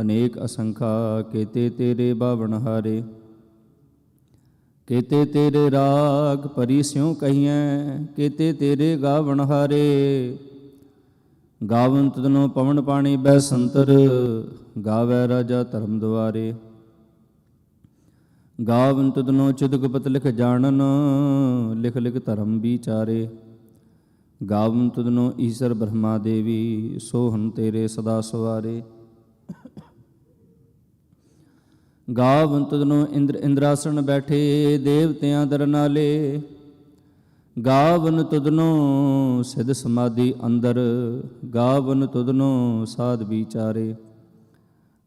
ਅਨੇਕ ਅਸੰਖਾ ਕੇਤੇ ਤੇਰੇ ਬਾਵਣ ਹਾਰੇ। ਕੇਤੇ ਤੇਰੇ ਰਾਗ ਭਰੀ ਸਿਉ ਕਹੀਐ ਕੇਤੇ ਤੇਰੇ ਗਾਵਣ ਹਾਰੇ। ਗਾਵਨ ਤਦਨੋ ਪਵਨ ਪਾਣੀ ਬੈ ਸੰਤਰ ਗਾਵੈ ਰਾਜਾ ਧਰਮ ਦੁਆਰੇ। ਗਾਵਨ ਤਦਨੋ ਚਿਦਗਪਤ ਲਿਖ ਜਾਣਨ ਲਿਖ ਲਿਖ ਧਰਮ ਵਿਚਾਰੇ। ਗਾਵਨ ਤਦਨੋ ਈਸਰ ਬ੍ਰਹਮਾ ਦੇਵੀ ਸੋਹਣ ਤੇਰੇ ਸਦਾ ਸਵਾਰੇ। ਗਾਵਨ ਤਦਨੋ ਇੰਦਰ ਇੰਦਰਾਸਣ ਬੈਠੇ ਦੇਵਤਿਆਂ ਦਰ ਨਾਲੇ। ਗਾਵਨ ਤੁਧਨੋ ਸਿਧ ਸਮਾਧੀ ਅੰਦਰ ਗਾਵਨ ਤੁਧਨੋ ਸਾਧ ਵਿਚਾਰੇ।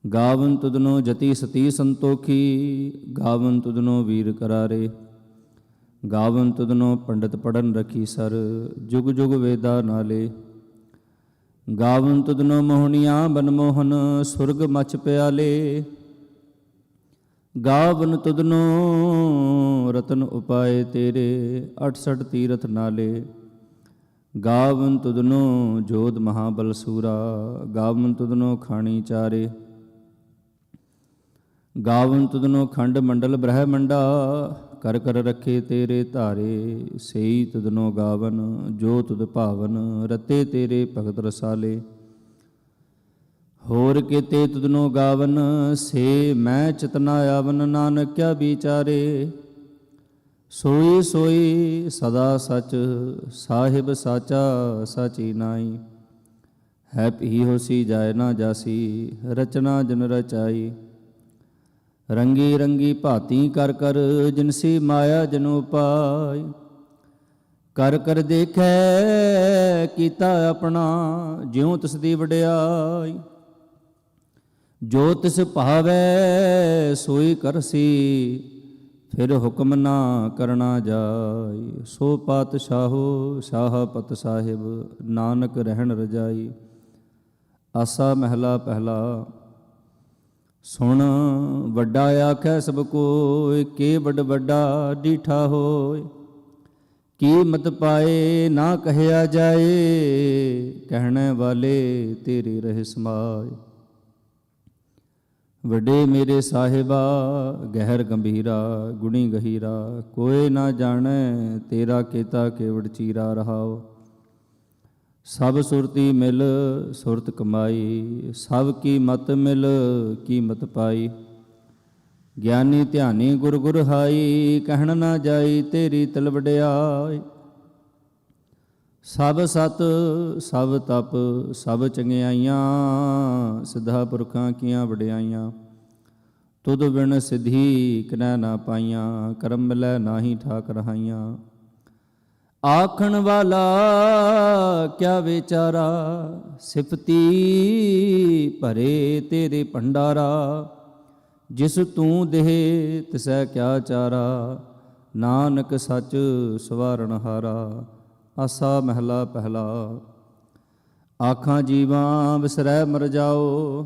ਗਾਵਨ ਤੁਧਨੋ ਜਤੀ ਸਤੀ ਸੰਤੋਖੀ ਗਾਵਨ ਤੁਧਨੋ ਵੀਰ ਕਰਾਰੇ। ਗਾਵਨ ਤੁਧਨੋ ਪੰਡਤ ਪੜਨ ਰਖੀ ਸਰ ਜੁਗ ਜੁਗ ਵੇਦਾ ਨਾਲੇ। ਗਾਵਨ ਤੁਧਨੋ ਮੋਹਣੀਆਂ ਬਨਮੋਹਨ ਸੁਰਗ ਮਚ ਪਿਆਲੇ। ਗਾਵਨ ਤੁਧਨੋ ਰਤਨ ਉਪਾਏ ਤੇਰੇ 68 ਤੀਰਥ ਨਾਲੇ। ਗਾਵਨ ਤੁਧਨੋ ਜੋਧ ਮਹਾਬਲ ਸੂਰਾ ਗਾਵਨ ਤੁਧਨੋ ਖਾਣੀ ਚਾਰੇ। ਗਾਵਨ ਤੁਧਨੋ ਖੰਡ ਮੰਡਲ ਬ੍ਰਹਮੰਡਾ ਕਰ ਕਰ ਰੱਖੇ ਤੇਰੇ ਧਾਰੇ। ਸਈ ਤੁਧਨੋ ਗਾਵਨ ਜੋ ਤੁਧ ਭਾਵਨ ਰਤੇ ਤੇਰੇ ਭਗਤ ਰਸਾਲੇ। ਹੋਰ ਕੇਤੇ ਤੁਧਨੋ ਗਾਵਨ ਸੇ ਮੈਂ ਚਿਤਨਾ ਆਵਨ ਨਾਨਕ ਕਿਆ ਵਿਚਾਰੇ। ਸੋਈ ਸੋਈ ਸਦਾ ਸਚ ਸਾਹਿਬ ਸਾਚਾ ਸਾਚੀ ਨਾਈ। ਹੈ ਭੀ ਹੋਸੀ ਜਾਏ ਨਾ ਜਾਸੀ ਰਚਨਾ ਜਨ ਰਚਾਈ। ਰੰਗੀ ਰੰਗੀ ਭਾਤੀ ਕਰ ਕਰ ਜਿਨਸੀ ਮਾਇਆ ਜਨੋ ਪਾਈ। ਕਰ ਕਰ ਦੇਖੈ ਕੀਤਾ ਆਪਣਾ ਜਿਉ ਤਿਸ ਦੀ ਵਡਿਆਈ। ਜੋ ਤਿਸ ਭਾਵੈ ਸੋਈ ਕਰਸੀ ਫਿਰ ਹੁਕਮ ਨਾ ਕਰਨਾ ਜਾਈ। ਸੋ ਪਾਤਸ਼ਾਹੋ ਸ਼ਾਹਪਤ ਸਾਹਿਬ ਨਾਨਕ ਰਹਿਣ ਰਜਾਈ। ਆਸਾ ਮਹਿਲਾ ਪਹਿਲਾ। ਸੁਣ ਵੱਡਾ ਆਖੈ ਸਭ ਕੋਇ ਕੇ ਵੱਡ ਵੱਡਾ ਡੀਠਾ ਹੋਇ। ਕੀਮਤ ਪਾਏ ਨਾ ਕਹਿਆ ਜਾਏ ਕਹਿਣੇ ਵਾਲੇ ਤੇਰੇ ਰਹਿ ਸਮਾਏ। ਵੱਡੇ ਮੇਰੇ ਸਾਹਿਬਾ ਗਹਿਰ ਗੰਭੀਰਾ ਗੁਣੀ ਗਹੀਰਾ। ਕੋਇ ਨਾ ਜਾਣੈ ਤੇਰਾ ਕੀਤਾ ਕੇਵੜ ਚੀਰਾ ਰਹਾਓ। ਸਭ ਸੁਰਤੀ ਮਿਲ ਸੁਰਤ ਕਮਾਈ ਸਭ ਕੀ ਮਤ ਮਿਲ ਕੀਮਤ ਪਾਈ। ਗਿਆਨੀ ਧਿਆਨੀ ਗੁਰ ਗੁਰ ਹਾਈ ਕਹਿਣ ਨਾ ਜਾਈ ਤੇਰੀ ਤਿਲ ਵਡਿਆਈ। ਸਭ ਸਤ ਸਭ ਤਪ ਸਭ ਚੰਗਿਆਈਆਂ ਸਿੱਧਾ ਪੁਰਖਾਂ ਕੀਆਂ ਵਡਿਆਈਆਂ। ਤੁਧ ਬਿਨ ਸਿੱਧੀ ਕਿਨੈ ਨਾ ਪਾਈਆਂ ਕਰਮ ਮਿਲੈ ਨਾਹੀ ਠਾਕ ਰਹਾਈਆਂ। ਆਖਣ ਵਾਲਾ ਕਿਆ ਵਿਚਾਰਾ ਸਿਫਤੀ ਭਰੇ ਤੇਰੇ ਭੰਡਾਰਾ। ਜਿਸ ਤੂੰ ਦੇਹ ਤਿਸੈ ਕਿਆ ਚਾਰਾ ਨਾਨਕ ਸੱਚ ਸਵਾਰਣ ਹਾਰਾ। ਆਸਾ ਮਹਿਲਾ ਪਹਿਲਾ। ਆਖਾਂ ਜੀਵਾਂ ਵਿਸਰੈ ਮਰ ਜਾਓ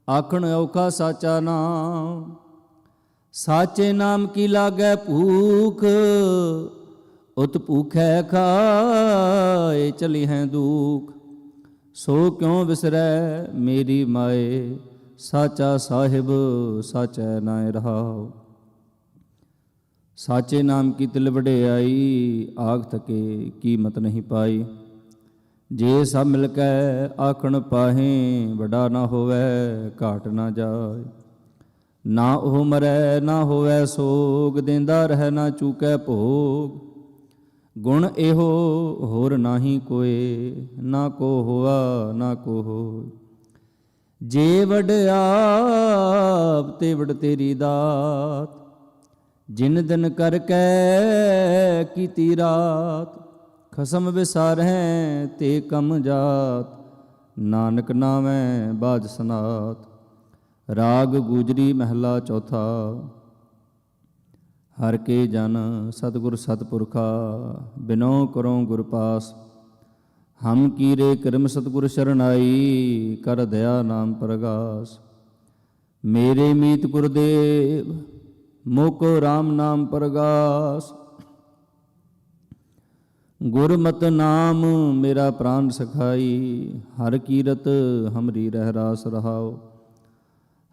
ਆਖਣ ਔਖਾ ਸਾਚਾ ਨਾਮ। ਸਾਚੇ ਨਾਮ ਕੀ ਲਾਗੈ ਭੂਖ ਉਤ ਭੂਖੈ ਖਾਏ ਚਲੀ ਹੈ ਦੁਖ। ਸੋ ਕਿਉ ਵਿਸਰੈ ਮੇਰੀ ਮਾਏ ਸਾਚਾ ਸਾਹਿਬ ਸਾਚੈ ਨਾਇ ਰਹਾਉ। ਸਾਚੇ ਨਾਮ ਕੀ ਤਿਲ ਵਡਿਆਈ ਆਖ ਥਕੇ ਕੀਮਤ ਨਹੀਂ ਪਾਈ। ਜੇ ਸਭ ਮਿਲ ਕੈ ਆਖਣ ਪਾਹੇ ਵੱਡਾ ਨਾ ਹੋਵੈ ਘਾਟ ਨਾ ਜਾਏ। ਨਾ ਉਹ ਮਰੈ ਨਾ ਹੋਵੈ ਸੋਗ ਦੇਂਦਾ ਰਹਿ ਨਾ ਚੂਕੈ ਭੋਗ। ਗੁਣ ਇਹੋ ਹੋਰ ਨਾਹੀ ਕੋਏ ਨਾ ਕੋ ਹੋਆ ਨਾ ਕੋ ਹੋਇ। ਜੇ ਵਡਿਆਪ ਤੇ ਵਡ ਤੇਰੀ ਦਾਤ ਜਿਨ ਦਿਨ ਕਰ ਕੈ ਕੀਤੀ ਰਾਤ। ਖਸਮ ਵਿਸਾਰਹਿ ਤੇ ਕਮ ਜਾਤ ਨਾਨਕ ਨਾਮੈ ਬਾਜ ਸਨਾਤ। ਰਾਗ ਗੁਜਰੀ ਮਹਿਲਾ ਚੌਥਾ। ਹਰ ਕੇ ਜਨ ਸਤਿਗੁਰ ਸਤਿਪੁਰਖਾ ਬਿਨੋ ਕਰੋ ਗੁਰ ਪਾਸ। ਹਮ ਕੀਰੇ ਕਰਮ ਸਤਿਗੁਰ ਸ਼ਰਨਾਈ ਕਰ ਦਇਆ ਨਾਮ ਪ੍ਰਗਾਸ। ਮੇਰੇ ਮੀਤ ਗੁਰਦੇਵ ਮੋਕੋ ਰਾਮ ਨਾਮ ਪ੍ਰਗਾਸ। ਗੁਰਮਤਿ ਨਾਮ ਮੇਰਾ ਪ੍ਰਾਨ ਸਖਾਈ। ਹਰ ਕੀਰਤ ਹਮਰੀ ਰਹਿ ਰਾਸ ਰਹਾਓ।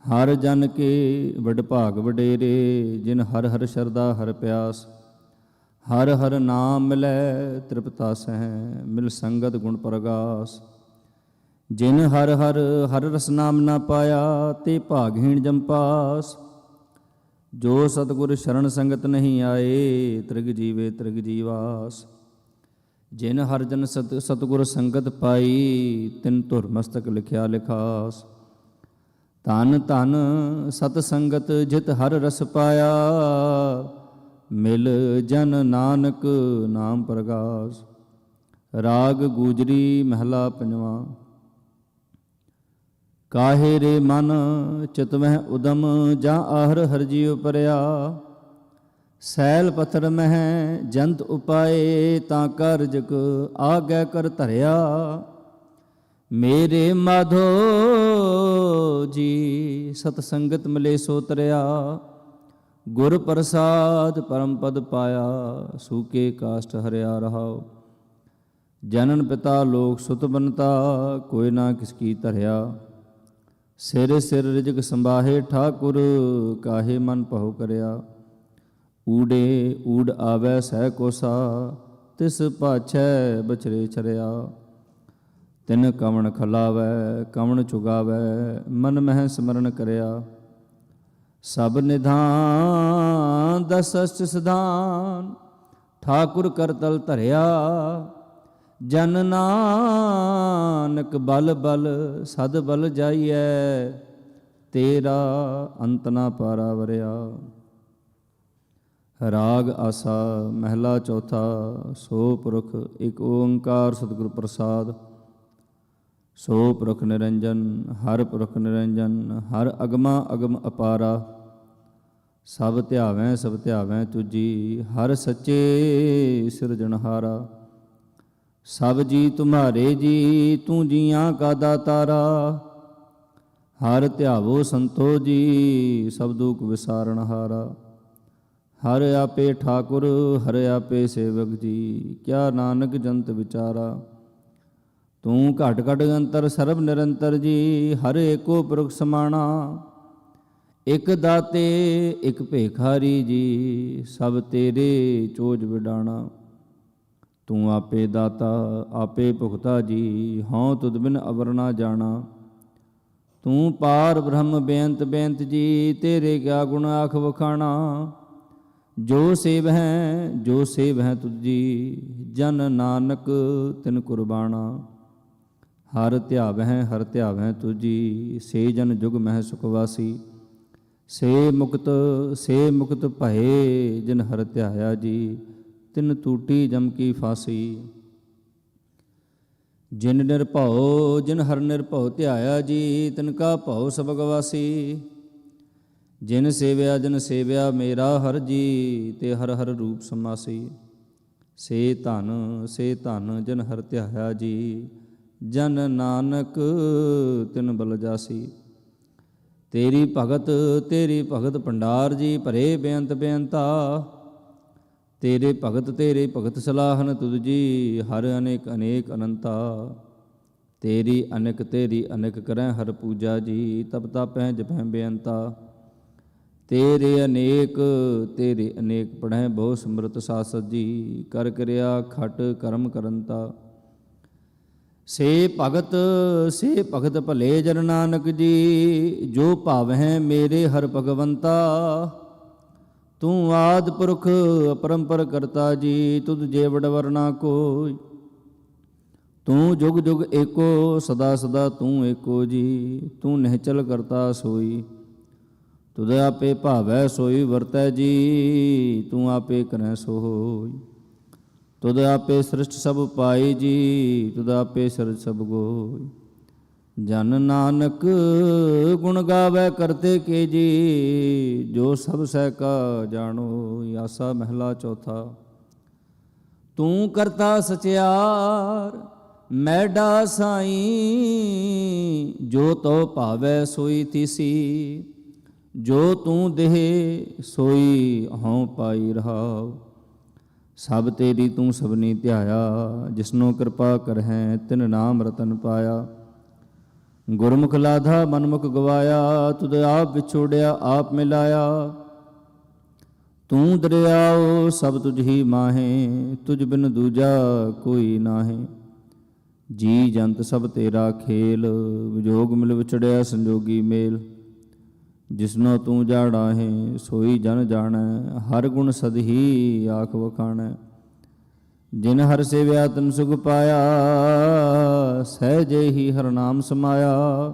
ਹਰ ਜਨ ਕੇ ਵਡ ਭਾਗ ਵਡੇਰੇ, ਜਿਨ ਹਰ ਹਰ ਸ਼ਰਧਾ ਹਰ ਪਿਆਸ। ਹਰ ਹਰ ਨਾਮ ਮਿਲੈ ਤ੍ਰਿਪਤਾ ਸਹਿ, ਮਿਲ ਸੰਗਤ ਗੁਣ ਪ੍ਰਗਾਸ। ਜਿਨ ਹਰ ਹਰ ਹਰ ਰਸ ਨਾਮ ਨਾ ਪਾਇਆ, ਤੇ ਭਾਗਹੀਣ ਜੰਪਾਸ। ਜੋ ਸਤਿਗੁਰ ਸ਼ਰਨ ਸੰਗਤ ਨਹੀਂ ਆਏ, ਤ੍ਰਿਗ ਜੀਵੇ ਤ੍ਰਿਗ ਜੀਵਾਸ। ਜਿਨ ਹਰ ਜਨ ਸਤਿਗੁਰ ਸੰਗਤ ਪਾਈ, ਤਿਨ ਧੁਰ ਮਸਤਕ ਲਿਖਿਆ ਲਿਖਾਸ। ਧਨ ਧਨ ਸਤ ਸੰਗਤ ਜਿਤ ਹਰ ਰਸ ਪਾਇਆ, ਮਿਲ ਜਨ ਨਾਨਕ ਨਾਮ ਪ੍ਰਗਾਸ। ਰਾਗ ਗੂਜਰੀ ਮਹਿਲਾ ਪੰਜਵਾ। ਕਾਹੇ ਰੇ ਮਨ ਚਿਤ ਮਹਿ ਉਦਮ, ਜਾਂ ਆਹਰ ਹਰ ਜੀਉ ਪਰਿਆ। ਸੈਲ ਪੱਥਰ ਮਹਿ ਜੰਤ ਉਪਾਏ, ਤਾਂ ਕਾਰਜਕ ਆਗੈ ਕਰ ਧਰਿਆ। ਮੇਰੇ ਮਾਧੋ ਜੀ ਸਤ ਸੰਗਤ ਮਿਲੇ ਸੋ ਤਰਿਆ। ਗੁਰ ਪ੍ਰਸਾਦ ਪਰਮ ਪਦ ਪਾਇਆ, ਸੂਕੇ ਕਾਸ਼ਟ ਹਰਿਆ ਰਹਾਉ। ਜਨਨ ਪਿਤਾ ਲੋਕ ਸੁਤ ਬਨਤਾ, ਕੋਈ ਨਾ ਕਿਸ ਕੀ ਧਰਿਆ। ਸਿਰ ਸਿਰ ਰਿਜਕ ਸੰਭਾਹੇ ਠਾਕੁਰ, ਕਾਹੇ ਮਨ ਭਉ ਕਰਿਆ। ਊੜੇ ਊੜ ਆਵੈ ਸਹਿ ਕੋਸਾ, ਤਿਸ ਪਾਛੈ ਬਛਰੇ ਛਰਿਆ। ਤਿਨ ਕਵਣ ਖਲਾਵੈ ਕਵਣ ਚੁਗਾਵੈ, ਮਨ ਮਹਿ ਸਿਮਰਨ ਕਰਿਆ। ਸਭ ਨਿਧਾਨ ਦਸ ਅਸ਼ਟ ਸਿਧਾਨ, ਠਾਕੁਰ ਕਰਤਲ ਧਰਿਆ। ਜਨ ਨਾਨਕ ਬਲ ਬਲ ਸਦ ਬਲ ਜਾਈਐ, ਤੇਰਾ ਅੰਤ ਨਾ ਪਾਰਾ ਵਰਿਆ। ਰਾਗ ਆਸਾ ਮਹਿਲਾ ਚੌਥਾ। ਸੋ ਪੁਰਖ ਇਕ ਓੰਕਾਰ ਸਤਿਗੁਰ ਪ੍ਰਸਾਦ। ਸੋ ਪੁਰਖ ਨਿਰੰਜਨ ਹਰ ਪੁਰਖ ਨਿਰੰਜਨ, ਹਰ ਅਗਮਾ ਅਗਮ ਅਪਾਰਾ। ਸਭ ਧਿਆਵੈ ਸਭ ਧਿਆਵੈ ਤੁਜੀ, ਹਰ ਸੱਚੇ ਸਿਰਜਣਹਾਰਾ। ਸਭ ਜੀ ਤੁਮਹਾਰੇ ਜੀ, ਤੂੰ ਜੀਆਂ ਕਾ ਦਾਤਾਰਾ। ਹਰ ਧਿਆਵੋ ਸੰਤੋ ਜੀ, ਸਭ ਦੁਖ ਵਿਸਾਰਣਹਾਰਾ। ਹਰ ਆਪੇ ਠਾਕੁਰ ਹਰ ਆਪੇ ਸੇਵਕ ਜੀ, ਕਿਆ ਨਾਨਕ ਜੰਤ ਵਿਚਾਰਾ। ਤੂੰ ਘਟ ਘਟ ਅੰਤਰ ਸਰਬ ਨਿਰੰਤਰ ਜੀ, ਹਰ ਏਕੋ ਪੁਰਖ ਸਮਾਣਾ। ਇਕ ਦਾਤੇ ਇਕ ਭੇਖਾਰੀ ਜੀ, ਸਭ ਤੇਰੇ ਚੋਜ ਵਿਡਾਣਾ। ਤੂੰ ਆਪੇ ਦਾਤਾ ਆਪੇ ਭੁਗਤਾ ਜੀ, ਹਉ ਤੁਧ ਬਿਨ ਅਵਰ ਨਾ ਜਾਣਾ। ਤੂੰ ਪਾਰ ਬ੍ਰਹਮ ਬੇਅੰਤ ਬੇਅੰਤ ਜੀ, ਤੇਰੇ ਕਿਆ ਗੁਣ ਆਖ ਵਖਾਣਾ। ਜੋ ਸੇਵ ਹੈ ਤੁਜੀ, ਜਨ ਨਾਨਕ ਤਿਨ ਕੁਰਬਾਣਾ। ਹਰ ਧਿਆਵਹਿ ਤੁਜੀ, ਸੇ ਜਨ ਜੁਗ ਮਹਿ ਸੁਖ ਵਾਸੀ। ਸੇ ਮੁਕਤ ਭਏ, ਜਿਨ ਹਰ ਧਿਆਇਆ ਜੀ, ਤਿਨ ਟੂਟੀ ਜਮ ਕੀ ਫਾਸੀ। ਜਿਨ ਹਰ ਨਿਰਭਉ ਧਿਆਇਆ ਜੀ, ਤਿਨ ਕਾ ਭਉ ਸਭ ਗਵਾਸੀ। ਜਿਨ ਸੇਵਿਆ ਮੇਰਾ ਹਰ ਜੀ, ਤੇ ਹਰ ਹਰ ਰੂਪ ਸਮਾਸੀ। ਸੇ ਧਨ ਜਿਨ ਹਰ ਧਿਆਇਆ ਜੀ, ਜਨ ਨਾਨਕ ਤਿਨ ਬਲ ਜਾਸੀ। ਤੇਰੀ ਭਗਤ ਭੰਡਾਰ ਜੀ, ਭਰੇ ਬੇਅੰਤ ਬੇਅੰਤਾ। ਤੇਰੇ ਭਗਤ ਸਲਾਹਨ ਤੁਧ ਜੀ, ਹਰ ਅਨੇਕ ਅਨੇਕ ਅਨੰਤਾ। ਤੇਰੀ ਅਨੇਕ ਕਰੈ ਹਰ ਪੂਜਾ ਜੀ, ਤਪ ਤਾਪੈ ਜਪੈ ਬੇਅੰਤਾ। ਤੇਰੇ ਅਨੇਕ ਪੜ੍ਹੈ ਬਹੁ ਸਮਰਤ ਸਾਸਤ ਜੀ, ਕਰ ਕਿਰਿਆ ਖਟ ਕਰਮ ਕਰੰਤਾ। ਸੇ ਭਗਤ ਭਲੇ ਜਨ ਨਾਨਕ ਜੀ, ਜੋ ਭਾਵਹਿ ਮੇਰੇ ਹਰ ਭਗਵੰਤਾ। ਤੂੰ ਆਦਿ ਪੁਰਖ ਅਪਰੰਪਰ ਕਰਤਾ ਜੀ, ਤੁਧ ਜੇ ਵਡਵਰ ਨਾ ਕੋਈ। ਤੂੰ ਜੁਗ ਜੁਗ ਏਕੋ ਸਦਾ ਸਦਾ ਤੂੰ ਏਕੋ ਜੀ, ਤੂੰ ਨਿਹਚਲ ਕਰਤਾ ਸੋਈ। ਤੁਧ ਆਪੇ ਭਾਵੈ ਸੋਈ ਵਰਤੈ ਜੀ, ਤੂੰ ਆਪੇ ਕਰੈ ਸੋ ਹੋਈ। ਤੁਧ ਆਪੇ ਸ੍ਰਿਸ਼ਟ ਸਭ ਪਾਈ ਜੀ, ਤੁਧ ਆਪੇ ਸਿਰਜ ਸਭ ਗੋਈ। ਜਨ ਨਾਨਕ ਗੁਣ ਗਾਵੈ ਕਰਤੇ ਕੇ ਜੀ, ਜੋ ਸਭ ਸਹਿ ਕਾ ਜਾਣੋ। ਆਸਾ ਮਹਿਲਾ ਚੌਥਾ। ਤੂੰ ਕਰਤਾ ਸਚਿਆਰ ਮੈਡਾ ਸਾਈ, ਜੋ ਤੋ ਭਾਵੈ ਸੋਈ ਤੀਸੀ। ਜੋ ਤੂੰ ਦੇਹ ਸੋਈ ਹਉ ਪਾਈ ਰਹਾਉ। ਸਭ ਤੇਰੀ ਤੂੰ ਸਭਨੀ ਧਿਆਇਆ, ਜਿਸਨੋ ਕਿਰਪਾ ਕਰਹਿ ਤਿਨ ਨਾਮ ਰਤਨ ਪਾਇਆ। ਗੁਰਮੁਖ ਲਾਧਾ ਮਨਮੁਖ ਗਵਾਇਆ, ਤੁਧ ਆਪ ਵਿਛੋੜਿਆ ਆਪ ਮਿਲਾਇਆ। ਤੂੰ ਦਰਿਆਓ ਸਭ ਤੁਝ ਹੀ ਮਾਹੇ, ਤੁਝ ਬਿਨ ਦੂਜਾ ਕੋਈ ਨਾਹੇ। ਜੀ ਜੰਤ ਸਭ ਤੇਰਾ ਖੇਲ, ਵਿਜੋਗ ਮਿਲ ਵਿਛੜਿਆ ਸੰਜੋਗੀ ਮੇਲ। ਜਿਸਨੋ ਤੂੰ ਜਾੜਾਹੇ ਸੋਈ ਜਨ ਜਾਣੈ, ਹਰ ਗੁਣ ਸਦ ਹੀ ਆਖ ਵਖਾਣੈ। ਜਿਨ ਹਰ ਸੇਵਿਆ ਤਨ ਸੁਖ ਪਾਇਆ, ਸਹਿਜੇ ਹੀ ਹਰ ਨਾਮ ਸਮਾਇਆ।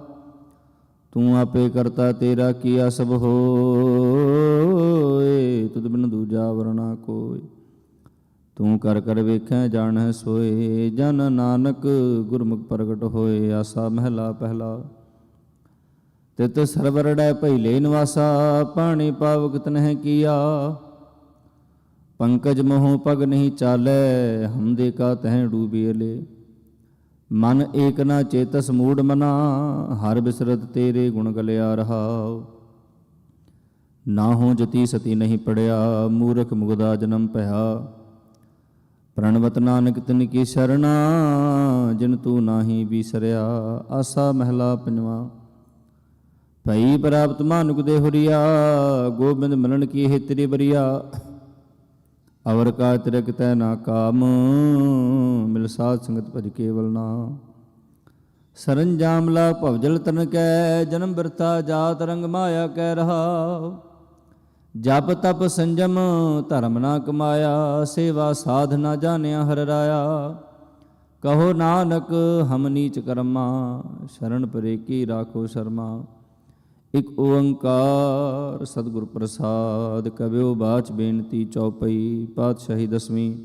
ਤੂੰ ਆਪੇ ਕਰਤਾ ਤੇਰਾ ਕੀਆ ਸਭ ਹੋਏ, ਤੁਧ ਬਿਨ ਦੂਜਾ ਵਰਨਾ ਕੋਈ। ਤੂੰ ਕਰ ਕਰ ਵੇਖੈ ਜਾਣੈ ਸੋਏ, ਜਨ ਨਾਨਕ ਗੁਰਮੁਖ ਪ੍ਰਗਟ ਹੋਏ। ਆਸਾ ਮਹਿਲਾ ਪਹਿਲਾ। ਤਿਤ ਸਰਵਰੜੈ ਪਹਿਲੇ ਨਿਵਾਸਾ, ਪਾਣੀ ਪਾਵਕ ਤਨਹਿ ਕੀਆ। ਪੰਕਜ ਮੋਹ ਪਗ ਨਹੀਂ ਚਾਲੈ, ਹਮ ਦੇਖਾ ਤਹਿ ਡੂਬੀਲੇ। ਮਨ ਏਕ ਨਾ ਚੇਤਸ ਮੂੜ ਮਨਾ, ਹਰ ਬਿਸਰਤ ਤੇਰੇ ਗੁਣ ਗਲਿਆ ਰਹਾਉ। ਨਾਹੋ ਜਤੀ ਸਤੀ ਨਹੀਂ ਪੜਿਆ, ਮੂਰਖ ਮੁਗਦਾ ਜਨਮ ਭਇਆ। ਪ੍ਰਣਵਤ ਨਾਨਕ ਤਿਨ ਕੀ ਸ਼ਰਣਾ, ਜਿਨ ਤੂੰ ਨਾਹੀ ਬੀਸਰਿਆ। ਆਸਾ ਮਹਿਲਾ ਪੰਜਵਾ। ਭਈ ਪ੍ਰਾਪਤ ਮਾਨੁਕ ਦੇ ਹੁਰੀਆ, ਗੋਬਿੰਦ ਮਿਲਣ ਕੀ ਹੈ ਤੇਰੀ ਬਰੀਆ। ਅਵਰ ਕਾ ਤਿਰਕ ਤੈ ਨਾ ਕਾਮ, ਮਿਲ ਸਾਧ ਸੰਗਤ ਭਜ ਕੇਵਲ ਨਾਮ। ਸਰੰਜਾਮ ਲਾ ਭਵਜਲ ਤਨ ਕੈ, ਜਨਮ ਬਿਰਥਾ ਜਾਤ ਰੰਗ ਮਾਇਆ ਕਹਿ ਰਹਾ। ਜਪ ਤਪ ਸੰਜਮ ਧਰਮ ਨਾ ਕਮਾਇਆ, ਸੇਵਾ ਸਾਧ ਨਾ ਜਾਣਿਆ ਹਰ ਰਾਇਆ। ਕਹੋ ਨਾਨਕ ਹਮ ਨੀਚ ਕਰਮਾ, ਸ਼ਰਨ ਪਰੇ ਕੀ ਰਾਖੋ ਸ਼ਰਮਾ। ਇਕ ਓੰਕਾਰ ਸਤਿਗੁਰ ਪ੍ਰਸਾਦ, ਕਬਿਓ ਬਾਚ ਬੇਨਤੀ ਚੌਪਈ। ਪਾਤਸ਼ਾਹੀ ਦਸਵੀਂ।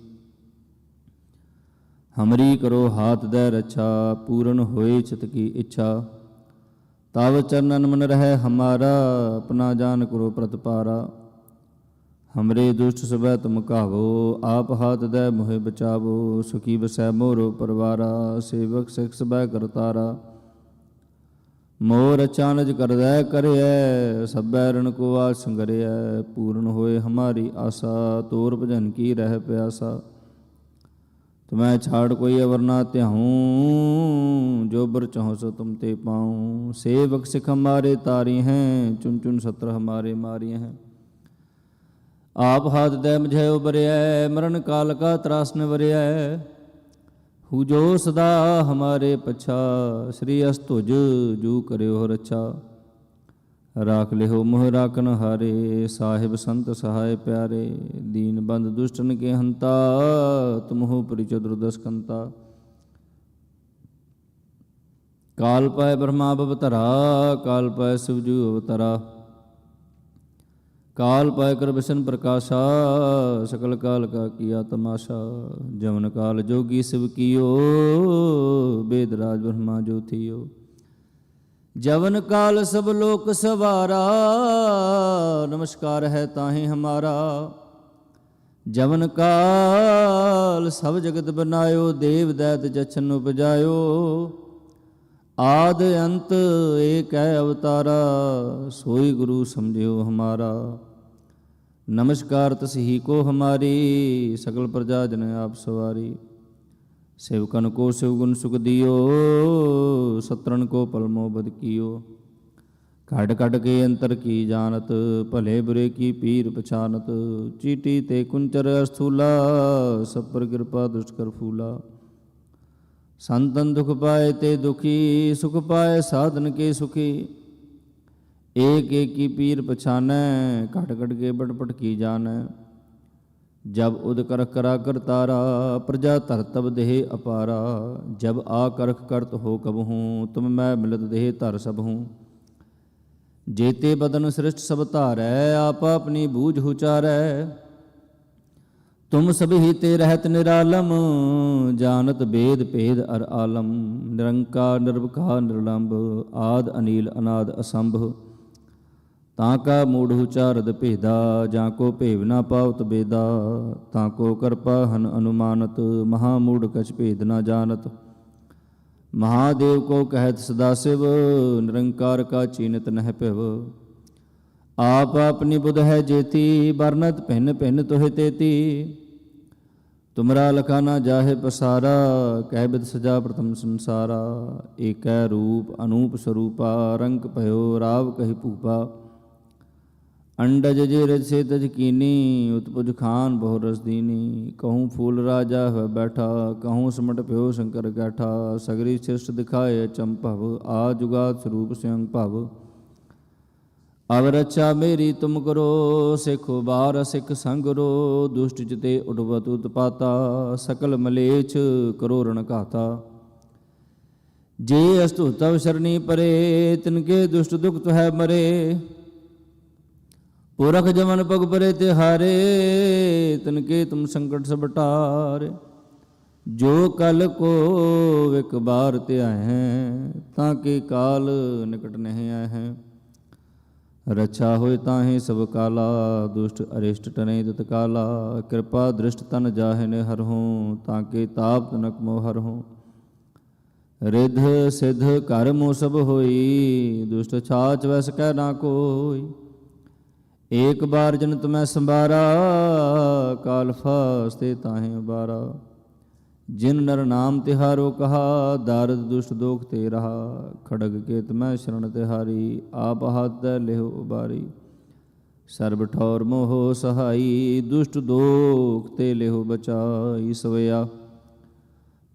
ਹਮਰੀ ਕਰੋ ਹਾਥ ਦੈ ਰੱਛਾ, ਪੂਰਨ ਹੋਏ ਚਿਤ ਕੀ ਇੱਛਾ। ਤਵ ਚਰਨਨ ਮਨ ਰਹਿ ਹਮਾਰਾ, ਆਪਣਾ ਜਾਨ ਕਰੋ ਪ੍ਰਤਪਾਰਾ। ਹਮਰੇ ਦੁਸ਼ਟ ਸਭੈ ਤੁਮ ਕਾਵੋ, ਆਪ ਹਾਥ ਦੈ ਮੋਹਿ ਬਚਾਵੋ। ਸੁਖੀ ਬਸੈ ਮੋਰੋ ਪਰਵਾਰਾ, ਸੇਵਕ ਸਿਖ ਸਭੈ ਕਰਤਾਰਾ। ਮੋਰ ਅਚਾਨਜ ਕਰਦੈ ਕਰਿਐ, ਸਭੈ ਰਣ ਕੋ ਆਸ ਸੰਗਰਿਐ। ਪੂਰਨ ਹੋਏ ਹਮਾਰੀ ਆਸਾ, ਤੋਰ ਭਜਨ ਕੀ ਰਹਿ ਪਿਆਸਾ। ਤੁਮੈ ਛਾੜ ਕੋਈ ਅਵਰ ਨਾ ਤਿਆਹੂੰ, ਜੋ ਬਰ ਚਾਹੋ ਸੋ ਤੁਮ ਤੇ ਪਾਉ। ਸੇਵਕ ਸਿਖ ਹਮਾਰੇ ਤਾਰੀ ਹੈ, ਚੁਨ ਚੁਨ ਸਤਰ ਹਮਾਰੇ ਮਾਰੀ ਹੈ। ਆਪ ਹਾਥ ਦੈ ਮਝੈ ਉਬਰਿਐ, ਮਰਨ ਕਾਲ ਕਾ ਤਰਾਸ ਨ ਵਰਿਐ। ਹੂ ਜੋ ਸਦਾ ਹਮਾਰੇ ਪਛਾ, ਸ੍ਰੀ ਅਸ ਤੁਜ ਜੂ ਕਰਿਓ ਰੱਛਾ। ਰਾਖ ਲਿਓ ਮੋਹ ਰਾਖਨ ਹਾਰੇ, ਸਾਹਿਬ ਸੰਤ ਸਹਾਇ ਪਿਆਰੇ। ਦੀਨ ਬੰਦ ਦੁਸ਼ਟਨ ਕੇ ਹੰਤਾ, ਤੁਮਹੁ ਪਰਿਚੈ ਦੁਰਦਸਕੰਤਾ। ਕਾਲ ਪਾਇ ਬ੍ਰਹਮਾ ਬਵਤਰਾ, ਕਾਲ ਪਾਇ ਸਿਵ ਜੂ ਅਵਤਰਾ। ਕਾਲ ਪਾਇ ਕਰ ਬਿਸ਼ਨ ਪ੍ਰਕਾਸ਼ਾ, ਸਕਲ ਕਾਲ ਕਾ ਕੀਆ ਤਮਾਸ਼ਾ। ਜਮਨ ਕਾਲ ਜੋਗੀ ਸਿਵ ਕੀਓ, ਬੇਦ ਰਾਜ ਬ੍ਰਹਮਾ ਜੋ ਥੀਓ। ਜਵਨ ਕਾਲ ਸਭ ਲੋਕ ਸਵਾਰਾ, ਨਮਸਕਾਰ ਹੈ ਤਾਹੇ ਹਮਾਰਾ। ਜਵਨ ਕਾਲ ਸਭ ਜਗਤ ਬਨਾਇਓ, ਦੇਵ ਦੈਤ ਜਛਨ ਉਪਜਾਇਓ। ਆਦ ਅੰਤ ਏਕ ਹੈ ਅਵਤਾਰਾ, ਸੋਈ ਗੁਰੂ ਸਮਝਿਓ ਹਮਾਰਾ। ਨਮਸਕਾਰ ਤਸਹੀ ਕੋ ਹਮਾਰੀ, ਸਕਲ ਪ੍ਰਜਾ ਜਨ ਆਪ ਸਵਾਰੀ। सेवकन को शिवगुण सुख दियो, सत्रन को पलमो बद कियो। खड खड के अंतर की जानत, भले बुरे की पीर पछानत। चीटी ते कुंचर अस्थूला, सब पर कृपा दुष्ट कर फूला। संतन दुख पाए ते दुखी, सुख पाए साधन के सुखी। एक एक की पीर पछानै, खट खट के बटपट की जानै। जब उद करख करा कर तारा, प्रजा धर तब देह अपारा। जब आ करख करत हो कब हूँ, तुम मैं मिलत देह धर सब हूँ। जेते बदन सृष्ट सब धारै, आपा अपनी बूझ उचारै। तुम सब ही ते रहत निरालम, जानत बेद भेद अर आलम। निरंकार निर्विकार निर्लंब, आद अनील अनाद असंभ। ताका मूढ़ उचारद भेदा, जाको भेव ना पावत बेदा। ताको कृपा हन अनुमानत, महामूढ़ कछ भेद ना जानत। महादेव को कहत सदा शिव, निरंकार का चीनत नह पिव। आप अपनी बुध है जेती, बरनत भिन्न भिन्न तुह तेती। ਤੁਮਰਾ ਲਖਾ ਨਾ ਜਾਹੇ ਪਸਾਰਾ, ਕਹਿ ਬਿਦ ਸਜਾ ਪ੍ਰਥਮ ਸੰਸਾਰਾ। ਏਕੈ ਰੂਪ ਅਨੂਪ ਸਰੂਪਾ, ਰੰਗ ਭਇਓ ਰਾਵ ਕਹਿ ਭੂਪਾ। ਅੰਡਜ ਜੇ ਰਜ ਸੇ ਤਜ ਕੀਨੀ, ਉਤਪੁਜ ਖਾਨ ਬਹੁ ਰਸ ਦੀਨੀ। ਕਹੂੰ ਫੂਲ ਰਾਜਾ ਹੋਇ ਬੈਠਾ, ਕਹੂੰ ਸਿਮਟ ਪਿਓ ਸ਼ੰਕਰ ਗੈਠਾ। ਸਗਰੀ ਸ੍ਰਿਸ਼ਟ ਦਿਖਾਏ ਚੰਭਵ, ਆ ਜੁਗਾਦ ਸਰੂਪ ਸਿਅੰ ਭਵ। ਅਵ ਰੱਛਾ ਮੇਰੀ ਤੁਮ ਕਰੋ, ਸਿੱਖ ਉਬਾਰ ਸਿੱਖ ਸੰਗਰੋ। ਦੁਸ਼ਟ ਚਿਤੇ ਉਡਵਤ ਉਤਪਾਤਾ, ਸਕਲ ਮਲੇਛ ਕਰੋ ਰਣ ਘਾਤਾ। ਜੇ ਅਸਤੁ ਤਵ ਸ਼ਰਣੀ ਪਰੇ, ਤਿਨਕੇ ਦੁਸ਼ਟ ਦੁਖ ਤੁਹੈ ਮਰੇ। ਪੁਰਖ ਜਮਨ ਪਗ ਪਰੇ ਤਿਹਾਰੇ, ਤਿਨਕੇ ਤੁਮ ਸੰਕਟ ਸਭ ਟਾਰੇ। ਜੋ ਕਲ ਕੋ ਇਕ ਬਾਰ ਧਿਆਹੈ, ਤਾਂ ਕੇ ਕਾਲ ਨਿਕਟ ਨਹੀਂ ਆਹੈ। ਰੱਛਾ ਹੋਇ ਤਾਹੇ ਸਭ ਕਾਲਾ, ਦੁਸ਼ਟ ਅਰਿਸ਼ਟ ਟਨੈ ਤਤਕਾਲਾ। ਕਿਰਪਾ ਦ੍ਰਿਸ਼ਟ ਤਨ ਜਾਹੇ ਨੇ ਹਰਹੁ, ਤਾਂ ਕੇ ਤਾਪ ਤਨਕ ਮੋਹ ਹਰਹੁ। ਰਿਧ ਸਿਧ ਘਰ ਮੋ ਸਭ ਹੋਈ, ਦੁਸ਼ਟ ਛਾਚ ਵੈਸ ਕਹਿ ਨਾ ਕੋਈ। ਏਕ ਬਾਰ ਜਨ ਤੁਮੈ ਸੰਭਾਰਾ, ਕਾਲ ਫਾਸਤੇ ਤਾਹੇ ਉਬਾਰਾ। ਜਿਨ ਨਰ ਨਾਮ ਤਿਹਾਰੋ ਕਹਾ, ਦਾਰਦ ਦੁਸ਼ਟ ਦੋਖ ਤੇ ਰਹਾ। ਖੜਗ ਕੇਤ ਮੈਂ ਸ਼ਰਨ ਤਿਹਾਰੀ, ਆਪ ਹੱਥ ਲਿਹੁ ਉਬਾਰੀ। ਸਰਬ ਠੌਰ ਮੋਹ ਸਹਾਈ, ਦੁਸ਼ਟ ਦੋਖ ਤੇ ਲਿਹੁ ਬਚਾਈ। ਸਵਿਆ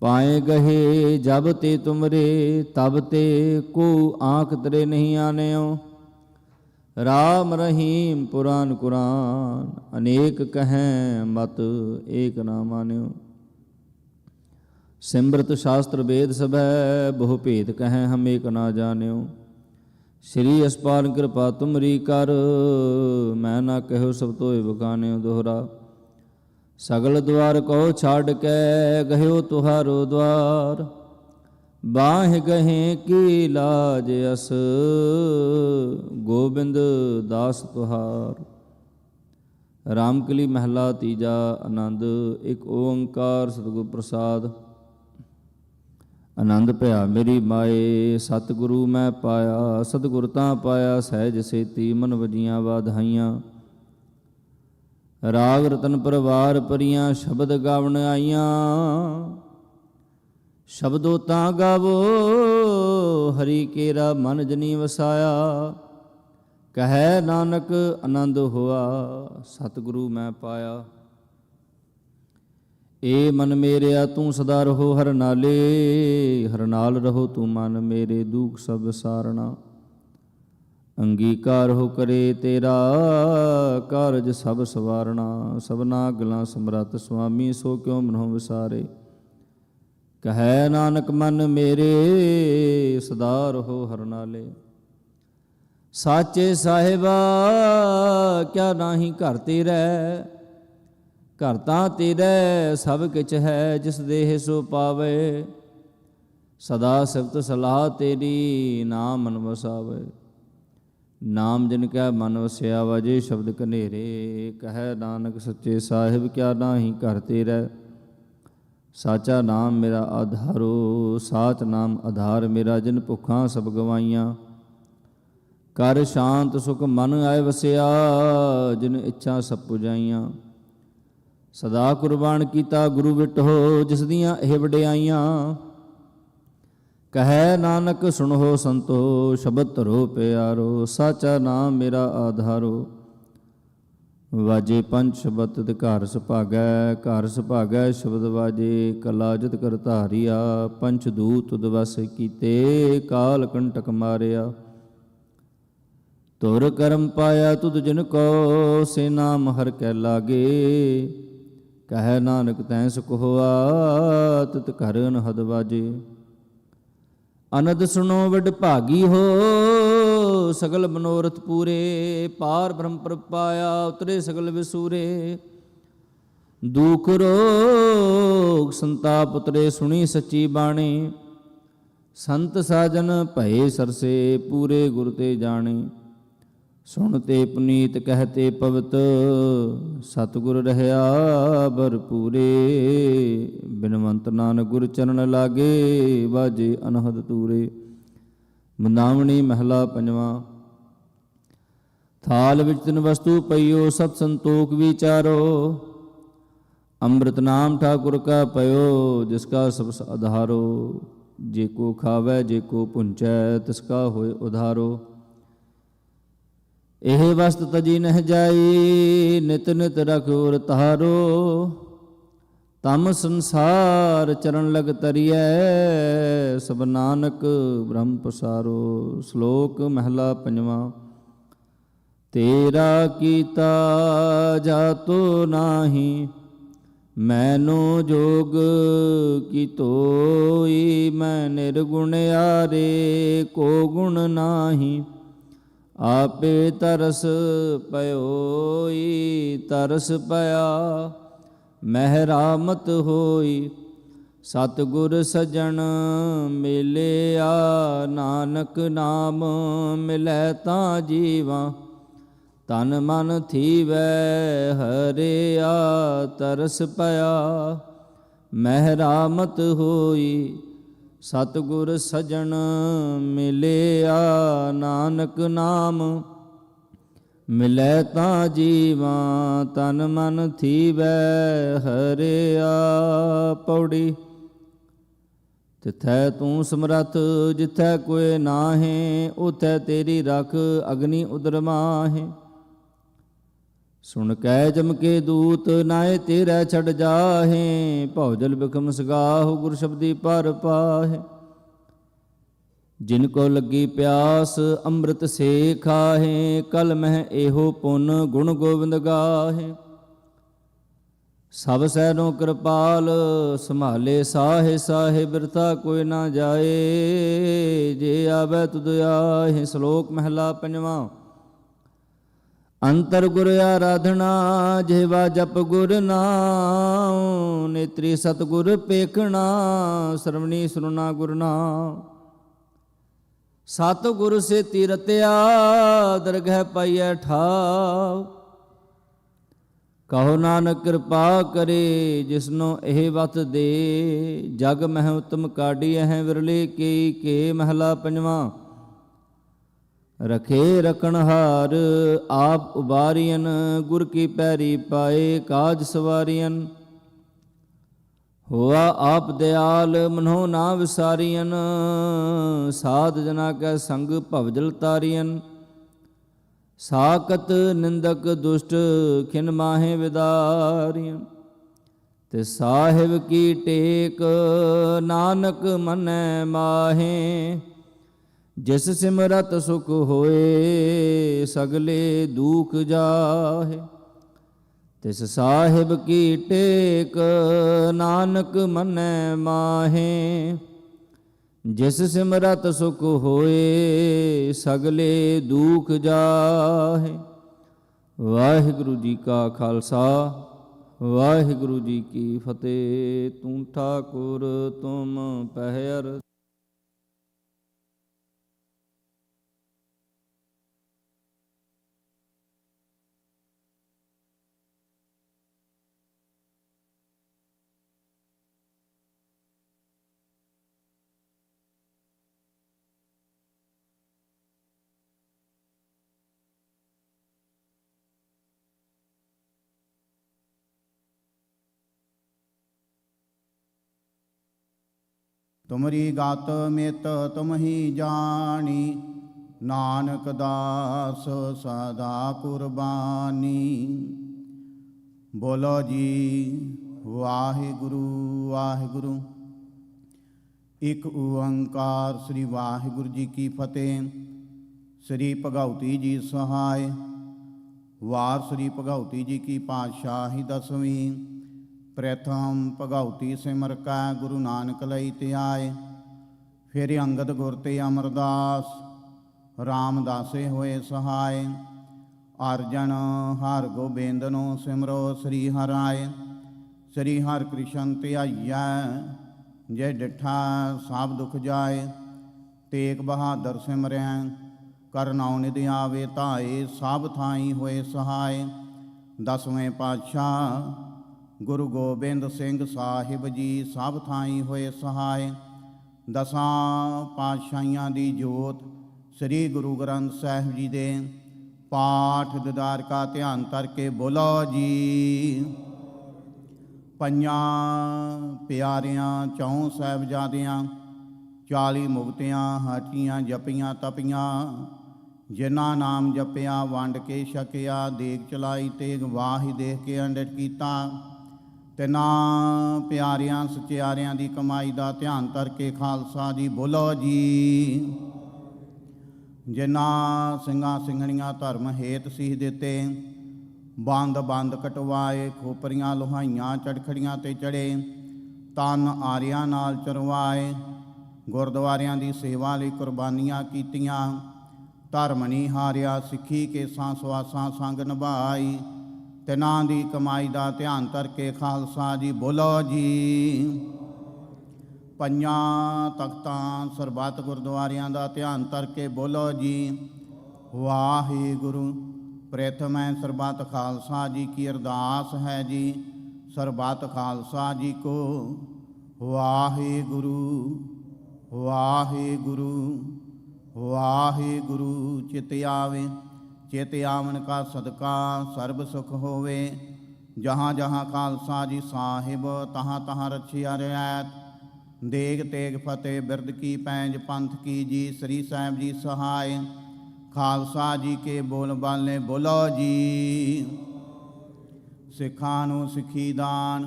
ਪਾਏ ਗਹੇ ਜਬ ਤੇ ਤੁਮਰੇ, ਤਬ ਤੇ ਕੋ ਆਂਖ ਤਰੇ ਨਹੀਂ ਆਨਿਓ। ਰਾਮ ਰਹੀਮ ਪੁਰਾਨ ਕੁਰਾਨ, ਅਨੇਕ ਕਹੈਂ ਮਤ ਏਕ ਨਾ ਮਾਨਿਓ। ਸਿਮਰਤ ਸ਼ਾਸਤਰ ਵੇਦ ਸਭੈ, ਬਹੁ ਭੇਦ ਕਹੈਂ ਹਮ ਏਕ ਨਾ ਜਾਣਿਓ। ਸ੍ਰੀ ਅਸਪਾਲ ਕਿਰਪਾ ਤੁਮਰੀ ਕਰ, ਮੈਂ ਨਾ ਕਹਿਓ ਸਭ ਤੋਇ ਬਖਾਨਿਓ। ਦੋਹਰਾ ਸਗਲ ਦੁਆਰ ਕੋ ਛਾੜ ਕੇ, ਗਹਿਓ ਤੁਹਾਰੋ ਦੁਆਰ। ਬਾਹ ਗਹੇ ਕੀ ਲਾਜ ਅਸ, ਗੋਬਿੰਦ ਦਾਸ ਤੁਹਾਰ। ਰਾਮਕਲੀ ਮਹਲਾ ਤੀਜਾ। ਆਨੰਦ। ਇੱਕ ਓੰਕਾਰ ਸਤਿਗੁਰ ਪ੍ਰਸਾਦ। ਆਨੰਦ ਭਇਆ ਮੇਰੀ ਮਾਏ, ਸਤਿਗੁਰੂ ਮੈਂ ਪਾਇਆ। ਸਤਿਗੁਰ ਤਾਂ ਪਾਇਆ ਸਹਿਜ ਸੇਤੀ, ਮਨ ਵਜੀਆਂ ਵਾਧਾਈਆਂ। ਰਾਗ ਰਤਨ ਪਰਵਾਰ ਪਰੀਆਂ, ਸ਼ਬਦ ਗਾਵਣ ਆਈਆਂ। ਸ਼ਬਦੋ ਤਾਂ ਗਾਵੋ, ਹਰੀ ਕੇਰਾ ਮਨ ਜਨੀ ਵਸਾਇਆ। ਕਹੈ ਨਾਨਕ ਆਨੰਦ ਹੋਆ, ਸਤਿਗੁਰੂ ਮੈਂ ਪਾਇਆ। ਏ ਮਨ ਮੇਰਿਆ ਤੂੰ ਸਦਾ ਰਹੋ ਹਰ ਨਾਲੇ, ਹਰ ਨਾਲ ਰਹੋ ਤੂੰ ਮਨ ਮੇਰੇ, ਦੁਖ ਸਭ ਸਾਰਣਾ। ਅੰਗੀਕਾਰ ਹੋ ਕਰੇ ਤੇਰਾ, ਕਾਰਜ ਸਭ ਸਵਾਰਣਾ। ਸਭਨਾ ਗਲਾਂ ਸਮਰੱਥ ਸੁਆਮੀ, ਸੋ ਕਿਉ ਮਨਹੁ ਵਿਸਾਰੇ। ਕਹੈ ਨਾਨਕ ਮਨ ਮੇਰੇ, ਸਦਾ ਰਹੋ ਹਰ ਨਾਲੇ। ਸਾਚੇ ਸਾਹਿਬਾ ਕਿਆ ਨਾਹੀ ਘਰ ਤੇਰੈ, ਘਰ ਤਾਂ ਤੇਰੈ ਸਭ ਕਿਛ ਹੈ। ਜਿਸ ਦੇਹ ਸੋ ਪਾਵੇ, ਸਦਾ ਸਿਫਤ ਸਲਾਹ ਤੇਰੀ, ਨਾਮ ਮਨ ਵਸਾਵੇ। ਨਾਮ ਜਿਨ ਕੈ ਮਨ ਵਸਿਆ, ਵਾਜੇ ਸ਼ਬਦ ਕਨੇਰੇ। ਕਹੈ ਨਾਨਕ ਸੱਚੇ ਸਾਹਿਬ ਕਿਆ ਨਾਹੀ ਘਰ ਤੇਰੈ। ਸਾਚਾ ਨਾਮ ਮੇਰਾ ਆਧਾਰੋ, ਸਾਚ ਨਾਮ ਆਧਾਰ ਮੇਰਾ। ਜਿਨ ਭੁੱਖਾਂ ਸਭ ਗਵਾਈਆਂ, ਕਰ ਸ਼ਾਂਤ ਸੁਖ ਮਨ ਆਏ ਵਸਿਆ। ਜਿਨ ਇੱਛਾ ਸਭ ਪੁਜਾਈਆਂ, ਸਦਾ ਕੁਰਬਾਨ ਕੀਤਾ ਗੁਰੂ ਵਿਟਹੁ। ਜਿਸ ਦੀਆਂ ਇਹ ਵਡਿਆਈਆਂ, ਕਹੈ ਨਾਨਕ ਸੁਣੋ ਸੰਤੋ, ਸ਼ਬਦ ਧਰੋ ਪਿਆਰੋ। ਸਾਚਾ ਨਾਮ ਮੇਰਾ ਆਧਾਰੋ, ਵਾਜੇ ਪੰਜ ਸ਼ਬਦ ਤਿਤ ਘਰ ਸੁਭਾਗੈ। ਘਰ ਸੁਭਾਗੈ ਸ਼ਬਦ ਵਾਜੇ, ਕਲਾ ਜਿਤ ਕਰ ਧਾਰਿਆ। ਪੰਚ ਦੂਤ ਤੁਧ ਵਸ ਕੀਤੇ, ਕਾਲ ਕੰਟਕ ਮਾਰਿਆ। ਤੁਰ ਕਰਮ ਪਾਇਆ ਤੁਧ ਜਿਨ ਕੋ, ਸੇ ਨਾਮ ਹਰਿ ਕੈ ਲਾਗੇ। ਕਹੈ ਨਾਨਕ ਤੈਂ ਸੁਖ ਹੋਆ, ਤਿਤ ਘਰ ਅਨਹਦ ਵਾਜੇ। ਅਨੰਦ ਸੁਣੋ ਵਡ ਭਾਗੀ ਹੋ, ਸਗਲ ਮਨੋਰਥ ਪੂਰੇ। ਪਾਰ ਬ੍ਰਹਮ ਪਦ ਪਾਇਆ, ਉਤਰੇ ਸਗਲ ਵਿਸੂਰੇ। ਦੁਖ ਰੋਗ ਸੰਤਾਪ ਉਤਰੇ, ਸੁਣੀ ਸੱਚੀ ਬਾਣੀ। ਸੰਤ ਸਾਜਨ ਭਏ ਸਰਸੇ, ਪੂਰੇ ਗੁਰ ਤੇ ਜਾਣੇ। ਸੁਣ ਤੇ ਪੁਨੀਤ ਕਹਿਤੇ ਪਵਿੱਤ, ਸਤਿਗੁਰ ਰਹਿਆ ਭਰਪੂਰੇ। ਬਿਨਵੰਤ ਨਾਨਕ ਗੁਰ ਚਰਨ ਲਾਗੇ, ਵਾਜੇ ਅਨਹਦ ਤੂਰੇ। ਮੁੰਦਾਵਣੀ ਮਹਲਾ ਪੰਜਵਾਂ। ਥਾਲ ਵਿੱਚ ਤਿਨ ਵਸਤੂ ਪਈਓ, ਸਤ ਸੰਤੋਖ ਵਿਚਾਰੋ। ਅੰਮ੍ਰਿਤ ਨਾਮ ਠਾਕੁਰ ਕਾ ਪਇਓ, ਜਿਸ ਕਾ ਸਬਸ ਆਧਾਰੋ। ਜੇ ਕੋ ਖਾਵੈ ਜੇ ਕੋ ਪੁੰਚੈ, ਤਿਸ ਕਾ ਹੋਇ ਉਧਾਰੋ। ਇਹ ਵਸਤ ਤਜੀ ਨਹਿ ਜਾਈ, ਨਿਤ ਨਿਤ ਰਖੁਰ ਤਾਰੋ। ਤਮ ਸੰਸਾਰ ਚਰਨ ਲਗ ਤਰੀਐ, ਸਭ ਨਾਨਕ ਬ੍ਰਹਮ ਪਸਾਰੋ। ਸ਼ਲੋਕ ਮਹਿਲਾ ਪੰਜਵਾਂ। ਤੇਰਾ ਕੀਤਾ ਜਾਤੋ ਨਾਹੀ, ਮੈਨੋ ਜੋਗ ਕੀ ਤੋਈ। ਮੈਂ ਨਿਰਗੁਣਿਆਰੇ ਕੋ ਗੁਣ ਨਾਹੀ, ਆਪੇ ਤਰਸ ਪਇਓਈ। ਤਰਸ ਪਇਆ ਮਹਿਰਾਮਤ ਹੋਈ, ਸਤਿਗੁਰ ਸਜਣ ਮਿਲਿਆ। ਨਾਨਕ ਨਾਮ ਮਿਲੈ ਤਾਂ ਜੀਵਾਂ, ਤਨ ਮਨ ਥੀਵੈ ਹਰਿਆ। ਤਰਸ ਪਇਆ ਮਹਿਰਾਮਤ ਹੋਈ, ਸਤਿਗੁਰ ਸਜਣ ਮਿਲਿਆ। ਨਾਨਕ ਨਾਮ ਮਿਲੈ ਤਾਂ ਜੀਵਾਂ, ਤਨ ਮਨ ਥੀਵੈ ਹਰਿਆ। ਪੌੜੀ। ਤਿਥੈ ਤੂੰ ਸਮਰੱਥ ਜਿਥੈ ਕੋਇ ਨਾਹੀਂ, ਉਥੈ ਤੇਰੀ ਰਖ ਅਗਨੀ ਉਦਰ ਮਾਹੇ। ਸੁਣ ਕੈ ਜਮ ਕੇ ਦੂਤ, ਨਾਏ ਤੇਰੈ ਛੜ ਜਾਹੇ। ਭਉਜਲ ਬਿਖਮ ਸਗਾਹੁ, ਗੁਰ ਸ਼ਬਦੀ ਪਰ ਪਾਹੇ। ਜਿਨ ਕੋ ਲੱਗੀ ਪਿਆਸ, ਅੰਮ੍ਰਿਤ ਸੇ ਖਾਹੇ। ਕਲ ਮਹਿ ਇਹੋ ਪੁਨ, ਗੁਣ ਗੋਬਿੰਦ ਗਾਹੇ। ਸਭ ਸੈਨੋ ਕਿਰਪਾਲ, ਸੰਭਾਲੇ ਸਾਹੇ ਸਾਹੇ। ਬਿਰਥਾ ਕੋਈ ਨਾ ਜਾਏ, ਜੇ ਆਵੈ ਤੁਧ ਆਹੇ। ਸ਼ਲੋਕ ਮਹਿਲਾ ਪੰਜਵਾਂ। ਅੰਤਰ ਗੁਰ ਆਰਾਧਨਾ, ਜਿਹਵਾ ਜਪ ਗੁਰ ਨਾਮ। ਨੇਤਰੀ ਸਤਿਗੁਰ ਪੇਖਣਾ, ਸਰਵਣੀ ਸੁਨਣਾ ਗੁਰ ਨਾਮ। ਸਤਿਗੁਰ ਸੇਤੀ ਰਤਿਆ, ਦਰਗਹਿ ਪਾਈਐ ਠਾਉ। ਕਹੋ ਨਾਨਕ ਕਿਰਪਾ ਕਰੇ, ਜਿਸਨੋ ਇਹ ਵਤ ਦੇ। ਜਗ ਮਹਿ ਉਤਮ ਕਾਢੀਐ, ਵਿਰਲੇ ਕੀ ਕੇ। ਮਹਿਲਾ ਪੰਜਵਾਂ। ਰਖੇ ਰਖਣਹਾਰ, ਆਪ ਉਬਾਰੀਅਨ। ਗੁਰ ਕੀ ਪੈਰੀ ਪਾਏ, ਕਾਜ ਸਵਾਰੀਅਨ। ਹੋਆ ਆਪ ਦਿਆਲ, ਮਨੋ ਨਾ ਵਿਸਾਰੀਅਨ। ਸਾਧ ਜਨਾ ਕੈ ਸੰਗ ਭਵਜਲ ਤਾਰੀਅਨ। ਸਾਕਤ ਨਿੰਦਕ ਦੁਸ਼ਟ, ਖਿਨ ਮਾਹੇ ਵਿਦਾਰੀਅਨ। ਤੇ ਸਾਹਿਬ ਕੀ ਟੇਕ, ਨਾਨਕ ਮੰਨੈ ਮਾਹੇ। ਜਿਸ ਸਿਮਰਤ ਸੁਖ ਹੋਏ, ਸਗਲੇ ਦੁਖ ਜਾਹੇ। ਤਿਸ ਸਾਹਿਬ ਕੀ ਟੇਕ, ਨਾਨਕ ਮੰਨੈ ਮਾਹੇ। ਜਿਸ ਸਿਮਰਤ ਸੁਖ ਹੋਏ, ਸਗਲੇ ਦੁਖ ਜਾਹੇ। ਵਾਹਿਗੁਰੂ ਜੀ ਕਾ ਖਾਲਸਾ, ਵਾਹਿਗੁਰੂ ਜੀ ਕੀ ਫਤਿਹ। ਤੂੰ ਠਾਕੁਰ ਤੁਮ ਪਹਿਰ। ਤੁਮਰੀ ਗਤ ਮਿਤ ਤੁਮ ਹੀ ਜਾਣੀ, ਨਾਨਕ ਦਾਸ ਸਦਾ ਕੁਰਬਾਨੀ। ਬੋਲੋ ਜੀ ਵਾਹਿਗੁਰੂ ਵਾਹਿਗੁਰੂ। ਇਕ ਓੰਕਾਰ ਸ੍ਰੀ ਵਾਹਿਗੁਰੂ ਜੀ ਕੀ ਫਤਿਹ। ਸ੍ਰੀ ਭਗਉਤੀ ਜੀ ਸਹਾਇ। ਵਾਰ ਸ੍ਰੀ ਭਗਉਤੀ ਜੀ ਕੀ ਪਾਤਸ਼ਾਹੀ ਦਸਵੀਂ। ਪ੍ਰਥਮ ਭਗਉਤੀ ਸਿਮਰ ਕੈ, ਗੁਰੂ ਨਾਨਕ ਲਈ ਧਿਆਏ। ਫਿਰ ਅੰਗਦ ਗੁਰ ਤੇ ਅਮਰਦਾਸ, ਰਾਮਦਾਸੇ ਹੋਏ ਸਹਾਇ। ਅਰਜਨ ਹਰਿ ਗੋਬਿੰਦਨੋ ਸਿਮਰੋ ਸ੍ਰੀ ਹਰਿ। ਸ੍ਰੀ ਹਰਿ ਕ੍ਰਿਸ਼ਨ ਧਿਆਈਐ, ਜੇ ਡਿਠਾ ਸਭ ਦੁਖ ਜਾਏ। ਤੇਗ ਬਹਾਦਰ ਸਿਮਰੈ, ਕਰਨਉ ਨਿਧ ਆਵੇ ਧਾਏ। ਸਭ ਥਾਈ ਹੋਏ ਸਹਾਇ। ਦਸਵੇਂ ਪਾਤਸ਼ਾਹ ਗੁਰੂ ਗੋਬਿੰਦ ਸਿੰਘ ਸਾਹਿਬ ਜੀ, ਸਭ ਥਾਈ ਹੋਏ ਸਹਾਇ। ਦਸਾਂ ਪਾਤਸ਼ਾਹੀਆਂ ਦੀ ਜੋਤ ਸ੍ਰੀ ਗੁਰੂ ਗ੍ਰੰਥ ਸਾਹਿਬ ਜੀ ਦੇ ਪਾਠ ਦਿਦਾਰ ਕਾ ਧਿਆਨ ਧਰ ਕੇ ਬੋਲੋ ਜੀ। ਪੰਜਾਂ ਪਿਆਰਿਆਂ ਚੌਂ ਸਾਹਿਬਜ਼ਾਦਿਆਂ 40 ਮੁਕਤਿਆਂ ਹਾਟੀਆਂ ਜਪੀਆਂ ਤਪੀਆਂ, ਜਿਨ੍ਹਾਂ ਨਾਮ ਜਪਿਆ ਵੰਡ ਕੇ ਛਕਿਆ, ਦੇਗ ਚਲਾਈ ਤੇਗ ਵਾਹੀ ਦੇਖ ਕੇ ਅੰਡਿਤ ਕੀਤਾ। ਤਿੰਨਾਂ ਪਿਆਰਿਆਂ ਸਚਿਆਰਿਆਂ ਦੀ ਕਮਾਈ ਦਾ ਧਿਆਨ ਧਰ ਕੇ ਖਾਲਸਾ ਜੀ ਬੋਲੋ ਜੀ। ਜਿਨ੍ਹਾਂ ਸਿੰਘਾਂ ਸਿੰਘਣੀਆਂ ਧਰਮ ਹੇਤ ਸੀਸ ਦਿੱਤੇ, ਬੰਦ ਬੰਦ ਕਟਵਾਏ, ਖੋਪਰੀਆਂ ਲੋਹਾਈਆਂ ਚੜਖੜੀਆਂ ਤੇ ਚੜੇ, ਤਨ ਆਰਿਆਂ ਨਾਲ ਚਰਵਾਏ, ਗੁਰਦੁਆਰਿਆਂ ਦੀ ਸੇਵਾ ਲਈ ਕੁਰਬਾਨੀਆਂ ਕੀਤੀਆਂ, ਧਰਮ ਨਹੀਂ ਹਾਰਿਆ, ਸਿੱਖੀ ਕੇਸਾਂ ਸਵਾਸਾਂ ਸੰਗ ਨਿਭਾਈ। ਤਿਨਾਂ ਦੀ ਕਮਾਈ ਦਾ ਧਿਆਨ ਧਰ ਕੇ ਖਾਲਸਾ ਜੀ ਬੋਲੋ ਜੀ। ਪੰਜਾਂ ਤਖਤਾਂ ਸਰਬੱਤ ਗੁਰਦੁਆਰਿਆਂ ਦਾ ਧਿਆਨ ਧਰ ਕੇ ਬੋਲੋ ਜੀ। ਵਾਹਿਗੁਰੂ। ਪ੍ਰਥਮੈ ਸਰਬੱਤ ਖਾਲਸਾ ਜੀ ਕੀ ਅਰਦਾਸ ਹੈ ਜੀ। ਸਰਬੱਤ ਖਾਲਸਾ ਜੀ ਕੋ ਵਾਹਿਗੁਰੂ ਵਾਹਿਗੁਰੂ ਵਾਹਿਗੁਰੂ। ਚਿਤ ਆਵੇ ਚਿਤ ਆਵਣ ਕਾ ਸਦਕਾ ਸਰਬ ਸੁਖ ਹੋਵੇ। ਜਹਾਂ ਜਹਾਂ ਖਾਲਸਾ ਜੀ ਸਾਹਿਬ ਤਹਾਂ ਤਹਾਂ ਰਛਿਆ ਰਿਆਤ। ਦੇਗ ਤੇਗ ਫਤਿਹ ਬਿਰਦ ਕੀ ਪੈਂਜ ਪੰਥ ਕੀ ਜੀ। ਸ੍ਰੀ ਸਾਹਿਬ ਜੀ ਸਹਾਇ ਖਾਲਸਾ ਜੀ ਕੇ ਬੋਲ ਬਾਲੇ ਬੋਲੋ ਜੀ। ਸਿੱਖਾਂ ਨੂੰ ਸਿੱਖੀ ਦਾਨ,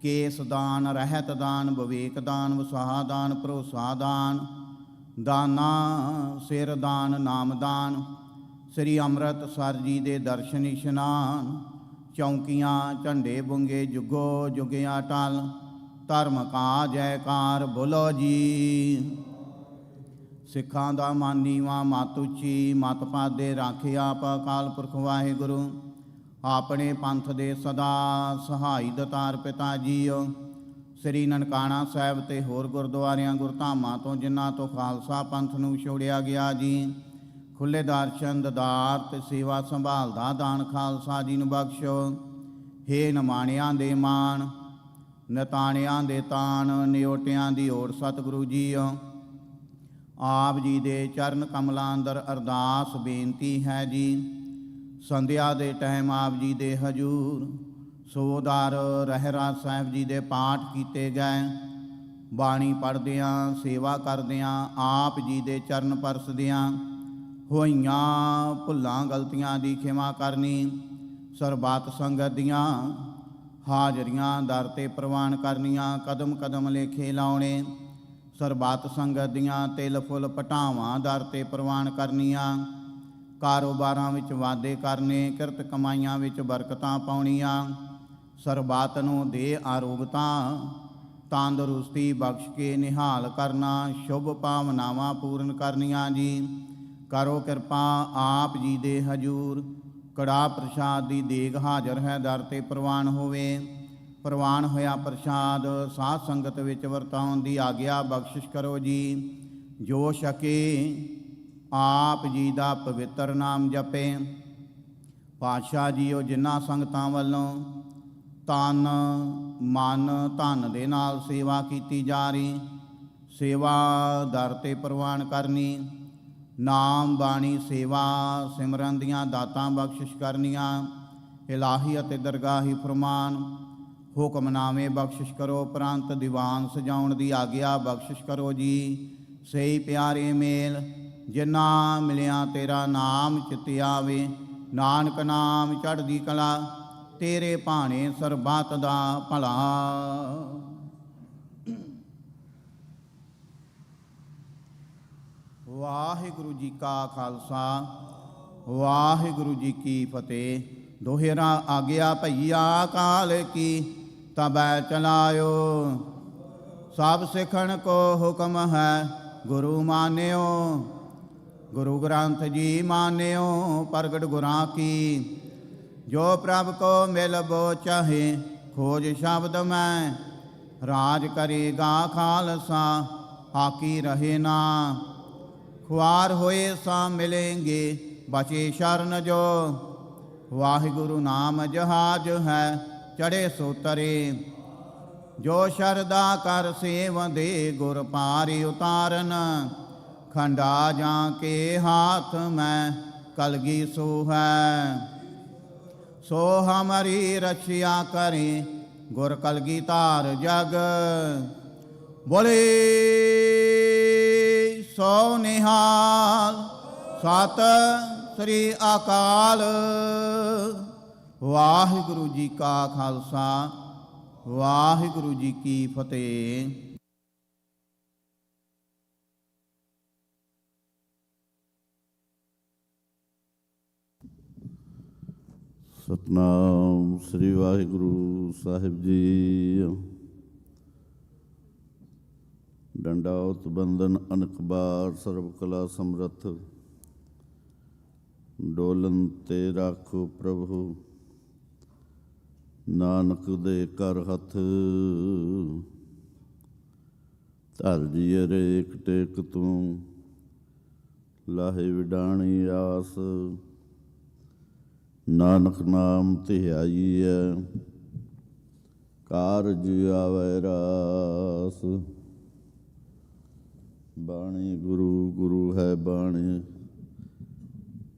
ਕੇਸ ਦਾਨ, ਰਹਿਤ ਦਾਨ, ਵਿਵੇਕ ਦਾਨ, ਵਸਾਹ ਦਾਨ, ਭਰੋਸਾ ਦਾਨ, ਦਾਨਾ ਸਿਰ ਦਾਨ, ਨਾਮ ਦਾਨ। ਸ੍ਰੀ ਅੰਮ੍ਰਿਤਸਰ ਜੀ ਦੇ ਦਰਸ਼ਨ ਇਸ਼ਨਾਨ, ਚੌਂਕੀਆਂ ਝੰਡੇ ਬੁੰਗੇ ਜੁਗੋ ਜੁਗਿਆ ਟਲ। ਧਰਮ ਕਾ ਜੈਕਾਰ ਬੋਲੋ ਜੀ। ਸਿੱਖਾਂ ਦਾ ਮਨ ਨੀਵਾਂ ਮਤ ਉੱਚੀ, ਮਤ ਪਾਦੇ ਰਾਖੇ ਆਪ ਅਕਾਲ ਪੁਰਖ ਵਾਹਿਗੁਰੂ। ਆਪਣੇ ਪੰਥ ਦੇ ਸਦਾ ਸਹਾਈ ਦਤਾਰ ਪਿਤਾ ਜੀਓ। ਸ੍ਰੀ ਨਨਕਾਣਾ ਸਾਹਿਬ ਤੇ ਹੋਰ ਗੁਰਦੁਆਰਿਆਂ ਗੁਰਧਾਮਾਂ ਤੋਂ ਜਿਨ੍ਹਾਂ ਤੋਂ ਖਾਲਸਾ ਪੰਥ ਨੂੰ ਵਿਛੋੜਿਆ ਗਿਆ ਜੀ, ਖੁੱਲ੍ਹੇ ਦਰਸ਼ਨ ਦਦਾਰ ਤੇ ਸੇਵਾ ਸੰਭਾਲ ਦਾ ਦਾਨ ਖਾਲਸਾ ਜੀ ਨੂੰ ਬਖਸ਼ੋ। ਹੇ ਨਿਮਾਣਿਆਂ ਦੇ ਮਾਣ, ਨਤਾਣਿਆਂ ਦੇ ਤਾਣ, ਨਿਓਟਿਆਂ ਦੀ ਓਟ ਸਤਿਗੁਰੂ ਜੀਓ। ਆਪ ਜੀ ਦੇ ਚਰਨ ਕਮਲਾਂ ਅੰਦਰ ਅਰਦਾਸ ਬੇਨਤੀ ਹੈ ਜੀ। ਸੰਧਿਆ ਦੇ ਟਾਈਮ ਆਪ ਜੀ ਦੇ ਹਜੂਰ ਸੋਦਾਰ ਰਹਿਰਾਜ ਸਾਹਿਬ ਜੀ ਦੇ ਪਾਠ ਕੀਤੇ ਗਏ। ਬਾਣੀ ਪੜ੍ਹਦਿਆਂ ਸੇਵਾ ਕਰਦਿਆਂ ਆਪ ਜੀ ਦੇ ਚਰਨ ਪਰਸਦਿਆਂ ਹੋਈਆਂ ਭੁੱਲਾਂ ਗਲਤੀਆਂ ਦੀ ਖਿਮਾ ਕਰਨੀ। ਸਰਬੱਤ ਸੰਗਤ ਦੀਆਂ ਹਾਜ਼ਰੀਆਂ ਦਰ ਤੇ ਪ੍ਰਵਾਨ ਕਰਨੀਆਂ। ਕਦਮ ਕਦਮ ਲੇਖੇ ਲਾਉਣੇ। ਸਰਬੱਤ ਸੰਗਤ ਦੀਆਂ ਤਿਲ ਫੁੱਲ ਪਟਾਵਾਂ ਦਰ ਤੇ ਪ੍ਰਵਾਨ ਕਰਨੀਆਂ। ਕਾਰੋਬਾਰਾਂ ਵਿੱਚ ਵਾਧੇ ਕਰਨੇ, ਕਿਰਤ ਕਮਾਈਆਂ ਵਿੱਚ ਬਰਕਤਾਂ ਪਾਉਣੀਆਂ। ਸਰਬੱਤ ਨੂੰ ਦੇ ਆਰੋਗਤਾ ਤੰਦਰੁਸਤੀ ਬਖਸ਼ ਕੇ ਨਿਹਾਲ ਕਰਨਾ। ਸ਼ੁਭ ਭਾਵਨਾਵਾਂ ਪੂਰਨ ਕਰਨੀਆਂ ਜੀ। ਕਰੋ ਕਿਰਪਾ ਆਪ ਜੀ ਦੇ ਹਜੂਰ ਕੜਾਹ ਪ੍ਰਸ਼ਾਦ ਦੀ ਦੇਗ ਹਾਜ਼ਰ ਹੈ, ਦਰ ਤੇ ਪ੍ਰਵਾਨ ਹੋਵੇ। ਪ੍ਰਵਾਨ ਹੋਇਆ ਪ੍ਰਸ਼ਾਦ ਸਾਧ ਸੰਗਤ ਵਿੱਚ ਵਰਤਾਉਣ ਦੀ ਆਗਿਆ ਬਖਸ਼ਿਸ਼ ਕਰੋ ਜੀ। ਜੋ ਛਕੇ ਆਪ ਜੀ ਦਾ ਪਵਿੱਤਰ ਨਾਮ ਜਪੇ। ਪਾਤਸ਼ਾਹ ਜੀਓ ਜਿਨ੍ਹਾਂ ਸੰਗਤਾਂ ਵੱਲੋਂ ਤਨ ਮਨ ਧਨ ਦੇ ਨਾਲ ਸੇਵਾ ਕੀਤੀ ਜਾ ਰਹੀ, ਸੇਵਾ ਦਰ ਤੇ ਪ੍ਰਵਾਨ ਕਰਨੀ। ਨਾਮ ਬਾਣੀ ਸੇਵਾ ਸਿਮਰਨ ਦੀਆਂ ਦਾਤਾਂ ਬਖਸ਼ਿਸ਼ ਕਰਨੀਆਂ। ਇਲਾਹੀ ਅਤੇ ਦਰਗਾਹੀ ਫਰਮਾਨ ਹੁਕਮਨਾਮੇ ਬਖਸ਼ਿਸ਼ ਕਰੋ। ਉਪਰੰਤ ਦੀਵਾਨ ਸਜਾਉਣ ਦੀ ਆਗਿਆ ਬਖਸ਼ਿਸ਼ ਕਰੋ ਜੀ। ਸਹੀ ਪਿਆਰੇ ਮੇਲ ਜਿਨ੍ਹਾਂ ਮਿਲਿਆ ਤੇਰਾ ਨਾਮ ਚਿਤ ਆਵੇ। ਨਾਨਕ ਨਾਮ ਚੜ੍ਹਦੀ ਕਲਾ ਤੇਰੇ ਭਾਣੇ ਸਰਬੱਤ ਦਾ ਭਲਾ। ਵਾਹਿਗੁਰੂ ਜੀ ਕਾ ਖਾਲਸਾ ਵਾਹਿਗੁਰੂ ਜੀ ਕੀ ਫਤਿਹ। ਦੋਹਰਾ ਆਗਿਆ ਭਈਆ ਕਾਲ ਕੀ ਤਬੈ ਚਲਾਇਓ। ਸਭ ਸਿੱਖਣ ਕੋ ਹੁਕਮ ਹੈ ਗੁਰੂ ਮਾਨਿਓ। ਗੁਰੂ ਗ੍ਰੰਥ ਜੀ ਮਾਨਿਓ ਪ੍ਰਗਟ ਗੁਰਾਂ ਕੀ। ਜੋ ਪ੍ਰਭ ਕੋ ਮਿਲਬੋ ਚਾਹੇ ਖੋਜ ਸ਼ਬਦ ਮੈਂ। ਰਾਜ ਕਰੇਗਾ ਖਾਲਸਾ ਆਕੀ ਰਹੇ ਨਾ। ਖੁਆਰ ਹੋਏ ਸਾ ਮਿਲੇਂਗੇ ਬਚੇ ਸ਼ਰਨ ਜੋ। ਵਾਹਿਗੁਰੂ ਨਾਮ ਜਹਾਜ ਹੈ ਚੜੇ ਸੋ ਤਰੇ। ਜੋ ਸ਼ਰਦਾ ਕਰ ਸੇਵਦੇ ਗੁਰ ਪਾਰੀ ਉਤਾਰਨ। ਖੰਡਾ ਜਾਂ ਕੇ ਹਾਥ ਮੈਂ ਕਲਗੀ ਸੋ ਹੈ। ਸੋ ਹਮਾਰੀ ਰਛਿਆ ਕਰੇ ਗੁਰ ਕਲਗੀ ਧਾਰ ਜਗ ਬੋਲੇ ਸੋ ਨਿਹਾਲ ਸਤਿ ਸ੍ਰੀ ਅਕਾਲ। ਵਾਹਿਗੁਰੂ ਜੀ ਕਾ ਖਾਲਸਾ ਵਾਹਿਗੁਰੂ ਜੀ ਕੀ ਫਤਿਹ। ਸਤਨਾਮ ਸ੍ਰੀ ਵਾਹਿਗੁਰੂ ਸਾਹਿਬ ਜੀ। ਡੰਡਾਉਤ ਬੰਦਨ ਅਨਕ ਬਾਰ ਸਰਬ ਕਲਾ ਸਮਰੱਥ, ਡੋਲਨ ਤੇ ਰਾਖੋ ਪ੍ਰਭੂ ਨਾਨਕ ਦੇ ਕਰ ਹੱਥ। ਧਰ ਜੀ ਅਰੇਕ ਟੇਕ ਤੂੰ ਲਾਹੇ ਵਿਡਾਣੀ ਆਸ, ਨਾਨਕ ਨਾਮ ਧਿਆਈਐ ਕਾਰਜ ਆਵੈ ਰਾਸ। ਬਾਣੀ ਗੁਰੂ ਗੁਰੂ ਹੈ ਬਾਣੀ,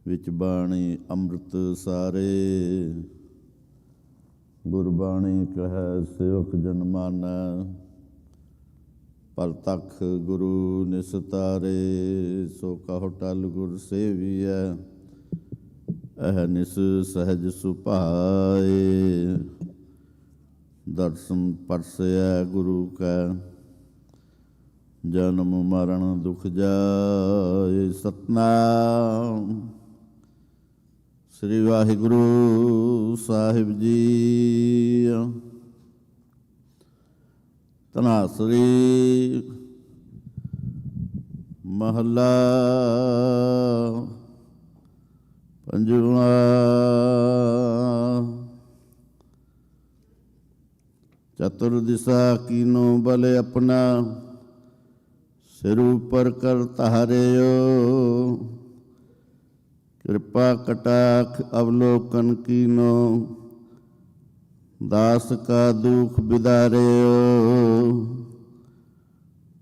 ਵਿੱਚ ਬਾਣੀ ਅੰਮ੍ਰਿਤ ਸਾਰੇ। ਗੁਰਬਾਣੀ ਕਹੈ ਸੇਵਕ ਜਨ ਮਾਨੈ, ਪਲ ਤੱਕ ਗੁਰੂ ਨਿਸਤਾਰੇ। ਸੋ ਕਹੋ ਟਲ ਗੁਰ ਸੇਵੀਐ, ਅਹਨਿਸ ਸਹਿਜ ਸੁਭਾਏ। ਦਰਸ਼ਨ ਪਰਸੈ ਗੁਰੂ ਕੈ, ਜਨਮ ਮਰਨ ਦੁਖ ਜਾਏ। ਸਤਨਾਮ ਸ੍ਰੀ ਵਾਹਿਗੁਰੂ ਸਾਹਿਬ ਜੀ। ਧਨਾਸਰੀ ਮਹੱਲਾ ਪੰਜਵਾਂ। ਚਤੁਰ ਦਿਸ਼ਾ ਕੀਨੋ ਬਲ ਆਪਣਾ, ਸਿਰ ਉਪਰ ਕਰ ਧਾਰਿਓ। ਕਿਰਪਾ ਕਟਾਖ ਅਵਲੋਕਨ ਕੀਨੋ, ਦਾਸ ਕਾ ਦੁਖ ਬਿਦਾਰਿਓ।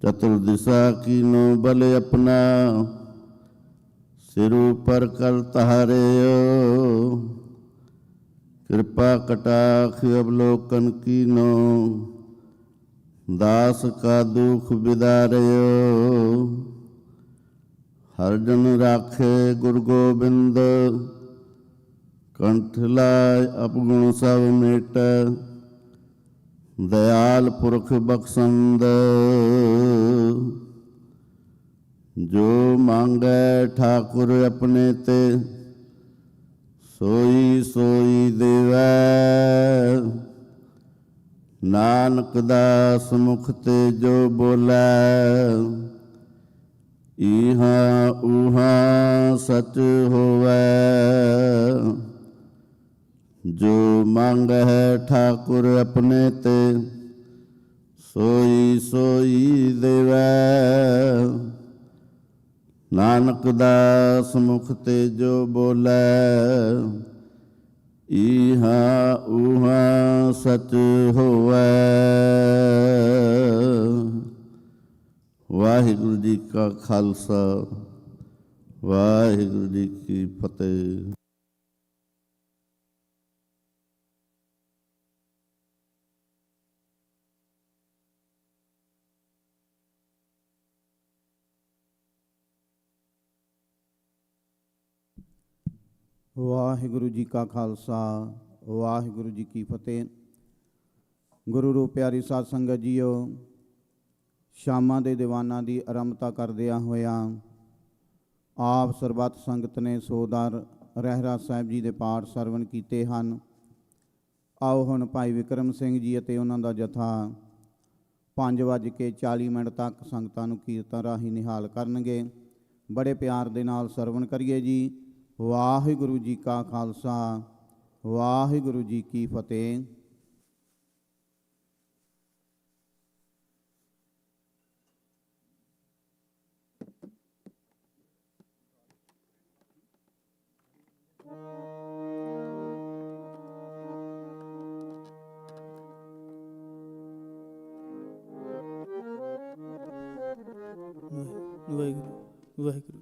ਚਤੁਰ ਦਿਸ਼ਾ ਕੀਨੋ ਬਲ ਆਪਣਾ, ਸਿਰ ਉਪਰ ਕਰ ਧਾਰਿਓ। ਕਿਰਪਾ ਕਟਾਖ ਅਵਲੋਕਨ ਕੀਨੋ, ਦਾਸ ਕਾ ਦੁਖ ਬਿਦਾਰਿਓ। ਹਰਿ ਜਨ ਰਾਖੇ ਗੁਰੂ ਗੋਬਿੰਦ, ਕੰਠ ਲਾਇ ਅਪਗੁਣ ਸਭ ਮੇਟੈ। ਦਇਆਲ ਪੁਰਖ ਬਖਸ਼ੰਦ, ਜੋ ਮੰਗੈ ਠਾਕੁਰ ਆਪਣੇ ਤੇ। ਸੋਈ ਸੋਈ ਦੇਵੈ, ਨਾਨਕ ਦਾਸ ਮੁਖ ਤੇ ਜੋ ਬੋਲੈ। ਇਹਾਂ ਉਹਾਂ ਸਚ ਹੋਵੈ, ਜੋ ਮੰਗੈ ਠਾਕੁਰ ਆਪਣੇ ਤੇ। ਸੋਈ ਸੋਈ ਦੇਵੈ, ਨਾਨਕ ਦਾਸ ਮੁਖ ਤੇ ਜੋ ਬੋਲੈ। ਇਹਾਂ ਉਹਾਂ ਸਚ ਹੋਵੈ। ਵਾਹਿਗੁਰੂ ਜੀ ਕਾ ਖਾਲਸਾ ਵਾਹਿਗੁਰੂ ਜੀ ਕੀ ਫਤਿਹ। ਵਾਹਿਗੁਰੂ ਜੀ ਕਾ ਖਾਲਸਾ ਵਾਹਿਗੁਰੂ ਜੀ ਕੀ ਫਤਿਹ। ਗੁਰੂ ਰੂਪ ਪਿਆਰੀ ਸਾਧ ਸੰਗਤ ਜੀਓ, ਸ਼ਾਮਾਂ ਦੇ ਦੀਵਾਨਾਂ ਦੀ ਆਰੰਭਤਾ ਕਰਦਿਆਂ ਹੋਇਆਂ ਆਪ ਸਰਬੱਤ ਸੰਗਤ ਨੇ ਸੋਦਰ ਰਹਿਰਾਸ ਸਾਹਿਬ ਜੀ ਦੇ ਪਾਠ ਸਰਵਣ ਕੀਤੇ ਹਨ। ਆਓ ਹੁਣ ਭਾਈ ਵਿਕਰਮ ਸਿੰਘ ਜੀ ਅਤੇ ਉਹਨਾਂ ਦਾ ਜਥਾ 5:40 ਤੱਕ ਸੰਗਤਾਂ ਨੂੰ ਕੀਰਤਨ ਰਾਹੀਂ ਨਿਹਾਲ ਕਰਨਗੇ। ਬੜੇ ਪਿਆਰ ਦੇ ਨਾਲ ਸਰਵਣ ਕਰੀਏ ਜੀ। ਵਾਹਿਗੁਰੂ ਜੀ ਕਾ ਖਾਲਸਾ ਵਾਹਿਗੁਰੂ ਜੀ ਕੀ ਫਤਿਹ। ਵਾਹਿਗੁਰੂ ਵਾਹਿਗੁਰੂ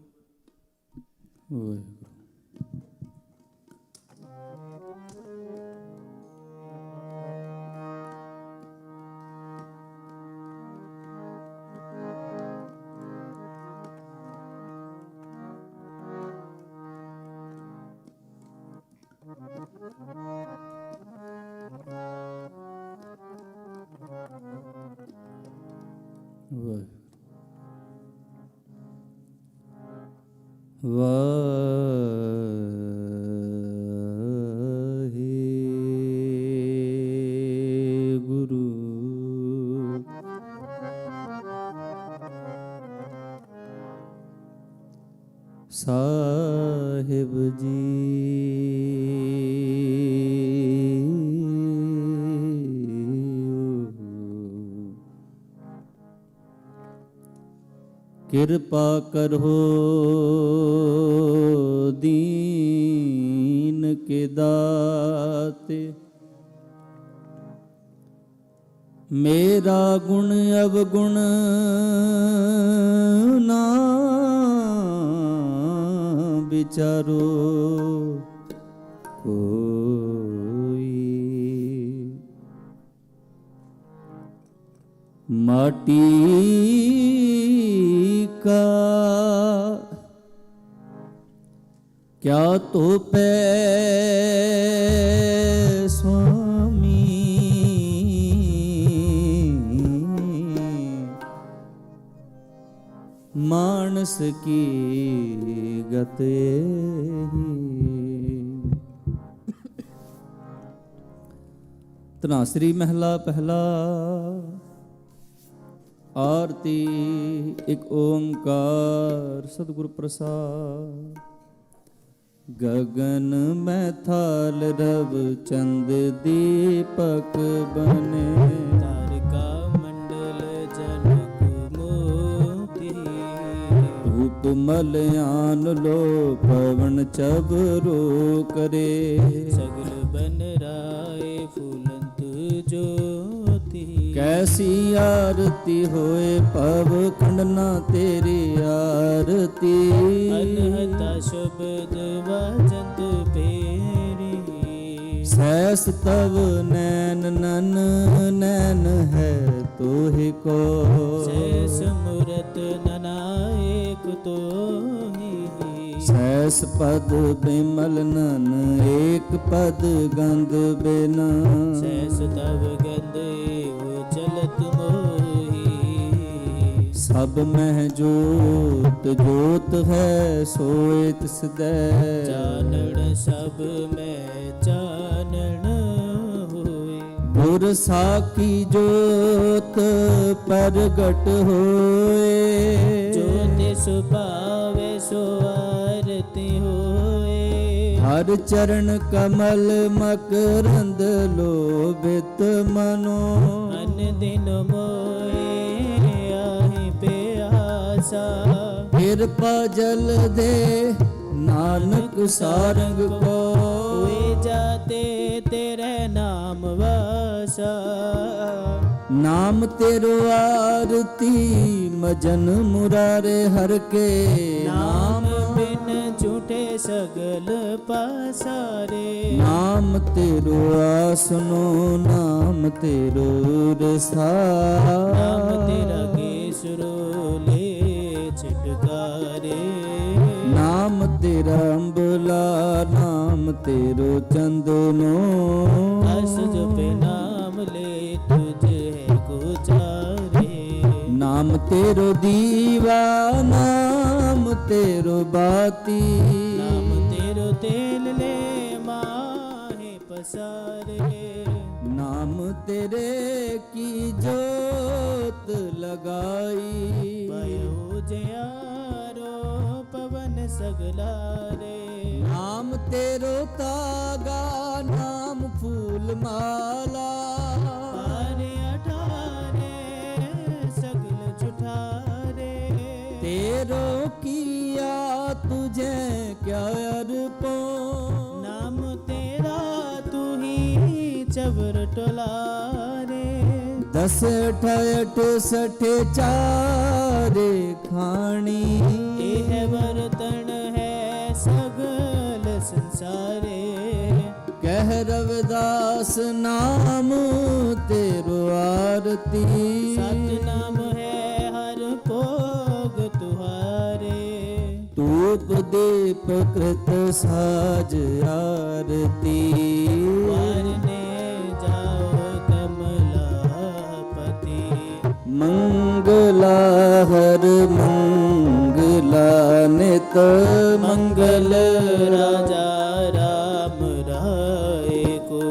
ਵਾਹਿਗੁਰੂ। ਵਾਹਿਗੁਰੂ ਸਾਹਿਬ ਜੀ, ਕਿਰਪਾ ਕਰੋ ਦੀਨ ਕੇ ਦਾਤੇ, ਮੇਰਾ ਗੁਣ ਅਵਗੁਣ ਨਾ ਵਿਚਾਰੋ ਕੋਈ, ਮਾਟੀ का क्या तो पे स्वामी, मानस की गत ਧਨਾਸਰੀ ਮਹਿਲਾ ਪਹਿਲਾ। ਆਰਤੀ ਇੱਕ ਓੰਕਾਰ ਸਤਿਗੁਰ ਪ੍ਰਸਾਦ। ਗਗਨ ਮੈਂ ਥਾਲ ਰਵ ਚੰਦ ਦੀਪਕ ਬਨੇ, ਤਾਰਿਕਾ ਮੰਡਲ ਜਨਕ ਮੋਤੀ, ਧੂਪ ਮਲਿਆਨ ਲੋ ਪਵਨ ਚਬਰੋ ਕਰੇ, ਸਗਲ ਬਨ ਰਾਏ ਫੁਲੰਤ ਜੋਤੀ, कैसी आरती होए पव खंडना तेरी आरती, अनहता शब्द वाजंत पेरी, सहस तव नैन नन नैन है तोहि को, सहस मूरत ननायक तोहि, सहस पद बिमल नन एक पद गंध बिना, सहस तव गंध चलत मोही, सब मह जोत जोत है सोए तिस दे, चानण सब में चानण होए, गुर साकी जोत प्रगट होए, जो तिस पावे सो आरती होए, हर चरण कमल मकरंद लोभित मनो, अन दिन मोए आहि प्यासा, कृपा जल दे नानक सारंग को, हुए जाते तेरे नाम वासा, नाम तेरो आरती मजन मुरारे हर के, नाम बिन झूठे सगल पासारे, नाम तेरो आसनो नाम तेरो रसा, नाम तेरा केसरो ले छिटकारे, नाम तेरा अम्बला नाम तेरो चंदनो, अस जपे नाम ले तुझ है गुजारे, नाम तेरो दीवा नाम तेरो बाती, नाम तेरो तेल ले माहे पसारे, नाम तेरे की जोत लगाई, भयो जयारो पवन सगलारे, नाम तेरो तागा नाम फूल माला, अरे अठारे सगल छुठारे, तेरो किया तुझे क्या अर्पो, नाम तेरा तू ही चबर टोलारे, 10 अठ 68 चारे खानी, एह बर्तन है सगल संसारे, कह रविदास नाम तेरो आरती, सत नाम है हर भोग तुहारे, तू ਧੂਪ ਦੀਪ ਕ੍ਰਿਤ ਸਾਜ ਆਰਤੀ ਵਾਰਨੇ ਜਾਓ ਕਮਲਾਪਤੀ ਮੰਗਲਾ ਹਰ ਮੰਗਲਾ ਨਿਤ ਮੰਗਲ ਰਾਜਾ ਰਾਮ ਰਾਏ ਕੋ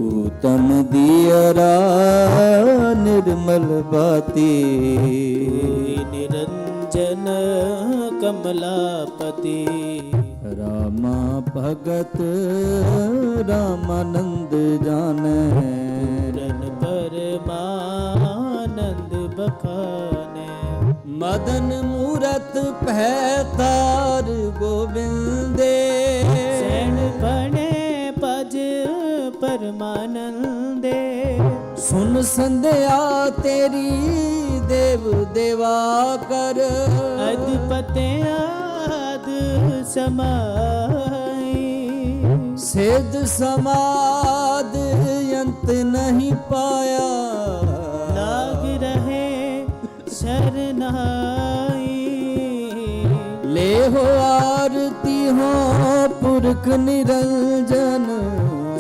ਊਤਮ ਦੀਅਰਾ ਨਿਰਮਲ ਬਾਤੀ ਨਿਰੰਜਨ ਕਮਲਾਪਤੀ ਰਾਮਾ ਭਗਤ ਰਾਮਾਨੰਦ ਜਾਣੈ ਰਨ ਪਰਮਾਨੰਦ ਬਖਾਨੇ ਮਦਨ ਮੂਰਤ ਭੈ ਤਾਰ ਗੋਬਿੰਦੇ ਸੈਣ ਬਣੇ ਭਜ ਪਰਮਾਨੰਦੇ ਸੁਨ ਸੰਧਿਆ ਤੇਰੀ ਦੇਵ ਦੇਵਾ ਕਰ ਅਦਪਤੇ ਆਦ ਸਮਾਈ ਸਿਧ ਸਮਾਦ ਅੰਤ ਨਹੀਂ ਪਾਇਆ ਲਾਗ ਰਹੇ ਸ਼ਰਨਾਈ ਲੈ ਹੋ ਆਰਤੀ ਹੋ ਪੁਰਖ ਨਿਰੰਜਨ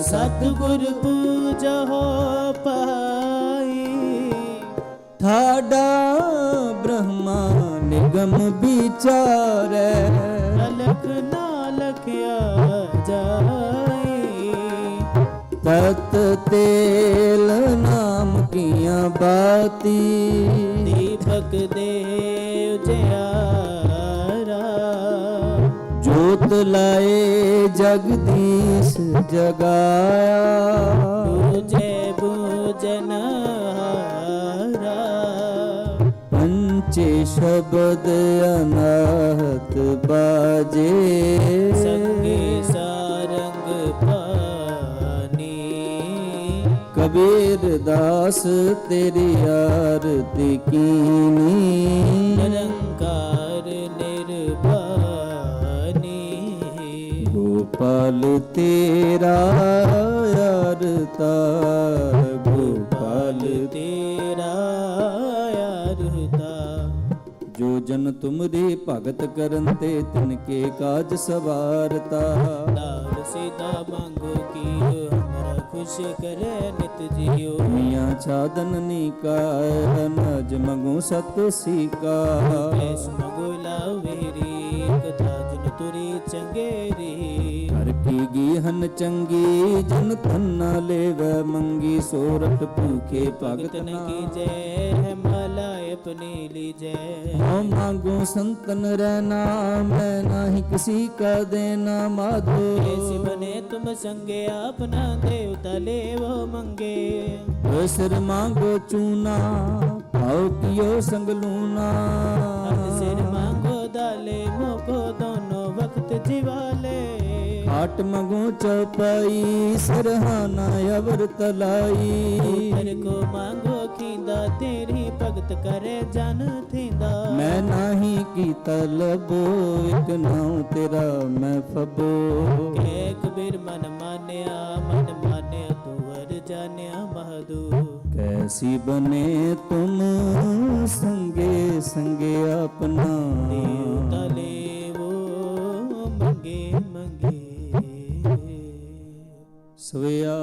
ਸਤਿਗੁਰ ਪੂਜੋ ਪਾਈ ਠਾਡਾ ਬ੍ਰਹਮਾ ਨਿਗਮ ਵਿਚਾਰੈ ਅਲਖ ਨਾ ਲਖਿਆ ਜਾਈ ਤਤ ਤੇਲ ਨਾਮ ਕੀਆਂ ਬਾਤੀ ਦੀਪਕ ਦੇ ਉਜਿਆਰਾ ਜੋਤ ਲਾਏ ਜਗਦੀਸ਼ ਜਗਾਇਆ ਬੂਝੇ ਬੂਝਨ ਹਾਰਾ ਪੰਚੇ ਸ਼ਬਦ ਅਨਾਹਤ ਬਾਜੇ ਸੰਗੇ ਸਾਰੰਗ ਪਾਨੀ ਕਬੀਰ ਦਾਸ ਤੇਰੀ ਆਰਤੀ ਕੀਨੀ ਨਿਰੰਕਾਰ ਨਿਰਭਾਨੀ ਗੋਪਾਲ ਤੇਰਾ ਆਰਤਾ ਗੋਪਾਲ ਤੇਰਾ ਅਰਤਾ ਜੋ ਜਨ ਤੁਮਰੀ ਭਗਤ ਕਰਨ ਤੇ ਤਿਨਕੇ ਕਾਜ ਸਵਾਰਤਾ ਲਾਲ ਸੀਤਾ ਮੰਗੋ ਕੀਓ ਹਮਾਰਾ ਖੁਸ਼ ਕਰੇ ਨਿਤ ਜਿਓ ਮੀਆਂ ਛਾਦਨ ਨੀਕਾਇ ਨਜ ਮੰਗੂ ਸਤ ਸੀਕਾ ਐਸ ਮਗੋ ਲਾਵੇਰੀ ਕਥਾ ਜਨ ਤੁਰੀ ਚੰਗੇਰੀ ਹਰ ਕੀ ਗੀਹਨ ਚੰਗੀ ਜਨ ਤੰਨਾ ਲੇਵੈ ਮੰਗੀ ਸੋਰਠ ਭੂਖੇ ਭਗਤ ਭਗਤਨ ਨਾ ਕੀ ਜੈ ਮਲਾਇ ਆਪਣੀ ਲੀਜੈ ਹਉ ਮਾਂਗੋ ਸੰਤਨ ਰਹਿਣਾ ਮੈਂ ਨਾਹੀ ਕਿਸੀ ਕਾ ਦੇਣਾ ਮਾਧੋ ऐसे बने तुम संगे अपना देवता ले वो मंगे ਸਿਰ ਮਾਂਗੋ ਚੂਨਾ ਭਾਉ ਕੀਓ ਸੰਗ ਲੂਨਾ हाथ सिर मांगो दाले मोको दोनों वक्त जीवाले ਹਾਟ ਮੰਗੋ ਚਪਾਈ ਸਰਹਾਨਾ ਅਵਰ ਤਲਾਈ ऊपर को मांगो खींदा तेरी भगत करे जन थींदा ਮੈਂ ਨਾਹੀ ਕੀ ਤਲਬੋ ਇਕ ਨਾਉ ਤੇਰਾ ਮੈਂ ਫਬੋ के कबीर मन मान्या तू हर जान्या महदू ਕੈਸੀ ਬਨੇ ਤੁਮ ਸੰਗੇ ਸੰਗੇ ਆਪਣਾ देवता ले वो मंगे मंगे ਸਵਿਆ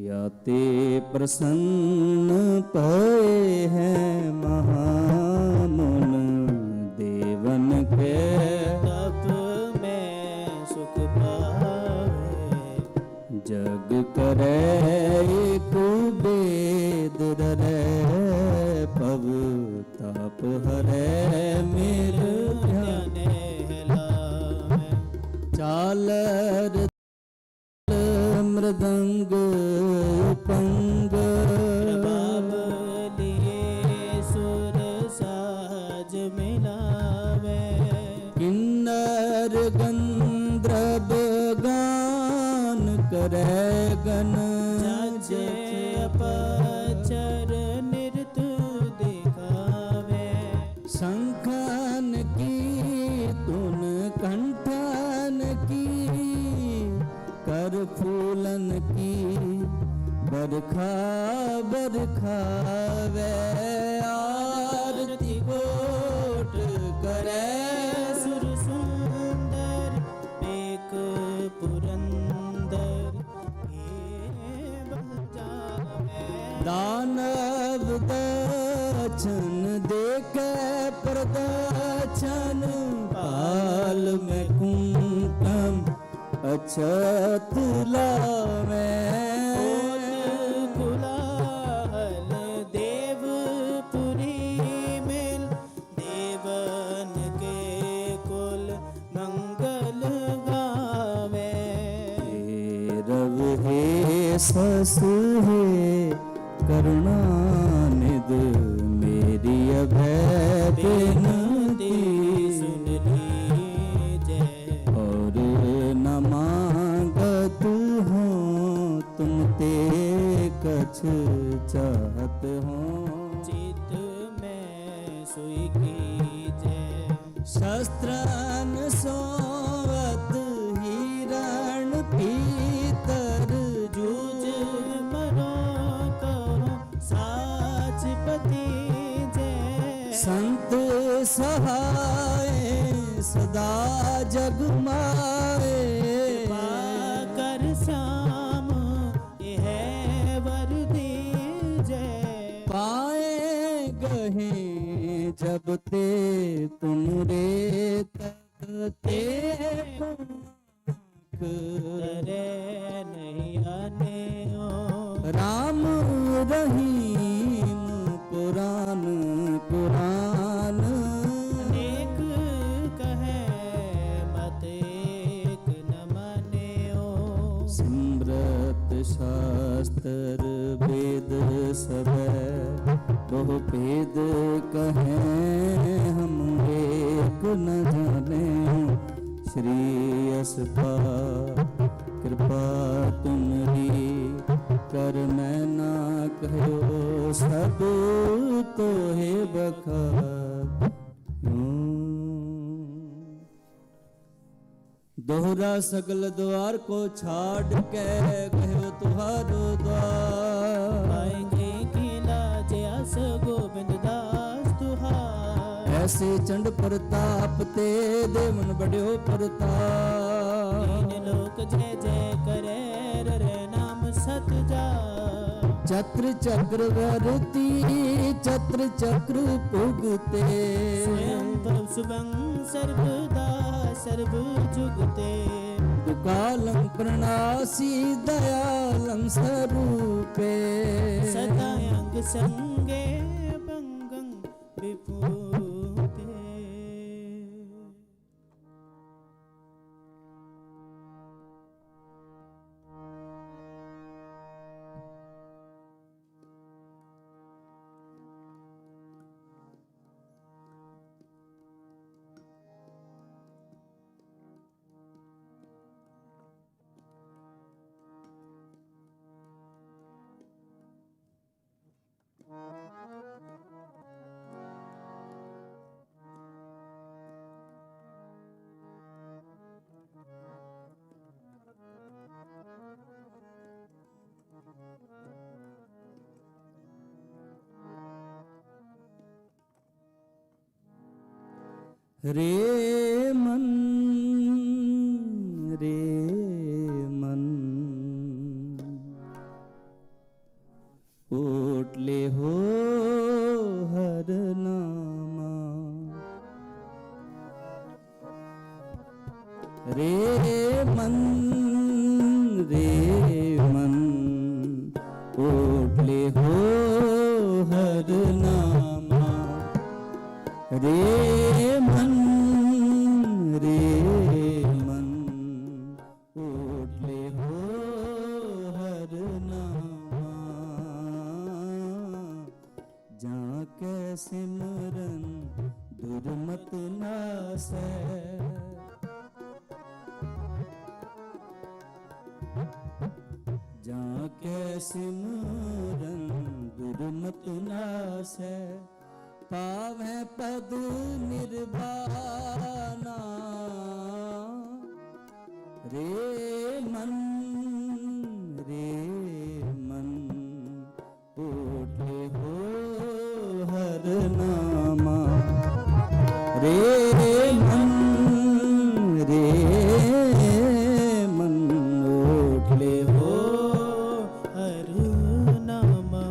या ते प्रसन्न पए हैं महामुन देवन के तप में सुख पावे जग करे एक बेद रे पव ताप हरे मेर ध्यान चालर मृदंग पंग प्रभाव लिए सुर साज मिलावे किन्नर गंधर्व गान करे गन जाचे अपचर नृत्य दिखावे शंखन की तुन कंठन की कर फूलन की बरखा बरखावे आरती कोट करे दानव दक्षन देखे प्रदक्षन पाल में कुंकम अछत लावे कुलाहल देवपुरी में देवन के कुल मंगल गावे रव हे सस हे करुणानिध मेरी अभय बिनती सुन लीजय और न मांगत हो तुम ते कछ चाहत हो चित में सोई कीजय शस्त्रन सोवत हिरण पीतर जूझ मरो करो साच पति जय संत सहाय सदा जग माए कर श्याम यह वर दीजय पाए गहे जब ते तुम रे तकते करे नहीं आने ओ राम रहीम कुरान कुरान एक कहे मत एक न माने ओ सिमरत शास्त्र वेद सब बहु भेद कहें हम एक न जाने श्री असपा कृपा तुम्हारी कर मैं ना कहो सब तो है बखार दोहरा सगल द्वार को छाड़ के कहो तुहारो द्वार आएंगे किला जयास गोविंद दास तुहार ऐसे चंड प्रताप ते देवन बड़ो प्रताप तीन लोक जय जय करे रे नाम सत जा छत्र चक्रवर्ती छत्र चक्र पुगते स्वयं प्रभु शुभं सर्वदा सर्व जुगते दुकालम प्रणासी दयालम स्वरूपे सदायंग संगे भंगं विभूते रे मन ओटले हो हर नामा रे मन ओटले हो हर नामा रे मन ओटले हो हर नामा जाके सिमरन दुर्मत नासै जाके सिमरन दुर्मत नासै पावै पद निर्वाणा रे मन ओटले हो हर नामा रे मन ओटले हो हर नामा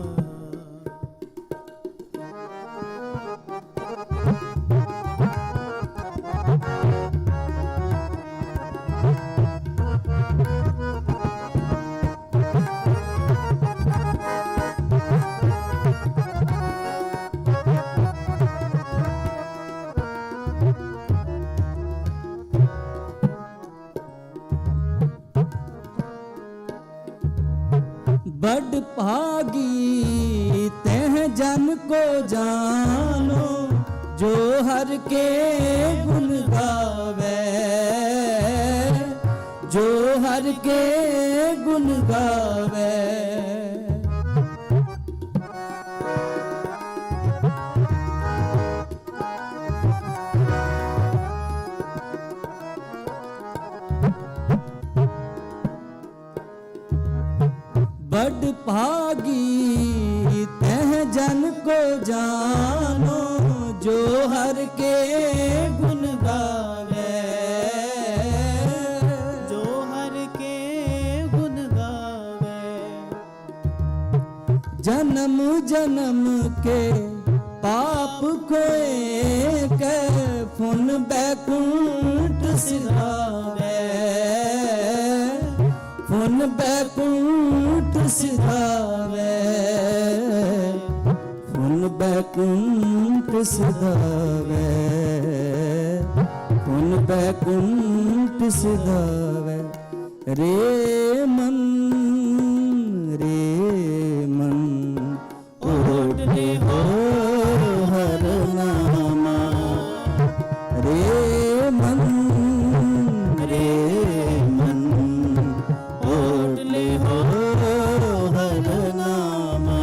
बड़ भागी तह जन को जानो, जो हर के गुण गावे, जो हर के गुण गावे। बड़ भागी तह जन को जानो, जो हर के गुण गावे, जो हर के गुण गावे। जन्म जन्म के पाप खोए के, फुन बैकुंठ सिधावे, फुन बैकुंठ सिधावे, फुन बैकुंठ सिधावे, फुन बैकुंठ सिधावे। रे मन ओट ले हो हर नामा, रे मन ओट ले हो हर नामा।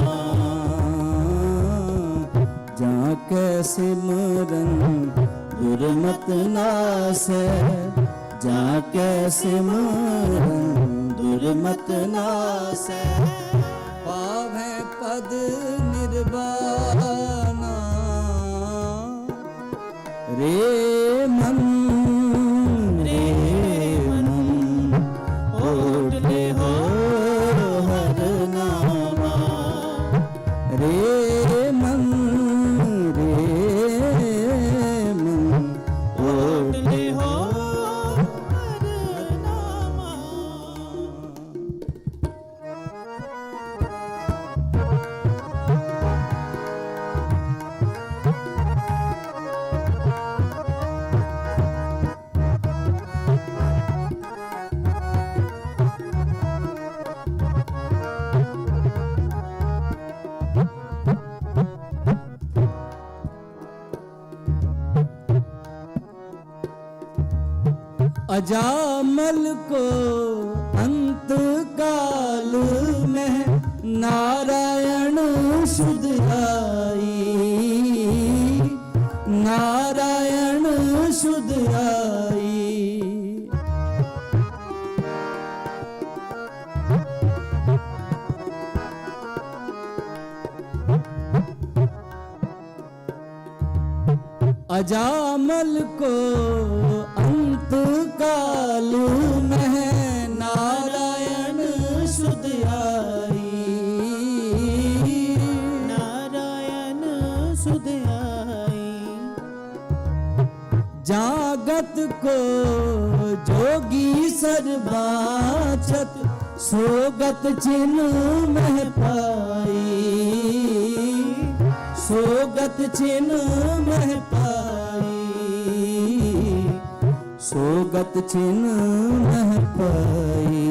जाके सिमरन दुर्मत नासै, जाके सिमरन दुर्मत नासै। पावै पद निर्वाणा, रे मन ओट ले हो हर नामा, रे मन ओट ले हो हर नामा। अजामल को अंत काल में नारायण शुद्ध आई, नारायण शुद्ध आई। अजामल को अंत काल में नारायण शुद्ध आई, नारायण शुद्ध आई। जागत को जोगी सर्वाचत, सोगत चिन्ह मह पाई, सोगत चिन्ह मह पाई, सोगत चिन्ह मह पाई,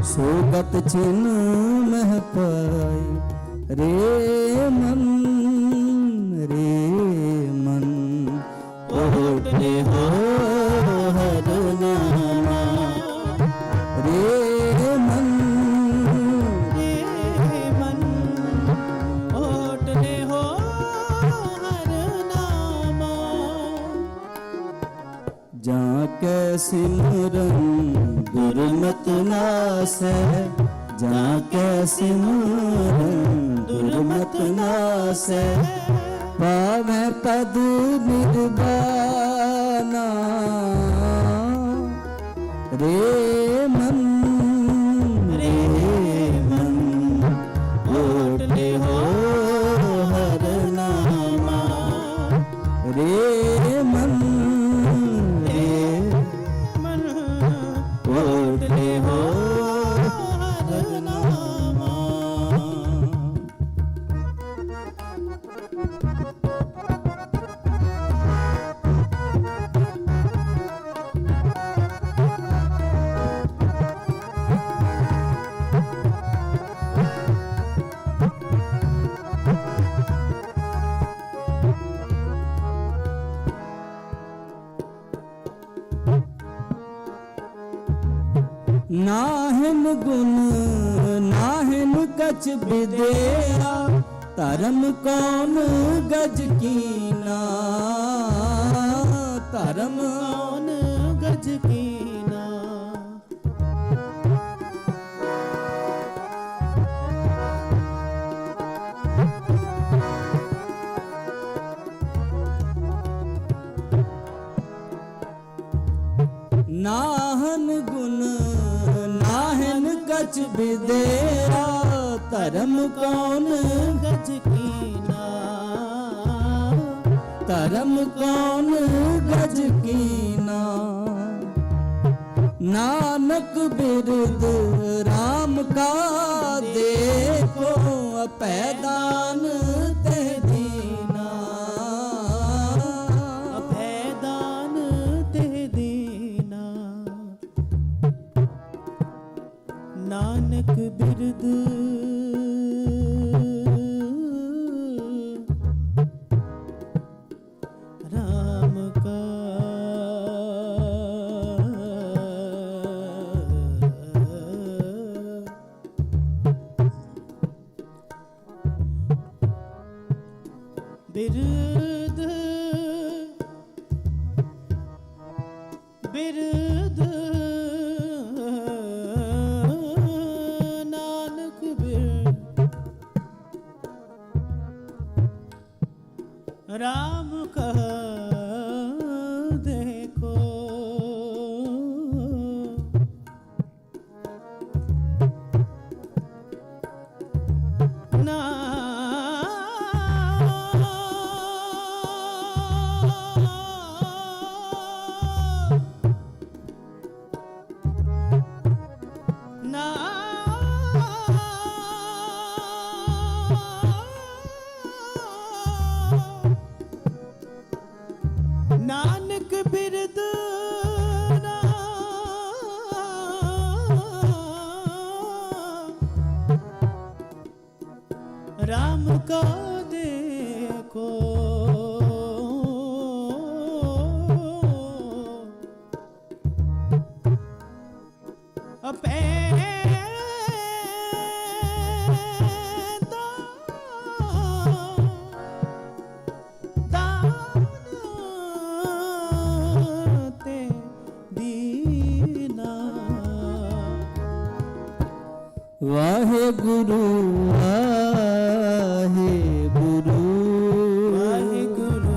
सोगत चिन्ह मह पाई। रे मन ओट ले हो हर नामा, रे मन ओट ले हो हर नामा। जाके सिमरन दुर्मत नासै, जाके सिमरन दुर्मत नासै। पावै पद निर्वाणा, रे मन ओट ले हो हर नामा, रे मन ओट ले हो हर नामा। ਨਾਹਿਨ ਗੁਣ ਨਾਹਿਨ ਕਛ ਵਿਦਿਆ, ਧਰਮ ਕੌਣ ਗਜ ਕੀਨਾ, ਧਰਮ ਕੌਣ ਗਜ ਕੀਨਾ। ਨਾਹਨ ਗੁਣ ਨਾਹਿਨ ਕਛ ਵਿਦਿਆ, ਧਰਮ ਕੌਣ ਗਜ ਕੀਨਾ, ਧਰਮ ਕੌਣ ਗਜ ਕੀਨਾ। ਨਾਨਕ ਬਿਰਦ ਰਾਮ ਕਾ ਦੇਖੋ, ਅਪੈਦਾਨ ਤੇ ਦੀਨਾ, ਅਭੈਦਾਨ ਤੇ ਦੀਨਾ। ਨਾਨਕ ਬਿਰਦ ਰਾਮ ਕਾ ਬਿਰਦ ਬਿਰਦ ਨਾਨਕ ਬਿਰਦ ਰਾਮ ਕਾ ਦੇਖੋ। ਨਾ ਨਾਨਕ ਬਿਰਦ ਰਾਮ ਕਾ ਦੇਖੋ। ਵਾਹਿਗੁਰੂ ਵਾਹਿਗੁਰੂ ਵਾਹਿਗੁਰੂ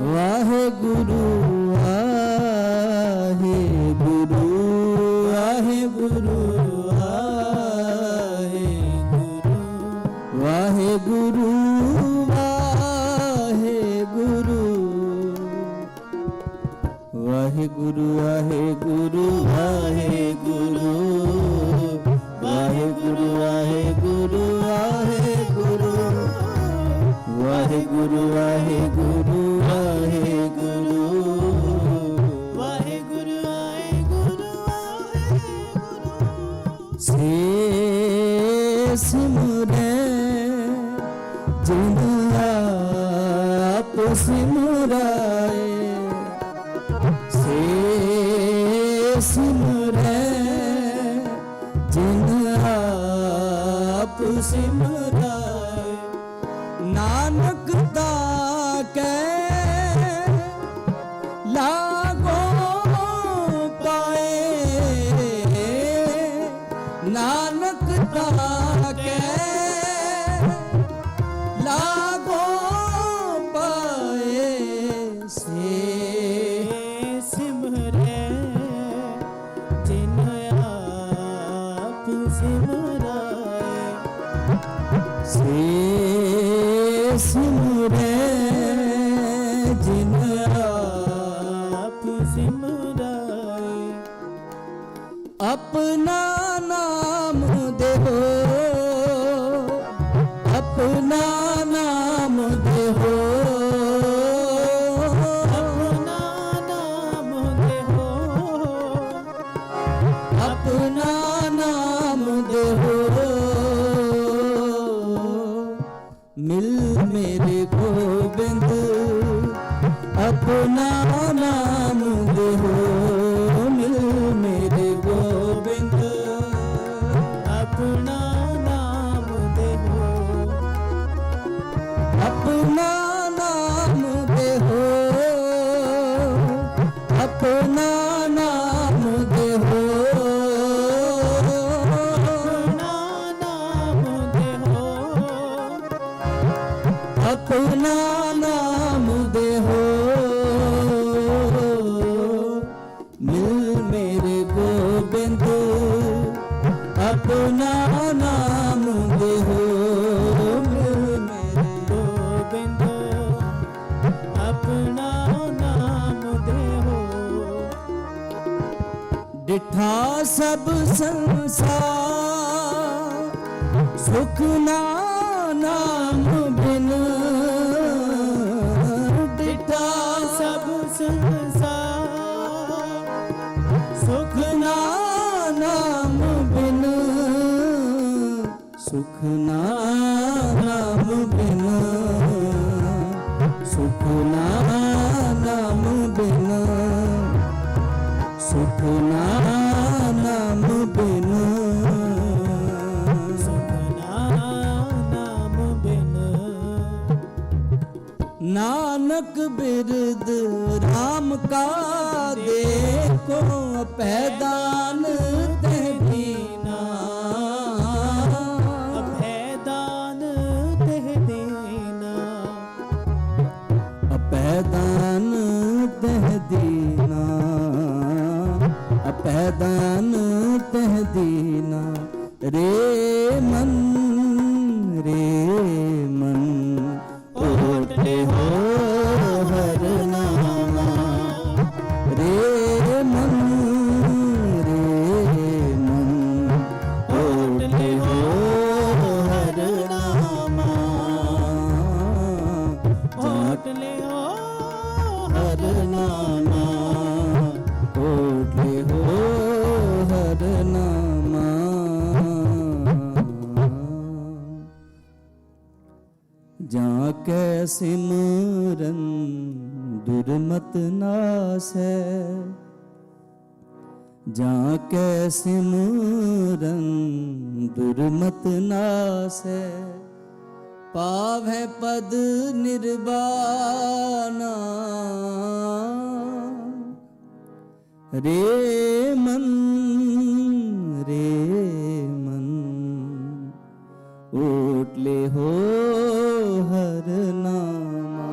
ਵਾਹਿਗੁਰੂ ਵਾਹਿਗੁਰੂ ਵਾਹਿਗੁਰੂ ਵਾਹਿਗੁਰੂ ਵਾਹਿਗੁਰੂ ਵਾਹਿਗੁਰੂ ਵਾਹਿਗੁਰੂ ਵਾਹਿਗੁਰੂ ਵਾਹਿਗੁਰੂ ਵਾਹਿਗੁਰੂ ਵਾਹਿਗੁਰੂ ਵਾਹਿਗੁਰੂ ਵਾਹਿਗੁਰੂ ਵਾਹਿਗੁਰੂ ਵਾਹਿਗੁਰੂ ਵਾਹਿਗੁਰੂ ਸੇ ਸਿਮਰੈ ਜਿਨ ਆਪ ਸਿਮਰਾਏ, ਸੇ ਸਿਮਰੈ ਜਿਨ ਆਪ ਸਿਮਰਾਏ। ਨਾਨਕ ਦਾ ਕਹਿ ਲਾਗੋ ਪਾਏ, ਨਾਨਕ ਦਾ ਕਹਿ ਲਾਗੋ ਪਾਏ। ਸੇ ਸਿਮਰੈ ਜਿਨ ਆਪ ਸਿਮਰਾਏ, ਸੇ ਸਿਮਰੈ ਜਿਨ ਆਪ ਸਿਮਰਾਏ। ਆਪਣਾ ਨਾਮ ਦੇਹੋ, ਆਪਣਾ ਨਾਮ ਦੇਹੋ, ਆਪਣਾ ਨਾਮ ਦੇਹੋ, ਆਪਣਾ ਨਾਮ ਦੇਹੋ। ਮਿਲ ਮੇਰੇ ਗੋਬਿੰਦ अपना नाम देहो मिल मेरे गोबिंद, अपना नाम देहो, अपना नाम देहो, अपना नाम देहो, अपना नाम देहो, अपना नाम देहो मिल मेरे गोबिंद, अपना नाम देहो मिल मेरे गोबिंद, अपना नाम देहो। डिठा सब संसार सुख ना नाम बिन, डिठा सब संसार सुख ना नाम बिन, सुख ना नाम बिन, सुख ना नाम बिन, सुख ना नाम बिन, सुखना नाम बिन। नानक बिरद राम का देखो पैदान तह दीना, अभयदान तेह देना, पैदान तह दीना, पैदान तह दीना। रे मन ओटे हो हर नामा, रे मन ओटे हो हर नामा, ओट ले हो हर नामा, ओटे हो हर नामा। जाके सिमरन दुर्मत नासै, जाके सिमरन दुर्मत नासै, पावै पद निर्वाणा। रे मन ओट ले हो हर नामा,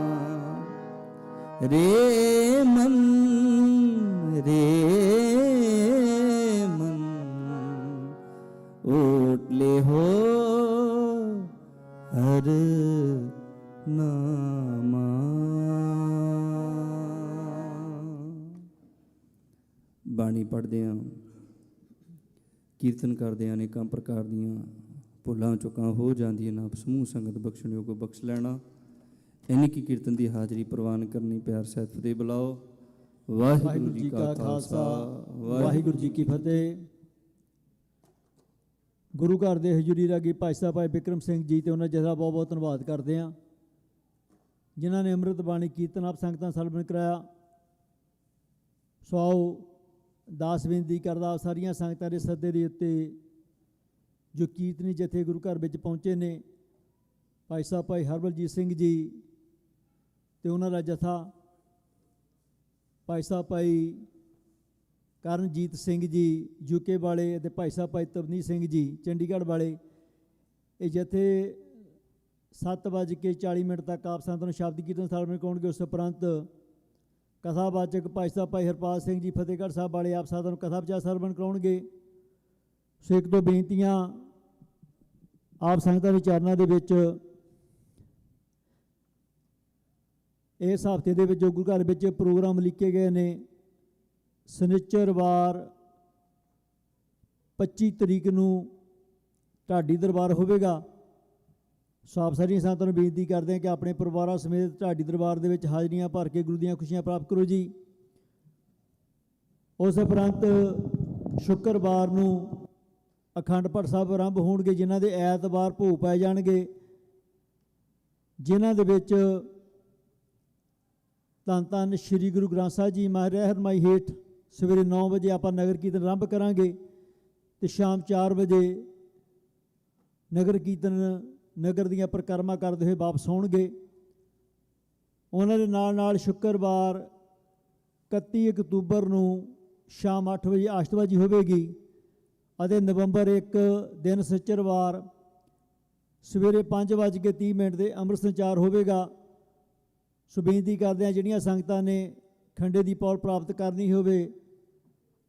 रे मन ओट ले हो हर नामा। ਬਾਣੀ ਪੜ੍ਹਦੇ ਹਾਂ, ਕੀਰਤਨ ਕਰਦੇ ਹਾਂ, ਅਨੇਕਾਂ ਪ੍ਰਕਾਰ ਦੀਆਂ ਭੁੱਲਾਂ ਚੁੱਕਾਂ ਹੋ ਜਾਂਦੀਆਂ ਨਾ, ਸਮੂਹ ਸੰਗਤ ਬਖਸ਼ਣਯੋਗ ਬਖਸ਼ ਲੈਣਾ। ਇੰਨੀ ਕੀ ਕੀਰਤਨ ਦੀ ਹਾਜ਼ਰੀ ਪ੍ਰਵਾਨ ਕਰਨੀ। ਪਿਆਰ ਸਹਿਤ ਫਤਿਹ ਬੁਲਾਓ। ਵਾਹਿਗੁਰੂ ਜੀ ਕਾ ਖਾਲਸਾ, ਵਾਹਿਗੁਰੂ ਜੀ ਕੀ ਫਤਿਹ। ਗੁਰੂ ਘਰ ਦੇ ਹਜ਼ੂਰੀ ਰਾਗੀ ਭਾਈ ਸਾਹਿਬ ਭਾਈ ਬਿਕਰਮ ਸਿੰਘ ਜੀ ਤੇ ਉਹਨਾਂ ਜਥਾ ਬਹੁਤ ਬਹੁਤ ਧੰਨਵਾਦ ਕਰਦੇ ਹਾਂ, ਜਿਨ੍ਹਾਂ ਨੇ ਅੰਮ੍ਰਿਤ ਬਾਣੀ ਕੀਰਤਨ ਆਪ ਸੰਗਤਾਂ ਸਲਬਨ ਕਰਾਇਆ। ਸੋ ਆਓ ਦਾਸ ਬੇਨਤੀ ਕਰਦਾ ਆਪ ਸਾਰੀਆਂ ਸੰਗਤਾਂ ਦੇ ਸੱਦੇ ਦੇ ਉੱਤੇ ਜੋ ਕੀਰਤਨੀ ਜਥੇ ਗੁਰੂ ਘਰ ਵਿੱਚ ਪਹੁੰਚੇ ਨੇ, ਭਾਈ ਸਾਹਿਬ ਭਾਈ ਹਰਬਲਜੀਤ ਸਿੰਘ ਜੀ ਤੇ ਉਹਨਾਂ ਦਾ ਜਥਾ, ਭਾਈ ਸਾਹਿਬ ਭਾਈ ਕਰਨਜੀਤ ਸਿੰਘ ਜੀ ਯੂਕੇ ਵਾਲੇ ਅਤੇ ਭਾਈ ਸਾਹਿਬ ਭਾਈ ਤਵਨੀਤ ਸਿੰਘ ਜੀ ਚੰਡੀਗੜ੍ਹ ਵਾਲੇ। ਇਹ ਜਥੇ 7:40 ਤੱਕ ਆਪ ਸੰਗਤਾਂ ਨੂੰ ਸ਼ਬਦ ਕੀਰਤਨ ਸਲਬਨ ਕਰਾਉਣਗੇ। ਉਸ ਉਪਰੰਤ ਕਥਾਵਾਚਕ ਭਾਈ ਸਾਹਿਬ ਭਾਈ ਹਰਪਾਲ ਸਿੰਘ ਜੀ ਫਤਿਹਗੜ੍ਹ ਸਾਹਿਬ ਵਾਲੇ ਆਪ ਸੰਗਤਾਂ ਨੂੰ ਕਥਾ ਵਿਚਾਰ ਸਲਬਨ ਕਰਾਉਣਗੇ। ਸੋ ਇੱਕ ਦੋ ਬੇਨਤੀਆਂ ਆਪ ਸੰਗਤਾਂ ਦੇ ਚਰਨਾਂ ਦੇ ਵਿੱਚ ਇਸ ਹਫ਼ਤੇ ਦੇ ਵਿੱਚ ਜੋ ਗੁਰੂ ਘਰ ਵਿੱਚ ਪ੍ਰੋਗਰਾਮ ਲਿਖੇ ਗਏ ਨੇ, ਸ਼ਨਿਚਰਵਾਰ 25 ਤਰੀਕ ਨੂੰ ਢਾਡੀ ਦਰਬਾਰ ਹੋਵੇਗਾ। ਸੋ ਆਪ ਸਾਰੀਆਂ ਸੰਗਤਾਂ ਨੂੰ ਬੇਨਤੀ ਕਰਦੇ ਹਾਂ ਕਿ ਆਪਣੇ ਪਰਿਵਾਰਾਂ ਸਮੇਤ ਢਾਡੀ ਦਰਬਾਰ ਦੇ ਵਿੱਚ ਹਾਜ਼ਰੀਆਂ ਭਰ ਕੇ ਗੁਰੂ ਦੀਆਂ ਖੁਸ਼ੀਆਂ ਪ੍ਰਾਪਤ ਕਰੋ ਜੀ। ਉਸ ਉਪਰੰਤ ਸ਼ੁੱਕਰਵਾਰ ਨੂੰ ਅਖੰਡ ਪਾਠ ਸਾਹਿਬ ਆਰੰਭ ਹੋਣਗੇ, ਜਿਨ੍ਹਾਂ ਦੇ ਐਤਵਾਰ ਭੋਗ ਪਾਏ ਜਾਣਗੇ, ਜਿਨ੍ਹਾਂ ਦੇ ਵਿੱਚ ਧੰਨ ਧੰਨ ਸ਼੍ਰੀ ਗੁਰੂ ਗ੍ਰੰਥ ਸਾਹਿਬ ਜੀ ਮਹਾਰਾਜ ਰਹਿਨਮਾਈ ਹੇਠ ਸਵੇਰੇ 9 ਵਜੇ ਆਪਾਂ ਨਗਰ ਕੀਰਤਨ ਆਰੰਭ ਕਰਾਂਗੇ ਅਤੇ ਸ਼ਾਮ 4 ਵਜੇ ਨਗਰ ਕੀਰਤਨ ਨਗਰ ਦੀਆਂ ਪਰਿਕਰਮਾ ਕਰਦੇ ਹੋਏ ਵਾਪਸ ਆਉਣਗੇ। ਉਹਨਾਂ ਦੇ ਨਾਲ ਨਾਲ ਸ਼ੁੱਕਰਵਾਰ 31 ਅਕਤੂਬਰ ਨੂੰ ਸ਼ਾਮ 8 ਵਜੇ ਆਸ਼ਤਬਾਜ਼ੀ ਹੋਵੇਗੀ ਅਤੇ ਨਵੰਬਰ 1 ਦਿਨ ਸੱਚਰਵਾਰ ਸਵੇਰੇ 5:30 ਦੇ ਅੰਮ੍ਰਿਤ ਸੰਚਾਰ ਹੋਵੇਗਾ। ਸੋ ਬੇਨਤੀ ਕਰਦੇ ਹਾਂ ਜਿਹੜੀਆਂ ਸੰਗਤਾਂ ਨੇ ਖੰਡੇ ਦੀ ਪੌਲ ਪ੍ਰਾਪਤ ਕਰਨੀ ਹੋਵੇ,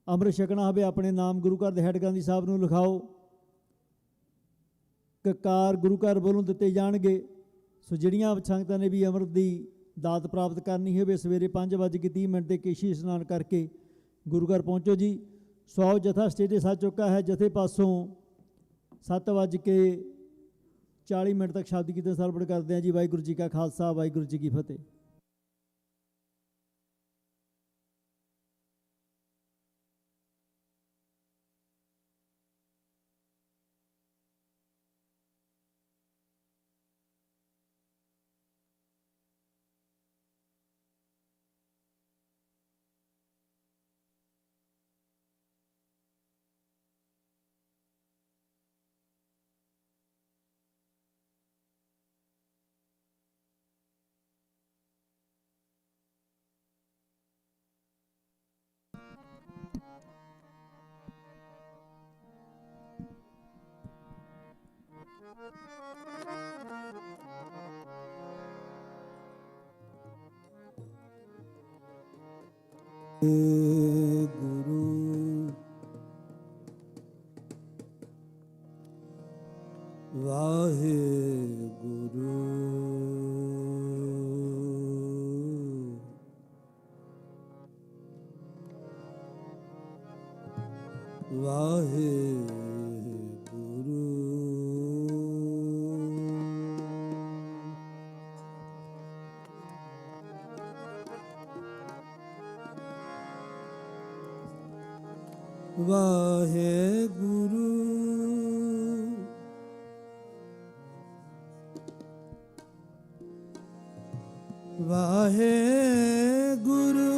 ਅੰਮ੍ਰਿਤ ਛਕਣਾ ਹੋਵੇ, ਆਪਣੇ ਨਾਮ ਗੁਰੂ ਘਰ ਦੇ ਹੈੱਡ ਗ੍ਰੰਥੀ ਸਾਹਿਬ ਨੂੰ ਲਿਖਾਓ। ਕਕਾਰ ਗੁਰੂ ਘਰ ਵੱਲੋਂ ਦਿੱਤੇ ਜਾਣਗੇ। ਸੋ ਜਿਹੜੀਆਂ ਸੰਗਤਾਂ ਨੇ ਵੀ ਅੰਮ੍ਰਿਤ ਦੀ ਦਾਤ ਪ੍ਰਾਪਤ ਕਰਨੀ ਹੋਵੇ ਸਵੇਰੇ 5:30 ਤੇ ਕੇਸ਼ੀ ਇਸ਼ਨਾਨ ਕਰਕੇ ਗੁਰੂ ਘਰ ਪਹੁੰਚੋ ਜੀ। ਸੌ ਜਥਾ ਸਟੇਜ ਸੱਜ ਚੁੱਕਾ ਹੈ। ਜਥੇ ਪਾਸੋਂ 7:40 ਤੱਕ ਸ਼ਬਦ ਕੀਰਤਨ ਸਰਵਣ ਕਰਦੇ ਹਾਂ ਜੀ। ਵਾਹਿਗੁਰੂ ਜੀ ਕਾ ਖਾਲਸਾ, ਵਾਹਿਗੁਰੂ ਜੀ ਕੀ ਫਤਿਹ। ਗੁਰੂ ਵਾਹਿਗੁਰੂ ਵਾਹਿਗੁਰੂ ਵਾਹਿਗੁਰੂ ਵਾਹਿਗੁਰੂ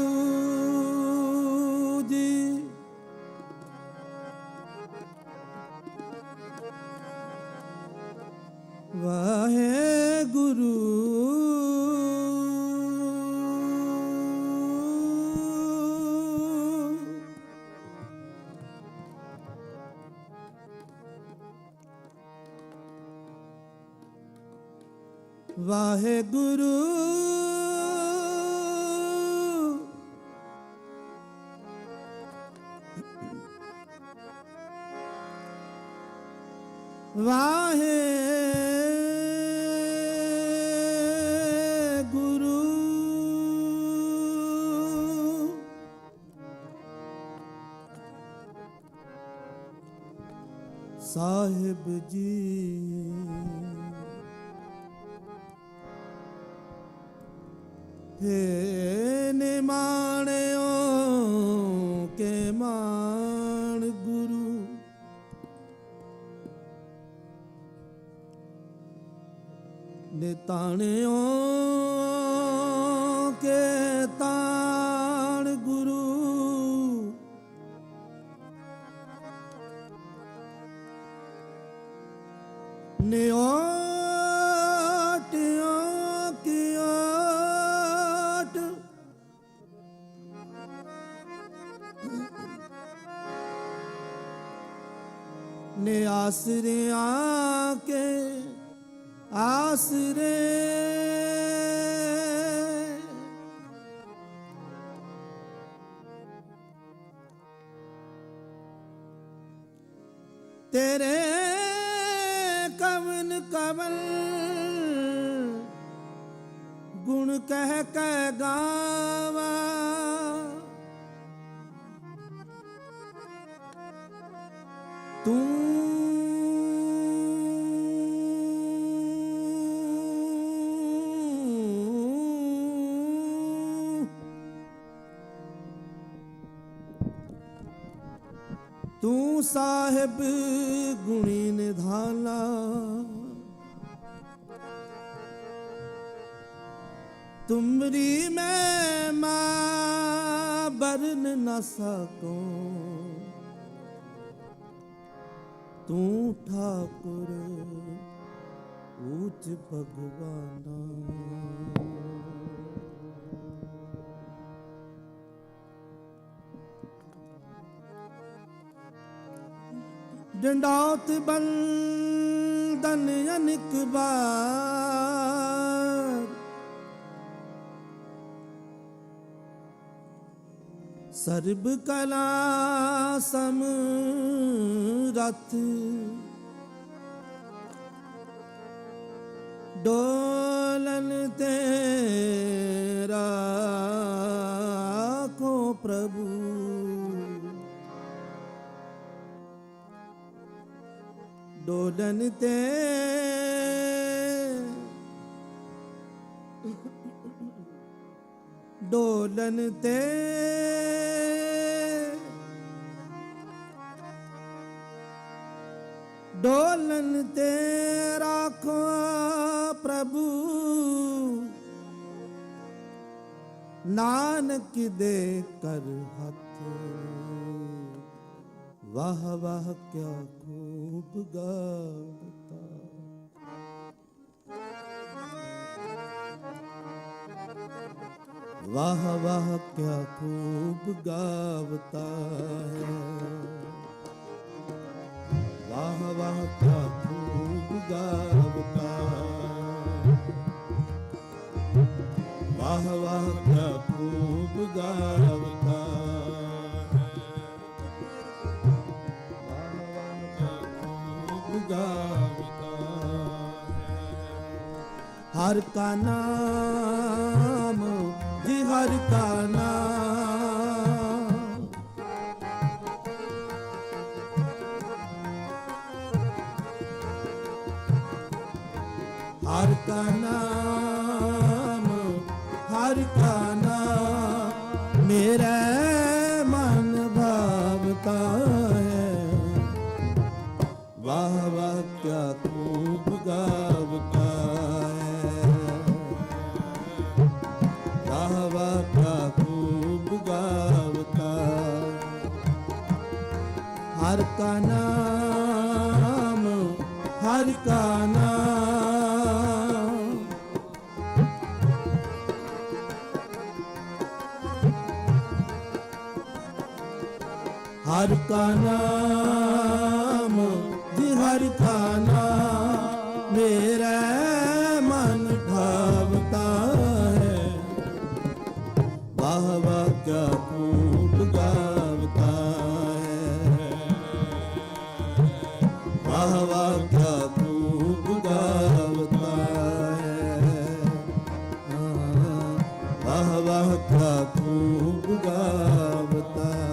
ਜੀ ਵਾਹਿਗੁਰੂ ਵਾਹਿਗੁਰੂ ਵਾਹਿਗੁਰੂ ਸਾਹਿਬ ਜੀ हे निमाणियों के मान गुरु निताणियों के ताण गुरु नियोटियों की ओट ने आसरे आके आसरे तेरे कवन कवन गुण कह के गावा तू तू साहिब गुणी निधाना तुमरी मैं माँ बरन न सको, तू ठाकुर ऊंच भगवाना। डंडौत बंदन अनिक बार, सर्ब कला समरथ, डोलन तेरा को प्रभु, डोलन ते डोलन ते डोलन ते राखो प्रभु, नानक दे कर हथ, वाह वाह क्या खूब गाता। वाह वाह क्या खूब गावता है, वाह वाह क्या खूब गावता, वाह वाह क्या खूब गावता, गावता। हर का नाम जी, हर का नाम, हर का नाम, हर का नाम मेरा मन भावता है। वाह वाह क्या खूब गावता है, वाह वाह क्या खूब गावता। हर का नाम, हर का नाम, हर का नाम, हर का नाम मेरा मन भावता है। वाह वाह क्या खूब गावता है, वाह वाह क्या खूब गावता है, वाह वाह क्या खूब गावता है।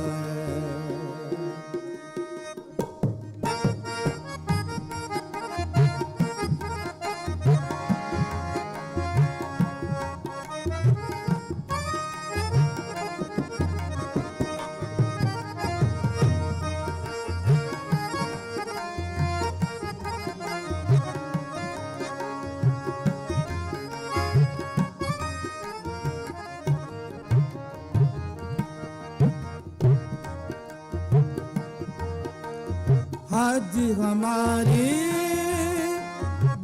आज हमारी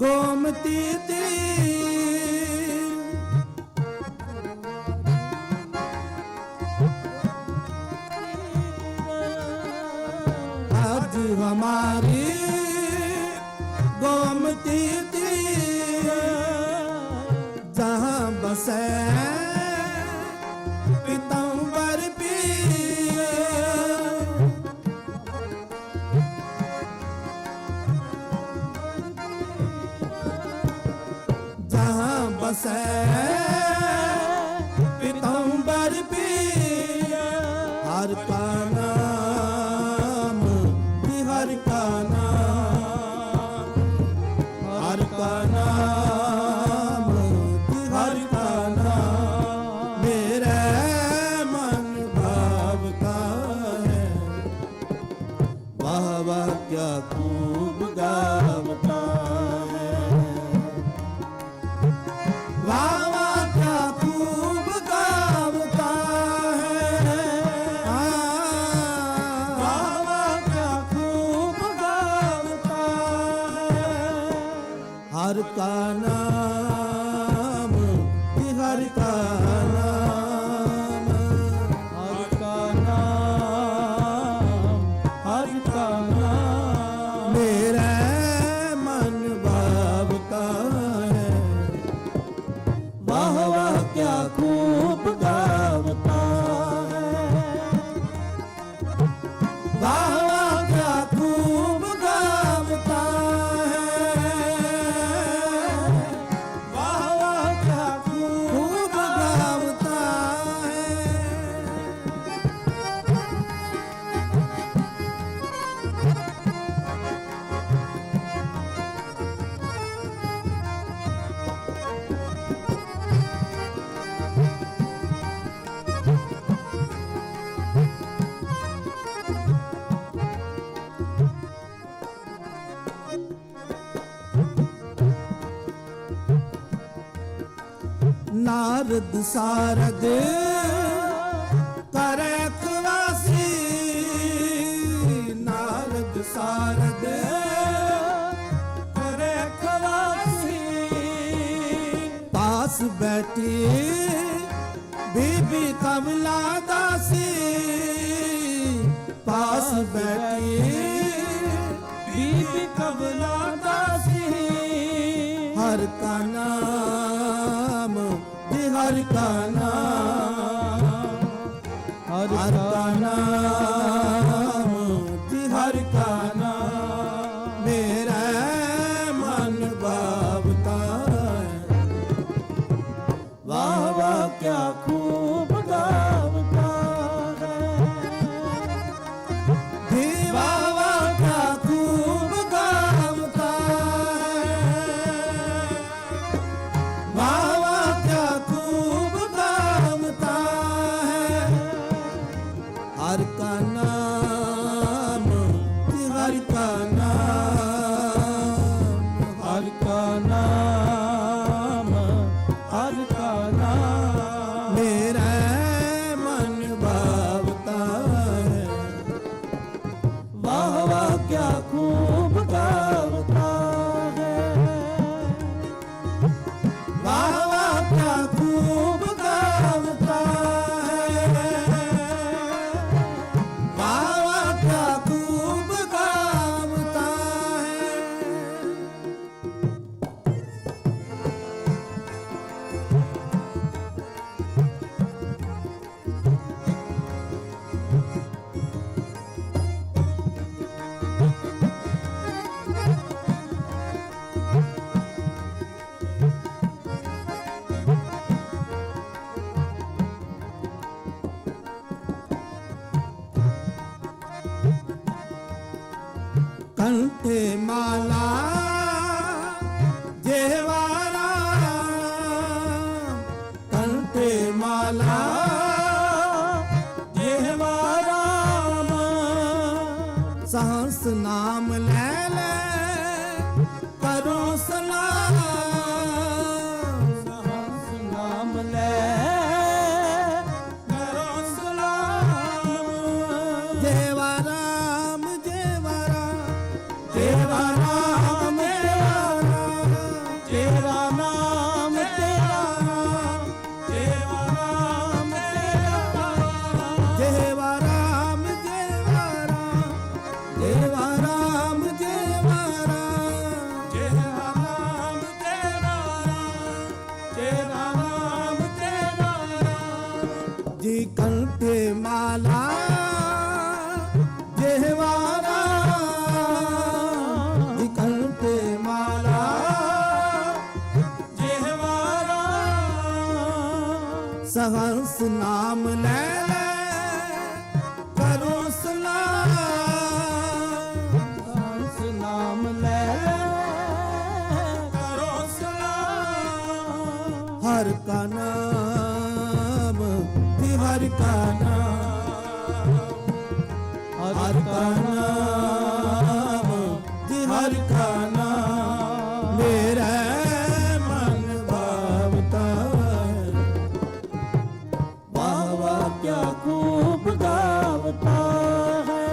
गोमती तीर, आज हमारी गोमती तीर, जहाँ बसे पीताम्बर पीर, बसे पीताम्बर पीर। हर का नाम, हर का नाम, हर का नाम, हर का नाम मेरे मन भावता है। वाह वाह क्या खूब गावता है, वाह वाह क्या ਨਾਰਦ ਸਾਰਦ ਕਰੈ ਖਵਾਸੀ, ਨਾਰਦ ਸਾਰਦ ਕਰੈ ਖਵਾਸੀ। ਪਾਸ ਬੈਠੀ ਬੀਬੀ ਕਮਲਾ ਦਾਸੀ, ਪਾਸ ਬੈਠੀ ਬੀਬੀ ਕਮਲਾ ਦਾਸੀ। ਹਰ ਕਾ ਨਾਮ ਜੀ ਹਰ ਕਾ ਨਾਮ, ਹਰ ਕਾ ਨਾਮ ਜੀ ਹਰ ਕਾ ਨਾਮ। ਮੇਰਾ ਮਨ ਭਾਵਤਾ ਵਾਹ ਵਾਹ ਕਿਆ ਖੂਬ ਗਾਵਤਾ ਹੈ। ਦੇਵਾ ਵਾਹ ਕਿਆ ਖੂਬ ਗਾਵਤਾ ਹੈ, ਵਾਹ ਵਾਹ ਕਿਆ ਖੂਬ ਗਾਵਤਾ ਹੈ। ਹਰ ਕਾ ਨਾਮ ਜੀ ਹਰ ਕਾ ਨਾਮ, ਹਰ ਕਾ ਨਾਮ ਹਰ ਕਾ ਨਾਮ। ਮੇਰਾ ਮਨ ਭਾਵਤਾ ਹੈ ਵਾਹ ਵਾਹ ਕਿਆ ਖੂਬ ਗਾਵਤਾ ਹੈ, ਵਾਹ ਵਾਹ ਕਿਆ ਖੂਬ ਗਾਵਤਾ ਹੈ, ਵਾਹ ਵਾਹ ਕਿਆ ਖੂਬ ਗਾਵਤਾ ਹੈ। ਕੰਠੇ ਮਾਲਾ ਜੇਵਾਰਾ, ਕੰਠੇ ਮਾਲਾ ਜੇਵਾਰਾ। ਸਹਸ ਨਾਮ ਲੈ ਲੈ ਕਰੋ ਸਲਾਮ, ਸਹਸ ਨਾਮ ਲੈ ਕਰੋ ਸਲਾਮ। ਜੇਵਾ ਰਾਮ ਜੇਵਾ ਰਾਮ, ਤੇਰਾ ਨਾਮ ਤੇਰਾ ਨਾਮ, ਤੇਰਾ ਨਾਮ ਤੇਰਾ ਨਾਮ, ਤੇਰਾ ਨਾਮ। ਜੇਵਾ ਰਾਮ ਜੇਵਾ ਰਾਮ, ਜੇਵਾ ਰਾਮ ਜੇਵਾ ਰਾਮ, ਜੇਵਾ ਰਾਮ, ਤੇਰਾ ਨਾਮ ਤੇਰਾ ਨਾਮ। ਜੀ ਕੰਠੇ ਮਾਲਾ ਜੇਵਾ ਰਾਮ, ਜੀ ਕੰਠੇ ਮਾਲਾ ਜੇਵਾ ਰਾਮ। ਸਹੰਸ ਨਾਮ ਲੈ ਲੈ ਕਰੋ ਸਲਾਮ, ਸਹੰਸ ਨਾਮ ਲੈ ਕਰੋ ਸਲਾਮ। ਹਰ ਕਾ ਨਾਮ ਜੀ ਹਰ ਕਾ ਨਾਮ, ਹਰ ਕਾ ਨਾਮ ਜੀ ਹਰ ਕਾ ਨਾਮ। ਮੇਰਾ ਮਨ ਭਾਵਤਾ ਹੈ ਵਾਹ ਵਾਹ ਕਿਆ ਖੂਬ ਗਾਵਤਾ ਹੈ,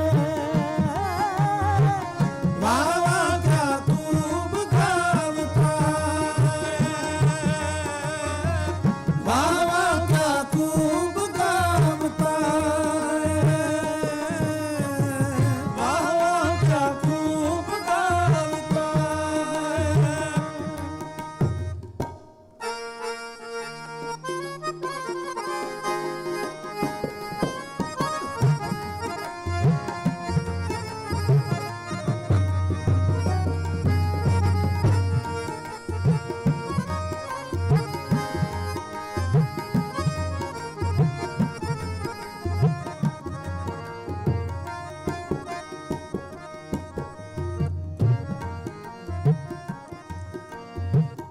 ਵਾਹ ਵਾਹ ਕਿਆ ਖੂਬ ਗਾਵਤਾ ਹੈ, ਵਾਹ ਵਾਹ ਕਿਆ ਖੂਬ ਗਾਵਤਾ ਹੈ, ਵਾਹ ਵਾਹ ਕਿਆ ਖੂਬ ਗਾਵਤਾ ਹੈ।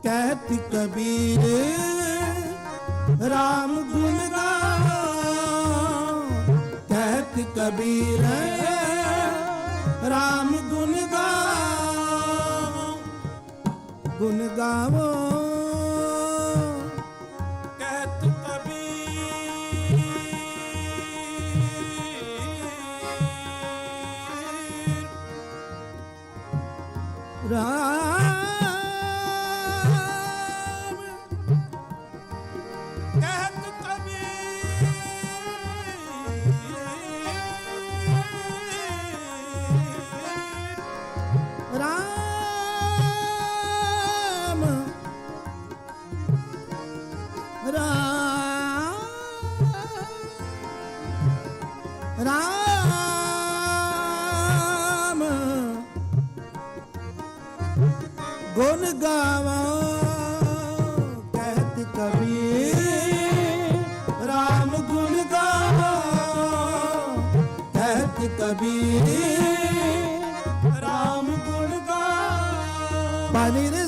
कहत कबीर राम गुण गाओ, कहत कबीर राम गुण गाओ, गुण गावो कहत ਰਾਮ ਕਹਿਤ ਕਬੀਰ ਰਾਮ ਰਾਮ ਗੁਣ ਗਾਵਾਂ ਕਹਿਤ ਕਬੀਰ ਰਾਮ ਗੁਣ ਗਾਵਾਂ ਕਹਿਤ ਕਬੀਰ ਰਾਮ ਗੁਣ ਗਾਵਾਂ ਪਾਣੀ ਰੇ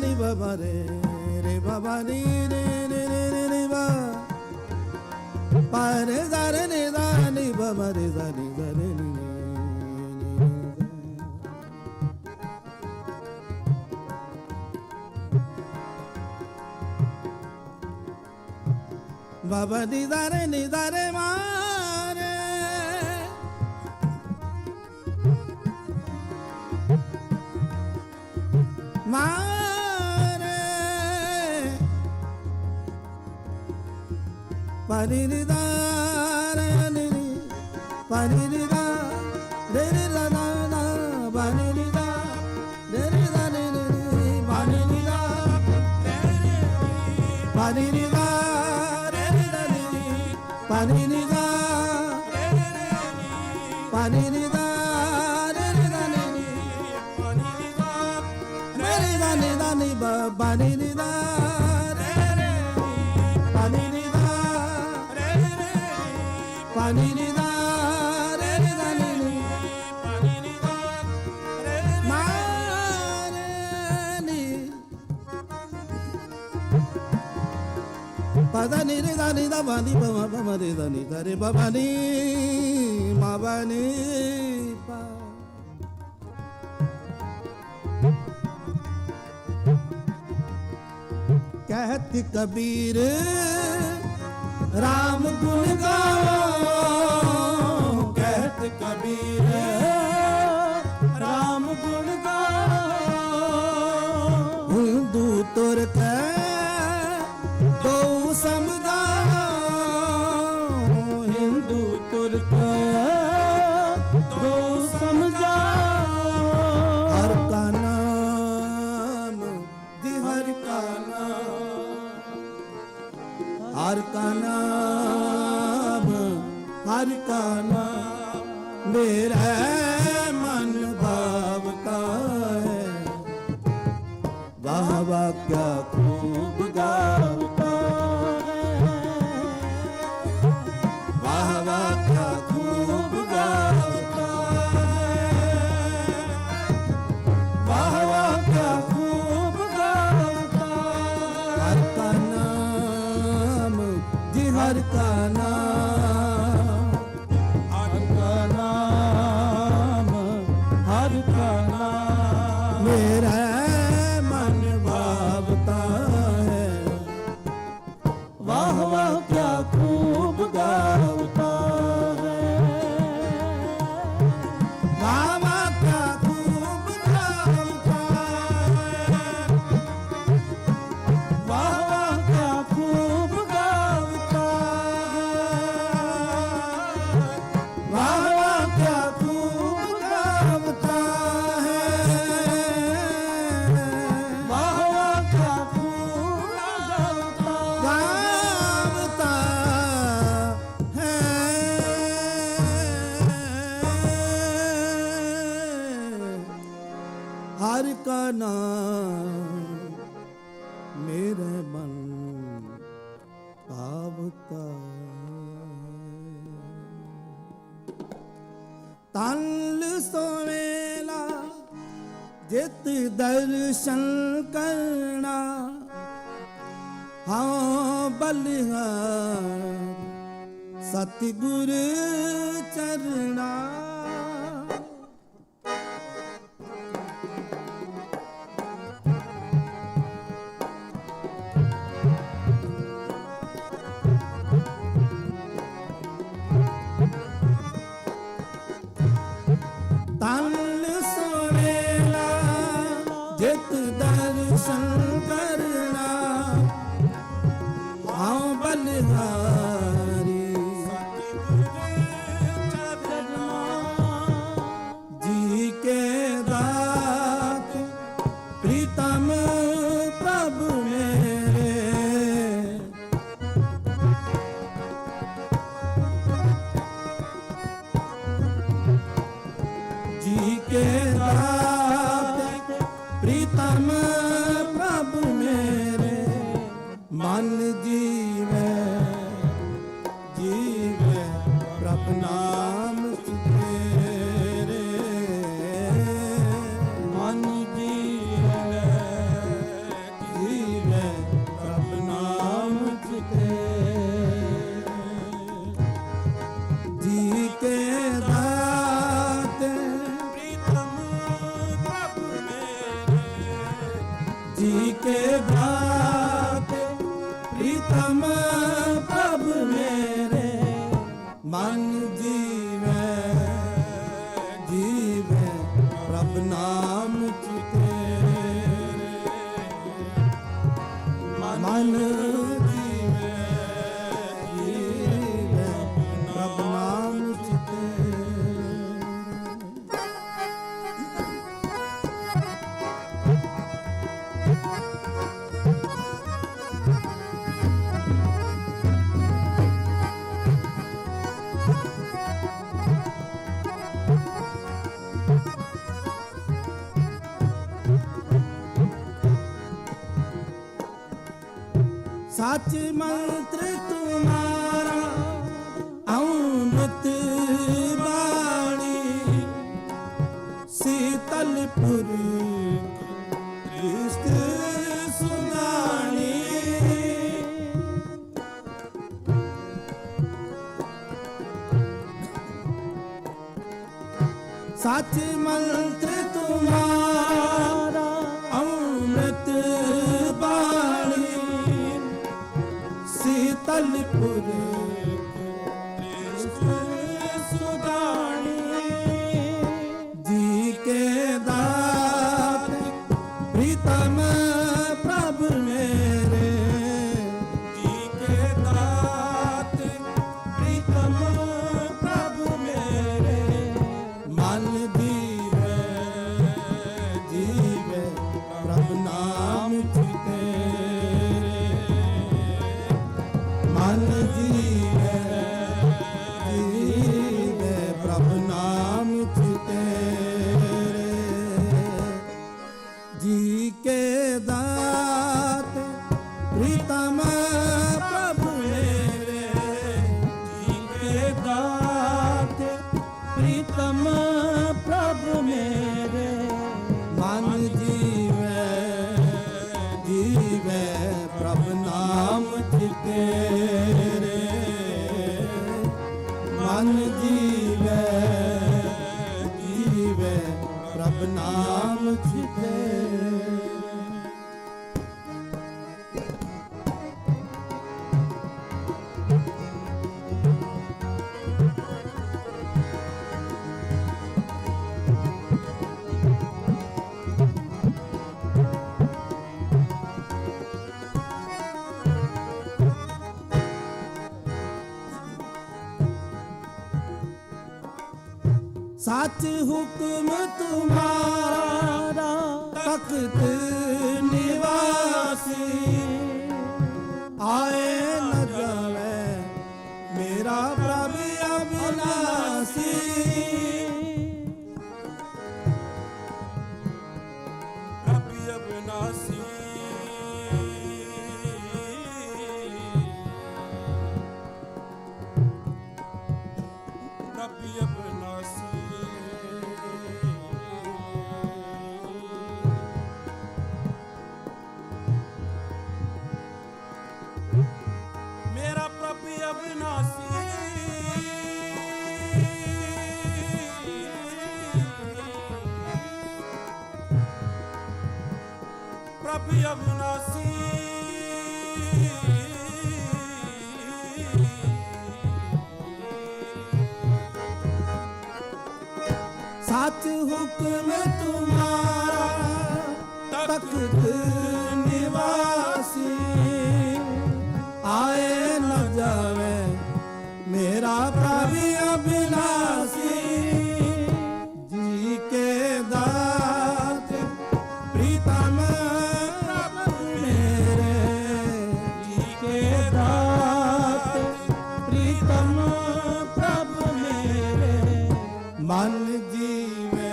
ਨੀ ਬਾਬਾ ਰੇ ਰੇ ਬਾਬਾ ਨੀ ਰੇ ਰੇ ਰੇ ਰੇ ਰੇ ਬਾ ਪਾਰੇ ਜ਼ਾਰੇ ਨੀ ਦਾ ਨੀ ਬਾਬਾ ਰੇ ਜ਼ਾਰੇ ਜ਼ਾਰੇ ਨੀ ਬਾਬਾ ਨੀ ਜ਼ਾਰੇ ਮਾਰੇ ਮਾਰੇ ਪਾਣੀ ਨੀ ਜ਼ਾਰੇ ਨੀ ਪਾਣੀ ਨੀ ਦਾ ਰੇ ਰੇ ਲਾ ਨਾ ਨਾ ਪਾਣੀ ਨੀ ਦਾ ਰੇ ਰੇ ਦਾ ਨੀ ਨੀ ਪਾਣੀ ਨੀ ਦਾ ਪਾਣੀ ਨੀ ਦਾ ਪਾਣੀ ਨੀ ਦਾ ਪਾਣੀ ਨੀ ਦਾ ਰੇ ਰੇ ਦਾ ਨੀ ਪਾਣੀ ਨੀ ਦਾ ਰੇ ਰੇ ਦਾ ਨੀ ਦਾ ਨੀ ਪਾਣੀ ਨੀ ਦਾ ਰੇ ਰੇ ਪਾਣੀ ਨੀ ਦਾ ਰੇ ਰੇ ਪਾਣੀ ਨੀ ਦਾ ਰੇ ਰੇ ਦਾ ਨੀ ਪਾਣੀ ਨੀ ਦਾ ਰੇ ਮਾਰੇ ਨੀ ਪਦਾ ਨੀ ਰੇ ਦਾ ਨੀ ਦਾ ਬਾਨੀ ਬਮਾ ਬਮਾ ਰੇ ਦਾ ਨੀ ਦਾ ਰੇ ਬਾਬਾ ਨੀ ਮਾਬਾ ਨੀ ਪਾ ਕਹਿਤ ਕਬੀਰ ਰਾਮ ਗੁਣ ਗਾਓ ਕਹਿਤ ਕਬੀਰ ਰਾਮ ਗੁਣ ਗਾਓ ਹਿੰਦੂ ਤੁਰਕ ਦੋ ਸਮਝਾ ਹਿੰਦੂ ਤੁਰਕ ਦੋ ਸਮਝਾ ਹਰ ਕਾ ਨਾਮ ਦੀ ਹਰ ਕਾ ਨਾਮ ਹਰ ਕਾ ਨਾਮ ਹਰ ਕਾ ਨਾਮ ਮੇਰਾ ਮਨ ਭਾਵਤਾ ਹੈ ਵਾਹ ਵਾਹ ਕਿਆ ਖੂਬ ਗਾਵਤਾ ਹੈ ਵਾਹ ਵਾਹ ਕਿਆ ਖੂਬ ਗਾਵਤਾ ਹੈ ਵਾਹ ਵਾਹ ਕਿਆ ਖੂਬ ਗਾਵਤਾ ਹਰ ਕਾ ਨਾਮ ਜੀ ਹਰ ਕਾ ਨਾਮ ਹਰ ਕਾ ਨਾਮ ਹਰ ਕਾ ਨਾਮ ਮੇਰਾ वाह वाह क्या खूब गावता है वाह वाह क्या खूब गावता है वाह वाह क्या खूब गावता है वाह वाह क्या खूब गावता है वाह वाह क्या खूब गावता हर का नाम मेरे मन भावता तल सोवेला जित दर्शन करना हाँ बलिहार सतगुर चरना तन सोवेला ਕੇ ਦਾਤੇ ਪ੍ਰੀਤਮ ਪ੍ਰਭ ਮੇਰੇ ਮਨ ਜੀਵੇ ਜੀਵੇ ਪ੍ਰਭ ਨਾਮ ਤੇਰੇ ਮਨ ਜੀਵੇ ਜੀਵੇ ਪ੍ਰਭ ਨਾਮ ਤੇਰੇ ਜੀ ਕੇ ਦਾਤੇ ਪ੍ਰੀਤਮ ਪ੍ਰਭ ਮੇਰੇ ਜੀ ਕੇ ਦਾਤੇ ਪ੍ਰੀਤਮ ਪ੍ਰਭ ਮੇਰੇ ਮਨ ਜੀਵੇ ਜੀਵੇ ਪ੍ਰਭ ਨਾਮ ਤੇਰੇ ਮਨ ਜੀਵੇ ਜੀਵੇ ਪ੍ਰਭ ਨਾਮ ਤੇਰੇ सच मंत्र तुम्हारा अमृत बाणी शीतलपुर कृष्ण सुनानी सच मंत्र तुम्हारा अमृत बाणी शीतलपुर कृष्ण सुदानी जी के दात प्रीतम प्रभ मेरे जी के दात प्रीतम प्रभ मेरे मन जीवे जीवे प्रभ नाम तेरे मन जीवे जीवे प्रभ नाम तेरे जी के दात प्रीतम प्रभ मेरे जी के दात प्रीतम प्रभ मेरे मन जीवे जीवे प्रभ नाम तेरे मन जीवे जीवे प्रभ नाम तेरे सच हुक्म तुम्हारा तख्त निवासी आए न जावे मेरा प्रभु अविनाशी प्रभु अविनाशी प्रभु अविनाशी मेरा प्रभु अविनाशी प्रभु अविनाशी सच हुक्म तुम्हारा तख्त निवासी आए न जावे मेरा प्रभु अविनाशी जी के दात प्रीतम प्रभु मेरे जी के दात प्रीतम प्रभु मेरे मन जीवे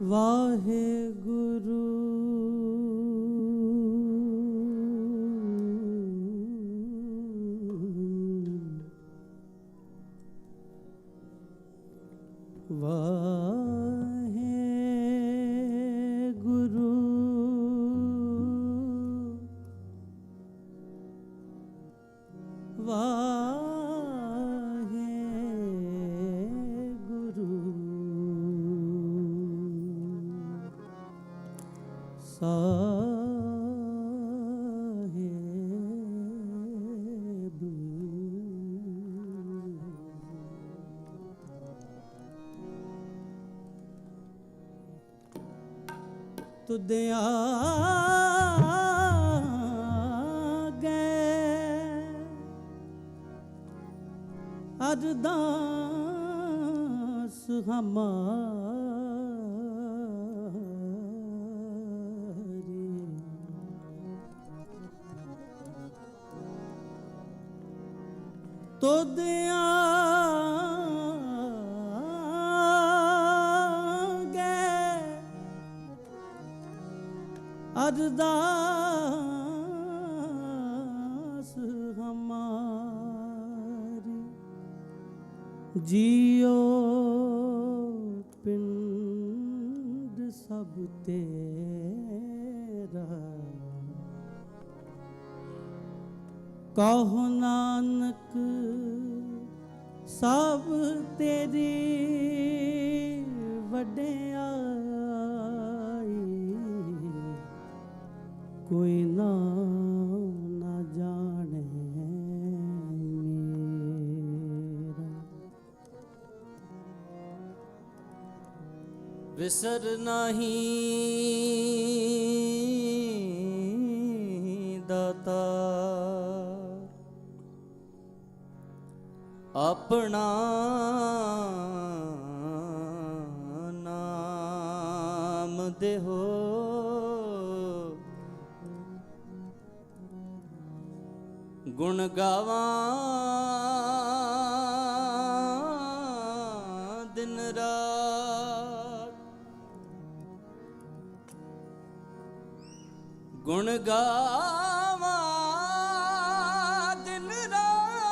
ਵਾਹਿਗੁਰੂ ਵਾਹਿਗੁਰੂ ਵਾਹਿਗੁਰੂ ਸਾਹਿਬ ਤੁਧ ਆਗੇ ਅਰਦਾਸ ਹਮਾਰੀ ਤੁਧ ਅਰਦਾਸ ਹਮਾਰੀ ਜੀਓ ਪਿੰਡ ਸਭ ਤੇਰਾ ਕਹੋ ਨਾਨਕ ਸਭ ਤੇਰੀ ਵਡਿਆਈ ਕੋਈ ਨਾਮ ਨਾ ਜਾਣੇ ਮੇਰਾ ਵਿਸਰ ਨਹੀਂ ਦਾਤਾ ਆਪਣਾ ਨਾਮ ਦੇਹੋ ਗੁਣ ਗਾਵਾਂ ਦਿਨ ਰਾਤ ਗੁਣ ਗਾਵਾਂ ਦਿਨ ਰਾਤ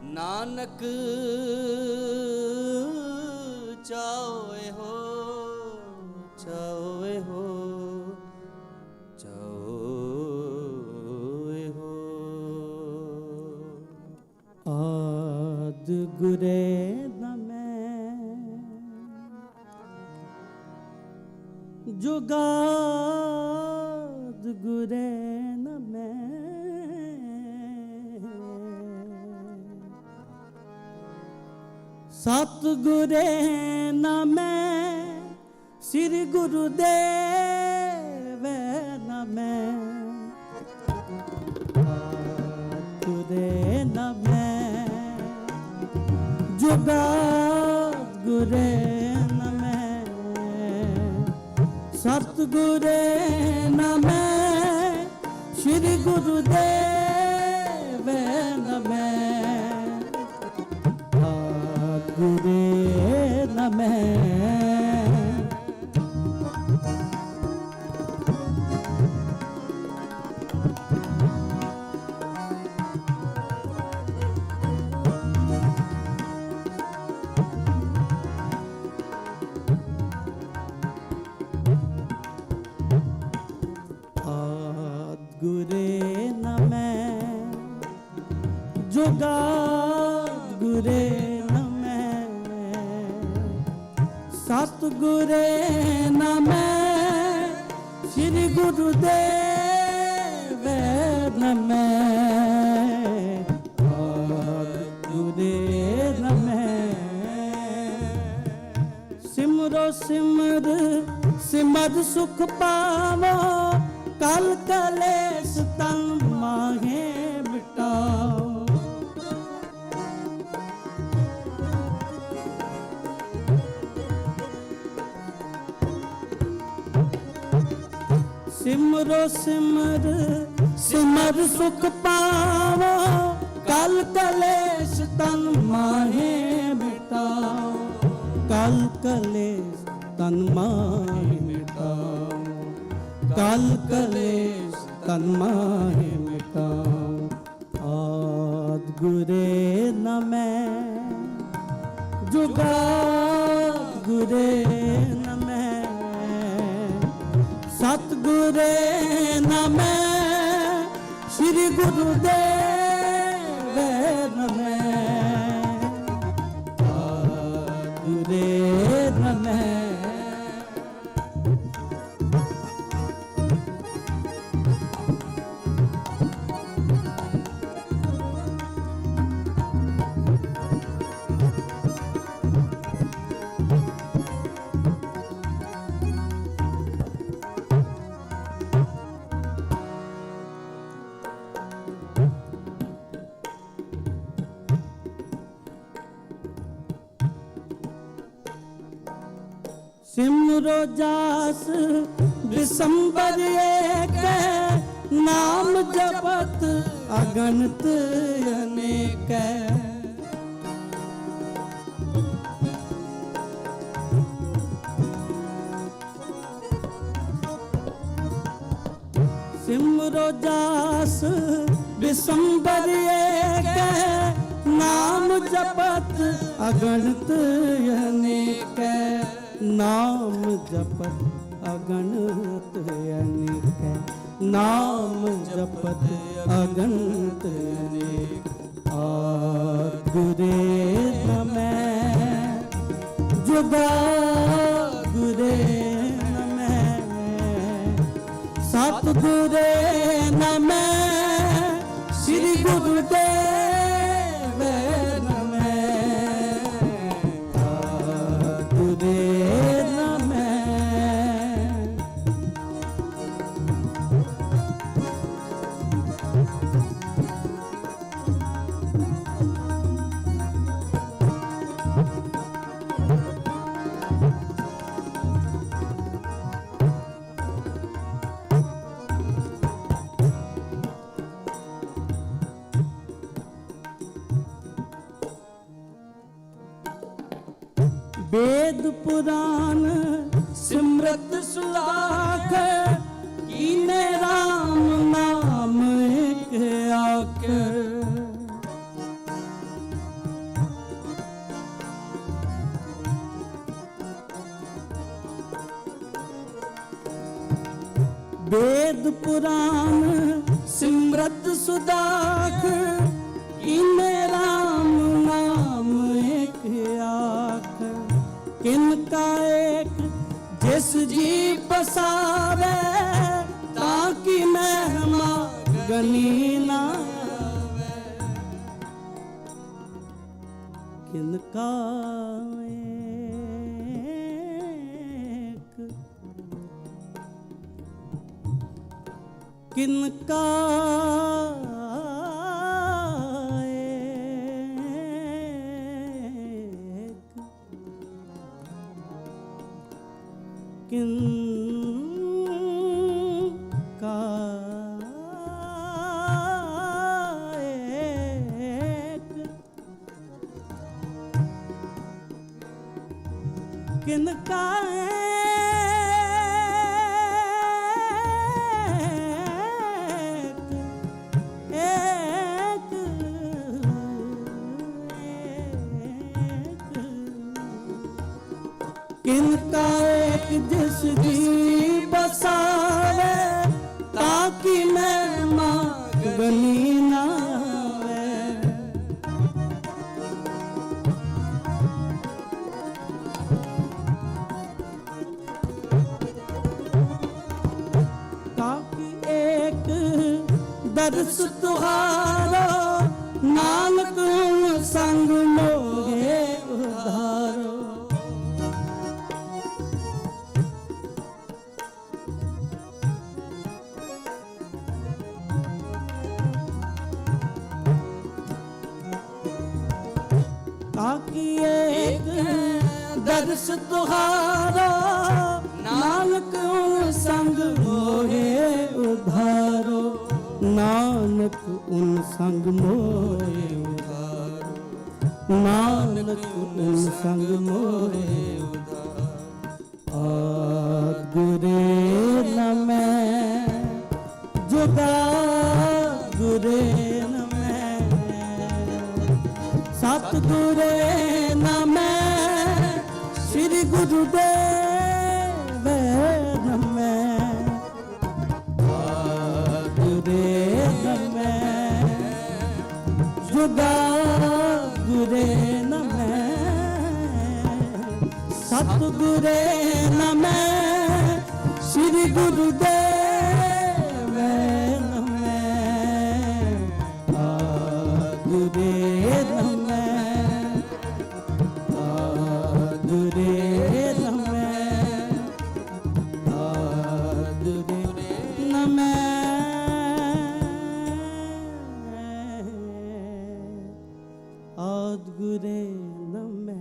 ਨਾਨਕ ਚਾਹੇ ਹੋ ਚਾਹੇ ਹੋ ਆਦ ਗੁਰੇ ਨਮੈ ਜੁਗਾਦ ਗੁਰੇ ਨਮੈ ਸਤ ਗੁਰੇ ਨਮੈ ਸ੍ਰੀ ਗੁਰੂਦੇਵ ਨਮੈ ਗੁਰੇ ਨਮੈ ਜੁਗਾਦ ਗੁਰੇ ਨਮੈ ਸਤ ਗੁਰੇ ਨਮੈ ਸ੍ਰੀ ਗੁਰੂਦੇਵ ਨਮੈ ਗੁਰੇ ਨਮੈ ਗੁਰੇ ਨਮੈ ਜੁਗਾਦ ਗੁਰੇ ਨਮੈ ਸਤ ਗੁਰੇ ਨਮੈ ਸ੍ਰੀ ਗੁਰੂਦੇਵ ਨਮੈ ਗੁਰੇ ਨਮੈ ਸਿਮਰੋ ਸਿਮਰ ਸਿਮਰ ਸੁਖ ਪਾਵੋ ਕਲ ਕਲੇਸ਼ ਤਨ ਮਾਹੇ ਮਿਟਾਓ ਸਿਮਰੋ ਸਿਮਰ ਸਿਮਰ ਸੁਖ ਪਾਵੋ ਕਲ ਕਲੇਸ਼ ਤਨ ਮਾਹੇ कलेश तन माहि मिटाओ, काल कलेश तन माहि मिटाओ। आद गुरे न मैं जुगाद गुरे न मैं, सतगुरे न मैं, श्री गुरुदेव न मैं, गुरे न मैं। सिमरो जास बिसंबर एक, नाम जपत अगणित अनेक। सिमरो जास बिसंबर एक, नाम जपत अगणित अनेक। नाम जपत अगणित अनेक, नाम जपत अगणित अनेक। आद गुरे न मैं जुगा गुरे न मैं, सतगुरे न मैं, श्री गुरुदेव न मैं, गुरे न मैं। वेद पुराण सिमरत सुलाख, कीने राम नाम एक आकर। वेद पुराण सिमरत सुदाख, कीने राम नाम एक आख। किनका एक जिस जी बसावे, ताकि महिमा गनी ना आवे। किनका एक, किनका किनका एक, किनका किनका एक जिस जी बसावे, ताकि महिमा गनी ना आवे। ताकि एक दर्श तुहारो, नानक संग मोहे उधारो। ताकि एक दर्श तुहारो, नानक संग मोहे उधारो। नानक उन संग मोहे उधारो, नानक उन संग मोहे उधारो। ਆਦ ਗੁਰੇ ਨਮੈ ਜੁਗਾ ਗੁਰੇ ਨਮੈ ਸਤ ਗੁਰੇ ਨਮੈ ਸ੍ਰੀ ਗੁਰੂ ਦੇਵ ਨਮੈ ਆਦ ਗੁਰੇ ਨਮੈ ਜੁਗਾ ਗੁਰੇ ਨਮੈ ਸਤ ਗੁਰੇ ਨਮੈ ਸ੍ਰੀ ਗੁਰੂ ਦੇਵ ਨਮੈ ਆਦ ਗੁਰੇ ਨਮੈ ਆਦ ਗੁਰੇ ਨਮੈ ਆਦ ਗੁਰੇ ਨਮੈ ਆਦ ਗੁਰੇ ਨਮੈ।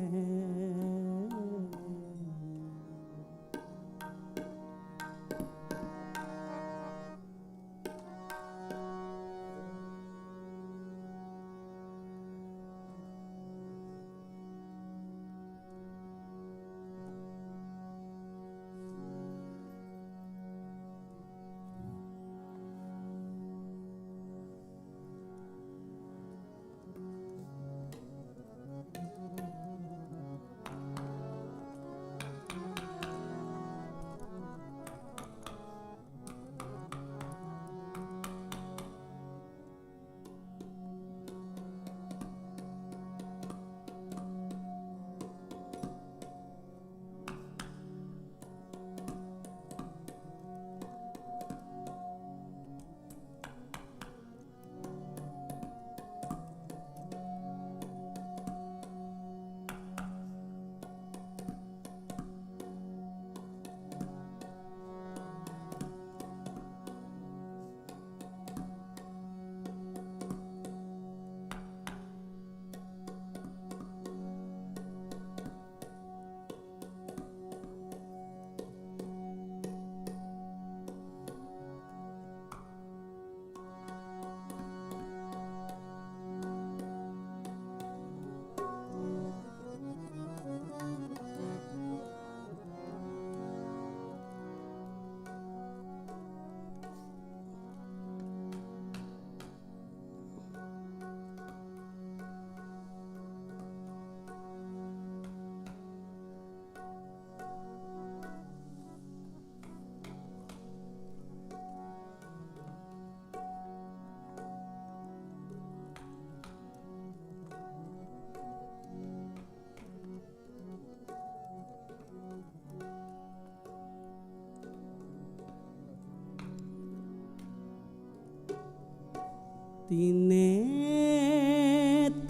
तीने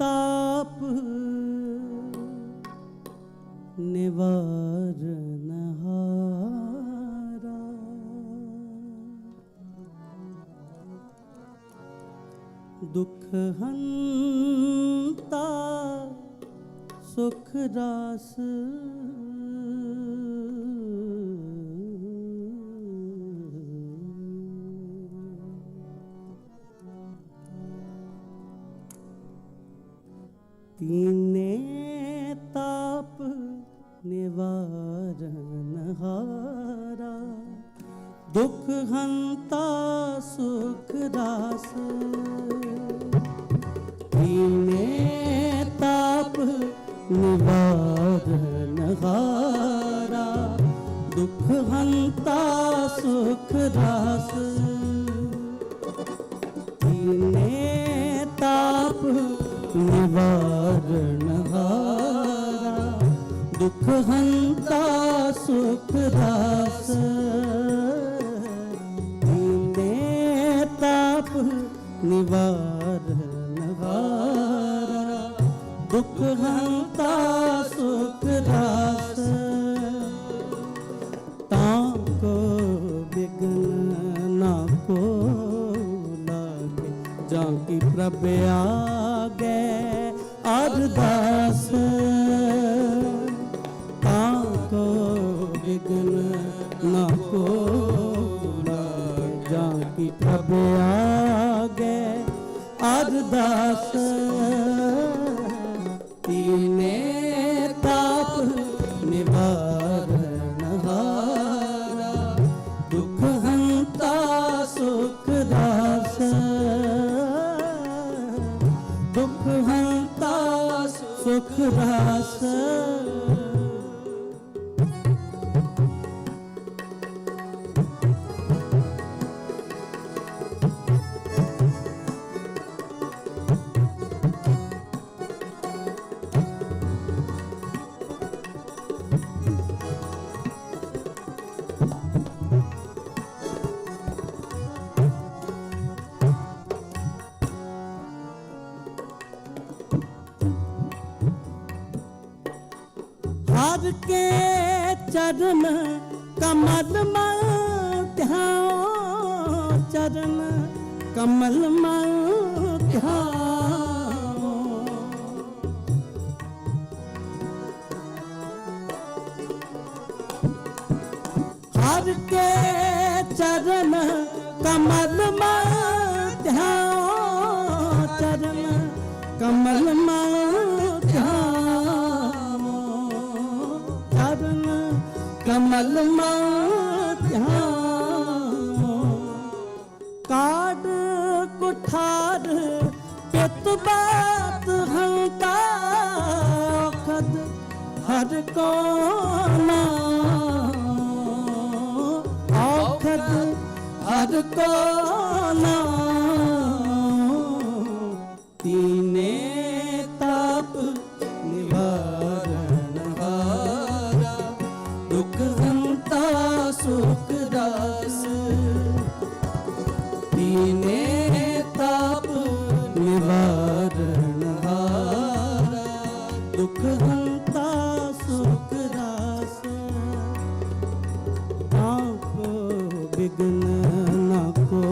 ताप निवारण हारा दुख हंता सुख रास तीने ताप निवारण हारा दुख हंता सुख रास तीने ताप निवारण हारा दुख हंता सुख रास तीने ताप निवारण हारा दुख हंता सुख रास तीने ताप निवारण हारा दुख हंता सुख रास ताको विघ्न ना को लागे जाकी प्रभ आगे अरदास ताको विघ्न ना को जाकी प्रभ आगे अरदास तीने ताप निवारण हारा ਦੁਖ ਹੰਤਾ ਸੁਖ ਰਸ हर के चरण कमल में ध्यान चरण कमल में ध्यान हर के चरण कमल में ध्यान चरण कमल में कमल काड कुठार पित बात हंता खद हर को औखद हर को तीने ताप निवारण हारा दुख हंता सुख दास तीने ताप निवारण हारा दुख हंता सुख दास आपको विघ्न न को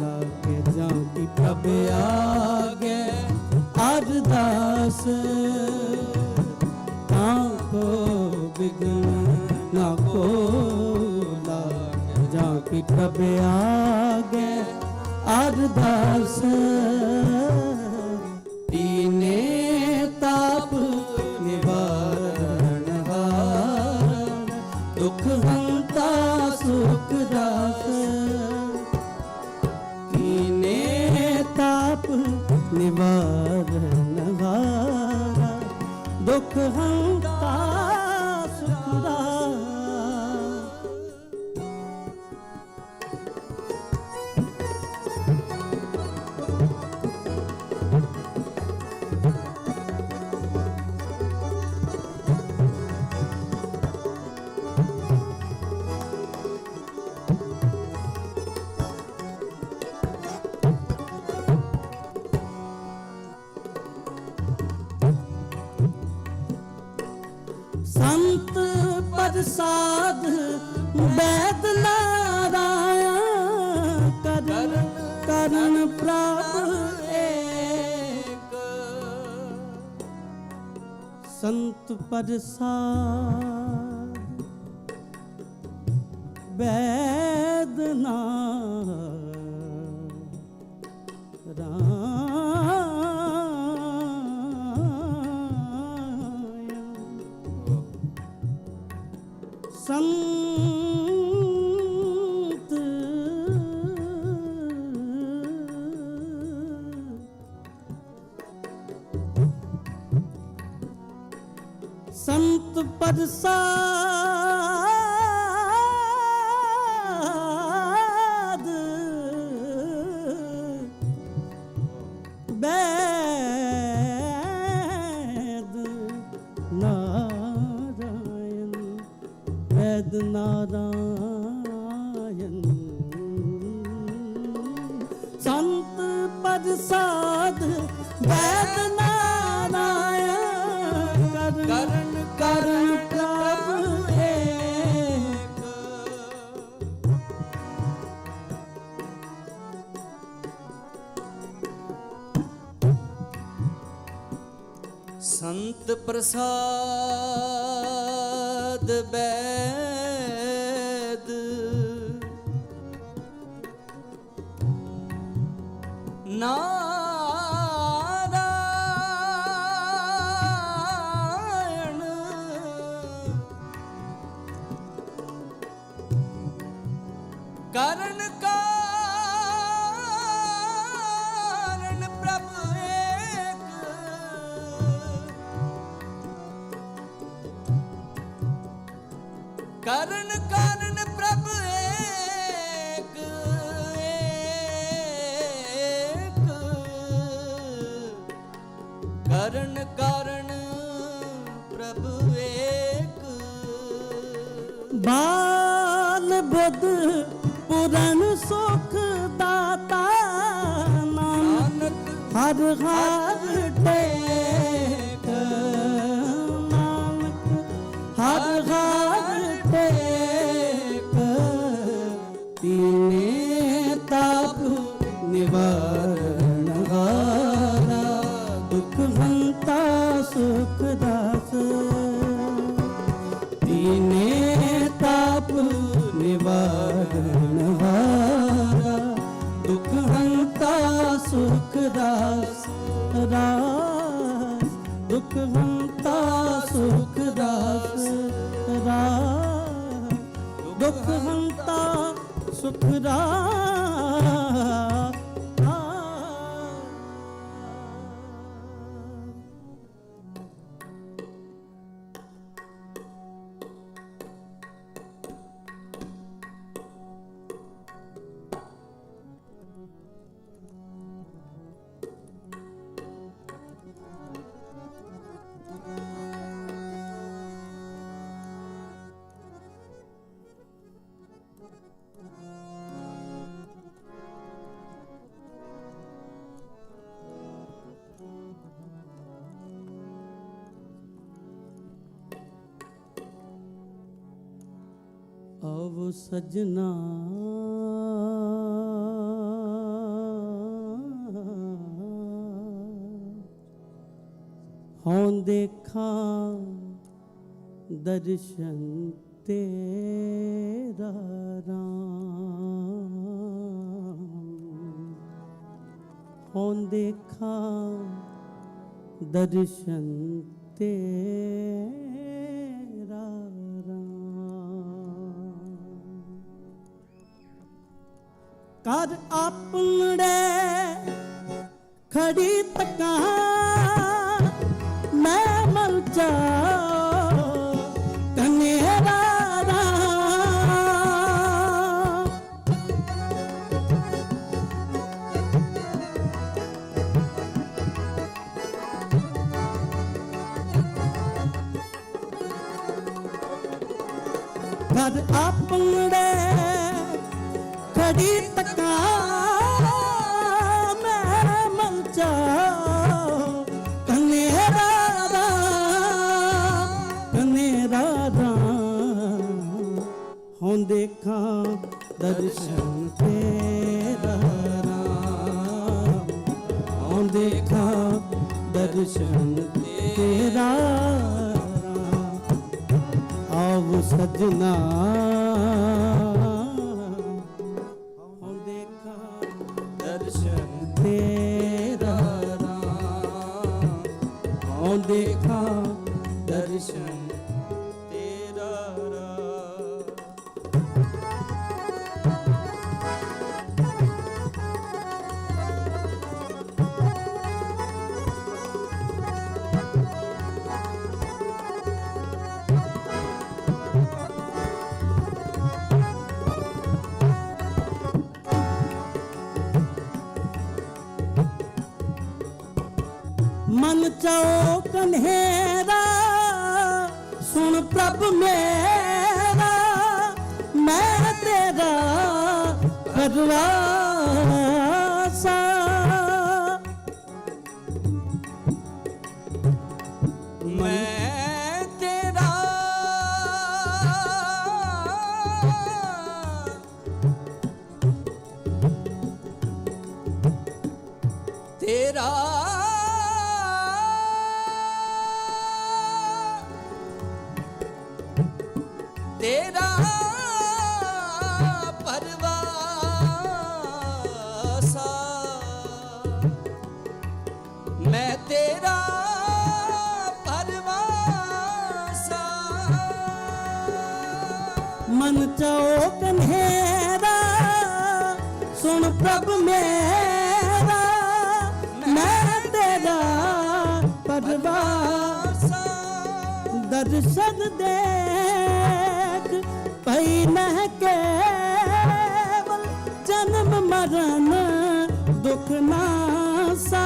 लागे जाकी प्रभ आगे अरदास आपको विघ्न न को लागे जाकी प्रभ आगे अरदास तीने ताप निवारण हार दुख हंता सुख दास तीने ताप निवारण हार दुख हंता सुख दास संत प्रसाद वैद नारायण करण करण प्रभ एक संत प्रसाद वैद संत संत प्रसाद वैद नारायण वैद नारायण संत प्रसाद वैद नारायण करण करण प्रभ एक संत प्रसाद वैद नारायण करण कारण प्रभ एक ਕਰਨ ਕਾਰਨ ਪ੍ਰਭ ਏਕ ਏਕ, ਕਰਨ ਕਾਰਨ ਪ੍ਰਭ ਏਕ। ਬਾਲ ਬੁੱਧ ਪੁਰਨ ਸੁਖ ਦਾਤਾ ਨਾਨਕ ਹਰ ਹਰ ਟੇਕ, ਨਾਨਕ ਹਰ ਹਰ ਟੇਕ। ਤੀਨੇ ਤਾਪ ਨਿਵਾਰਨ ਹਾਰਾ, ਦੁਖ ਹੰਤਾ ਸੁਖ ਦਾਸ। ਤੀਨੇ ਤਾਪ ਨਿਵਾਰਨ ਹਾਰਾ, ਦੁਖ ਹੰਤਾ ਸੁਖ ਦਾਸ। ਰਾਸ ਦੁਖ ਹੰਤਾ ਸੁਖ ਦਾਸ, ਰਾਸ ਦੁਖ ਹੰਤਾ ਸੁਖ ਦਾਸ। ਆਵੋ ਸਜਣਾ ਹੋਂ ਦੇਖਾਂ ਦਰਸ਼ਨ ਤੇਰਾ ਰਾਮ। ਹੋਂ ਦੇਖਾਂ ਦਰਸ਼ਨ ਤੇਰਾ ਕਰ ਆਪਣੇ ਖੜੀ ਤੱਕਾਂ ਮੈਂ ਮਰ ਜਾ ਕਨੇਰਾ ਕਰ ਆਪਣੇ ਖੜੀ ਤੱਕਾਂ ਮੈਂ ਮਰ ਜਾ ਕਨੇਰਾ ਹੋਂ ਦੇਖਾਂ ਦਰਸ਼ਨ ਤੇਰਾ ਰਾਮ। ਹੋਂ ਦੇਖਾਂ ਦਰਸ਼ਨ ਤੇਰਾ ਰਾਮ। ਆਵ ਸਜਣਾ ਹੋਂ ਦੇਖਾਂ ਦਰਸ਼ਨ ਤੇਰਾ ਰਾਮ। ਹੋਂ ਦੇਖਾਂ ਦਰਸ਼ਨ ਤੇਰਾ ਰਾਮ। ਮਨ ਚਾਓ ਕਨੇਰਾ ਸੁਣ ਪ੍ਰਭ ਮੇਰਾ, ਮੈਂ ਤੇਰਾ ਪਰਵਾਸਾ। ਮੈਂ ਤੇਰਾ ਤੇਰਾ ਤੇਰਾ ਪਰਵਾਸਾ। ਮੈਂ ਤੇਰਾ ਪਰਵਾਸਾ। ਮਨ ਚਾਓ ਕਨੇਰਾ ਸੁਣ ਪ੍ਰਭ ਮੇਰਾ, ਮੈਂ ਤੇਰਾ ਪਰਵਾਸਾ। ਦਰਸ਼ਨ ਦੇਖ पई न केवल जन्म मरण दुख नासा।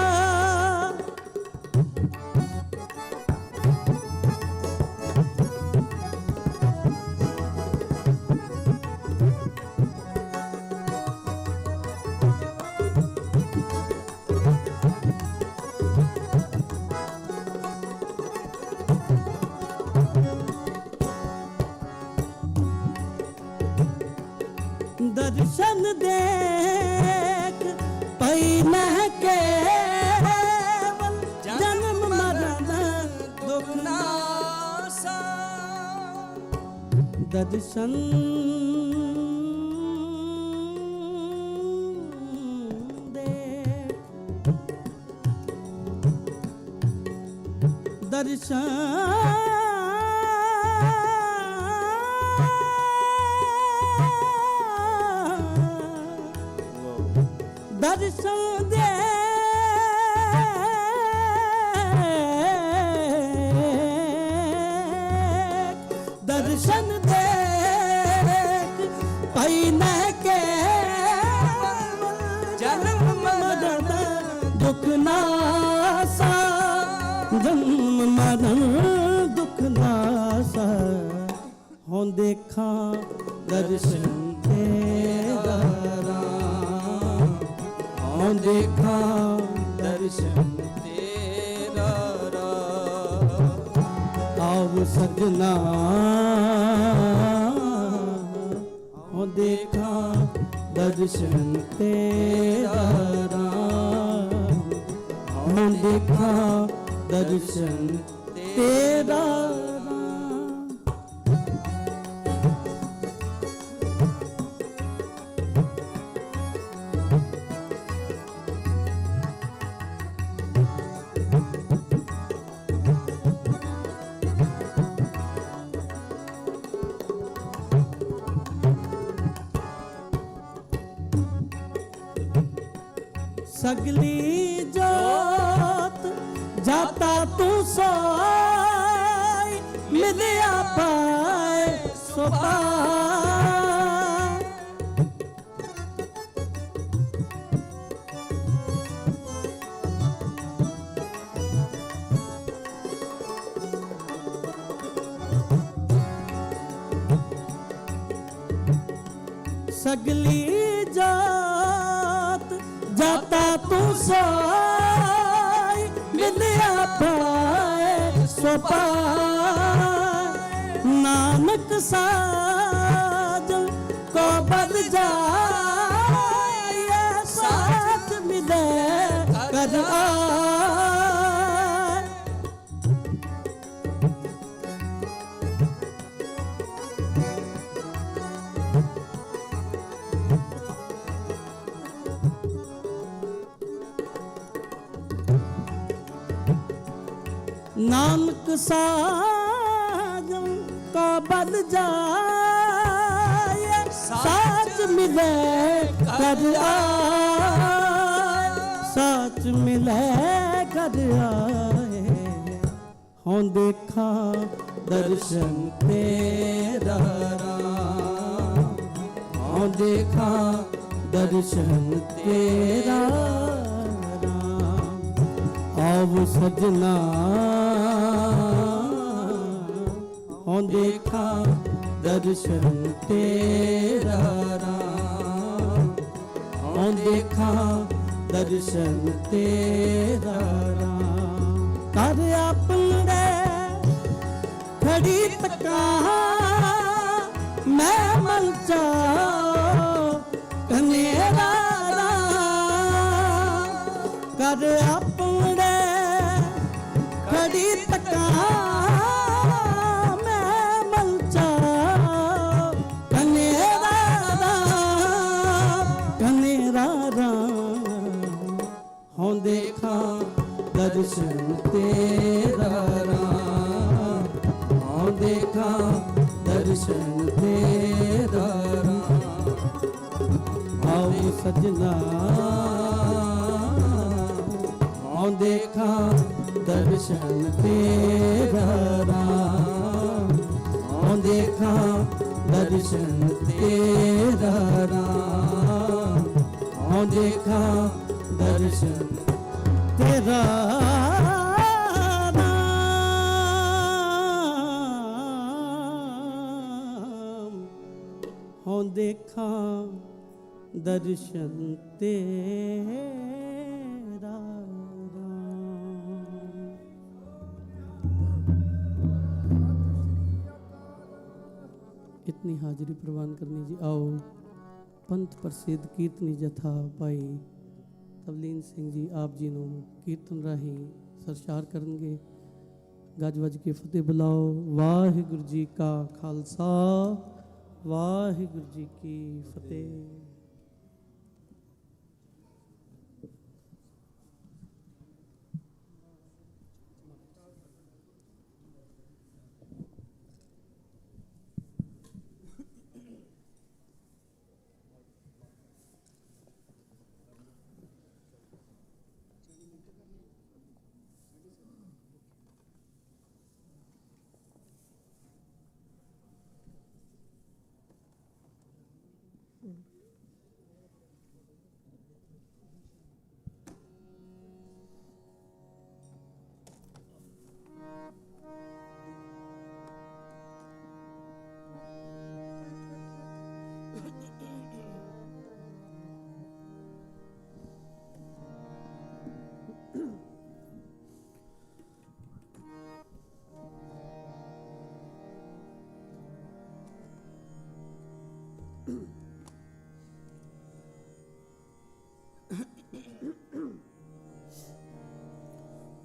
दर्शन देख पई न केवल जन्म मरण दुख नासा। दर्शन देख दर्शन दे दर्शन देख पई न केवल जन्म मरण दुख नासा। जन्म मरण दुख नासा। हों देखा दर्शन तेरा हों देखा दर्शन तेरा। आओ सजना हों देखा दर्शन तेरा। हों देखा दर्शन तेरा। सगली जोत जाता तू सोई मिलिया पाए सो पाए। सगली जात जाता तू सोई मिलिया पाए सो पाए। नानक साजन को बद जाए साथ मिले कर आए। नानक साजन को बद जाए साच मिले कर आए। साच मिले कर आए। हों देखा दर्शन तेरा। हों देखा दर्शन तेरा। आओ सजना हों देखा दर्शन तेरा। हों देखा दर्शन तेरा। कर अपने खड़ी तका मैं मन चाओ कनेरा। कर अपने खड़ी तका मैं मन चाओ कनेरा। कनेरा हों देखा दर्शन तेरा। हों देखा दर्शन तेरा। आओ सजना हों देखा दर्शन तेरा। हों देखा ਦਰਸ਼ਨ ਤੇਰਾ ਰਾਮ ਹਉ ਦੇਖਾਂ ਦਰਸ਼ਨ ਤੇਰਾ ਰਾਮ ਹਉ ਦੇਖਾਂ ਦਰਸ਼ਨ ਤੇਰਾ इतनी हाजिरी प्रवान करनी जी। आओ पंथ प्रसिद्ध कीर्तनी जथा भाई तवलीन सिंह जी आप जी नूं कीर्तन राही सरशार करनगे। गज वज के फतेह बुलाओ। वाहिगुरु जी का खालसा वाहिगुरु जी की फतेह।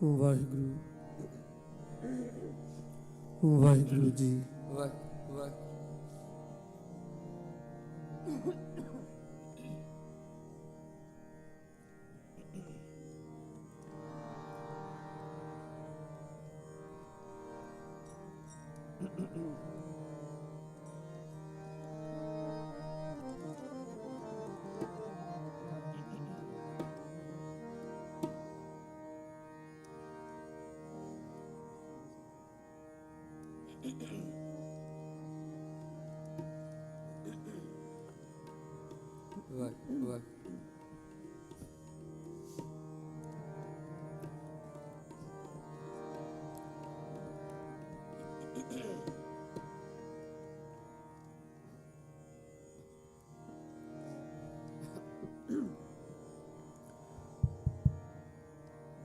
वाहिगुरु वाहिगुरु जी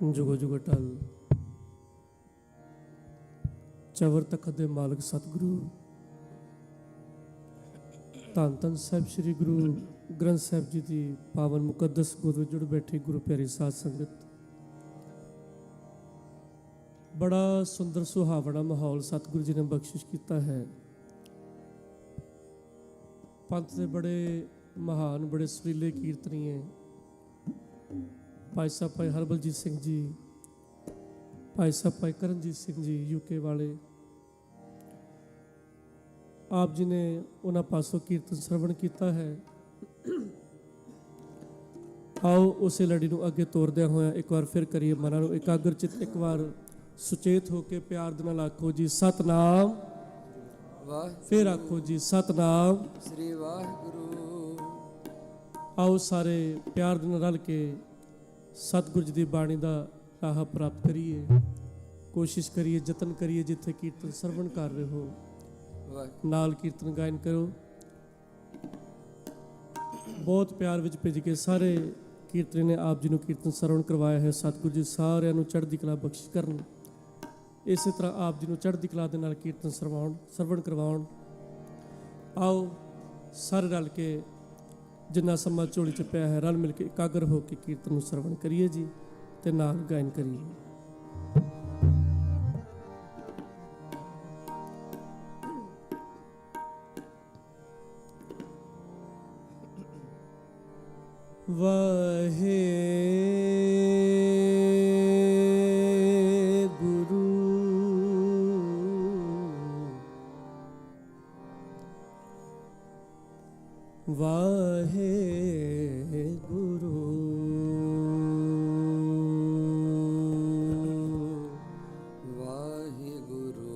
जुगो जुगो टल चवर तखत दे मालक सतगुरु धन धन साहिब श्री गुरु ग्रंथ साहिब जी की पावन मुकद्दस गोद जुड़ बैठी गुरु प्यारी साध संगत। बड़ा सुंदर सुहावना माहौल सतगुरु जी ने बख्शिश किया है। पंथ के बड़े महान बड़े सुरीले कीर्तनीय भाई साहब भाई हरबलजीत सिंह जी, भाई साहब भाई करणजीत सिंह जी यूके वाले, आप जी ने उन्होंने पासों कीर्तन श्रवण किया है। आओ उस लड़ी को अगे तोरद्या होया एक बार फिर करिए मनां नूं एकाग्रचित, एक बार सुचेत होकर प्यार दे नाल आखो जी सतनाम, फिर आखो जी सतनाम श्री वाहिगुरु। आओ सारे प्यार दे नाल रल के सतगुरु जी की बाणी का राह प्राप्त करिए। कोशिश करिए, जतन करिए, जिथे कीर्तन श्रवण कर रहे हो नाल कीर्तन गायन करो। बहुत प्यार विच भिज के सारे कीर्तन ने आप जी को कीर्तन श्रवण करवाया है। सतगुरु जी सारिਆਂ ਨੂੰ चढ़दी कला बख्शिश करन। इस तरह आप जी को चढ़दी कला दे नाल कीर्तन श्रवण करवाउण। आओ सारे रल के जिन्ना समा झोली च पिया है रल मिल के एकाग्र होकर कीर्तन नूं श्रवण करिए जी ते नाल गायन करिए। वाहे गुरु वाहे गुरु वाहे गुरु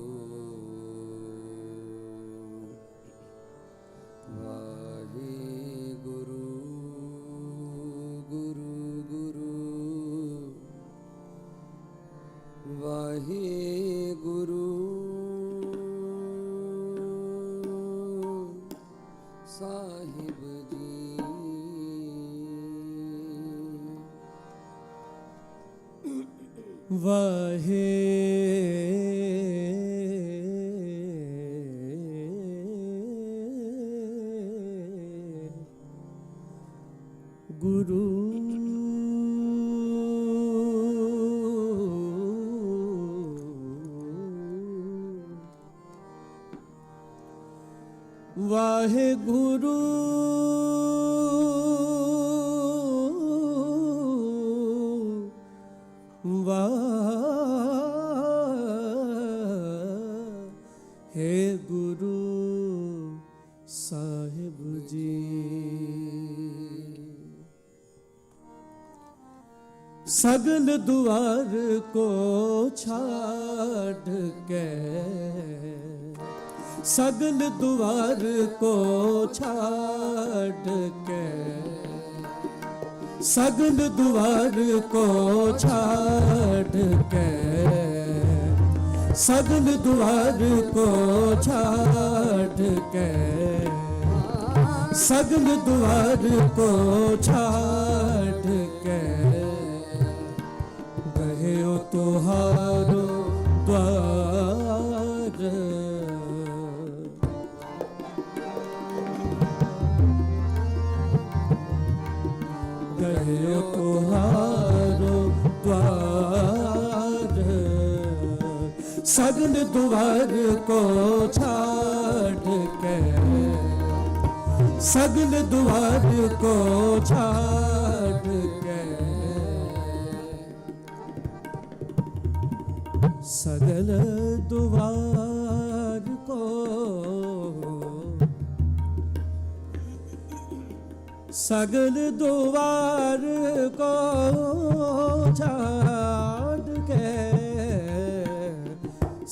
ਵਾਹੇ ਗੁਰੂ ਵਾਹਿਗੁਰੂ ਵਾਹਿਗੁਰੂ ਸਾਹਿਬ ਜੀ। सगल द्वार को छाड़ के सगल द्वार को छाड़ के सगल द्वार को छाड़ के सगल द्वार को छाड़ के सगल द्वार को छाड़ के गए ओ तुहारो द्वार गए ओ तुहारो द्वार सगल द्वार को छाड़ के सगल द्वार को छाड़ के सगल द्वार को सगल द्वार को छाड़ के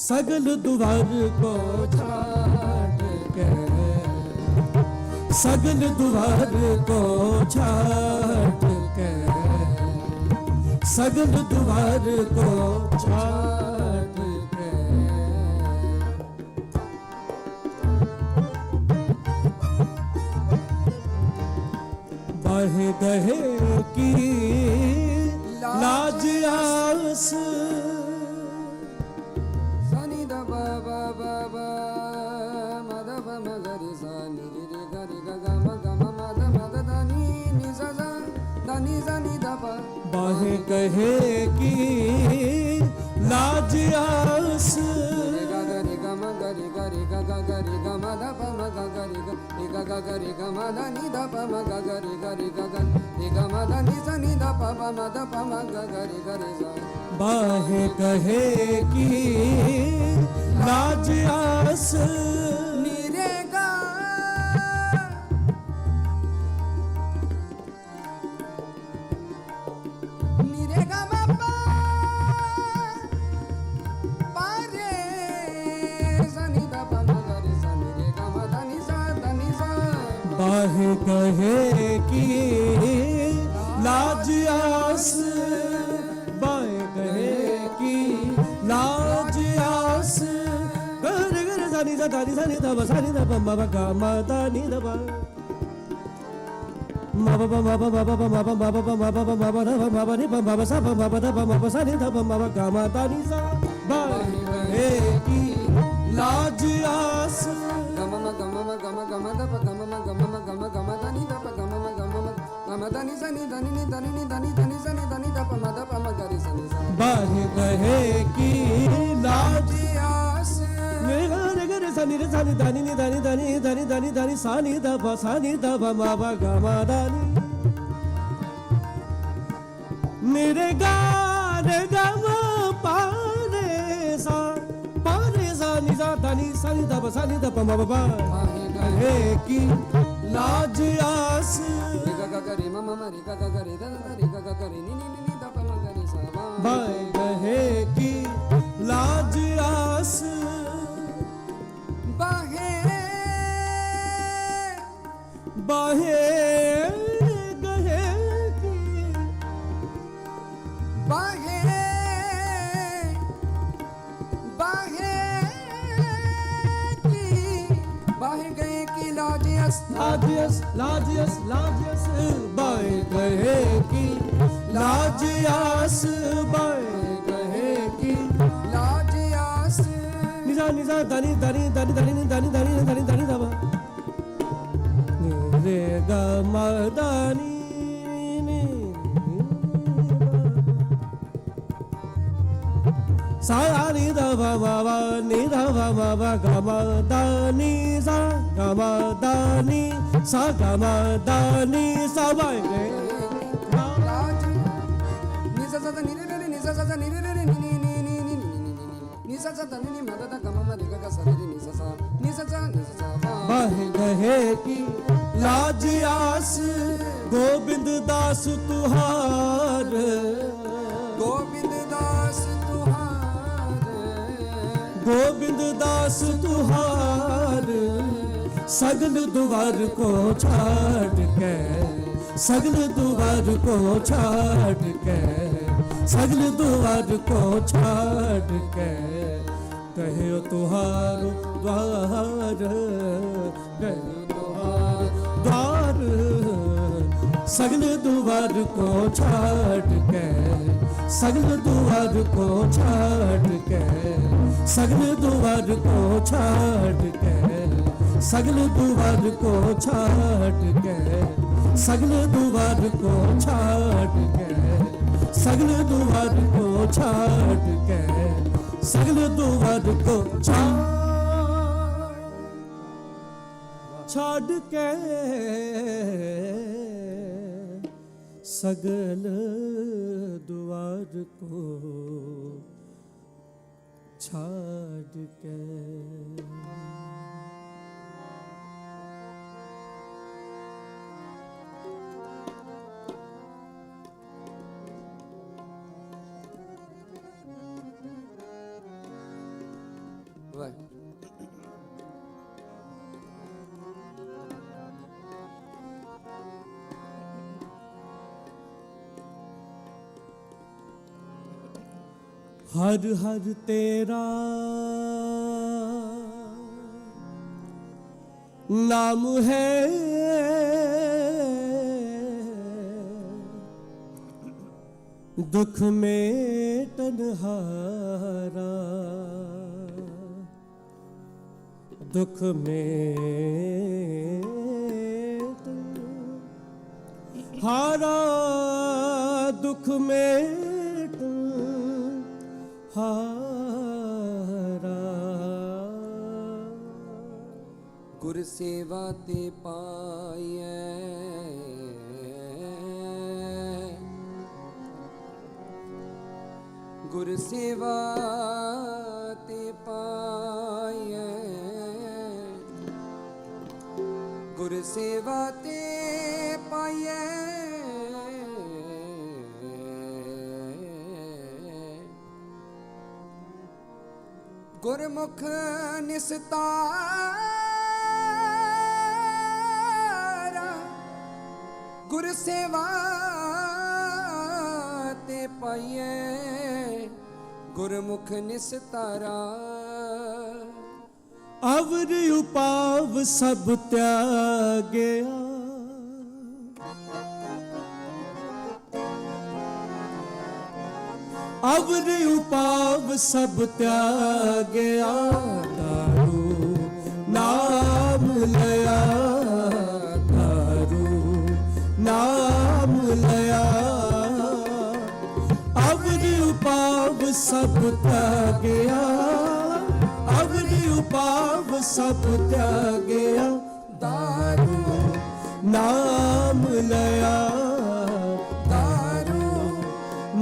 सगल द्वार को छाड़ के सगल द्वार को छाड़ के सगल द्वार को छाड़ के बह गए की लाज आस सनी द बा बा बा बा म द ब म ग रे सा नि रे रे ग रे ग ग म ग म म द द नि नि सा सा द नि सा नि द प बह गए की लाज आस रे ग ग रे ग म ग रे ग रे ग ग ग रे ग म द प म ग ग रे ग रे ग ग ग रे ग म द नि द प म ग ग रे ग रे ग ग रे ग म द नि सा नि द प प म द प म ग ग रे ग रे सा बाहे कहे की लाज आस नि रे ग नि रे ग म प पा रे सा नि द प म ग रे सा नि रे ग म द नि सा द नि सा बाहे कहे की लाज आस बाहे कहे की लाज आस गर गर सानी सा दानी सानी दा बा सानी दा बा बा गा मा दा नी दा बा मा बा मा बा मा बा मा बा मा बा मा बा मा बा दा मा बा नी बा मा बा सा बा मा बा दा बा मा बा सानी दा बा मा बा गा मा दा नी सा बाहे कहे की लाज आस गम म गम म गम गम द प गम म गम म गम गम द नि द प गम म गम म गम द नि सा नि द नि द नि द नि द नि सा नि द नि द प म द प म ग रे सा नि सा बाहे कहे की लाज आस मेरे गाने गरे सानी रे सानी दानी नी दानी दानी दानी दानी दानी सानी दा बा सानी दा बा मा बा गा मा दानी मेरे गाने गम पा रे सा नी सा दानी सानी दा बा सानी दा बा मा बा बा कहे की लाज आस रे ग ग ग रे म म म रे ग ग ग रे द द रे ग ग ग रे नि नि नि नि द प म ग रे सा बा बाय कहे की लाज आस बाहे बाहे गहे की बाहे बाहे की बाहे गए की लाजियस लाजियस लाजियस लाजियस बाय कहे की लाजियस बाय कहे सा धनी धनी धनी धनी धनी धनी धनी धनी धमा रे ग म धनी सा नि ध भ म व नि ध भ म व ग म ध नि सा ग म ध नि सा ग म ध नि सा बाय रे कहे की लाज आस गोविंद दास तुहार गोविंद दास तुहार गोविंद दास तुहार सगल द्वार को छाड़ के सगल द्वार को छाड़ के सगल द्वार को छाड़ के कहे तुहार द्वार कहे तुहार द्वार सगल द्वार को छाड़ के सगल द्वार को छाड़ के सगल द्वार को छाड़ के सगल द्वार को छाड़ के सगल द्वार को छाड़ के सगल द्वार को छाड़ के सगल द्वार को छाड़ के सगल द्वार को छाड़ के हर हर तेरा नाम है दुख में तन्हारा दुख में हारा दुख में हारा गुर सेवा ते पाइए गुर सेवा ते पाइए गुर सेवा ते पाइए गुरमुख निस्तारा गुर सेवा ते पाइए गुरमुख निस्तारा अवर उपाव सब त्यागया अवर उपाव सब त्यागया दारू नाम लया दारू नाम लया अवर उपाव सब त्यागया अवर उपाव सब त्यागया दारू नाम लया दारू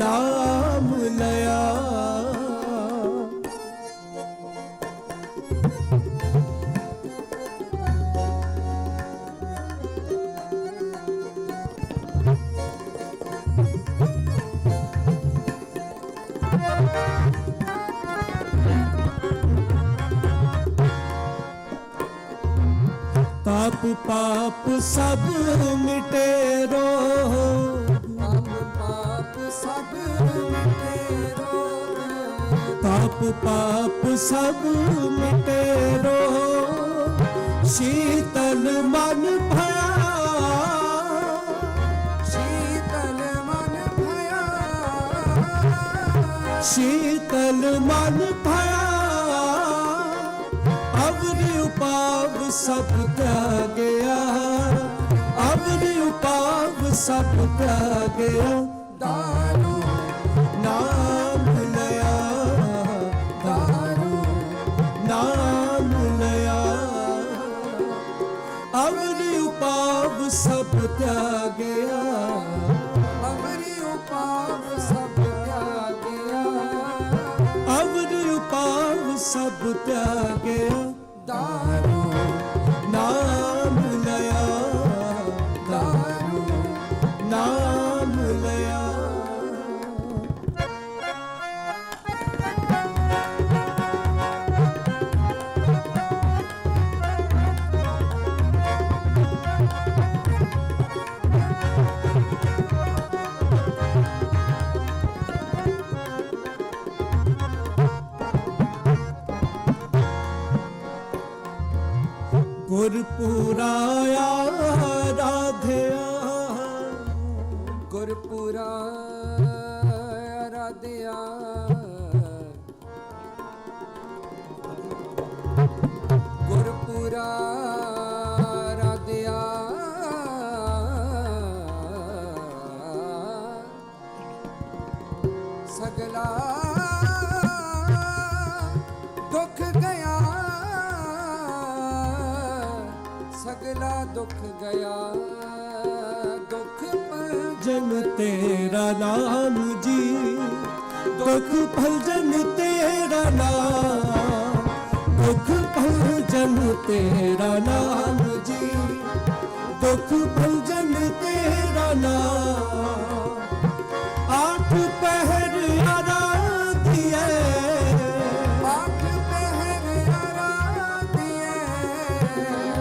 नाम लया ताप पाप सब मिटे रो पाप पाप सब मिटे रो ताप पाप सब मिटे रो शीतल मन भया शीतल मन भया शीतल मन भया ਉਪਾਵ ਸਭ ਤਿਆਗਿਆ, ਅਵਰ ਉਪਾਵ ਸਭ ਤਿਆਗਿਆ, ਦਾਰੂ ਨਾਮ ਲਿਆ, ਦਾਰੂ ਨਾਮ ਲਿਆ, ਅਵਰ ਉਪਾਵ ਸਭ ਤਿਆਗਿਆ, ਅਵਰ ਉਪਾਵ ਸਭ ਤਿਆਗਿਆ, ਅਵਰ ਉਪਾਵ ਸਭ ਤਿਆਗਿਆ, ਦਾਰੂ ਨਾਮ ਲਿਆ, ਦਾਰੂ ਨਾਮ ਲਿਆ। ਗੁਰਪੁਰਾ ਆਰਾਧਿਆ, ਗੁਰਪੁਰਾ ਆਰਾਧਿਆ, ਗੁਰਪੁਰਾ ਆਰਾਧਿਆ, ਸਗਲਾ ਦੁੱਖ ਗਿਆ, ਸਗਲਾ ਦੁੱਖ ਗਿਆ, ਦੁੱਖ ਭਜਨ ਤੇਰਾ ਨਾਮ ਜੀ, ਦੁੱਖ ਭਜਨ ਤੇਰਾ ਨਾਮ, ਦੁੱਖ ਭਜਨ ਤੇਰਾ ਨਾਮ ਜੀ, ਦੁੱਖ ਭਜਨ ਤੇਰਾ ਨਾਮ, ਆਠ ਪਹਿਰ ਆਰਾਧਿਐ, ਆਠ ਪਹਿਰ ਆਰਾਧਿਐ,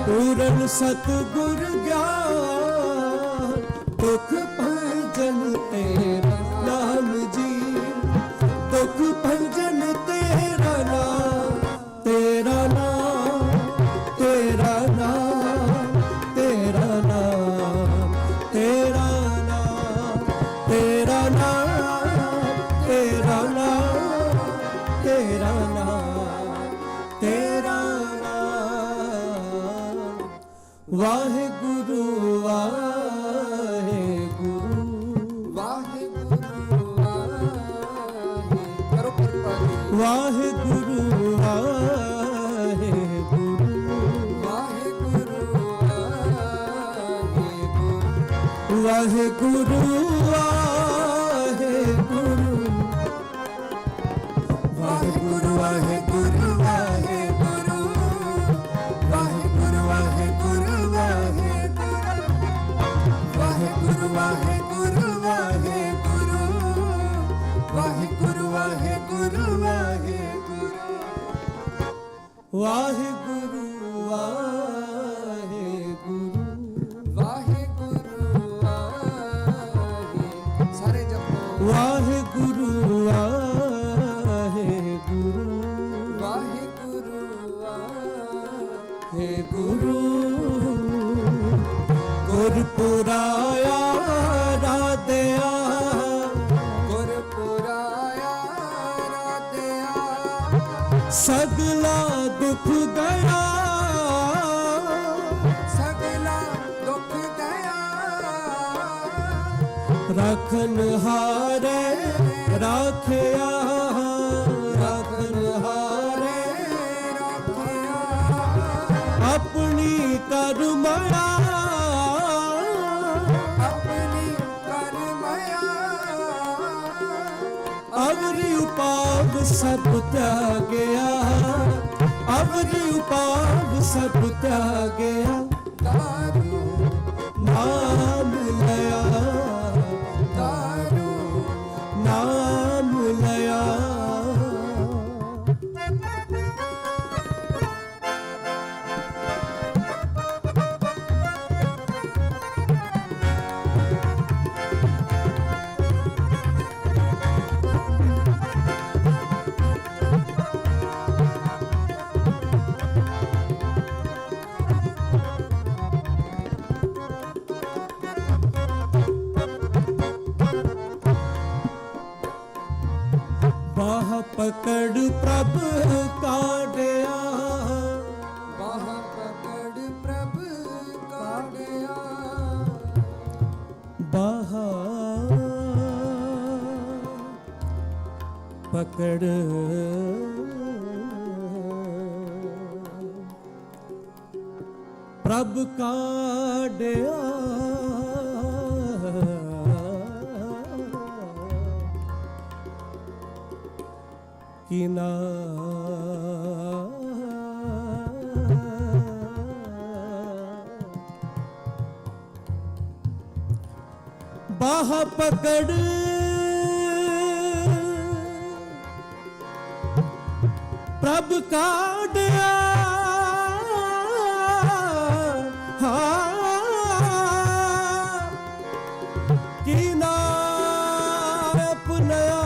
ਪੂਰਨ ਸਤਿਗੁਰ ਗਿਆਨ, ਦੁੱਖ ਭਜਨ ਤੇਰਾ ਨਾਮ ਜੀ, ਦੁੱਖ ਭਜਨ ਤੇਰਾ ਨਾਮ, ਤੇਰਾ ਨਾਮ, ਤੇਰਾ ਨਾਮ, ਤੇਰਾ ਨਾਮ, ਤੇਰਾ ਨਾਮ, ਤੇਰਾ ਨਾਮ, ਤੇਰਾ ਨਾਮ, ਤੇਰਾ ਨਾਮ, ਤੇਰਾ ਨਾਮ। ਵਾਹਿਗੁਰੂ ਵਾਹਿਗੁਰੂ ਵਾਹਿਗੁਰੂ ਵਾਹਿਗੁਰੂ, ਕਰੋ ਕਿਰਪਾ ਜੀ। ਵਾਹਿਗੁਰੂ ਵਾਹਿਗੁਰੂ ਵਾਹਿਗੁਰੂ ਵਾਹਿਗੁਰੂ ਵਾਹਿਗੁਰੂ ਵਾਹਿਗੁਰੂ ਵਾਹਿਗੁਰੂ ਵਾਹਿਗੁਰੂ ਵਾਹਿਗੁਰੂ ਵਾਹਿਗੁਰੂ ਵਾਹਿਗੁਰੂ ਵਾਹਿਗੁਰੂ ਵਾਹਿਗੁਰੂ ਵਾਹਿਗੁਰੂ ਵਾਹਿਗੁਰੂ ਵਾਹਿਗੁਰੂ ਵਾਹਿਗੁਰੂ ਵਾਹਿਗੁਰੂ ਵਾਹਿਗੁਰੂ, ਸਾਰੇ ਜਪੋ ਵਾਹਿਗੁਰੂ ਵਾਹਿਗੁਰੂ ਵਾਹਿਗੁਰੂ ਵਾਹਿਗੁਰੂ। ਗੁਰਪੁਰਾ ਆਰਾਧਿਆ, ਗੁਰਪੁਰਾ ਆਰਾਧਿਆ, ਸਗਲਾ ਦੁੱਖ ਗਿਆ, ਸਗਲਾ ਦੁੱਖ ਗਿਆ, ਰਾਖਨ ਹਾਰੇ ਰਾਖਿਆ, ਰਾਖਨ ਹਾਰੇ ਰਾਖਿਆ, ਆਪਣੀ ਕਰਮਣਾ, ਆਪਣੀ ਕਰਮਇਆ, ਅਵਰ ਉਪਾਵ ਸਭ ਤਿਆਗਿਆ, ਅਵਰ ਉਪਾਵ ਸਭ ਤਿਆਗਿਆ, ਦਾਰੂ ਨਾਮ ਲਿਆ, ਦਾਰੂ ਨਾਮ ਲਿਆ। ਬਾਹ ਪਕੜ ਪ੍ਰਭ ਕਾਢਿਆ, ਬਾਹ ਪਕੜ ਪ੍ਰਭ ਕਾਢਿਆ ਕਿਨਾ ਬਾਹ ਪਕੜ ਪ੍ਰਭ ਕਾਢਿਆ ਕਿਨਾ ਆਪਣਿਆ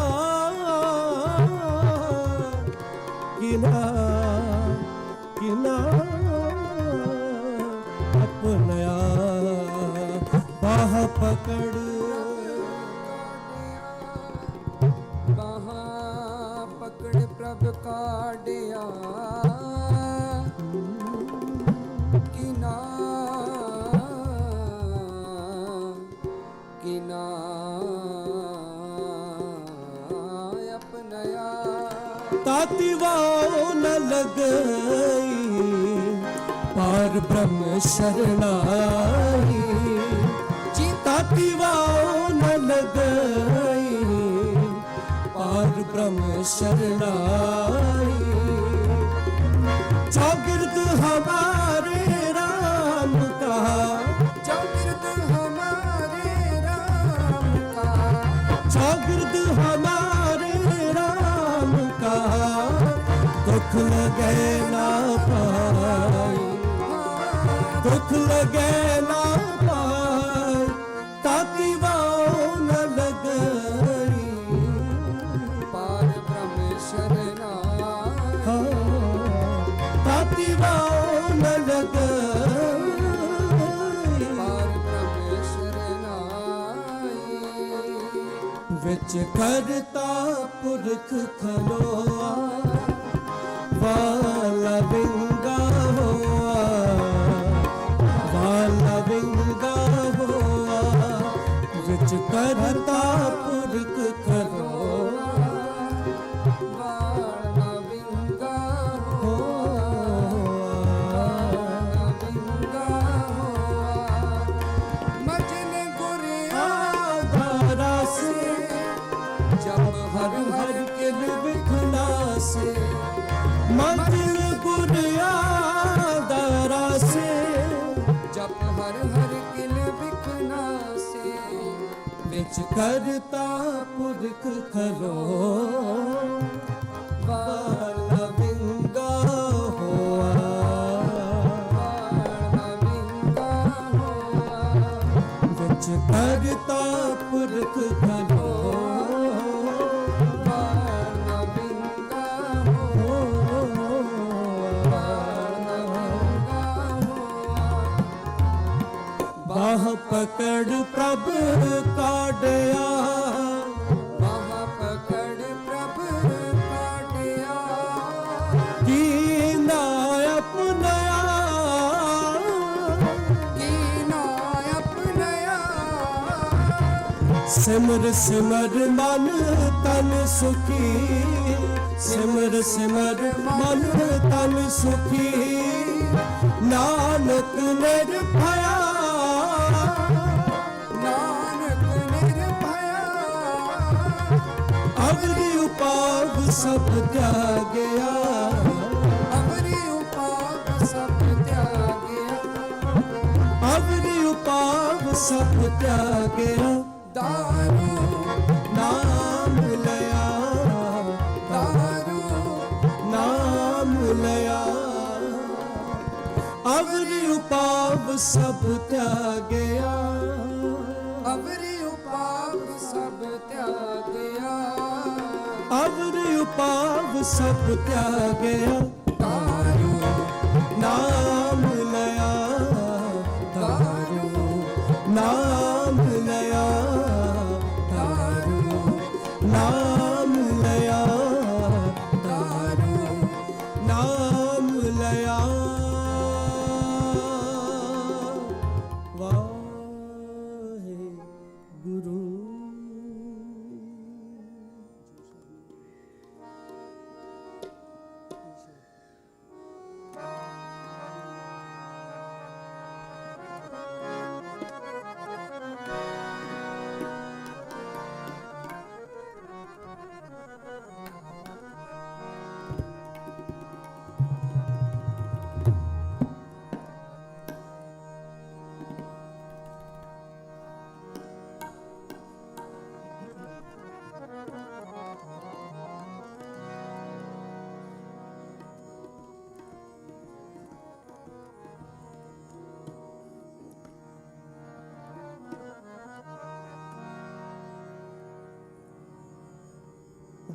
ਕਿਨਾ ਆਪਣਿਆ ਬਾਹ ਪਕੜ ਪ੍ਰਭ ਕਾਢਿਆ ਕਿਨਾ ਆਪਣਿਆ ਤਾਤੀ ਵਾਉ ਨ ਲਗਈ ਪਾਰ ਬ੍ਰਹਮ ਸ਼ਰਨਾਈ ਜੀ ਤਾਤੀ ਵਾਉ ਨ ਲਗਈ ਪਾਰ ਬ੍ਰਹਮ ਸ਼ਰਨਾਈ ਚੌਗਿਰਦ ਹਮਾਰੇ ਰਾਮ ਕਾ ਚੌਗਿਰਦ ਹਮਾਰੇ ਰਾਮ ਕਾ ਚੌਗਿਰਦ ਹਮਾਰੇ ਰਾਮ ਕਾ ਦੁੱਖ ਲਗੇ ਨਾ ਪਾਈ ਦੁੱਖ ਲਗੇ ਨਾ ਪਾਈ ਤਾਤੀ ਵਾਉ ਨ ਲਗਈ ਤਾਤੀ ਵਾਉ ਨ ਲਗਈ ਪਾਰ ਬ੍ਰਹਮ ਸ਼ਰਨਾਈ ਵਿੱਚ ਕਰਤਾ ਪੁਰਖ ਖਲੋਆ ਵਾਲਾ ਵਿੰਗਾ ਹੋਆ ਵਾਲਾ ਵਿੰਗਾ ਹੋਆ ਵਿੱਚ ਕਰਤਾ ਪੁਰਖ ਖਲੋਆ ਵਾਲਾ ਵਿੰਗਾ ਮਜਨ ਗੁਰਿਆ धारा से ਜਬ हर हर के विखना से मंदिर गुरिया दारा से ਜਪ ਹਰ ਹਰ ਕਿਲ ਵਿਖਨਾ ਸੇ विच करता पुरख खलो वाला विंगा होआ ਵਾਲਾ ਵਿੰਗਾ ਹੋਆ विच करता पुरख खलो ਵਾਲਾ ਵਿੰਗਾ बाह पकड़ प्रभ काढ़िया ਬਾਹ ਪਕੜ ਪ੍ਰਭ ਕਾਢਿਆ कीना अपनया ਕੀਨਾ ਆਪਣਿਆ सिमर सिमर मन तन सुखी सिमर सिमर मन तन सुखी नानक निर्भया ਨਾਨਕ ਨਿਰਭਇਆ अवरी उपाग सब त्यागया ਅਵਰੀ ਉਪਾਪ ਸਭ ਤਿਆਗਿਆ अवरी उपाग सब त्यागया ਦਾਰੂ नाम लया ਦਾਰੂ नाम लया अवरी उपाव सब त्यागया ਅਵਰੀ ਉਪਾਪ ਸਭ ਤਿਆਗਿਆ अवरी उपाव सब त्यागया ਦਾਰੂ नाम लया दारू नाम लया दारू नाम लया दारू नाम लया वाहे गुरु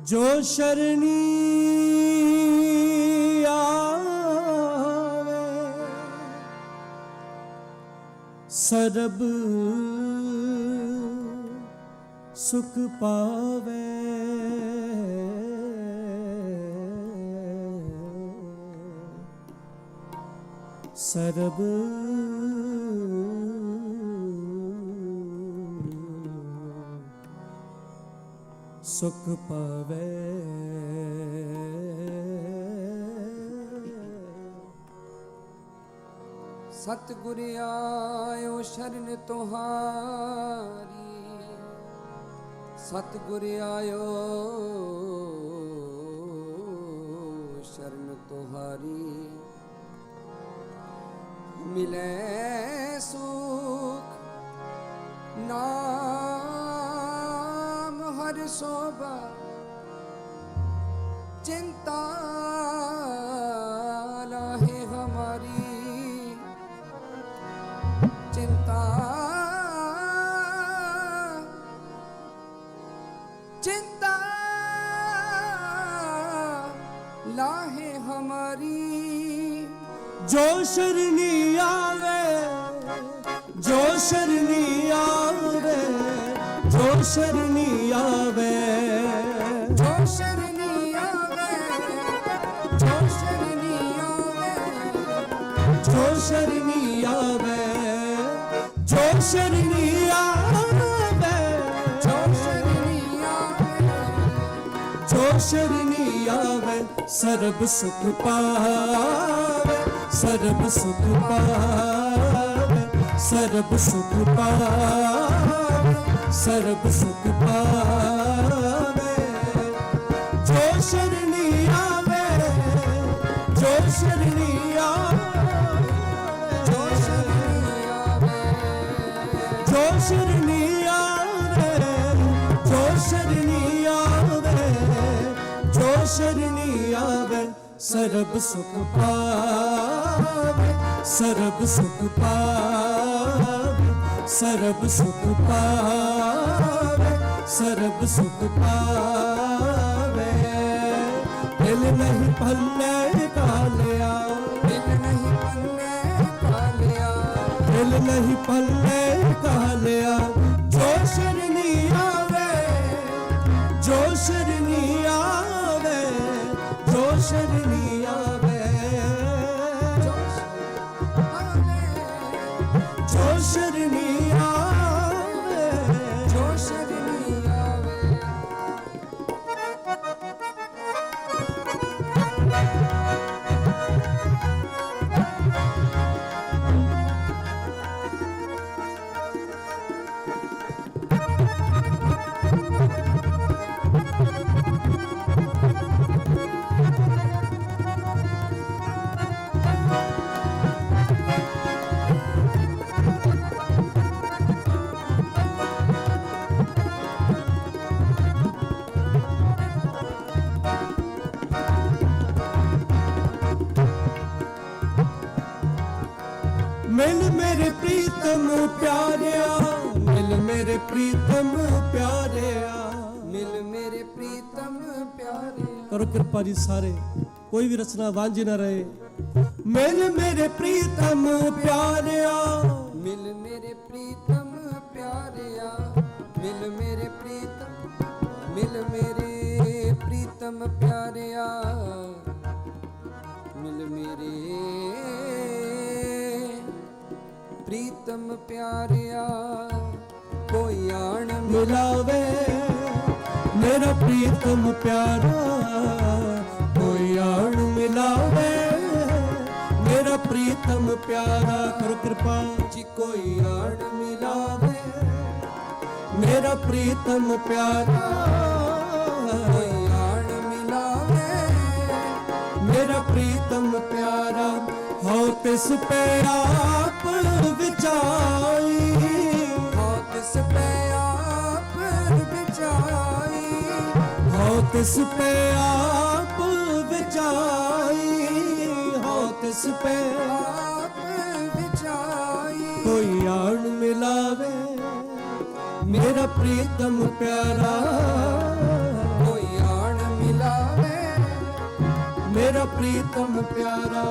ਜੋ ਸ਼ਰਣੀ ਆਵੇ ਸਰਬ ਸੁਖ ਪਾਵੇ। ਸਰਬ ਸੁਖ ਪਾਵੇ। ਸਤਿਗੁਰ ਆਇਓ ਸ਼ਰਨ ਤੁਹਾਰੀ, ਸਤਿਗੁਰ ਆਇਓ ਸ਼ਰਨ ਤੁਹਾਰੀ। ਮਿਲੇ ਸੁਖ ਨਾਮ ਹਰਿ ਸੋਭਾ, चिंता लाहे हमारी, चिंता चिंता लाहे हमारी। जो शरणी आवे, जो शरणी आवे, जो शरणी आवे, जो शरणी आवे, जो शरणी आवे, जो शरणी आवे, जो शरणी आवे, जो शरणी आवे, जो शरणी आवे सर्ब सुख पावे, सर्ब सुख पावे, सर्ब सुख पावे, सर्ब सुख पावे। जो शरणी आवे, जो शरणी आवे, जो शरणी आवे, जो शरणी आवे, जो शरणी आवे, जो शरणी आवे सर्ब सुख पावे, सर्ब सुख पावे, सर्ब सुख पावे, सर्ब सुख पावे। दिल नहीं पल्ले कालिया, दिल नहीं पन्ने कालिया, दिल नहीं पल्ले कालिया। जो शरणी आवे, जो शरणी आवे, जो शरणी आवे, जो आवे, जो शरणी आवे, जो शरणी आवे। मिल मेरे प्रीतम प्यारिया, मिल मेरे प्रीतम प्यारिया। मिल मेरे प्रीतम प्यारे। करो कृपा जी सारे, कोई भी रचना वांझी न रहे। मिल मेरे प्रीतम प्यारिया, मिल मेरे प्रीतम प्यारिया, मिल मेरे प्रीतम, मिल मेरे प्रीतम प्यारिया, मिल मेरे प्रीतम प्यारिया। कोई आण मिलावे मेरा प्रीतम प्यारा, कोई आण मिलावे मेरा प्रीतम प्यारा। करो कृपा जी कोई आण मिलावे मेरा प्रीतम प्यारा, कोई आण मिलावे मेरा प्रीतम प्यारा। हो तिस पे आप विचाई, हो तिस पे आप विचाई, हो तिस पे आप विचाई, हो तिस पे आप विचाई। कोई आण मिलावे मेरा प्रीतम प्यारा, कोई आण प्रीतम प्यारा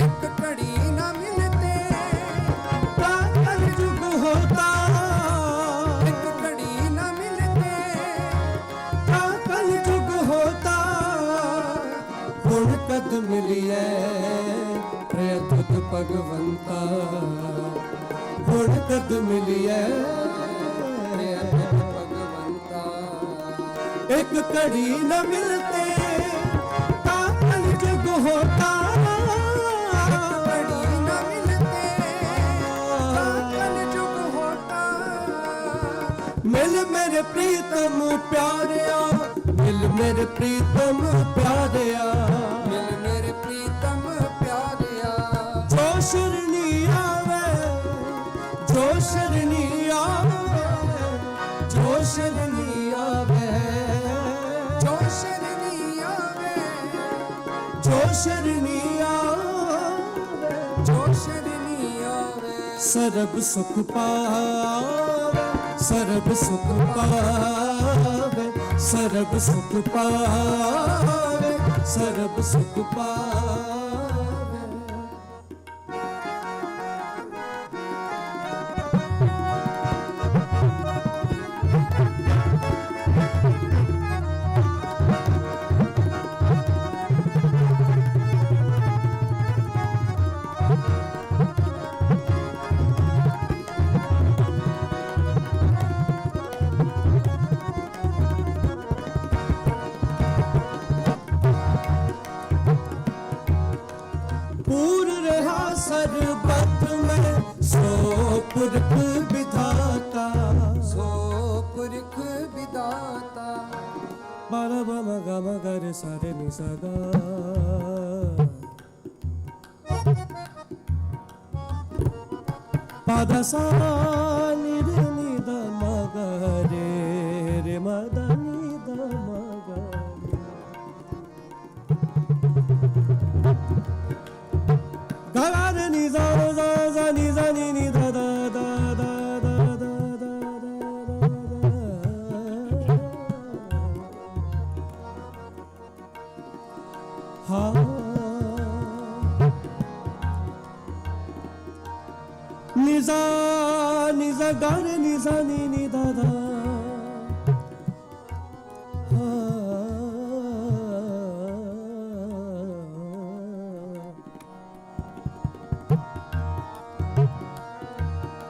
एक घड़ी न मिलते कल जुग होता एक घड़ी न मिलते कल जुग होता हुण कद मिलिए प्रिय तुद भगवंता हुण कद मिलिए प्रिय तुद भगवंता एक घड़ी न मिलते कल जुग होता घड़ी न मिलते कल जुग होता मिल मेरे प्रीतम प्यारिया मिल मेरे प्रीतम प्यारिया मिल मेरे प्रीतम प्यारिया जो शरणी आवे जो शरणी आवे जो शरणी आवे जो शरणी आवे जो शरणी आवे जो शरणी आवे सरब सुख पावे सरब सुख पावे सरब सुख पावे सरब सुख पावे पूर रहा सरबत में सो पुरख विधाता सो पुरख विदाता बारा बामा गामा गरे सारे निसागा पादा सा निरे निदा मगा रे रे मदा निदा मगा गा रे नि जा जा जा नि जा नि नि दा दा दा दा दा दा दा हाँ निजा निजा गा रे निजा नि नि दा दा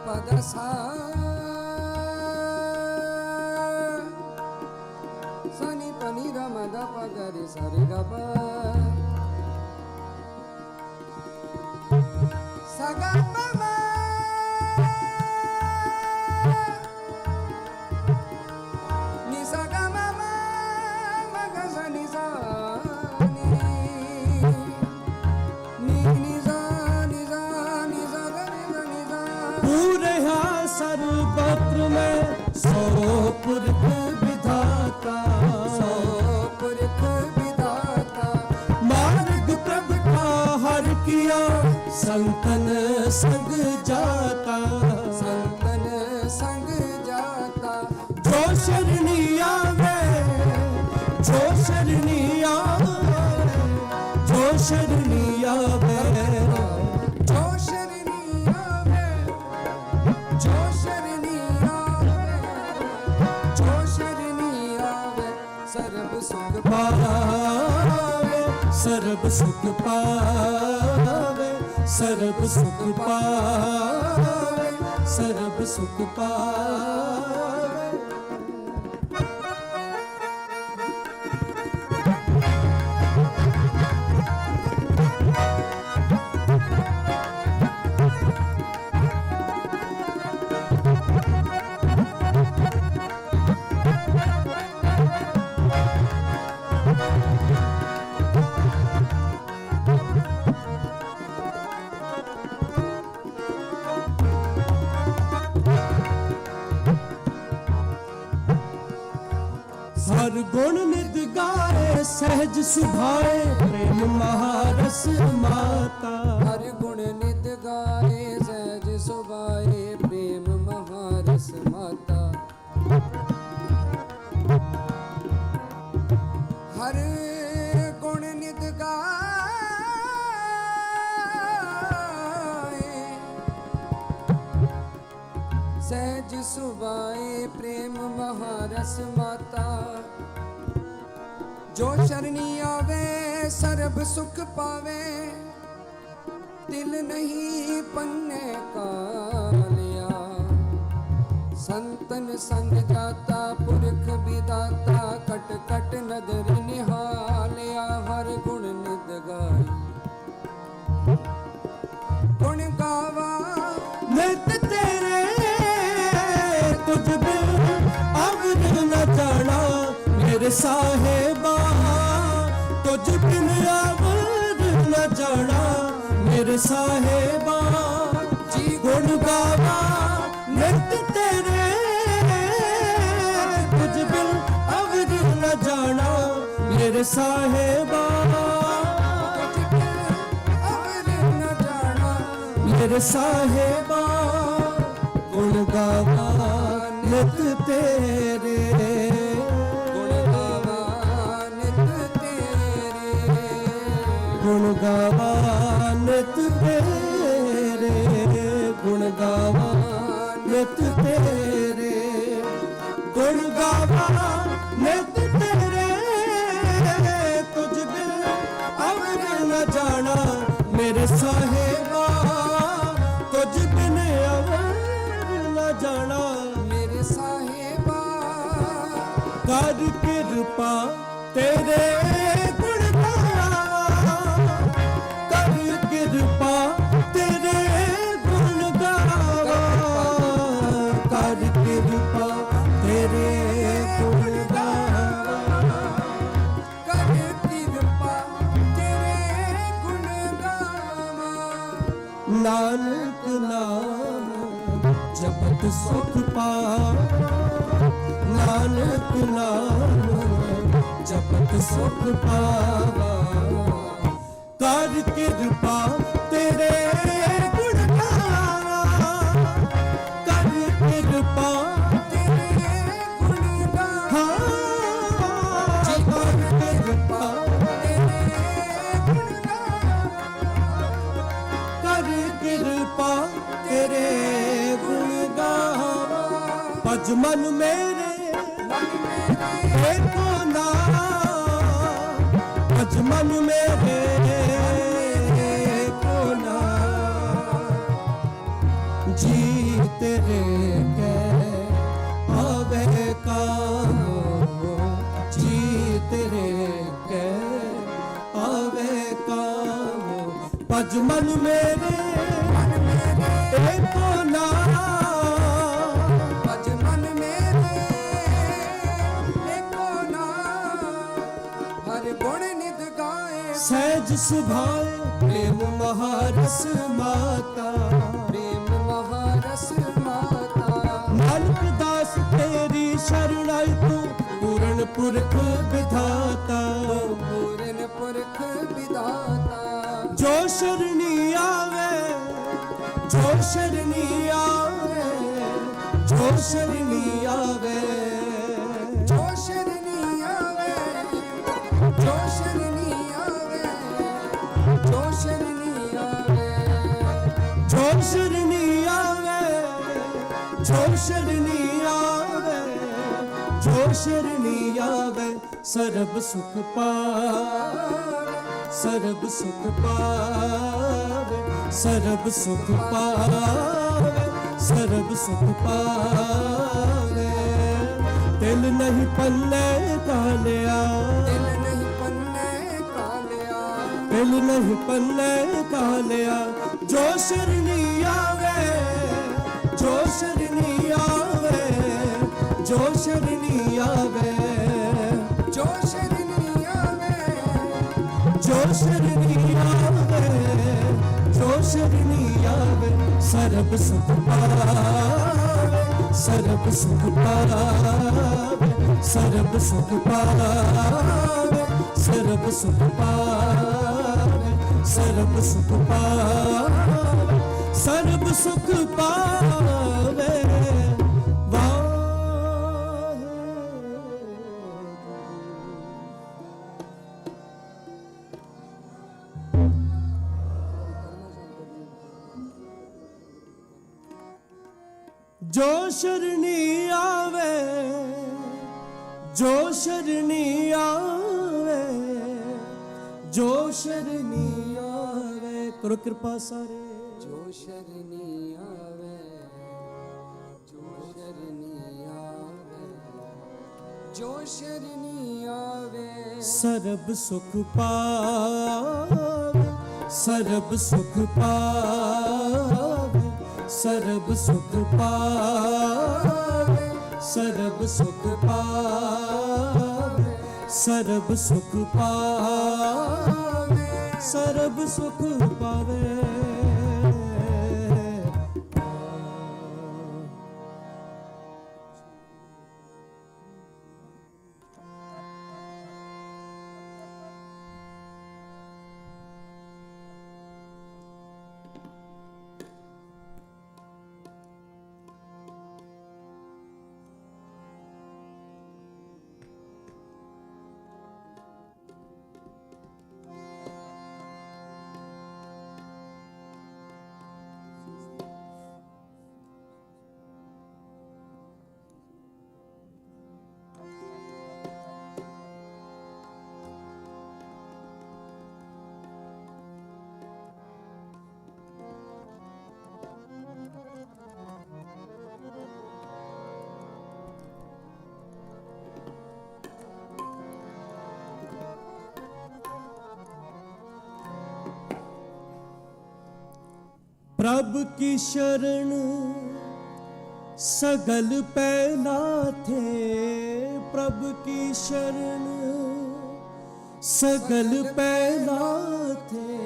पदसा सनी पनी रमदा पगरे सरे गप सगा पमा नि सगा ममा मग सनी सा नि नि सा नि सा नि सा नि सा पूरे सर्वत्र में सो पुरख विधाता सो पुरख विधाता मार्ग प्रभ का हर किया संतन संग जाता संतन संग जाता जो शरणी आवे जो शरणी आवे जो शरणी आवे जो शरणी आवे जो शरणी आवे जो शरणी आवे सर्ब सुख पावे सर्ब सुख पावे सर्ब सुख पावे सर्ब सुख पावे हर गुण नित गाए सहज सुभाए प्रेम महारस माता हर गुण नित गाए सहज सुभाए प्रेम महारस माता हर गुण नित सुबाए प्रेम महारस माता। जो शरणी आवे सर्ब सुख पावे, दिल नहीं पन्ने का लिया। संतन संग जाता पुरख विदाता, कट कट नदर निहालिया। हर गुण नित गाई गुण गावा नित तेरे, तुझ बिन अवध न जाना मेरे साहेबा। तुझ बिन अवध न जाना मेरे साहेबा। जी गुण गावा नित तेरे, तुझ बिन अवध न जाना मेरे साहेबा। मेरे साहेबा गुण गावा नित तेरे। गुण गावा नित तेरे। गुण गावा नित तेरे। गुण गावा नित तेरे। गुण गावा नित तेरे, तुझ बिन अवध न जाना मेरे साहेबा। तुझ बिन अवध न जाना मेरे साहेबा। कर कृपा तेरे गुण गावा। कर कृपा तेरे गुण गावा। कर कृपा तेरे गुण गावा। कर कृपा तेरे गुण गावा। नानक नाम जपत सुख पावा। नानक नाम जपत सुख पावा। कर कृपा तेरे गुण गावा। कर कृपा तेरे गुण गावा। हाँ, कर कृपा तेरे गुण गावा। कर कृपा तेरे गुण गावा। भज मन मेरे एको नाम। भज मन मेरे एको नाम। जी तेरे के आवे काम। जी तेरे के आवे काम। भज मन मेरे एको नाम। भज मन मेरे एको नाम। हर गुण नित गाए सहज सुभाए प्रेम महारस माता। प्रेम महारस माता। नानक दास तेरी शरणाई तू, पूर्ण पुरख विधाता। पूर्ण पुरख विधाता। जो शरणी आवे, जो शरणी आवे, जो शरणी आवे। जो शरणी आवे, जो शरणी आवे, जो शरणी आवे। जो शरणी आवे, जो शरणी आवे, जो शरणी आवे। सर्ब सुख पावे, सर्ब सुख पावे। सर्ब सुख पावे, सर्ब सुख पावे। दिल नहीं पन्ने का लिया, दिल नहीं पन्ने का लिया। दिल नहीं पन्ने का लिया। जो शरणी आवे, जो शरणी आवे, जो शरणी आवे। जो शरणी आवे, जो शरणी आवे, जो शरणी आवे। सर्ब सुख पावे, सर्ब सुख पावे। सर्ब सुख पावे, सर्ब सुख पावे। सर्ब सुख पावे, सर्ब सुख पावे। जो शरणी आवे, जो शरणी आवे, जो शरणी आवे। करो कृपा सारे। जो शरणी आवे, जो शरणी आवे, जो शरणी आवे। सरब सुख पावे, सरब सुख पावे, सरब सुख पावे, सरब सुख पावे, सरब सुख पावे, सरब सुख पावे। प्रभ की शरण सगल पैना थे, प्रभ की शरण सगल पैना थे।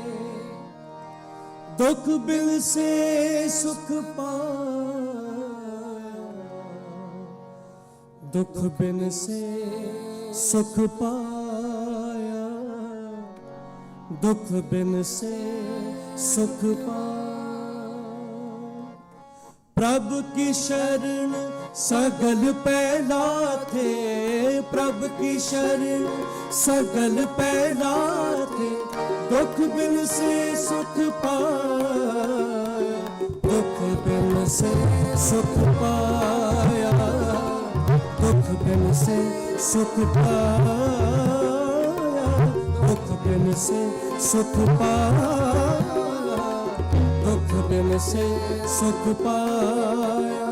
दुख बिन से सुख पाया, दुख बिन से सुख पाया, दुख बिन से सुख पाया। प्रभु की शरण सगल पैना थे, प्रभु की शरण सगल पैना थे। दुख बिन से सुख पाया, दुख बिन से सुख पाया, दुख बिन से सुख पाया, दुख बिन से सुख पाया, दुख बिन से सुख पाया।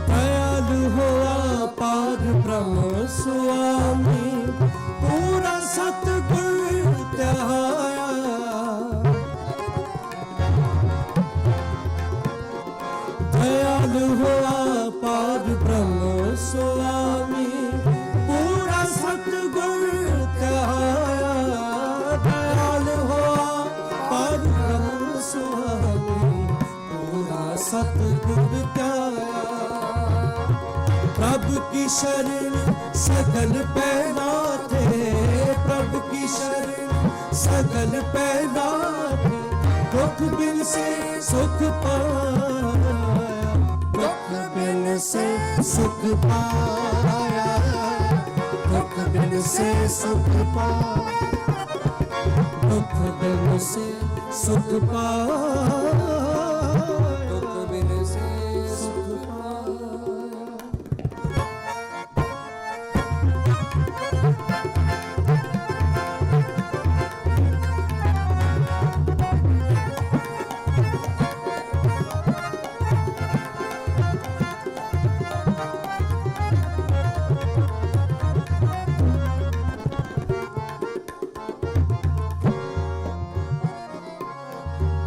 दयालु हुआ पार ब्रह्म स्वामी, पूरा सतगुर त्याया। दयालु हुआ पार ब्रह्म स्वामी, पूरा सतगुर त्याया। दयालु हुआ पार ब्रह्म स्वामी, पूरा सतगुर त्याया। प्रभु की शरण सगल पैना थे, प्रभु की शरण सगल पैना थे। दुख बिन से सुख पाया, दुख बिन से सुख पाया, दुख बिन से सुख पाया, दुख बिन से सुख पाया, दुख बिन से सुख पाया।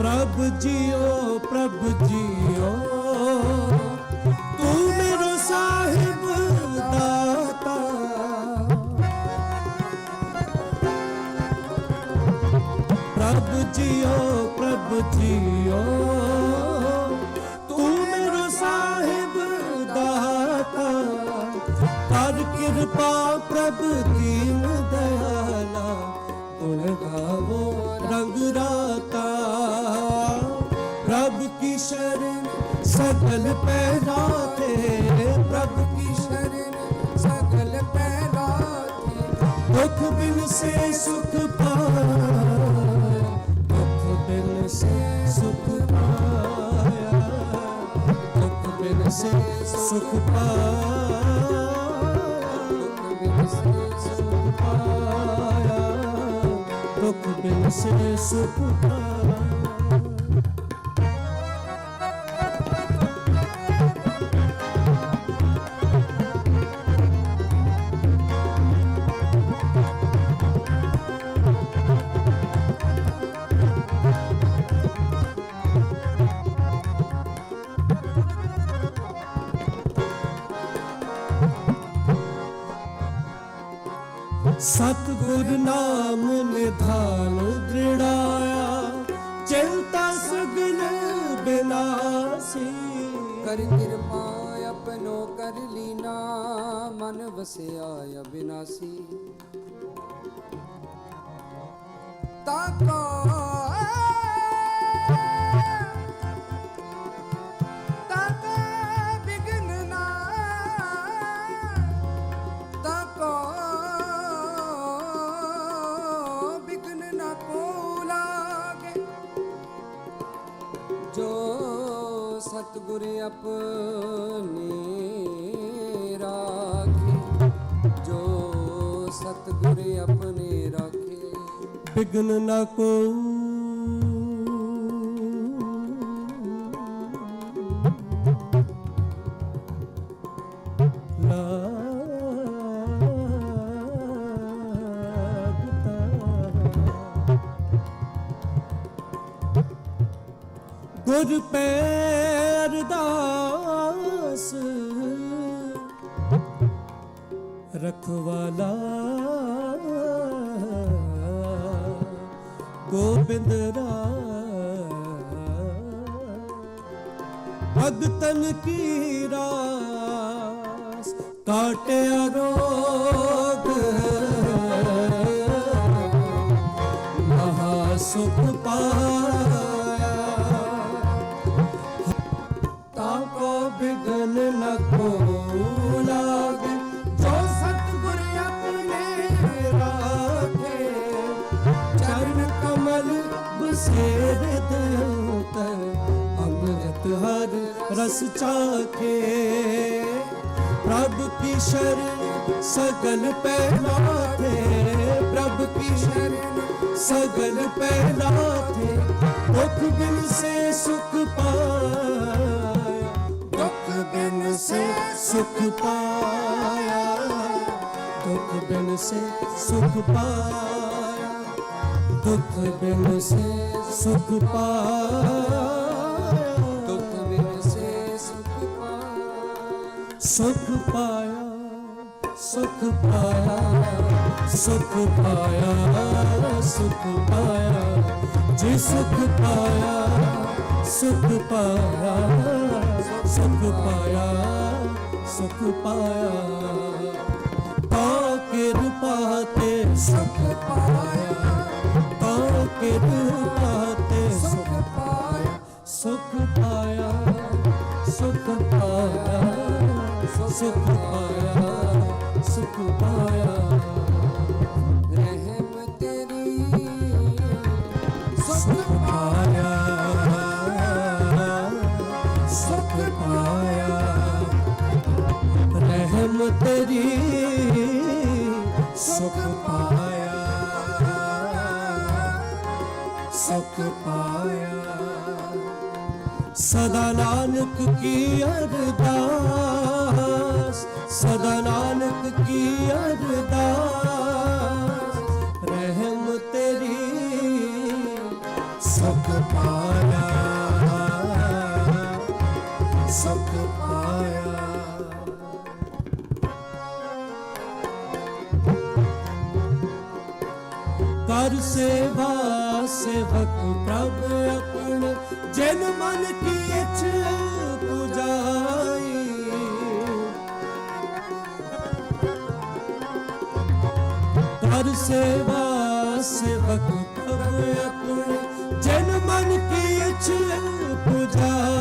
प्रभु जियो, प्रभु जियो, तू मेरो साहिब दाता। प्रभु जियो, प्रभु जियो, तू मेरो साहिब दाता। कर कृपा प्रभु दीन दयाला, गुण गावो रंग राता। शरण सगल पैराते, प्रभु की शरण सगल पैराते, दुख बिन से सुख पाया, दुख बिन से सुख पाया, दुख बिन से सुख पाया, दुख बिन से सुख पाया, दुख बिन से सुख पाया। सतगुर नाम निधान दृढ़ाया, चिंता सगल बिनासी। कर कृपा अपनो कर लीना, मन वसिया अविनाशी। ताको ताको बिघ्न ना, ताको बिघ्न ना को लागे, जो सतगुर अपने राखे, जो सतगुर अपने राखे, बिघ्न न को लागता। गुर पे अरदास रखवाला, गोबिंद भगतन की रास, काटे रोग महासुख पाया, ताको बिघन न को लागे, जो सतगुर अपने राखे, चरण कमल बसेर अंतर, अमृत हर रस चाखे। प्रभु की शरण सगल पैलाथे, प्रभु की शरण सगल पैलाथे, दुख बिन से सुख पाया, दुख बिन से सुख पाया, दुख बिन से सुख पाया, दुख बिन से सुख पाया, दुख बिन से सुख पाया, सुख पाया, सुख पाया, सुख पाया, सुख पाया, जी सुख पाया, सुख पाया, सुख पाया, सुख पाया, तो कृपा ते सुख पाया, तो कृपा ते सुख पाया, सुख पाया, सुख पाया, सुख पाया, सुख पाया। रहम तेरी सुख पाया, सुख पाया, रहम तेरी सुख पाया, सुख पाया। सदा नानक की अरदास, सदा नानक की अरदास, रहम तेरी सुख पाया, सुख पाया। कर सेवा सेवक प्रभु अपने, जिन मन की इच्छा पुजाई। कर सेवा सेवक प्रभु अपने, जिन मन की इच्छा पुजाई।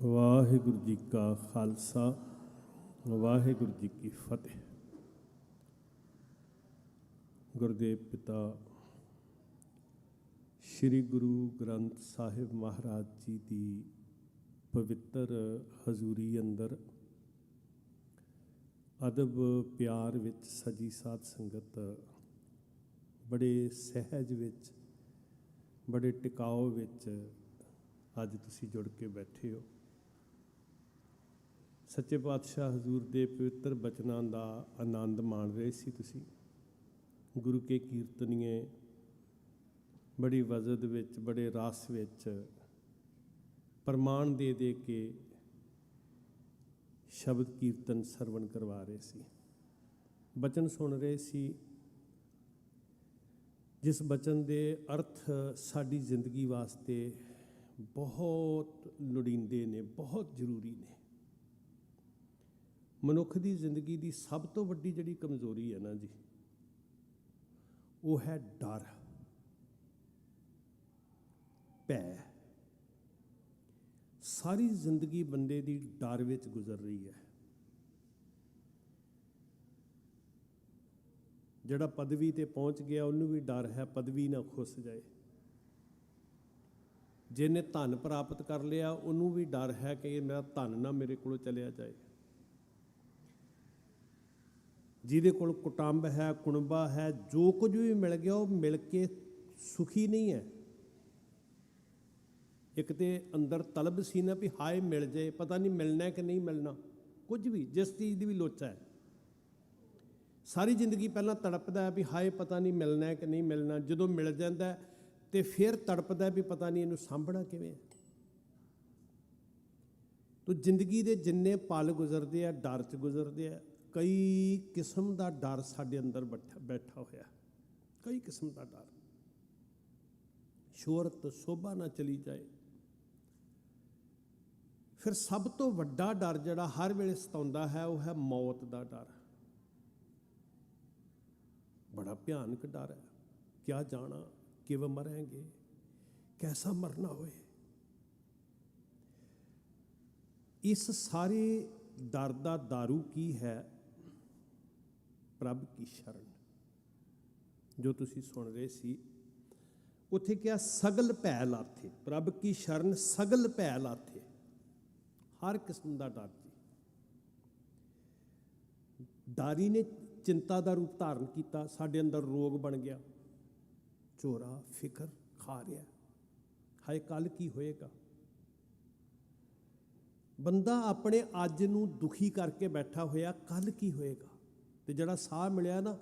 ਵਾਹਿਗੁਰੂ ਜੀ ਕਾ ਖਾਲਸਾ ਵਾਹਿਗੁਰੂ ਜੀ ਕੀ ਫਤਿਹ। ਗੁਰਦੇਵ ਪਿਤਾ ਸ੍ਰੀ ਗੁਰੂ ਗ੍ਰੰਥ ਸਾਹਿਬ ਮਹਾਰਾਜ ਜੀ ਦੀ ਪਵਿੱਤਰ ਹਜ਼ੂਰੀ ਅੰਦਰ ਅਦਬ ਪਿਆਰ ਵਿੱਚ ਸਜੀ ਸਾਧ ਸੰਗਤ ਬੜੇ ਸਹਿਜ ਵਿੱਚ, ਬੜੇ ਟਿਕਾਓ ਵਿੱਚ ਅੱਜ ਤੁਸੀਂ ਜੁੜ ਕੇ ਬੈਠੇ ਹੋ। ਸੱਚੇ ਪਾਤਸ਼ਾਹ ਹਜ਼ੂਰ ਦੇ ਪਵਿੱਤਰ ਬਚਨਾਂ ਦਾ ਆਨੰਦ ਮਾਣ ਰਹੇ ਸੀ ਤੁਸੀਂ। ਗੁਰੂ ਕੇ ਕੀਰਤਨੀਏ ਬੜੀ ਵਜ਼ਦ ਵਿੱਚ, ਬੜੇ ਰਸ ਵਿੱਚ ਪ੍ਰਮਾਣ ਦੇ ਦੇ ਕੇ ਸ਼ਬਦ ਕੀਰਤਨ ਸਰਵਣ ਕਰਵਾ ਰਹੇ ਸੀ, ਬਚਨ ਸੁਣ ਰਹੇ ਸੀ, ਜਿਸ ਬਚਨ ਦੇ ਅਰਥ ਸਾਡੀ ਜ਼ਿੰਦਗੀ ਵਾਸਤੇ ਬਹੁਤ ਲੋੜੀਂਦੇ ਨੇ, ਬਹੁਤ ਜ਼ਰੂਰੀ ਨੇ। ਮਨੁੱਖ ਦੀ ਜ਼ਿੰਦਗੀ ਦੀ ਸਭ ਤੋਂ ਵੱਡੀ ਜਿਹੜੀ ਕਮਜ਼ੋਰੀ ਹੈ ਨਾ ਜੀ, ਉਹ ਹੈ ਡਰ, ਭੈ। ਸਾਰੀ ਜ਼ਿੰਦਗੀ ਬੰਦੇ ਦੀ ਡਰ ਵਿੱਚ ਗੁਜ਼ਰ ਰਹੀ ਹੈ। ਜਿਹੜਾ ਪਦਵੀ ਤੇ ਪਹੁੰਚ ਗਿਆ ਉਹਨੂੰ ਵੀ ਡਰ ਹੈ ਪਦਵੀ ਨਾ ਖੁੱਸ ਜਾਏ। ਜਿਹਨੇ ਧਨ ਪ੍ਰਾਪਤ ਕਰ ਲਿਆ ਉਹਨੂੰ ਵੀ ਡਰ ਹੈ ਕਿ ਇਹ ਮੇਰਾ ਧਨ ਨਾ ਮੇਰੇ ਕੋਲੋਂ ਚਲਿਆ ਜਾਏ। ਜਿਹਦੇ ਕੋਲ ਕੁਟੰਬ ਹੈ, ਕੁਣਬਾ ਹੈ, ਜੋ ਕੁਝ ਵੀ ਮਿਲ ਗਿਆ ਉਹ ਮਿਲ ਕੇ ਸੁਖੀ ਨਹੀਂ ਹੈ। ਇੱਕ ਤੇ ਅੰਦਰ ਤਲਬ ਸੀ ਨਾ ਵੀ ਹਾਏ ਮਿਲ ਜਾਏ, ਪਤਾ ਨਹੀਂ ਮਿਲਣਾ ਕਿ ਨਹੀਂ ਮਿਲਣਾ, ਕੁਝ ਵੀ ਜਿਸ ਚੀਜ਼ ਦੀ ਵੀ ਲੋਚਾ ਹੈ। ਸਾਰੀ ਜ਼ਿੰਦਗੀ ਪਹਿਲਾਂ ਤੜਪਦਾ ਹੈ ਵੀ ਹਾਏ ਪਤਾ ਨਹੀਂ ਮਿਲਣਾ ਕਿ ਨਹੀਂ ਮਿਲਣਾ, ਜਦੋਂ ਮਿਲ ਜਾਂਦਾ ਤੇ ਫਿਰ ਤੜਪਦਾ ਵੀ ਪਤਾ ਨਹੀਂ ਇਹਨੂੰ ਸਾਂਭਣਾ ਕਿਵੇਂ। ਤੋ ਜ਼ਿੰਦਗੀ ਦੇ ਜਿੰਨੇ ਪਲ ਗੁਜ਼ਰਦੇ ਆ ਡਰ 'ਚ ਗੁਜ਼ਰਦੇ ਆ। ਕਈ ਕਿਸਮ ਦਾ ਡਰ ਸਾਡੇ ਅੰਦਰ ਬੈਠਾ ਹੋਇਆ, ਕਈ ਕਿਸਮ ਦਾ ਡਰ। ਸ਼ੋਹਰਤ ਸ਼ੋਭਾ ਨਾ ਚਲੀ ਜਾਏ। ਫਿਰ ਸਭ ਤੋਂ ਵੱਡਾ ਡਰ ਜਿਹੜਾ ਹਰ ਵੇਲੇ ਸਤਾਉਂਦਾ ਹੈ ਉਹ ਹੈ ਮੌਤ ਦਾ ਡਰ। ਬੜਾ ਭਿਆਨਕ ਡਰ ਹੈ। ਕਿਆ ਜਾਣਾ ਕਿਵੇਂ ਮਰਾਂਗੇ, ਕੈਸਾ ਮਰਨਾ ਹੋਏ। ਇਸ ਸਾਰੇ ਡਰ ਦਾ ਦਾਰੂ ਕੀ ਹੈ? ਪ੍ਰਭ ਕੀ ਸ਼ਰਨ। ਜੋ ਤੁਸੀਂ ਸੁਣ ਰਹੇ ਸੀ ਉੱਥੇ ਕਿਹਾ ਸਗਲ ਭੈ ਲਾਥੇ, ਪ੍ਰਭ ਕੀ ਸ਼ਰਨ ਸਗਲ ਭੈ ਲਾਥੇ। ਹਰ ਕਿਸਮ ਦਾ ਡਰ ਜੀ। ਡਾਰੀ ਨੇ ਚਿੰਤਾ ਦਾ ਰੂਪ ਧਾਰਨ ਕੀਤਾ, ਸਾਡੇ ਅੰਦਰ ਰੋਗ ਬਣ ਗਿਆ। ਝੋਰਾ ਫਿਕਰ ਖਾ ਰਿਹਾ, ਹਾਏ ਕੱਲ ਕੀ ਹੋਏਗਾ। ਬੰਦਾ ਆਪਣੇ ਅੱਜ ਨੂੰ ਦੁਖੀ ਕਰਕੇ ਬੈਠਾ ਹੋਇਆ, ਕੱਲ ਕੀ ਹੋਏਗਾ। ਤੇ ਜਿਹੜਾ ਸਾਹ ਮਿਲਿਆ ਨਾ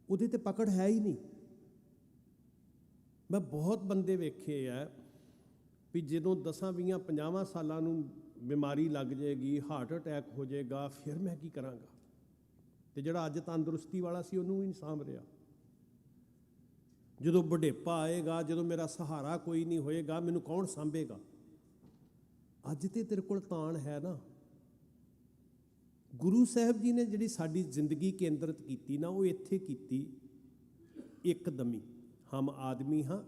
ਉਹਦੇ ਤੇ ਪਕੜ ਹੈ ਹੀ ਨਹੀਂ। ਮੈਂ ਬਹੁਤ ਬੰਦੇ ਵੇਖੇ ਆ ਵੀ ਜਦੋਂ 10, 20, 50 ਸਾਲਾਂ ਨੂੰ ਬਿਮਾਰੀ ਲੱਗ ਜਾਏਗੀ, ਹਾਰਟ ਅਟੈਕ ਹੋ ਜਾਏਗਾ, ਫਿਰ ਮੈਂ ਕੀ ਕਰਾਂਗਾ। ਤੇ ਜਿਹੜਾ ਅੱਜ ਤੰਦਰੁਸਤੀ ਵਾਲਾ ਸੀ ਉਹਨੂੰ ਵੀ ਨਹੀਂ ਸਾਂਭ ਰਿਹਾ। ਜਦੋਂ ਬੁਢੇਪਾ ਆਏਗਾ, ਜਦੋਂ ਮੇਰਾ ਸਹਾਰਾ ਕੋਈ ਨਹੀਂ ਹੋਏਗਾ, ਮੈਨੂੰ ਕੌਣ ਸਾਂਭੇਗਾ। ਅੱਜ ਤੇ ਤੇਰੇ ਕੋਲ ਤਾਣ ਹੈ ਨਾ। ਗੁਰੂ ਸਾਹਿਬ ਜੀ ਨੇ ਜਿਹੜੀ ਸਾਡੀ ਜ਼ਿੰਦਗੀ ਕੇਂਦਰਿਤ ਕੀਤੀ ਨਾ, ਉਹ ਇੱਥੇ ਕੀਤੀ, ਇੱਕਦਮੀ ਹਮ ਆਦਮੀ ਹਾਂ।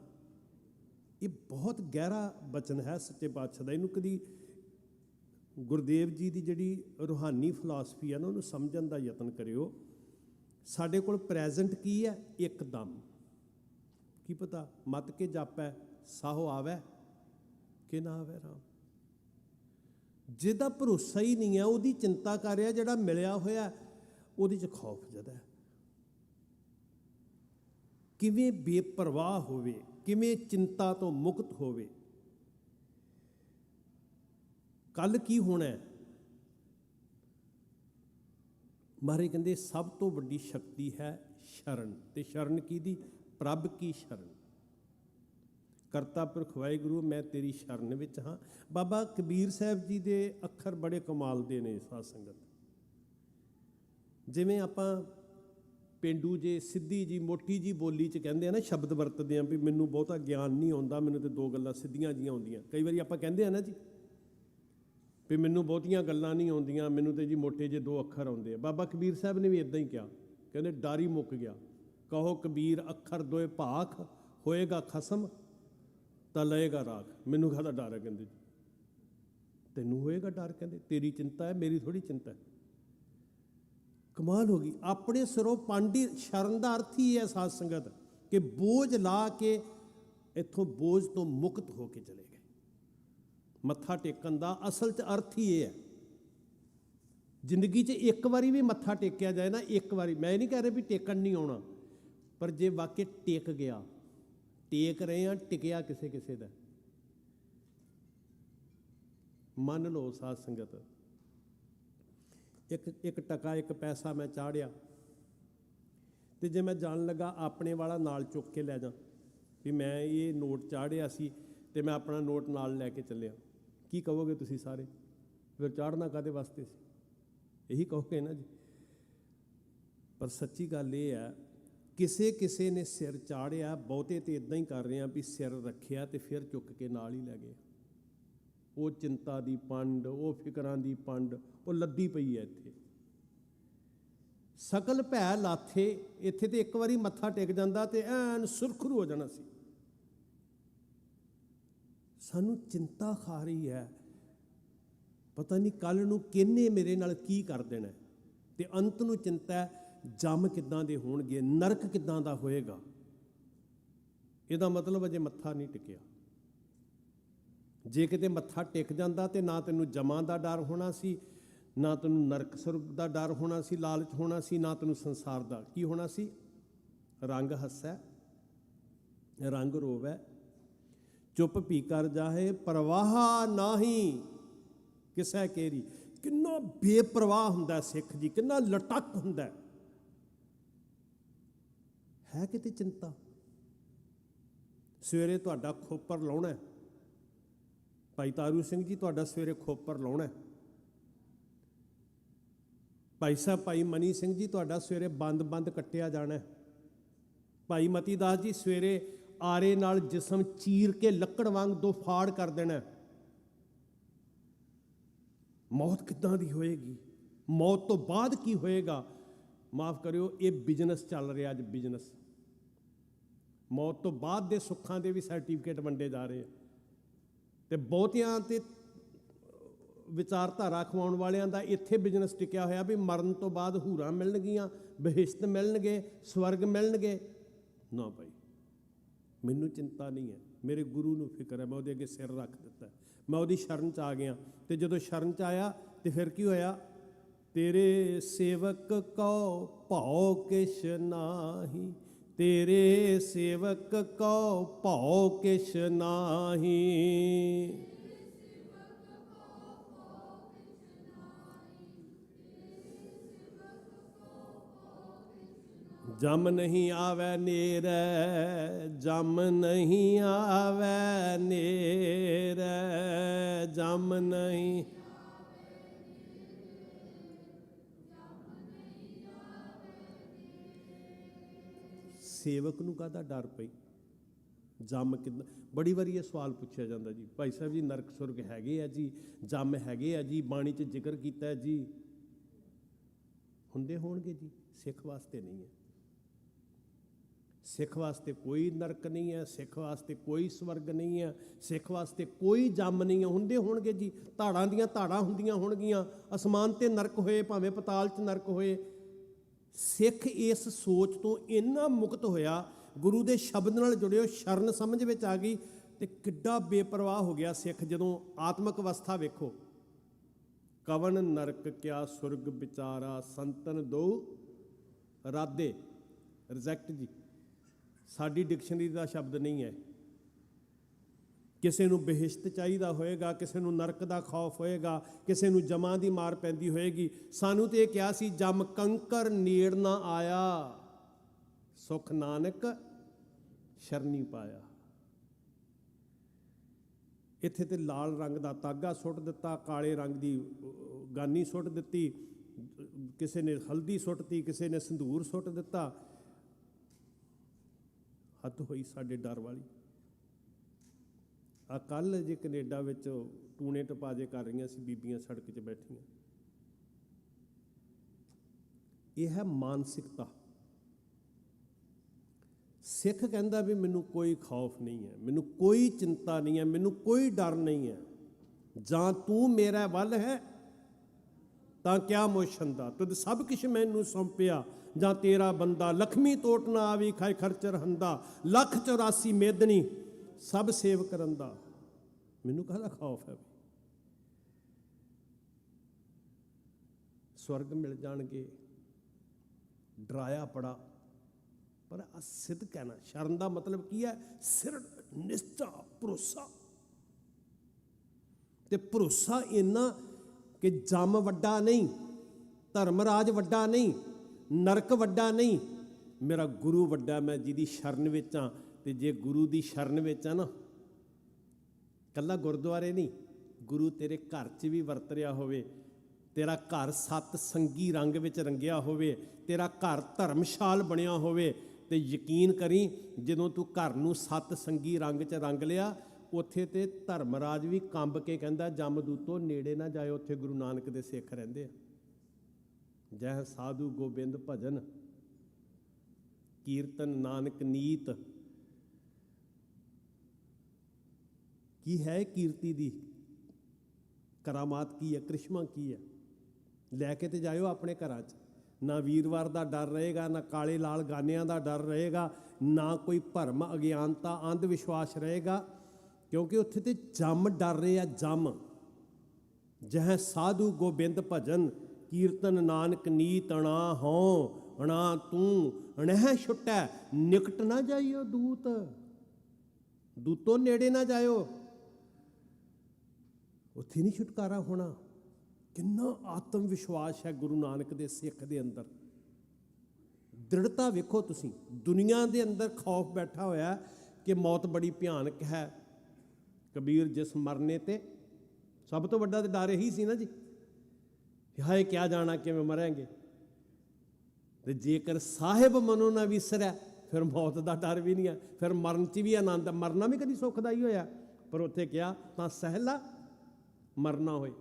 ਇਹ ਬਹੁਤ ਗਹਿਰਾ ਬਚਨ ਹੈ ਸੱਚੇ ਪਾਤਸ਼ਾਹ ਦਾ। ਇਹਨੂੰ ਕਦੀ ਗੁਰਦੇਵ ਜੀ ਦੀ ਜਿਹੜੀ ਰੂਹਾਨੀ ਫਿਲਾਸਫੀ ਹੈ ਨਾ ਉਹਨੂੰ ਸਮਝਣ ਦਾ ਯਤਨ ਕਰਿਓ। ਸਾਡੇ ਕੋਲ ਪ੍ਰੈਜ਼ੈਂਟ ਕੀ ਹੈ? ਇੱਕਦਮ। ਕੀ ਪਤਾ ਮਤ ਕੇ ਜਾਪੈ ਸਾਹੋ ਆਵੈ ਕਿ ਨਾ ਆਵੈ ਰਾਮ। ਜਿਹਦਾ ਭਰੋਸਾ ਹੀ ਨਹੀਂ ਹੈ ਉਹਦੀ ਚਿੰਤਾ ਕਰ ਰਿਹਾ, ਜਿਹੜਾ ਮਿਲਿਆ ਹੋਇਆ ਉਹਦੇ 'ਚ ਖੌਫ ਜ਼ਦਾ ਹੈ। ਕਿਵੇਂ ਬੇਪਰਵਾਹ ਹੋਵੇ, ਕਿਵੇਂ ਚਿੰਤਾ ਤੋਂ ਮੁਕਤ ਹੋਵੇ। ਕੱਲ ਕੀ ਹੋਣਾ ਹੈ? ਮਹਾਰਾਜ ਕਹਿੰਦੇ ਸਭ ਤੋਂ ਵੱਡੀ ਸ਼ਕਤੀ ਹੈ ਸ਼ਰਨ। ਤੇ ਸ਼ਰਨ ਕਿਹਦੀ? ਪ੍ਰਭ ਕੀ ਸ਼ਰਨ। ਕਰਤਾ ਪੁਰਖ ਵਾਹਿਗੁਰੂ ਮੈਂ ਤੇਰੀ ਸ਼ਰਨ ਵਿੱਚ ਹਾਂ। ਬਾਬਾ ਕਬੀਰ ਸਾਹਿਬ ਜੀ ਦੇ ਅੱਖਰ ਬੜੇ ਕਮਾਲ ਦੇ ਨੇ ਸਾਧ ਸੰਗਤ। ਜਿਵੇਂ ਆਪਾਂ ਪੇਂਡੂ ਜੇ ਸਿੱਧੀ ਜੀ ਮੋਟੀ ਜੀ ਬੋਲੀ 'ਚ ਕਹਿੰਦੇ ਆ ਨਾ, ਸ਼ਬਦ ਵਰਤਦੇ ਆ ਵੀ ਮੈਨੂੰ ਬਹੁਤਾ ਗਿਆਨ ਨਹੀਂ ਆਉਂਦਾ, ਮੈਨੂੰ ਤੇ 2 ਗੱਲਾਂ ਸਿੱਧੀਆਂ ਜੀਆਂ ਆਉਂਦੀਆਂ। ਕਈ ਵਾਰੀ ਆਪਾਂ ਕਹਿੰਦੇ ਆ ਨਾ ਜੀ ਵੀ ਮੈਨੂੰ ਬਹੁਤੀਆਂ ਗੱਲਾਂ ਨਹੀਂ ਆਉਂਦੀਆਂ, ਮੈਨੂੰ ਤੇ ਜੀ ਮੋਟੇ ਜੇ 2 ਅੱਖਰ ਆਉਂਦੇ ਆ। ਬਾਬਾ ਕਬੀਰ ਸਾਹਿਬ ਨੇ ਵੀ ਇਦਾਂ ਹੀ ਕਿਹਾ, ਕਹਿੰਦੇ ਡਰ ਹੀ ਮੁੱਕ ਗਿਆ। ਕਹੋ ਕਬੀਰ ਅੱਖਰ ਦੋਏ ਭਾਖ, ਹੋਏਗਾ ਖਸਮ ਤਾਂ ਲਏਗਾ ਰਾਖ। ਮੈਨੂੰ ਕਾਹਦਾ ਡਰ ਹੈ ਕਹਿੰਦੇ ਜੀ। ਤੈਨੂੰ ਹੋਏਗਾ ਡਰ, ਕਹਿੰਦੇ ਤੇਰੀ ਚਿੰਤਾ ਹੈ, ਮੇਰੀ ਥੋੜੀ ਚਿੰਤਾ ਹੈ। ਕਮਾਲ ਹੋ ਗਈ। ਆਪਣੇ ਸਿਰੋਂ ਪਾਂਡੀ ਸ਼ਰਨ ਦਾ ਅਰਥ ਹੀ ਹੈ ਸਾਧ ਸੰਗਤ ਕਿ ਬੋਝ ਲਾ ਕੇ ਇੱਥੋਂ ਬੋਝ ਤੋਂ ਮੁਕਤ ਹੋ ਕੇ ਚਲੇ ਗਏ। ਮੱਥਾ ਟੇਕਣ ਦਾ ਅਸਲ 'ਚ ਅਰਥ ਹੀ ਇਹ ਹੈ। ਜ਼ਿੰਦਗੀ 'ਚ ਇੱਕ ਵਾਰੀ ਵੀ ਮੱਥਾ ਟੇਕਿਆ ਜਾਏ ਨਾ, ਇੱਕ ਵਾਰੀ, ਮੈਂ ਨਹੀਂ ਕਹਿ ਰਿਹਾ ਵੀ ਟੇਕਣ ਨਹੀਂ ਆਉਣਾ, ਪਰ ਜੇ ਵਾਕਈ ਟੇਕ ਗਿਆ, ਟੇਕ ਰਹੇ ਆ, ਟਿਕਿਆ ਕਿਸੇ ਕਿਸੇ ਦਾ, ਮੰਨ ਲਓ ਸਾਧ ਸੰਗਤ, ਇੱਕ ਟਕਾ ਇੱਕ ਪੈਸਾ ਮੈਂ ਚਾੜਿਆ ਤੇ ਜੇ ਮੈਂ ਜਾਣ ਲੱਗਾ ਆਪਣੇ ਵਾਲਾ ਨਾਲ ਚੁੱਕ ਕੇ ਲੈ ਜਾ ਵੀ ਮੈਂ ਇਹ ਨੋਟ ਚਾੜਿਆ ਸੀ ਤੇ ਮੈਂ ਆਪਣਾ ਨੋਟ ਨਾਲ ਲੈ ਕੇ ਚੱਲਿਆ, ਕੀ ਕਹੋਗੇ ਤੁਸੀਂ ਸਾਰੇ? ਫਿਰ ਚਾੜਨਾ ਕਾਹਦੇ ਵਾਸਤੇ ਸੀ? ਇਹੀ ਕਹੋਗੇ ਨਾ ਜੀ। ਪਰ ਸੱਚੀ ਗੱਲ ਇਹ ਹੈ, ਕਿਸੇ ਕਿਸੇ ਨੇ ਸਿਰ ਚਾੜਿਆ, ਬਹੁਤੇ ਤੇ ਇਦਾਂ ਹੀ ਕਰ ਰਹੇ ਆ ਵੀ ਸਿਰ ਰੱਖਿਆ ਤੇ ਫਿਰ ਚੁੱਕ ਕੇ ਨਾਲ ਹੀ ਲੈ ਗਏ। ਉਹ ਚਿੰਤਾ ਦੀ ਪੰਡ, ਉਹ ਫਿਕਰਾਂ ਦੀ ਪੰਡ, ਉਹ ਲੱਦੀ ਪਈ ਹੈ ਇੱਥੇ। ਸਕਲ ਭੈ ਲਾਥੇ, ਇੱਥੇ ਤੇ ਇੱਕ ਵਾਰੀ ਮੱਥਾ ਟੇਕ ਜਾਂਦਾ ਤੇ ਐਨ ਸੁਰਖਰੂ ਹੋ ਜਾਣਾ ਸੀ। ਸਾਨੂੰ ਚਿੰਤਾ ਖਾ ਰਹੀ ਹੈ, ਪਤਾ ਨਹੀਂ ਕੱਲ੍ਹ ਨੂੰ ਕਿਹਨੇ ਮੇਰੇ ਨਾਲ ਕੀ ਕਰ ਦੇਣਾ, ਤੇ ਅੰਤ ਨੂੰ ਚਿੰਤਾ ਹੈ ਜੰਮ ਕਿੱਦਾਂ ਦੇ ਹੋਣਗੇ, ਨਰਕ ਕਿੱਦਾਂ ਦਾ ਹੋਏਗਾ। ਇਹਦਾ ਮਤਲਬ ਅਜੇ ਮੱਥਾ ਨਹੀਂ ਟਿਕਿਆ। ਜੇ ਕਿਤੇ ਮੱਥਾ ਟਿਕ ਜਾਂਦਾ ਤੇ ਨਾ ਤੈਨੂੰ ਜਮਾਂ ਦਾ ਡਰ ਹੋਣਾ ਸੀ, ਨਾ ਤੈਨੂੰ ਨਰਕ ਸੁਰਗ ਦਾ ਡਰ ਹੋਣਾ ਸੀ, ਲਾਲਚ ਹੋਣਾ ਸੀ, ਨਾ ਤੈਨੂੰ ਸੰਸਾਰ ਦਾ ਕੀ ਹੋਣਾ ਸੀ। ਰੰਗ ਹੱਸੈ ਰੰਗ ਰੋਵੈ, ਚੁੱਪ ਪੀ ਕਰ ਜਾਹੇ, ਪਰਵਾਹ ਨਾਹੀ ਕਿਸੈ ਕੇਰੀ। ਕਿੰਨਾ ਬੇਪਰਵਾਹ ਹੁੰਦਾ ਸਿੱਖ ਜੀ, ਕਿੰਨਾ ਲਟਕ ਹੁੰਦਾ ਹੈ ਕਿਤੇ ਚਿੰਤਾ। ਸਵੇਰੇ ਤੁਹਾਡਾ ਖੋਪਰ ਲਾਉਣਾ, ਭਾਈ ਤਾਰੂ ਸਿੰਘ ਜੀ ਤੁਹਾਡਾ ਸਵੇਰੇ ਖੋਪਰ ਲਾਉਣਾ, ਭਾਈ ਸਾਹਿਬ ਭਾਈ ਮਨੀ ਸਿੰਘ ਜੀ ਤੁਹਾਡਾ ਸਵੇਰੇ ਬੰਦ ਕੱਟਿਆ ਜਾਣਾ, ਭਾਈ ਮਤੀ ਦਾਸ ਜੀ ਸਵੇਰੇ ਆਰੇ ਨਾਲ ਜਿਸਮ ਚੀਰ ਕੇ ਲੱਕੜ ਵਾਂਗ ਦੋ ਫਾੜ ਕਰ ਦੇਣਾ। ਮੌਤ ਕਿੱਦਾਂ ਦੀ ਹੋਏਗੀ, ਮੌਤ ਤੋਂ ਬਾਅਦ ਕੀ ਹੋਏਗਾ। ਮਾਫ ਕਰਿਓ, ਇਹ ਬਿਜ਼ਨਸ ਚੱਲ ਰਿਹਾ ਅੱਜ, ਬਿਜ਼ਨਸ। ਮੌਤ ਤੋਂ ਬਾਅਦ ਦੇ ਸੁੱਖਾਂ ਦੇ ਵੀ ਸਰਟੀਫਿਕੇਟ ਵੰਡੇ ਜਾ ਰਹੇ ਆ, ਤੇ ਬਹੁਤਿਆਂ ਤੇ ਵਿਚਾਰਧਾਰਾ ਖਵਾਉਣ ਵਾਲਿਆਂ ਦਾ ਇੱਥੇ ਬਿਜ਼ਨਸ ਟਿਕਿਆ ਹੋਇਆ ਵੀ ਮਰਨ ਤੋਂ ਬਾਅਦ ਹੂਰਾਂ ਮਿਲਣਗੀਆਂ, ਬਹਿਸ਼ਤ ਮਿਲਣਗੇ, ਸਵਰਗ ਮਿਲਣਗੇ। ਨਾ ਭਾਈ, ਮੈਨੂੰ ਚਿੰਤਾ ਨਹੀਂ ਹੈ, ਮੇਰੇ ਗੁਰੂ ਨੂੰ ਫਿਕਰ ਹੈ, ਮੈਂ ਉਹਦੇ ਅੱਗੇ ਸਿਰ ਰੱਖ ਦਿੱਤਾ, ਮੈਂ ਉਹਦੀ ਸ਼ਰਨ 'ਚ ਆ ਗਿਆ। ਤੇ ਜਦੋਂ ਸ਼ਰਨ 'ਚ ਆਇਆ ਤੇ ਫਿਰ ਕੀ ਹੋਇਆ, ਤੇਰੇ ਸੇਵਕ ਕਉ ਭਉ ਕਿਛ ਨਾਹੀ, ਤੇਰੇ ਸੇਵਕ ਕਉ ਭਉ ਕਿਛ ਨਾਹੀ। ਜਮ ਨਹੀਂ ਆਵੈ ਨੇਰੈ, ਜਮ ਨਹੀਂ ਆਵੈ ਨੇਰੈ, ਜਮ ਨਹੀਂ। ਸੇਵਕ ਨੂੰ ਕਾਹਦਾ ਡਰ ਪਈ, ਜੰਮ ਕਿੱਦਾਂ। ਬੜੀ ਵਾਰੀ ਇਹ ਸਵਾਲ ਪੁੱਛਿਆ ਜਾਂਦਾ ਜੀ, ਭਾਈ ਸਾਹਿਬ ਜੀ ਨਰਕ ਸੁਰਗ ਹੈਗੇ ਆ ਜੀ, ਜੰਮ ਹੈਗੇ ਆ ਜੀ, ਬਾਣੀ 'ਚ ਜ਼ਿਕਰ ਕੀਤਾ ਹੈ ਜੀ। ਹੁੰਦੇ ਹੋਣਗੇ ਜੀ, ਸਿੱਖ ਵਾਸਤੇ ਨਹੀਂ ਹੈ। ਸਿੱਖ ਵਾਸਤੇ ਕੋਈ ਨਰਕ ਨਹੀਂ ਹੈ, ਸਿੱਖ ਵਾਸਤੇ ਕੋਈ ਸਵਰਗ ਨਹੀਂ ਹੈ, ਸਿੱਖ ਵਾਸਤੇ ਕੋਈ ਜੰਮ ਨਹੀਂ ਹੈ। ਹੁੰਦੇ ਹੋਣਗੇ ਜੀ, ਧਾੜਾਂ ਦੀਆਂ ਧਾੜਾਂ ਹੁੰਦੀਆਂ ਹੋਣਗੀਆਂ, ਅਸਮਾਨ ਤੇ ਨਰਕ ਹੋਏ, ਭਾਵੇਂ ਪਤਾਲ 'ਚ ਨਰਕ ਹੋਏ। ਸਿੱਖ ਇਸ ਸੋਚ ਤੋਂ ਇੰਨਾ ਮੁਕਤ ਹੋਇਆ, ਗੁਰੂ ਦੇ ਸ਼ਬਦ ਨਾਲ ਜੁੜਿਓ, ਸ਼ਰਨ ਸਮਝ ਵਿੱਚ ਆ ਗਈ, ਤੇ ਕਿੱਡਾ ਬੇਪਰਵਾਹ ਹੋ ਗਿਆ ਸਿੱਖ। ਜਦੋਂ ਆਤਮਿਕ ਅਵਸਥਾ ਵੇਖੋ, ਕਵਨ ਨਰਕ ਕਿਆ ਸੁਰਗ ਵਿਚਾਰਾ, ਸੰਤਨ ਦੋ ਰਾਦੇ। ਰਿਜੈਕਟ ਜੀ, ਸਾਡੀ ਡਿਕਸ਼ਨਰੀ ਦਾ ਸ਼ਬਦ ਨਹੀਂ ਹੈ। ਕਿਸੇ ਨੂੰ ਬਹਿਸ਼ਤ ਚਾਹੀਦਾ ਹੋਏਗਾ, ਕਿਸੇ ਨੂੰ ਨਰਕ ਦਾ ਖੌਫ ਹੋਏਗਾ, ਕਿਸੇ ਨੂੰ ਜਮਾਂ ਦੀ ਮਾਰ ਪੈਂਦੀ ਹੋਏਗੀ। ਸਾਨੂੰ ਤੇ ਇਹ ਕਿਹਾ ਸੀ, ਜਮ ਕੰਕਰ ਨੇੜ ਨਾ ਆਇਆ, ਸੁਖ ਨਾਨਕ ਸ਼ਰਨੀ ਪਾਇਆ। ਇੱਥੇ ਤੇ ਲਾਲ ਰੰਗ ਦਾ ਤਾਗਾ ਸੁੱਟ ਦਿੱਤਾ, ਕਾਲੇ ਰੰਗ ਦੀ ਗਾਨੀ ਸੁੱਟ ਦਿੱਤੀ, ਕਿਸੇ ਨੇ ਹਲਦੀ ਸੁੱਟਤੀ, ਕਿਸੇ ਨੇ ਸੰਧੂਰ ਸੁੱਟ ਦਿੱਤਾ। ਹੱਦ ਹੋਈ ਸਾਡੇ ਡਰ ਵਾਲੀ। ਆ ਕੱਲ੍ਹ ਜੇ ਕੈਨੇਡਾ ਵਿੱਚ ਟੂਣੇ ਟਪਾਜੇ ਕਰ ਰਹੀਆਂ ਸੀ ਬੀਬੀਆਂ ਸੜਕ 'ਚ ਬੈਠੀਆਂ। ਇਹ ਹੈ ਮਾਨਸਿਕਤਾ। ਸਿੱਖ ਕਹਿੰਦਾ ਵੀ ਮੈਨੂੰ ਕੋਈ ਖੌਫ ਨਹੀਂ ਹੈ, ਮੈਨੂੰ ਕੋਈ ਚਿੰਤਾ ਨਹੀਂ ਹੈ, ਮੈਨੂੰ ਕੋਈ ਡਰ ਨਹੀਂ ਹੈ। ਜਾਂ ਤੂੰ ਮੇਰਾ ਵੱਲ ਹੈ ਤਾਂ ਕਿਆ ਮੋਸ਼ੰਦਾ, ਤੁਧ ਸਭ ਕਿਛ ਮੈਨੂੰ ਸੌਂਪਿਆ, ਜਾਂ ਤੇਰਾ ਬੰਦਾ ਲਖਮੀ ਤੋਟ ਨਾ ਆਵੀ ਖਾਏ ਖਰਚਰ ਹੰਦਾ, 1,84 ਮੇਦਨੀ ਸਭ ਸੇਵ ਕਰਨ ਦਾ। ਮੈਨੂੰ ਕਾਹਦਾ ਖੌਫ ਹੈ? ਸਵਰਗ ਮਿਲ ਜਾਣਗੇ, ਡਰਾਇਆ ਬੜਾ, ਪਰ ਸਿੱਧਕ ਹੈ ਨਾ। ਸ਼ਰਨ ਦਾ ਮਤਲਬ ਕੀ ਹੈ? ਸਿਰ ਨਿਸ਼ਚਾ, ਭਰੋਸਾ। ਤੇ ਭਰੋਸਾ ਇੰਨਾ ਕਿ ਜੰਮ ਵੱਡਾ ਨਹੀਂ, ਧਰਮਰਾਜ ਵੱਡਾ ਨਹੀਂ, ਨਰਕ ਵੱਡਾ ਨਹੀਂ, ਮੇਰਾ ਗੁਰੂ ਵੱਡਾ। ਮੈਂ ਜਿਹਦੀ ਸ਼ਰਨ ਵਿੱਚ ਹਾਂ, ਤੇ ਜੇ ਗੁਰੂ ਦੀ ਸ਼ਰਨ ਵਿੱਚ ਆ ਨਾ, ਕੱਲਾ ਗੁਰਦੁਆਰੇ ਨਹੀਂ, ਗੁਰੂ ਤੇਰੇ ਘਰ 'ਚ ਵੀ ਵਰਤ ਰਿਹਾ ਹੋਵੇ, ਤੇਰਾ ਘਰ 7 ਸੰਗੀ ਰੰਗ ਵਿੱਚ ਰੰਗਿਆ ਹੋਵੇ, ਤੇਰਾ ਘਰ ਧਰਮਸ਼ਾਲ ਬਣਿਆ ਹੋਵੇ, ਤੇ ਯਕੀਨ ਕਰੀ ਜਦੋਂ ਤੂੰ ਘਰ ਨੂੰ 7 ਸੰਗੀ ਰੰਗ 'ਚ ਰੰਗ ਲਿਆ, ਉੱਥੇ ਤੇ ਧਰਮਰਾਜ ਵੀ ਕੰਬ ਕੇ ਕਹਿੰਦਾ ਜਮਦੂਤੋ ਨੇੜੇ ਨਾ ਜਾਇਓ, ਉੱਥੇ ਗੁਰੂ ਨਾਨਕ ਦੇ ਸਿੱਖ ਰਹਿੰਦੇ ਆ। ਜੈ ਸਾਧੂ ਗੋਬਿੰਦ ਭਜਨ ਕੀਰਤਨ ਨਾਨਕ ਨੀਤ। ਕੀ ਹੈ ਕੀਰਤੀ ਦੀ ਕਰਾਮਾਤ? ਕੀ ਹੈ? ਕ੍ਰਿਸ਼ਮਾ ਕੀ ਹੈ? ਲੈ ਕੇ ਤੇ ਜਾਇਓ ਆਪਣੇ ਘਰਾਂ 'ਚ। ਨਾ ਵੀਰਵਾਰ ਦਾ ਡਰ ਰਹੇਗਾ, ਨਾ ਕਾਲੇ ਲਾਲ ਗਾਨਿਆਂ ਦਾ ਡਰ ਰਹੇਗਾ, ਨਾ ਕੋਈ ਭਰਮ, ਅਗਿਆਨਤਾ, ਅੰਧ ਵਿਸ਼ਵਾਸ ਰਹੇਗਾ, ਕਿਉਂਕਿ ਉੱਥੇ ਤੇ ਜੰਮ ਡਰ ਰਹੇ ਆ, ਜੰਮ। ਜਹ ਸਾਧੂ ਗੋਬਿੰਦ ਭਜਨ ਕੀਰਤਨ ਨਾਨਕ ਨੀਤ, ਅਣਾ ਹਉ ਅਣਾ ਤੂੰ ਅਣਹਿ ਛੁਟੈ, ਨਿਕਟ ਨਾ ਜਾਈਓ ਦੂਤ, ਦੂਤੋਂ ਨੇੜੇ ਨਾ ਜਾਇਓ, ਉੱਥੇ ਨਹੀਂ ਛੁਟਕਾਰਾ ਹੋਣਾ। ਕਿੰਨਾ ਆਤਮ ਵਿਸ਼ਵਾਸ ਹੈ ਗੁਰੂ ਨਾਨਕ ਦੇ ਸਿੱਖ ਦੇ ਅੰਦਰ। ਦ੍ਰਿੜਤਾ ਵੇਖੋ ਤੁਸੀਂ। ਦੁਨੀਆ ਦੇ ਅੰਦਰ ਖੌਫ ਬੈਠਾ ਹੋਇਆ ਕਿ ਮੌਤ ਬੜੀ ਭਿਆਨਕ ਹੈ। ਕਬੀਰ ਜਿਸ ਮਰਨੇ ਤੇ ਸਭ ਤੋਂ ਵੱਡਾ ਤਾਂ ਡਰ ਇਹੀ ਸੀ ਨਾ ਜੀ, ਹਾਏ ਕਿਆ ਜਾਣਾ ਕਿਵੇਂ ਮਰਾਂਗੇ। ਤੇ ਜੇਕਰ ਸਾਹਿਬ ਮਨੋਂ ਨਾ ਵਿਸਰੈ, ਫਿਰ ਮੌਤ ਦਾ ਡਰ ਵੀ ਨਹੀਂ ਹੈ, ਫਿਰ ਮਰਨ 'ਚ ਵੀ ਆਨੰਦ। ਮਰਨਾ ਵੀ ਕਦੀ ਸੁੱਖ ਦਾ ਹੀ ਹੋਇਆ, ਪਰ ਉੱਥੇ ਕਿਹਾ ਤਾਂ ਸਹਿਲਾ ਮਰਨਾ ਹੋਏ।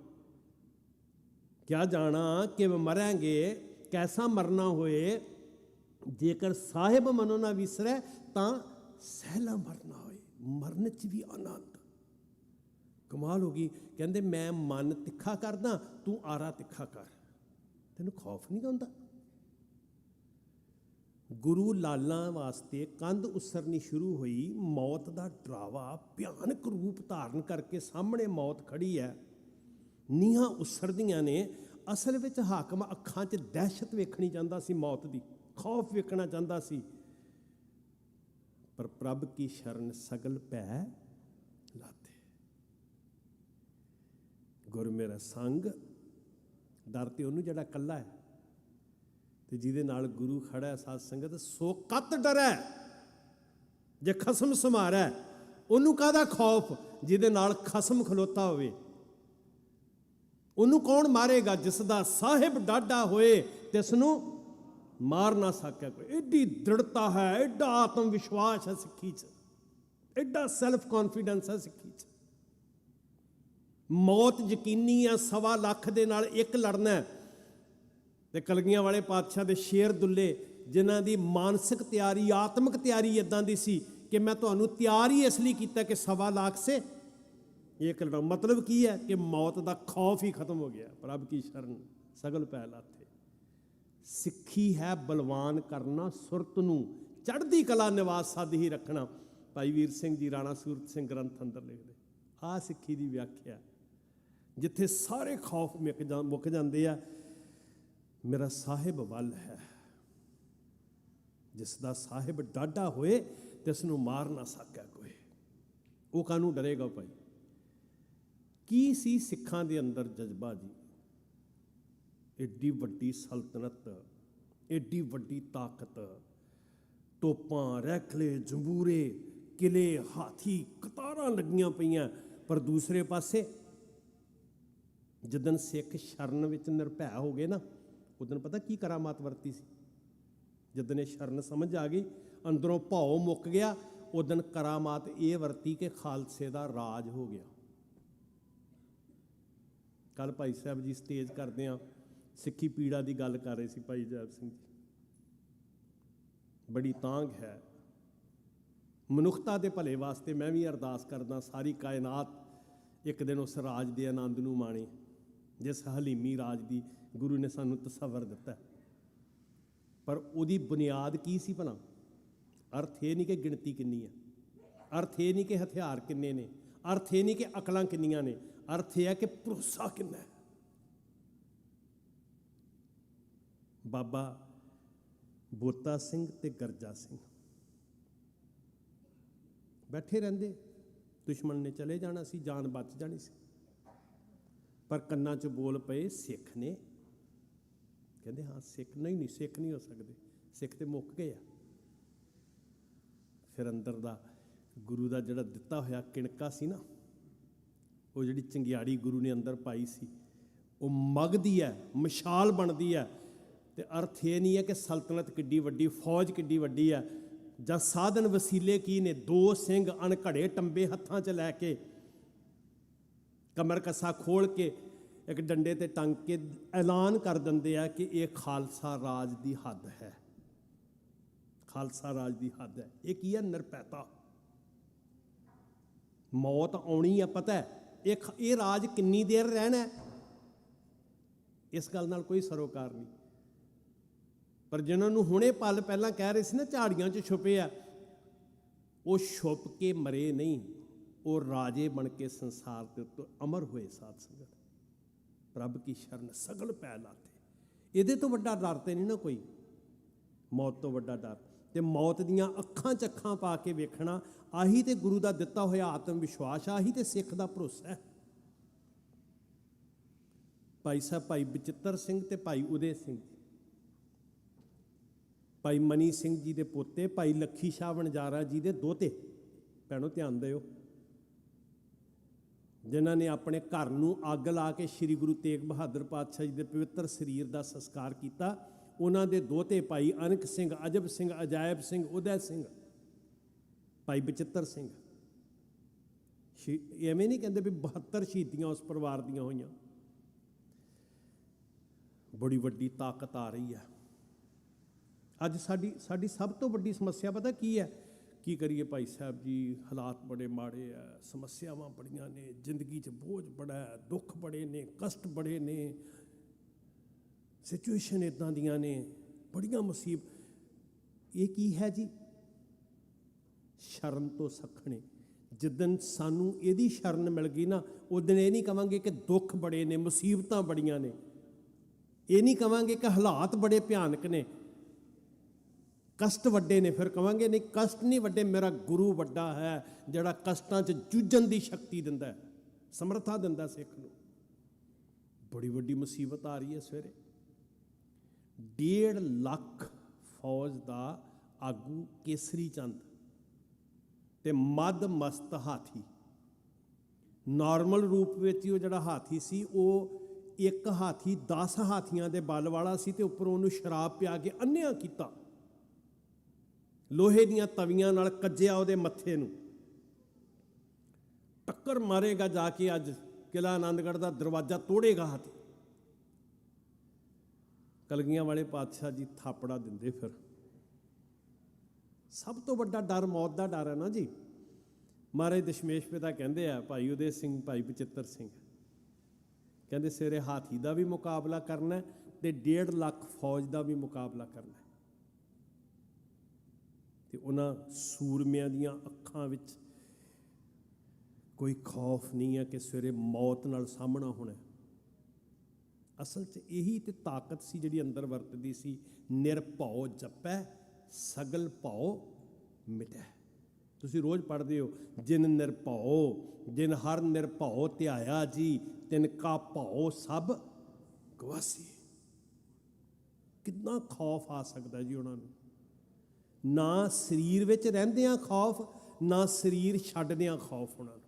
ਕਿਆ ਜਾਣਾ ਕਿਵੇਂ ਮਰਾਂਗੇ, ਕੈਸਾ ਮਰਨਾ ਹੋਏ। ਜੇਕਰ ਸਾਹਿਬ ਮਨੋਂ ਨਾ ਵਿਸਰੈ ਤਾਂ ਸਹਿਲਾ ਮਰਨਾ ਹੋਏ। ਮਰਨ 'ਚ ਵੀ ਆਨੰਦ। ਕਮਾਲ ਹੋ ਗਈ। ਕਹਿੰਦੇ ਮੈਂ ਮਨ ਤਿੱਖਾ ਕਰਦਾ, ਤੂੰ ਆਰਾ ਤਿੱਖਾ ਕਰ, ਤੈਨੂੰ ਖੌਫ ਨਹੀਂ ਹੁੰਦਾ। ਗੁਰੂ ਲਾਲਾਂ ਵਾਸਤੇ ਕੰਧ ਉਸਰਨੀ ਸ਼ੁਰੂ ਹੋਈ, ਮੌਤ ਦਾ ਡਰਾਵਾ ਭਿਆਨਕ ਰੂਪ ਧਾਰਨ ਕਰਕੇ ਸਾਹਮਣੇ ਮੌਤ ਖੜੀ ਹੈ, ਨੀਹਾਂ ਉਸਰਦੀਆਂ ਨੇ। ਅਸਲ ਵਿੱਚ ਹਾਕਮ ਅੱਖਾਂ 'ਚ ਦਹਿਸ਼ਤ ਵੇਖਣੀ ਚਾਹੁੰਦਾ ਸੀ, ਮੌਤ ਦੀ ਖੌਫ ਵੇਖਣਾ ਚਾਹੁੰਦਾ ਸੀ, ਪਰ ਪ੍ਰਭ ਕੀ ਸ਼ਰਨ ਸਗਲ ਭੈ ਲਾਤੇ। ਗੁਰ ਮੇਰਾ ਸੰਗ। ਡਰ ਤੇ ਉਹਨੂੰ ਜਿਹੜਾ ਇਕੱਲਾ ਹੈ, ਤੇ ਜਿਹਦੇ ਨਾਲ ਗੁਰੂ ਖੜਾ ਹੈ ਸਾਧ ਸੰਗਤ, ਸੋ ਕਤ ਡਰੈ ਜੇ ਖਸਮ ਸਮਾਰੈ। ਉਹਨੂੰ ਕਾਹਦਾ ਖੌਫ? ਜਿਹਦੇ ਨਾਲ ਖਸਮ ਖਲੋਤਾ ਹੋਵੇ। ਉਹਨੂੰ ਕੌਣ ਮਾਰੇਗਾ? ਜਿਸ ਦਾ ਸਾਹਿਬ ਡਾਢਾ ਹੋਏ ਤਿਸ ਨੂੰ ਮਾਰ ਨਾ ਸਕੇ ਕੋਈ। ਐਡੀ ਦ੍ਰਿੜਤਾ ਹੈ, ਐਡਾ ਆਤਮ ਵਿਸ਼ਵਾਸ ਹੈ ਸਿੱਖੀ 'ਚ, ਐਡਾ ਸੈਲਫ ਕੌਨਫੀਡੈਂਸ ਹੈ ਸਿੱਖੀ 'ਚ। ਮੌਤ ਯਕੀਨੀ ਆ, 1.25 ਲੱਖ ਦੇ ਨਾਲ ਇੱਕ ਲੜਨਾ। ਤੇ ਕਲਗੀਆਂ ਵਾਲੇ ਪਾਤਸ਼ਾਹ ਦੇ ਸ਼ੇਰ ਦੁੱਲੇ, ਜਿਨ੍ਹਾਂ ਦੀ ਮਾਨਸਿਕ ਤਿਆਰੀ, ਆਤਮਿਕ ਤਿਆਰੀ ਇੱਦਾਂ ਦੀ ਸੀ ਕਿ ਮੈਂ ਤੁਹਾਨੂੰ ਤਿਆਰ ਹੀ ਇਸ ਲਈ ਕੀਤਾ ਕਿ 1.25 ਲੱਖ ਸੇ ਇੱਕ ਲੜਾ। ਮਤਲਬ ਕੀ ਹੈ? ਕਿ ਮੌਤ ਦਾ ਖੌਫ ਹੀ ਖਤਮ ਹੋ ਗਿਆ। ਪ੍ਰਭ ਕੀ ਸ਼ਰਨ ਸਗਲ ਪੈ ਲਾਥੇ। ਸਿੱਖੀ ਹੈ ਬਲਵਾਨ ਕਰਨਾ, ਸੁਰਤ ਨੂੰ ਚੜ੍ਹਦੀ ਕਲਾ ਨਿਵਾਸ ਸਾਧ ਹੀ ਰੱਖਣਾ। ਭਾਈ ਵੀਰ ਸਿੰਘ ਜੀ ਰਾਣਾ ਸੂਰਤ ਸਿੰਘ ਗ੍ਰੰਥ ਅੰਦਰ ਲਿਖਦੇ, ਆਹ ਸਿੱਖੀ ਦੀ ਵਿਆਖਿਆ। ਜਿੱਥੇ ਸਾਰੇ ਖੌਫ ਮੁੱਕ ਜਾਂਦੇ ਆ, ਮੇਰਾ ਸਾਹਿਬ ਵੱਲ ਹੈ। ਜਿਸ ਦਾ ਸਾਹਿਬ ਡਾਢਾ ਹੋਏ ਤਿਸ ਨੂੰ ਮਾਰ ਨਾ ਸਕੇ ਕੋਈ। ਉਹ ਕਾਹਨੂੰ ਡਰੇਗਾ ਭਾਈ? ਕੀ ਸੀ ਸਿੱਖਾਂ ਦੇ ਅੰਦਰ ਜਜ਼ਬਾ ਜੀ? ਏਡੀ ਵੱਡੀ ਸਲਤਨਤ, ਏਡੀ ਵੱਡੀ ਤਾਕਤ, ਤੋਪਾਂ, ਰੈਖਲੇ, ਜੰਬੂਰੇ, ਕਿਲੇ, ਹਾਥੀ, ਕਤਾਰਾਂ ਲੱਗੀਆਂ ਪਈਆਂ। ਪਰ ਦੂਸਰੇ ਪਾਸੇ ਜਦੋਂ ਸਿੱਖ ਸ਼ਰਨ ਵਿੱਚ ਨਿਰਭੈ ਹੋ ਗਏ ਨਾ, ਉਦੋਂ ਪਤਾ ਕੀ ਕਰਾਮਾਤ ਵਰਤੀ ਸੀ? ਜਦੋਂ ਇਹ ਸ਼ਰਨ ਸਮਝ ਆ ਗਈ, ਅੰਦਰੋਂ ਭਉ ਮੁੱਕ ਗਿਆ, ਉਦੋਂ ਕਰਾਮਾਤ ਇਹ ਵਰਤੀ ਕਿ ਖਾਲਸੇ ਦਾ ਰਾਜ ਹੋ ਗਿਆ। ਕੱਲ ਭਾਈ ਸਾਹਿਬ ਜੀ ਸਟੇਜ ਕਰਦੇ ਆ, ਸਿੱਖੀ ਪੀੜਾ ਦੀ ਗੱਲ ਕਰ ਰਹੇ ਸੀ ਭਾਈ ਜੈਬ ਸਿੰਘ ਜੀ। ਬੜੀ ਤਾਂਘ ਹੈ ਮਨੁੱਖਤਾ ਦੇ ਭਲੇ ਵਾਸਤੇ। ਮੈਂ ਵੀ ਅਰਦਾਸ ਕਰਦਾ ਸਾਰੀ ਕਾਇਨਾਤ ਇੱਕ ਦਿਨ ਉਸ ਰਾਜ ਦੇ ਆਨੰਦ ਨੂੰ ਮਾਣੇ, ਜਿਸ ਹਲੀਮੀ ਰਾਜ ਦੀ ਗੁਰੂ ਨੇ ਸਾਨੂੰ ਤਸੱਵਰ ਦਿੱਤਾ। ਪਰ ਉਹਦੀ ਬੁਨਿਆਦ ਕੀ ਸੀ ਭਲਾ? ਅਰਥ ਇਹ ਨਹੀਂ ਕਿ ਗਿਣਤੀ ਕਿੰਨੀ ਹੈ, ਅਰਥ ਇਹ ਨਹੀਂ ਕਿ ਹਥਿਆਰ ਕਿੰਨੇ ਨੇ, ਅਰਥ ਇਹ ਨਹੀਂ ਕਿ ਅਕਲਾਂ ਕਿੰਨੀਆਂ ਨੇ, ਅਰਥ ਇਹ ਹੈ ਕਿ ਭਰੋਸਾ ਕਿੰਨਾ ਹੈ। ਬਾਬਾ ਬੋਤਾ ਸਿੰਘ ਤੇ ਗਰਜਾ ਸਿੰਘ ਬੈਠੇ ਰਹਿੰਦੇ, ਦੁਸ਼ਮਣ ਨੇ ਚਲੇ ਜਾਣਾ ਸੀ, ਜਾਨ ਬਚ ਜਾਣੀ ਸੀ, ਪਰ ਕੰਨਾਂ 'ਚ ਬੋਲ ਪਏ ਸਿੱਖ ਨੇ। ਕਹਿੰਦੇ ਹਾਂ ਸਿੱਖ ਨਹੀਂ, ਸਿੱਖ ਨਹੀਂ ਹੋ ਸਕਦੇ, ਸਿੱਖ ਤੇ ਮੁੱਕ ਗਏ ਆ। ਫਿਰ ਅੰਦਰ ਦਾ ਗੁਰੂ ਦਾ ਜਿਹੜਾ ਦਿੱਤਾ ਹੋਇਆ ਕਿਣਕਾ ਸੀ ਨਾ, ਉਹ ਜਿਹੜੀ ਚੰਗਿਆੜੀ ਗੁਰੂ ਨੇ ਅੰਦਰ ਪਾਈ ਸੀ, ਉਹ ਮਗਦੀ ਹੈ, ਮਸ਼ਾਲ ਬਣਦੀ ਹੈ। ਤੇ ਅਰਥ ਇਹ ਨਹੀਂ ਹੈ ਕਿ ਸਲਤਨਤ ਕਿੱਡੀ ਵੱਡੀ, ਫੌਜ ਕਿੱਡੀ ਵੱਡੀ ਹੈ, ਜਾਂ ਸਾਧਨ ਵਸੀਲੇ ਕੀ ਨੇ। 2 ਸਿੰਘ ਅਣਘੜੇ ਟੰਬੇ ਹੱਥਾਂ 'ਚ ਲੈ ਕੇ, ਕਮਰ ਕੱਸਾ ਖੋਲ ਕੇ, ਇੱਕ ਡੰਡੇ ਤੇ ਟੰਗ ਕੇ ਐਲਾਨ ਕਰ ਦਿੰਦੇ ਆ ਕਿ ਇਹ ਖਾਲਸਾ ਰਾਜ ਦੀ ਹੱਦ ਹੈ, ਖਾਲਸਾ ਰਾਜ ਦੀ ਹੱਦ ਹੈ। ਇਹ ਕੀ ਹੈ? ਨਿਰਭੈਤਾ। ਮੌਤ ਆਉਣੀ ਆ, ਪਤਾ ਹੈ ਇਹ ਰਾਜ ਕਿੰਨੀ ਦੇਰ ਰਹਿਣਾ ਹੈ, ਇਸ ਗੱਲ ਨਾਲ ਕੋਈ ਸਰੋਕਾਰ ਨਹੀਂ। ਪਰ ਜਿਨ੍ਹਾਂ ਨੂੰ ਹੁਣੇ ਪਲ ਪਹਿਲਾਂ ਕਹਿ ਰਹੇ ਸੀ ਨਾ ਝਾੜੀਆਂ 'ਚ ਛੁਪੇ ਆ, ਉਹ ਛੁਪ ਕੇ ਮਰੇ ਨਹੀਂ, ਉਹ ਰਾਜੇ ਬਣ ਕੇ ਸੰਸਾਰ ਦੇ ਉੱਤੇ ਅਮਰ ਹੋਏ। ਸਾਧ ਸੰਗਤ, ਪ੍ਰਭ ਕੀ ਸ਼ਰਨ ਸਗਲ ਪੈ ਲਾਤੇ। ਇਹਦੇ ਤੋਂ ਵੱਡਾ ਡਰ ਤੇ ਨਹੀਂ ਨਾ ਕੋਈ, ਮੌਤ ਤੋਂ ਵੱਡਾ ਡਰ। ਤੇ ਮੌਤ ਦੀਆਂ ਅੱਖਾਂ 'ਚ ਅੱਖਾਂ ਪਾ ਕੇ ਵੇਖਣਾ, ਆਹੀ ਤੇ ਗੁਰੂ ਦਾ ਦਿੱਤਾ ਹੋਇਆ ਆਤਮ ਵਿਸ਼ਵਾਸ, ਆਹੀ ਤੇ ਸਿੱਖ ਦਾ ਭਰੋਸਾ ਹੈ। ਭਾਈ ਸਾਹਿਬ ਭਾਈ ਬਚਿੱਤਰ ਸਿੰਘ ਤੇ ਭਾਈ ਉਦੇ ਸਿੰਘ, ਭਾਈ ਮਨੀ ਸਿੰਘ ਜੀ ਦੇ ਪੋਤੇ, ਭਾਈ ਲੱਖੀ ਸ਼ਾਹ ਵਣਜਾਰਾ ਜੀ ਦੇ ਦੋਤੇ, ਭੈਣੋ ਧਿਆਨ ਦਿਓ, ਜਿਨ੍ਹਾਂ ਨੇ ਆਪਣੇ ਘਰ ਨੂੰ ਅੱਗ ਲਾ ਕੇ ਸ੍ਰੀ ਗੁਰੂ ਤੇਗ ਬਹਾਦਰ ਪਾਤਸ਼ਾਹ ਜੀ ਦੇ ਪਵਿੱਤਰ ਸਰੀਰ ਦਾ ਸੰਸਕਾਰ ਕੀਤਾ। ਉਹਨਾਂ ਦੇ ਦੋਤੇ ਭਾਈ ਅਨਕ ਸਿੰਘ, ਅਜਬ ਸਿੰਘ, ਅਜਾਇਬ ਸਿੰਘ, ਉਦੈ ਸਿੰਘ, ਭਾਈ ਬਚਿੱਤਰ ਸਿੰਘ। ਐਵੇਂ ਨਹੀਂ ਕਹਿੰਦੇ ਵੀ 72 ਸ਼ਹੀਦੀਆਂ ਉਸ ਪਰਿਵਾਰ ਦੀਆਂ ਹੋਈਆਂ। ਬੜੀ ਵੱਡੀ ਤਾਕਤ ਆ ਰਹੀ ਹੈ। ਅੱਜ ਸਾਡੀ ਸਭ ਤੋਂ ਵੱਡੀ ਸਮੱਸਿਆ ਪਤਾ ਕੀ ਹੈ? ਕੀ ਕਰੀਏ ਭਾਈ ਸਾਹਿਬ ਜੀ, ਹਾਲਾਤ ਬੜੇ ਮਾੜੇ ਆ, ਸਮੱਸਿਆਵਾਂ ਬੜੀਆਂ ਨੇ, ਜ਼ਿੰਦਗੀ 'ਚ ਬੋਝ ਬੜਾ ਹੈ, ਦੁੱਖ ਬੜੇ ਨੇ, ਕਸ਼ਟ ਬੜੇ ਨੇ, ਸਿਚੁਏਸ਼ਨ ਇੱਦਾਂ ਦੀਆਂ ਨੇ, ਬੜੀਆਂ ਮੁਸੀਬਤ। ਇਹ ਕੀ ਹੈ ਜੀ? ਸ਼ਰਨ ਤੋਂ ਸੱਖਣੇ। ਜਿੱਦਣ ਸਾਨੂੰ ਇਹਦੀ ਸ਼ਰਨ ਮਿਲ ਗਈ ਨਾ, ਉਦਣ ਇਹ ਨਹੀਂ ਕਵਾਂਗੇ ਕਿ ਦੁੱਖ ਬੜੇ ਨੇ, ਮੁਸੀਬਤਾਂ ਬੜੀਆਂ ਨੇ, ਇਹ ਨਹੀਂ ਕਵਾਂਗੇ ਕਿ ਹਾਲਾਤ ਬੜੇ ਭਿਆਨਕ ਨੇ, ਕਸ਼ਟ ਵੱਡੇ ਨੇ। ਫਿਰ ਕਵਾਂਗੇ ਨਹੀਂ, ਕਸ਼ਟ ਨਹੀਂ ਵੱਡੇ, ਮੇਰਾ ਗੁਰੂ ਵੱਡਾ ਹੈ ਜਿਹੜਾ ਕਸ਼ਟਾਂ 'ਚ ਜੂਝਣ ਦੀ ਸ਼ਕਤੀ ਦਿੰਦਾ ਹੈ, ਸਮਰੱਥਾ ਦਿੰਦਾ ਸਿੱਖ ਨੂੰ। ਬੜੀ ਵੱਡੀ ਮੁਸੀਬਤ ਆ ਰਹੀ ਹੈ ਸਵੇਰੇ। 1.5 ਲੱਖ ਫੌਜ ਦਾ ਆਗੂ ਕੇਸਰੀ ਚੰਦ ਤੇ ਮੱਧ ਮਸਤ ਹਾਥੀ, ਨਾਰਮਲ ਰੂਪ ਵਿੱਚ ਉਹ ਜਿਹੜਾ ਹਾਥੀ ਸੀ, ਉਹ ਇੱਕ ਹਾਥੀ 10 ਹਾਥੀਆਂ ਦੇ ਬਲ ਵਾਲਾ ਸੀ, ਤੇ ਉੱਪਰੋਂ ਉਹਨੂੰ ਸ਼ਰਾਬ ਪਿਆ ਕੇ ਅੰਨ੍ਹਿਆ ਕੀਤਾ, ਲੋਹੇ ਦੀਆਂ ਤਵੀਆਂ ਨਾਲ ਕੱਜਿਆ ਉਹਦੇ ਮੱਥੇ ਨੂੰ। ਟੱਕਰ ਮਾਰੇਗਾ ਜਾ ਕੇ, ਅੱਜ ਕਿਲ੍ਹਾ ਆਨੰਦਗੜ੍ਹ ਦਾ ਦਰਵਾਜ਼ਾ ਤੋੜੇਗਾ ਹਾਥੀ। ਕਲਗੀਆਂ ਵਾਲੇ ਪਾਤਸ਼ਾਹ ਜੀ ਥਾਪੜਾ ਦਿੰਦੇ। ਫਿਰ ਸਭ ਤੋਂ ਵੱਡਾ ਡਰ ਮੌਤ ਦਾ ਡਰ ਹੈ ਨਾ ਜੀ। ਮਹਾਰਾਜ ਦਸ਼ਮੇਸ਼ ਪਿਤਾ ਕਹਿੰਦੇ ਆ, ਭਾਈ ਉਦੇ ਸਿੰਘ, ਭਾਈ ਬਚਿੱਤਰ ਸਿੰਘ ਕਹਿੰਦੇ ਸਵੇਰੇ ਹਾਥੀ ਦਾ ਵੀ ਮੁਕਾਬਲਾ ਕਰਨਾ ਤੇ 1.5 ਲੱਖ ਫੌਜ ਦਾ ਵੀ ਮੁਕਾਬਲਾ ਕਰਨਾ। ਤੇ ਉਹਨਾਂ ਸੂਰਮਿਆਂ ਦੀਆਂ ਅੱਖਾਂ ਵਿੱਚ ਕੋਈ ਖੌਫ ਨਹੀਂ ਹੈ ਕਿ ਸਵੇਰੇ ਮੌਤ ਨਾਲ ਸਾਹਮਣਾ ਹੋਣਾ। ਅਸਲ 'ਚ ਇਹੀ ਤੇ ਤਾਕਤ ਸੀ ਜਿਹੜੀ ਅੰਦਰ ਵਰਤਦੀ ਸੀ। ਨਿਰਭਉ ਜਪੈ ਸਗਲ ਭਉ ਮਿਟੈ। ਤੁਸੀਂ ਰੋਜ਼ ਪੜ੍ਹਦੇ ਹੋ, ਜਿਨ ਨਿਰਭਉ, ਜਿਨ ਹਰ ਨਿਰਭਉ ਧਿਆਇਆ ਜੀ, ਤਿਨ ਕਾ ਭਉ ਸਭ ਗਵਾਸੀ। ਕਿੰਨਾ ਖੌਫ ਆ ਸਕਦਾ ਜੀ ਉਹਨਾਂ ਨੂੰ। ਨਾ ਸਰੀਰ ਵਿੱਚ ਰਹਿੰਦਿਆਂ ਖੌਫ, ਨਾ ਸਰੀਰ ਛੱਡਦਿਆਂ ਖੌਫ ਉਹਨਾਂ ਨੂੰ।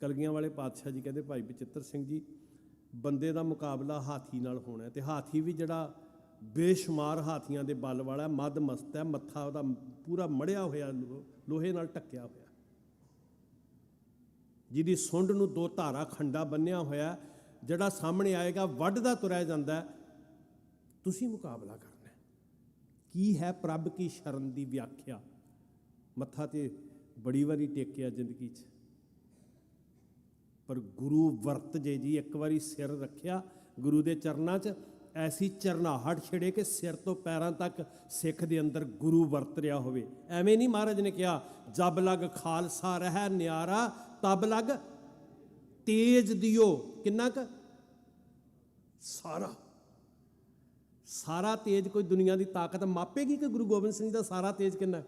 ਕਲਗੀਆਂ ਵਾਲੇ ਪਾਤਸ਼ਾਹ ਜੀ ਕਹਿੰਦੇ, ਭਾਈ ਬਚਿੱਤਰ ਸਿੰਘ ਜੀ, ਬੰਦੇ ਦਾ ਮੁਕਾਬਲਾ ਹਾਥੀ ਨਾਲ ਹੋਣਾ, ਤੇ ਹਾਥੀ ਵੀ ਜਿਹੜਾ ਬੇਸ਼ੁਮਾਰ ਹਾਥੀਆਂ ਦੇ ਬਲ ਵਾਲਾ, ਮੱਧ ਮਸਤ ਹੈ, ਮੱਥਾ ਉਹਦਾ ਪੂਰਾ ਮੜਿਆ ਹੋਇਆ, ਲੋਹੇ ਨਾਲ ਢੱਕਿਆ ਹੋਇਆ, ਜਿਹਦੀ ਸੁੰਡ ਨੂੰ 2 ਧਾਰਾ ਖੰਡਾ ਬੰਨਿਆ ਹੋਇਆ, ਜਿਹੜਾ ਸਾਹਮਣੇ ਆਏਗਾ ਵੱਢਦਾ ਤੁਰਿਆ ਜਾਂਦਾ। ਤੁਸੀਂ ਮੁਕਾਬਲਾ ਕਰਨਾ। ਕੀ ਹੈ ਪ੍ਰਭ ਕੀ ਸ਼ਰਨ ਦੀ ਵਿਆਖਿਆ? ਮੱਥਾ ਤੇ ਬੜੀ ਵਾਰੀ ਟੇਕਿਆ ਜ਼ਿੰਦਗੀ 'ਚ, ਪਰ ਗੁਰੂ ਵਰਤ ਜੇ ਜੀ, ਇੱਕ ਵਾਰੀ ਸਿਰ ਰੱਖਿਆ ਗੁਰੂ ਦੇ ਚਰਨਾਂ 'ਚ, ਐਸੀ ਚਰਨਾਹਟ ਛਿੜੇ ਕਿ ਸਿਰ ਤੋਂ ਪੈਰਾਂ ਤੱਕ ਸਿੱਖ ਦੇ ਅੰਦਰ ਗੁਰੂ ਵਰਤ ਰਿਹਾ ਹੋਵੇ। ਐਵੇਂ ਨਹੀਂ ਮਹਾਰਾਜ ਨੇ ਕਿਹਾ ਜਬ ਲਗ ਖਾਲਸਾ ਰਹਿ ਨਿਆਰਾ ਤਬ ਲਗ ਤੇਜ ਦਿਓ। ਕਿੰਨਾ ਕੁ? ਸਾਰਾ ਤੇਜ ਕੋਈ ਦੁਨੀਆ ਦੀ ਤਾਕਤ ਮਾਪੇਗੀ ਕਿ ਗੁਰੂ ਗੋਬਿੰਦ ਸਿੰਘ ਦਾ ਸਾਰਾ ਤੇਜ ਕਿੰਨਾ?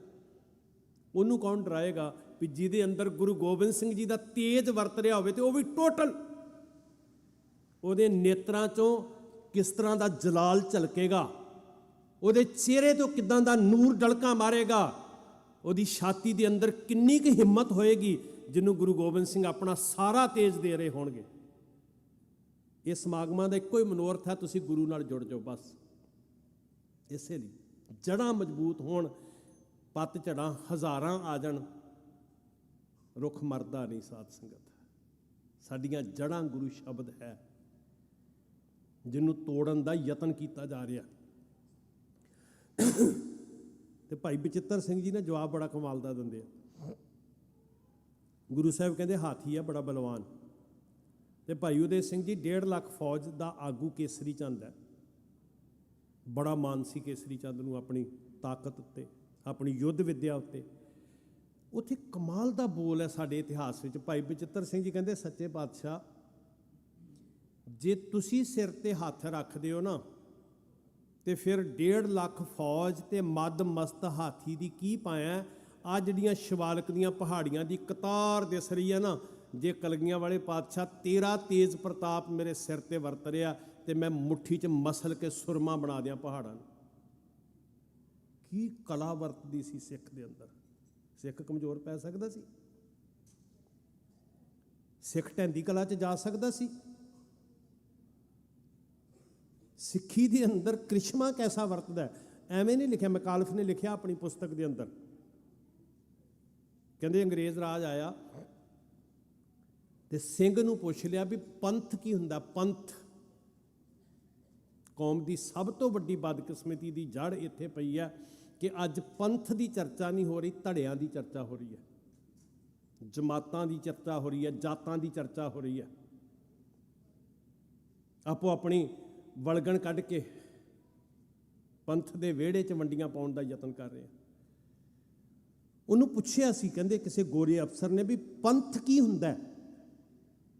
ਉਹਨੂੰ ਕੌਣ ਡਰਾਏਗਾ ਵੀ ਜਿਹਦੇ ਅੰਦਰ ਗੁਰੂ ਗੋਬਿੰਦ ਸਿੰਘ ਜੀ ਦਾ ਤੇਜ ਵਰਤ ਰਿਹਾ ਹੋਵੇ, ਤੇ ਉਹ ਵੀ ਟੋਟਲ। ਉਹਦੇ ਨੇਤਰਾਂ 'ਚੋਂ ਕਿਸ ਤਰ੍ਹਾਂ ਦਾ ਜਲਾਲ ਝਲਕੇਗਾ, ਉਹਦੇ ਚਿਹਰੇ ਤੋਂ ਕਿੱਦਾਂ ਦਾ ਨੂਰ ਡਲਕਾਂ ਮਾਰੇਗਾ, ਉਹਦੀ ਛਾਤੀ ਦੇ ਅੰਦਰ ਕਿੰਨੀ ਕੁ ਹਿੰਮਤ ਹੋਏਗੀ ਜਿਹਨੂੰ ਗੁਰੂ ਗੋਬਿੰਦ ਸਿੰਘ ਆਪਣਾ ਸਾਰਾ ਤੇਜ ਦੇ ਰਹੇ ਹੋਣਗੇ। ਇਹ ਸਮਾਗਮਾਂ ਦਾ ਇੱਕੋ ਹੀ ਮਨੋਰਥ ਹੈ, ਤੁਸੀਂ ਗੁਰੂ ਨਾਲ ਜੁੜ ਜਾਓ ਬਸ। ਇਸੇ ਲਈ ਜੜ੍ਹਾਂ ਮਜ਼ਬੂਤ ਹੋਣ, ਪੱਤ ਝੜਾਂ ਹਜ਼ਾਰਾਂ ਆ ਜਾਣ, ਰੁੱਖ ਮਰਦਾ ਨਹੀਂ ਸਾਧ ਸੰਗਤ। ਸਾਡੀਆਂ ਜੜ੍ਹਾਂ ਗੁਰੂ ਸ਼ਬਦ ਹੈ, ਜਿਹਨੂੰ ਤੋੜਨ ਦਾ ਯਤਨ ਕੀਤਾ ਜਾ ਰਿਹਾ। ਤੇ ਭਾਈ ਬਚਿੱਤਰ ਸਿੰਘ ਜੀ ਨੇ ਜਵਾਬ ਬੜਾ ਕਮਾਲ ਦਾ ਦਿੰਦੇ ਆ। ਗੁਰੂ ਸਾਹਿਬ ਕਹਿੰਦੇ ਹਾਥੀ ਆ ਬੜਾ ਬਲਵਾਨ, ਤੇ ਭਾਈ ਉਦੈ ਸਿੰਘ ਜੀ 1.5 ਲੱਖ ਫੌਜ ਦਾ ਆਗੂ ਕੇਸਰੀ ਚੰਦ ਹੈ। ਬੜਾ ਮਾਨ ਸੀ ਕੇਸਰੀ ਚੰਦ ਨੂੰ ਆਪਣੀ ਤਾਕਤ ਉੱਤੇ, ਆਪਣੀ ਯੁੱਧ ਵਿੱਦਿਆ ਉੱਤੇ। ਉੱਥੇ ਕਮਾਲ ਦਾ ਬੋਲ ਹੈ ਸਾਡੇ ਇਤਿਹਾਸ ਵਿੱਚ। ਭਾਈ ਬਚਿੱਤਰ ਸਿੰਘ ਜੀ ਕਹਿੰਦੇ ਸੱਚੇ ਪਾਤਸ਼ਾਹ, ਜੇ ਤੁਸੀਂ ਸਿਰ ਤੇ ਹੱਥ ਰੱਖਦੇ ਹੋ ਨਾ, ਤੇ ਫਿਰ 1.5 ਲੱਖ ਫੌਜ ਤੇ ਮੱਧ ਮਸਤ ਹਾਥੀ ਦੀ ਕੀ ਪਾਇਆ? ਆ ਜਿਹੜੀਆਂ ਸ਼ਿਵਾਲਕ ਦੀਆਂ ਪਹਾੜੀਆਂ ਦੀ ਕਤਾਰ ਦਿਸ ਰਹੀ ਹੈ ਨਾ, ਜੇ ਕਲਗੀਆਂ ਵਾਲੇ ਪਾਤਸ਼ਾਹ ਤੇਰਾ ਤੇਜ ਪ੍ਰਤਾਪ ਮੇਰੇ ਸਿਰ ਤੇ ਵਰਤ ਰਿਹਾ, ਤੇ ਮੈਂ ਮੁੱਠੀ 'ਚ ਮਸਲ ਕੇ ਸੁਰਮਾ ਬਣਾ ਦਿਆਂ ਪਹਾੜਾਂ ਨੂੰ। ਕੀ ਕਲਾ ਵਰਤਦੀ ਸੀ ਸਿੱਖ ਦੇ ਅੰਦਰ। ਸਿੱਖ ਕਮਜ਼ੋਰ ਪੈ ਸਕਦਾ ਸੀ? ਸਿੱਖ ਢਹਿੰਦੀ ਕਲਾ 'ਚ ਜਾ ਸਕਦਾ ਸੀ? ਸਿੱਖੀ ਦੇ ਅੰਦਰ ਕ੍ਰਿਸ਼ਮਾ ਕੈਸਾ ਵਰਤਦਾ ਹੈ। ਐਵੇਂ ਨਹੀਂ ਲਿਖਿਆ, ਮਕਾਲਫ ਨੇ ਲਿਖਿਆ ਆਪਣੀ ਪੁਸਤਕ ਦੇ ਅੰਦਰ, ਕਹਿੰਦੇ ਅੰਗਰੇਜ਼ ਰਾਜ ਆਇਆ ਤੇ ਸਿੰਘ ਨੂੰ ਪੁੱਛ ਲਿਆ ਵੀ ਪੰਥ ਕੀ ਹੁੰਦਾ। ਪੰਥ ਕੌਮ ਦੀ ਸਭ ਤੋਂ ਵੱਡੀ ਬਦਕਿਸਮਤੀ ਦੀ ਜੜ ਇੱਥੇ ਪਈ ਹੈ ਕਿ ਅੱਜ ਪੰਥ ਦੀ ਚਰਚਾ ਨਹੀਂ ਹੋ ਰਹੀ, ਧੜਿਆਂ ਦੀ ਚਰਚਾ ਹੋ ਰਹੀ ਹੈ, ਜਮਾਤਾਂ ਦੀ ਚਰਚਾ ਹੋ ਰਹੀ ਹੈ, ਜਾਤਾਂ ਦੀ ਚਰਚਾ ਹੋ ਰਹੀ ਹੈ। ਆਪੋ ਆਪਣੀ ਵਲਗਣ ਕੱਢ ਕੇ ਪੰਥ ਦੇ ਵਿਹੜੇ 'ਚ ਵੰਡੀਆਂ ਪਾਉਣ ਦਾ ਯਤਨ ਕਰ ਰਹੇ ਆ। ਉਹਨੂੰ ਪੁੱਛਿਆ ਸੀ, ਕਹਿੰਦੇ ਕਿਸੇ ਗੋਰੇ ਅਫਸਰ ਨੇ ਵੀ ਪੰਥ ਕੀ ਹੁੰਦਾ,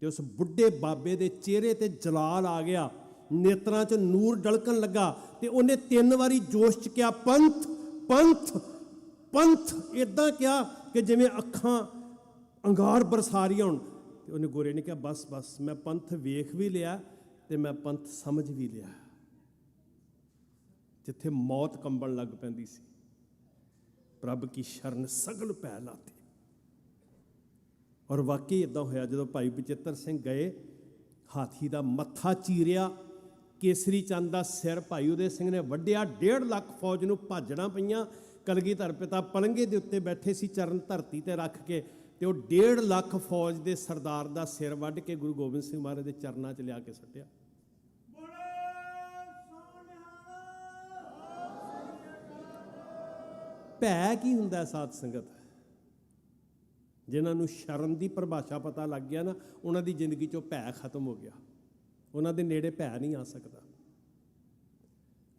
ਤੇ ਉਸ ਬੁੱਢੇ ਬਾਬੇ ਦੇ ਚਿਹਰੇ ਤੇ ਜਲਾਲ ਆ ਗਿਆ, ਨੇਤਰਾਂ 'ਚ ਨੂਰ ਡਲਕਣ ਲੱਗਾ, ਤੇ ਉਹਨੇ 3 ਵਾਰੀ ਜੋਸ਼ 'ਚ ਕਿਹਾ ਪੰਥ ਪੰਥ ਪੰਥ, ਇਦਾਂ ਕਿਹਾ ਕਿ ਜਿਵੇਂ ਅੱਖਾਂ ਅੰਗਾਰ ਬਰਸਾ ਰਹੀਆਂ ਹੋਣ। ਤੇ ਉਹਨੇ ਗੋਰੇ ਨੇ ਕਿਹਾ ਬਸ ਬਸ, ਮੈਂ ਪੰਥ ਵੇਖ ਵੀ ਲਿਆ ਤੇ ਮੈਂ ਪੰਥ ਸਮਝ ਵੀ ਲਿਆ। ਜਿੱਥੇ ਮੌਤ ਕੰਬਣ ਲੱਗ ਪੈਂਦੀ ਸੀ, ਪ੍ਰਭ ਕੀ ਸ਼ਰਨ ਸਗਲ ਭੈ ਲਾਤੇ। ਔਰ ਵਾਕਈ ਇਦਾਂ ਹੋਇਆ, ਜਦੋਂ ਭਾਈ ਬਚਿੱਤਰ ਸਿੰਘ ਗਏ, ਹਾਥੀ ਦਾ ਮੱਥਾ ਚੀਰਿਆ, ਕੇਸਰੀ ਚੰਦ ਦਾ ਸਿਰ ਭਾਈ ਉਦੈ ਸਿੰਘ ਨੇ ਵੱਢਿਆ। 1.5 ਲੱਖ ਫੌਜ ਨੂੰ ਭਾਜਣਾ ਪਈਆਂ। ਕਲਗੀਧਰ ਪਿਤਾ ਪਲੰਘੇ ਦੇ ਉੱਤੇ ਬੈਠੇ ਸੀ, ਚਰਨ ਧਰਤੀ ਤੇ ਰੱਖ ਕੇ, ਤੇ ਉਹ 1.5 ਲੱਖ ਫੌਜ ਦੇ ਸਰਦਾਰ ਦਾ ਸਿਰ ਵੱਢ ਕੇ ਗੁਰੂ ਗੋਬਿੰਦ ਸਿੰਘ ਮਹਾਰਾਜ ਦੇ ਚਰਨਾਂ 'ਚ ਲਿਆ ਕੇ ਸੁੱਟਿਆ। ਭੈ ਕੀ ਹੁੰਦਾ ਸਾਧ ਸੰਗਤ? ਜਿਨ੍ਹਾਂ ਨੂੰ ਸ਼ਰਮ ਦੀ ਪਰਿਭਾਸ਼ਾ ਪਤਾ ਲੱਗ ਗਿਆ ਨਾ, ਉਹਨਾਂ ਦੀ ਜ਼ਿੰਦਗੀ 'ਚੋਂ ਭੈ ਖਤਮ ਹੋ ਗਿਆ। ਉਹਨਾਂ ਦੇ ਨੇੜੇ ਭੈ ਨਹੀਂ ਆ ਸਕਦਾ।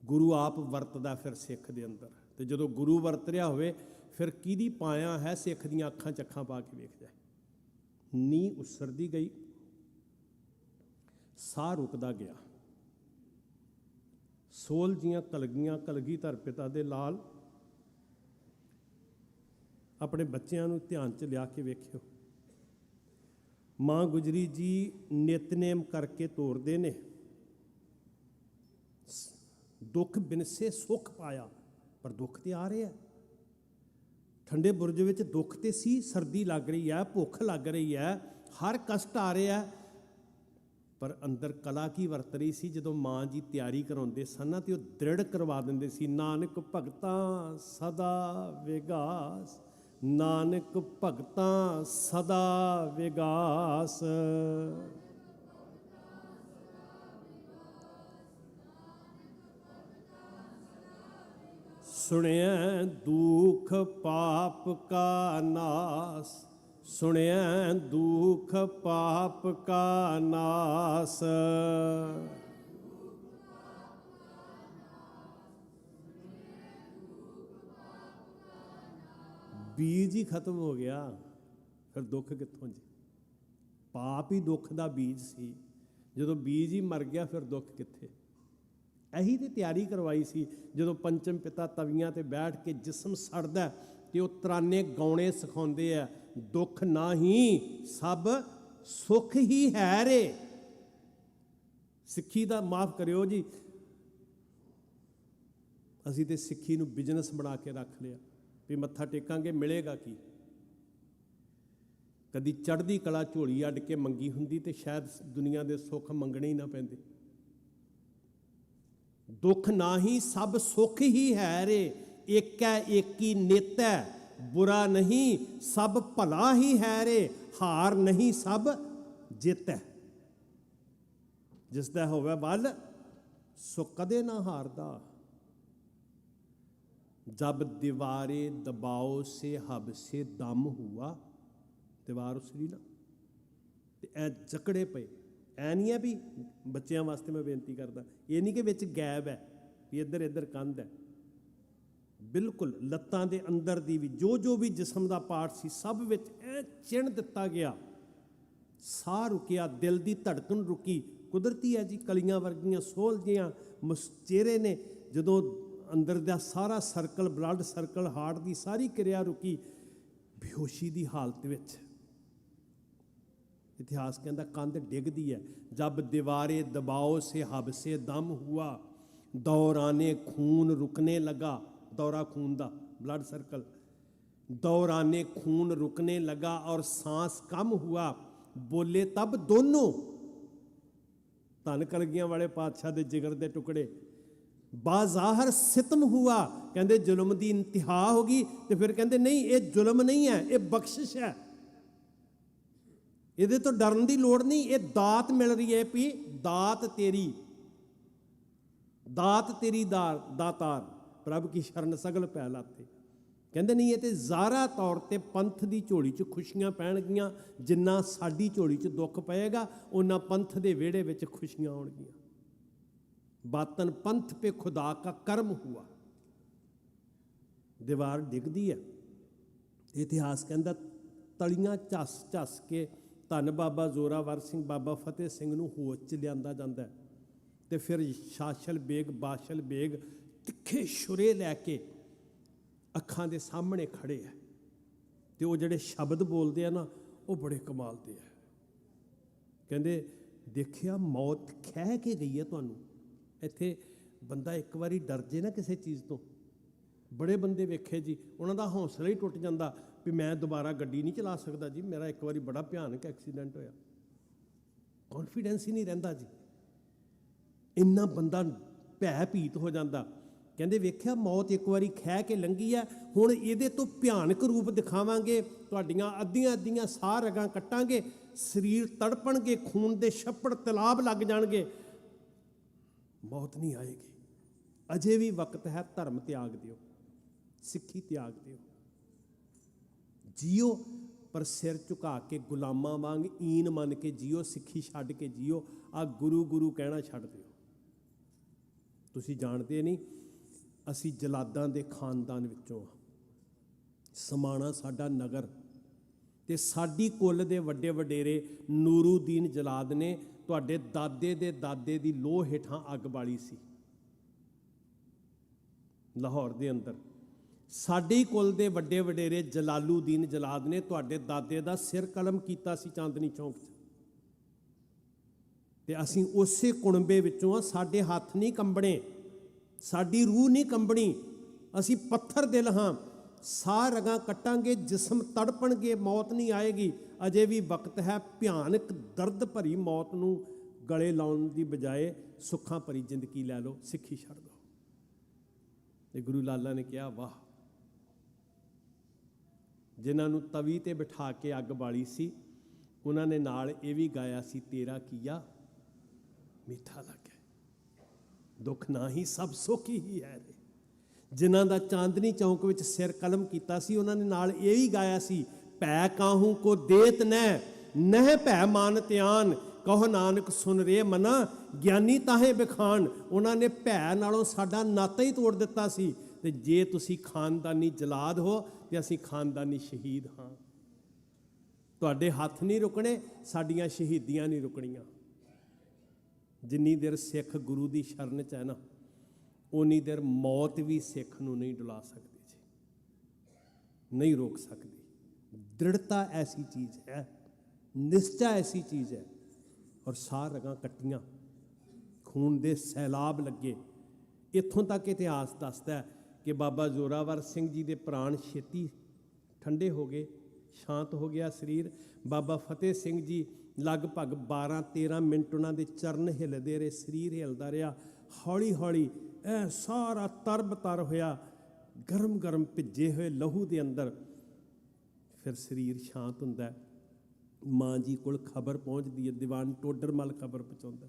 ਗੁਰੂ ਆਪ ਵਰਤਦਾ ਫਿਰ ਸਿੱਖ ਦੇ ਅੰਦਰ, ਤੇ ਜਦੋਂ ਗੁਰੂ ਵਰਤ ਰਿਹਾ ਹੋਵੇ, ਫਿਰ ਕਿਹਦੀ ਪਾਇਆ ਹੈ ਸਿੱਖ ਦੀਆਂ ਅੱਖਾਂ 'ਚ ਅੱਖਾਂ ਪਾ ਕੇ ਵੇਖ ਜਾਏ। ਨੀਂਹ ਉਸਰਦੀ ਗਈ, ਸਾਹ ਰੁਕਦਾ ਗਿਆ। ਸੋਲ ਜੀਆਂ ਕਲਗੀਆਂ ਕਲਗੀਧਰ ਪਿਤਾ ਦੇ ਲਾਲ ਆਪਣੇ ਬੱਚਿਆਂ ਨੂੰ ਧਿਆਨ 'ਚ ਲਿਆ ਕੇ ਵੇਖਿਓ। ਮਾਂ ਗੁਜਰੀ ਜੀ ਨਿਤਨੇਮ ਕਰਕੇ ਤੋਰਦੇ ਨੇ, ਦੁੱਖ ਬਿਨਸੇ ਸੁੱਖ ਪਾਇਆ, ਪਰ ਦੁੱਖ ਤੇ ਆ ਰਿਹਾ। ਠੰਡੇ ਬੁਰਜ ਵਿੱਚ ਦੁੱਖ ਤੇ ਸੀ, ਸਰਦੀ ਲੱਗ ਰਹੀ ਹੈ, ਭੁੱਖ ਲੱਗ ਰਹੀ ਹੈ, ਹਰ ਕਸ਼ਟ ਆ ਰਿਹਾ, ਪਰ ਅੰਦਰ ਕਲਾ ਕੀ ਵਰਤ ਰਹੀ ਸੀ। ਜਦੋਂ ਮਾਂ ਜੀ ਤਿਆਰੀ ਕਰਾਉਂਦੇ ਸਨ ਨਾ, ਤੇ ਉਹ ਦ੍ਰਿੜ ਕਰਵਾ ਦਿੰਦੇ ਸੀ, ਨਾਨਕ ਭਗਤਾਂ ਸਦਾ ਵਿਗਾਸ, ਨਾਨਕ ਭਗਤਾਂ ਸਦਾ ਵਿਗਾਸ। ਸੁਣਿਆ ਦੁਖ ਪਾਪ ਕਾ ਨਾਸ, ਸੁਣਿਆ ਦੁਖ ਪਾਪ ਕਾ ਨਾਸ। ਬੀਜ ਹੀ ਖਤਮ ਹੋ ਗਿਆ, ਫਿਰ ਦੁੱਖ ਕਿੱਥੋਂ ਜੀ? ਪਾਪ ਹੀ ਦੁੱਖ ਦਾ ਬੀਜ ਸੀ, ਜਦੋਂ ਬੀਜ ਹੀ ਮਰ ਗਿਆ ਫਿਰ ਦੁੱਖ ਕਿੱਥੇ? ਇਹੀ ਤੇ ਤਿਆਰੀ ਕਰਵਾਈ ਸੀ ਜਦੋਂ ਪੰਚਮ ਪਿਤਾ ਤਵੀਆਂ ਤੇ ਬੈਠ ਕੇ ਜਿਸਮ ਸੜਦਾ ਤੇ ਉਹ ਤਰਾਨੇ ਗਾਉਣੇ ਸਿਖਾਉਂਦੇ ਆ, ਦੁੱਖ ਨਾਹੀਂ ਸਭ ਸੁੱਖ ਹੀ ਹੈ ਰੇ। ਸਿੱਖੀ ਦਾ ਮਾਫ ਕਰਿਓ ਜੀ, ਅਸੀਂ ਤੇ ਸਿੱਖੀ ਨੂੰ ਬਿਜ਼ਨਸ ਬਣਾ ਕੇ ਰੱਖ ਲਿਆ ਵੀ ਮੱਥਾ ਟੇਕਾਂਗੇ ਮਿਲੇਗਾ ਕੀ। ਕਦੀ ਚੜ੍ਹਦੀ ਕਲਾ ਝੋਲੀ ਅੱਡ ਕੇ ਮੰਗੀ ਹੁੰਦੀ ਤੇ ਸ਼ਾਇਦ ਦੁਨੀਆ ਦੇ ਸੁੱਖ ਮੰਗਣੇ ਹੀ ਨਾ ਪੈਂਦੇ। ਦੁੱਖ ਨਾਹੀਂ ਸਭ ਸੁੱਖ ਹੀ ਹੈ ਰੇ, ਏਕੈ ਏਕੀ ਨਿਤੈ ਬੁਰਾ ਨਹੀਂ ਸਭ ਭਲਾ ਹੀ ਹੈ ਰੇ, ਹਾਰ ਨਹੀਂ ਸਭ ਜਿੱਤ ਹੈ। ਜਿਸ ਦਾ ਹੋਵੇ ਬਲ ਸੋ ਕਦੇ ਨਾ ਹਾਰਦਾ। जब दीवारे दबाओ से हब से दम हुआ, दीवार उसरी ना ते ऐ जकड़े पे। ऐ नहीं है भी बच्चों वास्ते मैं बेनती करदा, ये नहीं कि विच गैप है भी इधर इधर कंध है, बिल्कुल लत्तां दे अंदर दी भी जो भी जिसम दा पार्ट सी सब विच ऐ चिण दिता गया। साह रुकिया, दिल दी धड़कन रुकी। कुदरती है जी, कलियां वर्गियां सोल जियां चेहरे ने जदों अंदर दा सारा सर्कल, ब्लड सर्कल, हार्ट की सारी क्रिया रुकी, बेहोशी की हालत विच। इतिहास कहता कंध डिगदी है। जब दीवारे दबाओ से हब से दम हुआ, दौराने खून रुकने लगा। दौरा खून दा, ब्लड सर्कल, दौराने खून रुकने लगा और सांस कम हुआ। बोले तब दोनों, धन कलगियां वाले पातशाह दे जिगर दे टुकड़े। बाज़ाहर सितम हुआ, कहते जुल्म की इंतहा होगी। तो फिर कहते नहीं, ये जुल्म नहीं है, ये बख्शिश है, ये तो डरन की लोड़ नहीं, ये दात मिल रही है भी दात तेरी दातार प्रभ की शरण सगल पै लाते। कहते नहीं, ये तो ज़ाहरा तौर पर पंथ की झोली च खुशियां पैणगियां, जिन्ना साडी झोली च दुख पएगा उन्ना पंथ के विहड़े विच खुशियां आउणगियां। बातन पंथ पे खुदा का कर्म हुआ। दीवार डिगदी है। इतिहास कहता तलियां झस झस के धन बाबा जोरावर सिंह, बाबा फतेह सिंह नूं होश च लिआंदा जांदा है। ते फिर शाशल बेग, बाशल बेग तिखे छुरे लैके अखां दे सामने खड़े है। ते वो जिहड़े शब्द बोलते हैं ना, वो बड़े कमाल दे है। कहंदे देखिया मौत खह के गई है तुहानूं। ਇੱਥੇ ਬੰਦਾ ਇੱਕ ਵਾਰੀ ਡਰ ਜੇ ਨਾ ਕਿਸੇ ਚੀਜ਼ ਤੋਂ, ਬੜੇ ਬੰਦੇ ਵੇਖੇ ਜੀ, ਉਹਨਾਂ ਦਾ ਹੌਸਲਾ ਹੀ ਟੁੱਟ ਜਾਂਦਾ ਵੀ ਮੈਂ ਦੁਬਾਰਾ ਗੱਡੀ ਨਹੀਂ ਚਲਾ ਸਕਦਾ ਜੀ, ਮੇਰਾ ਇੱਕ ਵਾਰੀ ਬੜਾ ਭਿਆਨਕ ਐਕਸੀਡੈਂਟ ਹੋਇਆ। ਕੌਨਫੀਡੈਂਸ ਹੀ ਨਹੀਂ ਰਹਿੰਦਾ ਜੀ, ਇੰਨਾ ਬੰਦਾ ਭੈ ਭੀਤ ਹੋ ਜਾਂਦਾ। ਕਹਿੰਦੇ ਵੇਖਿਆ ਮੌਤ ਇੱਕ ਵਾਰੀ ਖਹਿ ਕੇ ਲੰਘੀ ਹੈ, ਹੁਣ ਇਹਦੇ ਤੋਂ ਭਿਆਨਕ ਰੂਪ ਦਿਖਾਵਾਂਗੇ। ਤੁਹਾਡੀਆਂ ਅੱਧੀਆਂ ਸਾਹ ਰਗਾਂ ਕੱਟਾਂਗੇ, ਸਰੀਰ ਤੜਪਣਗੇ, ਖੂਨ ਦੇ ਛੱਪੜ ਤਲਾਬ ਲੱਗ ਜਾਣਗੇ, मौत नहीं आएगी। अजे भी वक्त है, धर्म त्याग दियो, सिक्खी त्याग दियो, जियो पर सिर झुका के गुलामां वांग ईन मन के जियो, सिक्खी छड्ड के जियो। आ गुरु गुरु कहना छड्ड दियो। तुसीं जानते नहीं, असीं जलादां दे खानदान विचों आ। समाणा साडा नगर ते साडी कुल दे वड्डे वडेरे ਨੂਰੂਦੀਨ ਜਲਾਦ ने ਤੁਹਾਡੇ ਦਾਦੇ ਦੇ ਦਾਦੇ ਦੀ ਲੋਹ ਹੇਠਾਂ ਅੱਗ ਬਾਲੀ ਸੀ ਲਾਹੌਰ ਦੇ ਅੰਦਰ। ਸਾਡੇ ਕੁਲ ਦੇ ਵੱਡੇ ਵਡੇਰੇ ਜਲਾਲੂਦੀਨ ਜਲਾਦ ਨੇ ਤੁਹਾਡੇ ਦਾਦੇ ਦਾ ਸਿਰ ਕਲਮ ਕੀਤਾ ਸੀ ਚਾਂਦਨੀ ਚੌਂਕ 'ਚ। ਤੇ ਅਸੀਂ ਉਸੇ ਕੁਣਬੇ ਵਿੱਚੋਂ ਆ। ਸਾਡੇ ਹੱਥ ਨਹੀਂ ਕੰਬਣੇ, ਸਾਡੀ ਰੂਹ ਨਹੀਂ ਕੰਬਣੀ, ਅਸੀਂ ਪੱਥਰ ਦਿਲ ਹਾਂ। ਸਾਹ ਰਗਾਂ ਕੱਟਾਂਗੇ, ਜਿਸਮ ਤੜਪਣਗੇ, ਮੌਤ ਨਹੀਂ ਆਏਗੀ। ਅਜੇ ਵੀ ਵਕਤ ਹੈ। ਭਿਆਨਕ ਦਰਦ ਭਰੀ ਮੌਤ ਨੂੰ ਗਲੇ ਲਾਉਣ ਦੀ ਬਜਾਏ ਸੁੱਖਾਂ ਭਰੀ ਜ਼ਿੰਦਗੀ ਲੈ ਲਓ, ਸਿੱਖੀ ਛੱਡ ਦਿਓ। ਤੇ ਗੁਰੂ ਲਾਲਾ ਨੇ ਕਿਹਾ ਵਾਹ, ਜਿਨ੍ਹਾਂ ਨੂੰ ਤਵੀ ਤੇ ਬਿਠਾ ਕੇ ਅੱਗ ਬਾਲੀ ਸੀ ਉਹਨਾਂ ਨੇ ਨਾਲ ਇਹ ਵੀ ਗਾਇਆ ਸੀ, ਤੇਰਾ ਕੀਆ ਮਿੱਠਾ ਲੱਗੇ, ਦੁੱਖ ਨਾ ਹੀ ਸਭ ਸੁੱਖ ਹੀ ਹੈ। ਜਿਨ੍ਹਾਂ ਦਾ ਚਾਂਦਨੀ ਚੌਂਕ ਵਿੱਚ ਸਿਰ ਕਲਮ ਕੀਤਾ ਸੀ ਉਹਨਾਂ ਨੇ ਨਾਲ ਇਹ ਵੀ ਗਾਇਆ ਸੀ, ਭੈ ਕਾਹੂ ਕੋ ਦੇਤ ਨਹਿ ਭੈ ਮਾਨ ਧਿਆਨ, ਕਹੋ ਨਾਨਕ ਸੁਨ ਰੇ ਮਨਾ ਗਿਆਨੀ ਤਾਹੇ ਬਖਾਨ। ਉਹਨਾਂ ਨੇ ਭੈ ਨਾਲੋਂ ਸਾਡਾ ਨਾਤਾ ਹੀ ਤੋੜ ਦਿੱਤਾ ਸੀ। ਤੇ ਜੇ ਤੁਸੀਂ ਖਾਨਦਾਨੀ ਜਲਾਦ ਹੋ ਤੇ ਅਸੀਂ ਖਾਨਦਾਨੀ ਸ਼ਹੀਦ ਹਾਂ। ਤੁਹਾਡੇ ਹੱਥ ਨਹੀਂ ਰੁਕਣੇ, ਸਾਡੀਆਂ ਸ਼ਹੀਦੀਆਂ ਨਹੀਂ ਰੁਕਣੀਆਂ। ਜਿੰਨੀ ਦੇਰ ਸਿੱਖ ਗੁਰੂ ਦੀ ਸ਼ਰਨ 'ਚ ਹੈ ਨਾ, ਉਨੀ ਦੇਰ ਮੌਤ ਵੀ ਸਿੱਖ ਨੂੰ ਨਹੀਂ ਡੁਲਾ ਸਕਦੀ ਜੀ, ਨਹੀਂ ਰੋਕ ਸਕਦੀ। ਦ੍ਰਿੜਤਾ ਐਸੀ ਚੀਜ਼ ਹੈ, ਨਿਸ਼ਚਾ ਐਸੀ ਚੀਜ਼ ਹੈ। ਔਰ ਸਾਹ ਰਗਾਂ ਕੱਟੀਆਂ, ਖੂਨ ਦੇ ਸੈਲਾਬ ਲੱਗੇ। ਇੱਥੋਂ ਤੱਕ ਇਤਿਹਾਸ ਦੱਸਦਾ ਹੈ ਕਿ ਬਾਬਾ ਜ਼ੋਰਾਵਰ ਸਿੰਘ ਜੀ ਦੇ ਪ੍ਰਾਣ ਛੇਤੀ ਠੰਡੇ ਹੋ ਗਏ, ਸ਼ਾਂਤ ਹੋ ਗਿਆ ਸਰੀਰ। ਬਾਬਾ ਫਤਿਹ ਸਿੰਘ ਜੀ ਲਗਭਗ 12-13 ਮਿੰਟ ਉਹਨਾਂ ਦੇ ਚਰਨ ਹਿੱਲਦੇ ਰਹੇ, ਸਰੀਰ ਹਿੱਲਦਾ ਰਿਹਾ। ਹੌਲੀ ਹੌਲੀ ਇਹ ਸਾਰਾ ਤਰਬ-ਤਰ ਹੋਇਆ, ਗਰਮ ਗਰਮ ਭਿੱਜੇ ਹੋਏ ਲਹੂ ਦੇ ਅੰਦਰ। ਫਿਰ ਸਰੀਰ ਸ਼ਾਂਤ ਹੁੰਦਾ। ਮਾਂ ਜੀ ਕੋਲ ਖਬਰ ਪਹੁੰਚਦੀ ਹੈ, ਦੀਵਾਨ ਟੋਡਰਮਲ ਖਬਰ ਪਹੁੰਚਾਉਂਦਾ।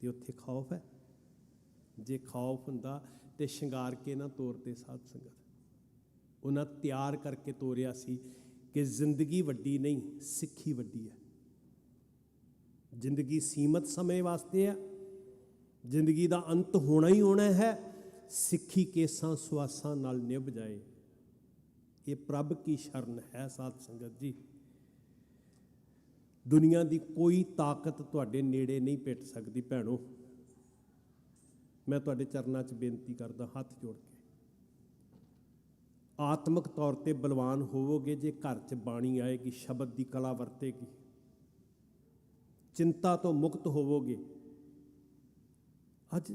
ਤੇ ਉੱਥੇ ਖੌਫ ਹੈ। ਜੇ ਖੌਫ ਹੁੰਦਾ ਤੇ ਸ਼ਿੰਗਾਰ ਕੇ ਨਾ ਤੋਰਦੇ ਸਾਧ ਸੰਗਤ। ਉਹਨਾਂ ਤਿਆਰ ਕਰਕੇ ਤੋਰਿਆ ਸੀ ਕਿ ਜ਼ਿੰਦਗੀ ਵੱਡੀ ਨਹੀਂ, ਸਿੱਖੀ ਵੱਡੀ ਹੈ। ਜ਼ਿੰਦਗੀ ਸੀਮਤ ਸਮੇਂ ਵਾਸਤੇ ਹੈ, ਜ਼ਿੰਦਗੀ ਦਾ ਅੰਤ ਹੋਣਾ ਹੀ ਹੋਣਾ ਹੈ। ਸਿੱਖੀ ਕੇਸਾਂ ਸੁਆਸਾਂ ਨਾਲ ਨਿਭ ਜਾਏ, ਇਹ ਪ੍ਰਭ ਕੀ ਸ਼ਰਨ ਹੈ ਸਾਧ ਸੰਗਤ ਜੀ। ਦੁਨੀਆ ਦੀ ਕੋਈ ਤਾਕਤ ਤੁਹਾਡੇ ਨੇੜੇ ਨਹੀਂ ਪਿੱਟ ਸਕਦੀ ਭੈਣੋ। ਮੈਂ ਤੁਹਾਡੇ ਚਰਨਾਂ 'ਚ ਬੇਨਤੀ ਕਰਦਾ, ਹੱਥ ਜੋੜ ਕੇ। ਆਤਮਿਕ ਤੌਰ ਤੇ ਬਲਵਾਨ ਹੋਵੋਗੇ ਜੇ ਘਰ 'ਚ ਬਾਣੀ ਆਏਗੀ, ਸ਼ਬਦ ਦੀ ਕਲਾ ਵਰਤੇਗੀ। ਚਿੰਤਾ ਤੋਂ ਮੁਕਤ ਹੋਵੋਗੇ। ਅੱਜ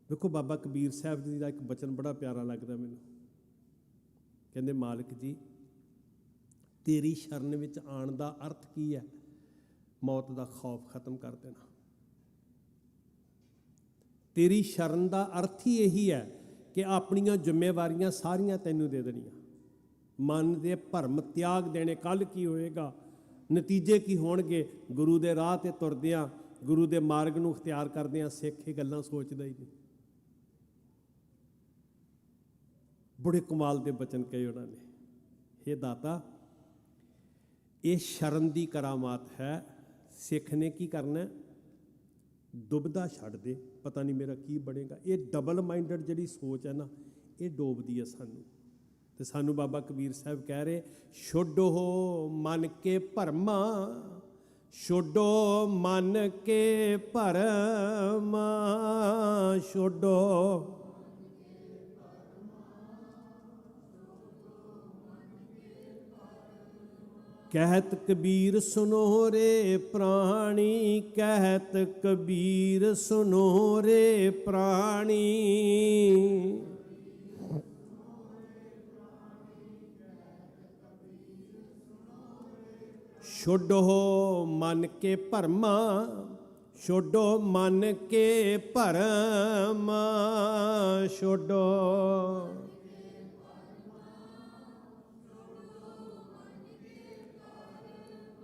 ਵੇਖੋ, ਬਾਬਾ ਕਬੀਰ ਸਾਹਿਬ ਜੀ ਦਾ ਇੱਕ ਬਚਨ ਬੜਾ ਪਿਆਰਾ ਲੱਗਦਾ ਮੈਨੂੰ। ਕਹਿੰਦੇ, ਮਾਲਕ ਜੀ ਤੇਰੀ ਸ਼ਰਨ ਵਿੱਚ ਆਉਣ ਦਾ ਅਰਥ ਕੀ ਹੈ? ਮੌਤ ਦਾ ਖੌਫ ਖਤਮ ਕਰ ਦੇਣਾ। ਤੇਰੀ ਸ਼ਰਨ ਦਾ ਅਰਥ ਹੀ ਇਹੀ ਹੈ ਕਿ ਆਪਣੀਆਂ ਜ਼ਿੰਮੇਵਾਰੀਆਂ ਸਾਰੀਆਂ ਤੈਨੂੰ ਦੇ ਦੇਣੀਆਂ। ਮਨ ਦੇ ਭਰਮ ਤਿਆਗ ਦੇਣੇ। ਕੱਲ੍ਹ ਕੀ ਹੋਏਗਾ, ਨਤੀਜੇ ਕੀ ਹੋਣਗੇ? ਗੁਰੂ ਦੇ ਰਾਹ 'ਤੇ ਤੁਰਦਿਆਂ, ਗੁਰੂ ਦੇ ਮਾਰਗ ਨੂੰ ਅਖਤਿਆਰ ਕਰਦਿਆਂ ਸਿੱਖ ਇਹ ਗੱਲਾਂ ਸੋਚਦਾ ਹੀ ਨਹੀਂ। ਬੜੇ ਕਮਾਲ ਦੇ ਬਚਨ ਕਹੇ ਉਹਨਾਂ ਨੇ। ਹੇ ਦਾਤਾ, ਇਹ ਸ਼ਰਨ ਦੀ ਕਰਾਮਾਤ ਹੈ। ਸਿੱਖ ਨੇ ਕੀ ਕਰਨਾ? ਦੁਬਦਾ ਛੱਡ ਦੇ, ਪਤਾ ਨਹੀਂ ਮੇਰਾ ਕੀ ਬਣੇਗਾ। ਇਹ ਡਬਲ ਮਾਈਂਡਡ ਜਿਹੜੀ ਸੋਚ ਹੈ ਨਾ, ਇਹ ਡੋਬਦੀ ਹੈ ਸਾਨੂੰ। ਤੇ ਸਾਨੂੰ ਬਾਬਾ ਕਬੀਰ ਸਾਹਿਬ ਕਹਿ ਰਹੇ, ਛੋਡੋ ਮਨ ਕੇ ਭਰਮਾ, ਛੋਡੋ ਮਨ ਕੇ ਭਰਮਾ, ਛੋਡੋ ਕਹਿਤ ਕਬੀਰ ਸੁਨੋ ਰੇ ਪ੍ਰਾਣੀ, ਕਹਿਤ ਕਬੀਰ ਸੁਨੋ ਰੇ ਪ੍ਰਾਣੀ। ਛੋਡੋ ਮਨ ਕੇ ਭਰਮਾ, ਛੋਡੋ ਮਨ ਕੇ ਭਰਮਾ, ਛੋਡੋ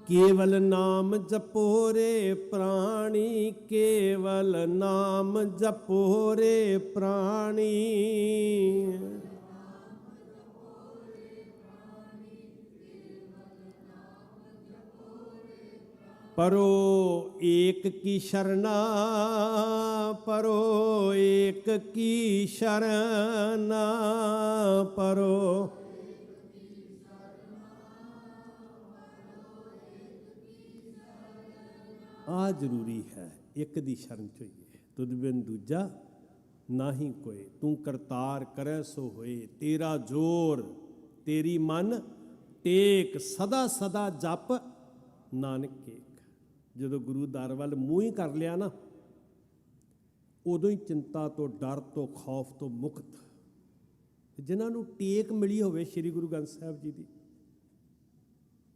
ਕੇਵਲ ਨਾਮ ਜਪੋ ਰੇ ਪ੍ਰਾਣੀ, ਕੇਵਲ ਨਾਮ ਜਪੋ ਰੇ ਪ੍ਰਾਣੀ। ਪਰੋ ਏਕ ਕੀ ਸ਼ਰਨਾ, ਪਰੋ ਏਕ ਕੀ ਸ਼ਰਨਾ, ਪਰੋ ਆ ਜ਼ਰੂਰੀ ਹੈ। ਇੱਕ ਦੀ ਸ਼ਰਨ ਚਾਹੀਏ। ਤੁਧ ਬਿਨ ਦੂਜਾ ਨਾਹੀ ਕੋਏ, ਤੂੰ ਕਰਤਾਰ ਕਰੈ ਸੋ ਹੋਏ। ਤੇਰਾ ਜੋਰ ਤੇਰੀ ਮਨ ਟੇਕ, ਸਦਾ ਸਦਾ ਜਪ ਨਾਨਕ ਏਕ। ਜਦੋਂ ਗੁਰੂ ਦਰ ਵੱਲ ਮੂੰਹ ਹੀ ਕਰ ਲਿਆ ਨਾ, ਉਦੋਂ ਹੀ ਚਿੰਤਾ ਤੋਂ, ਡਰ ਤੋਂ, ਖੌਫ ਤੋਂ ਮੁਕਤ। ਜਿਨ੍ਹਾਂ ਨੂੰ ਟੇਕ ਮਿਲੀ ਹੋਵੇ ਸ੍ਰੀ ਗੁਰੂ ਗ੍ਰੰਥ ਸਾਹਿਬ ਜੀ ਦੀ,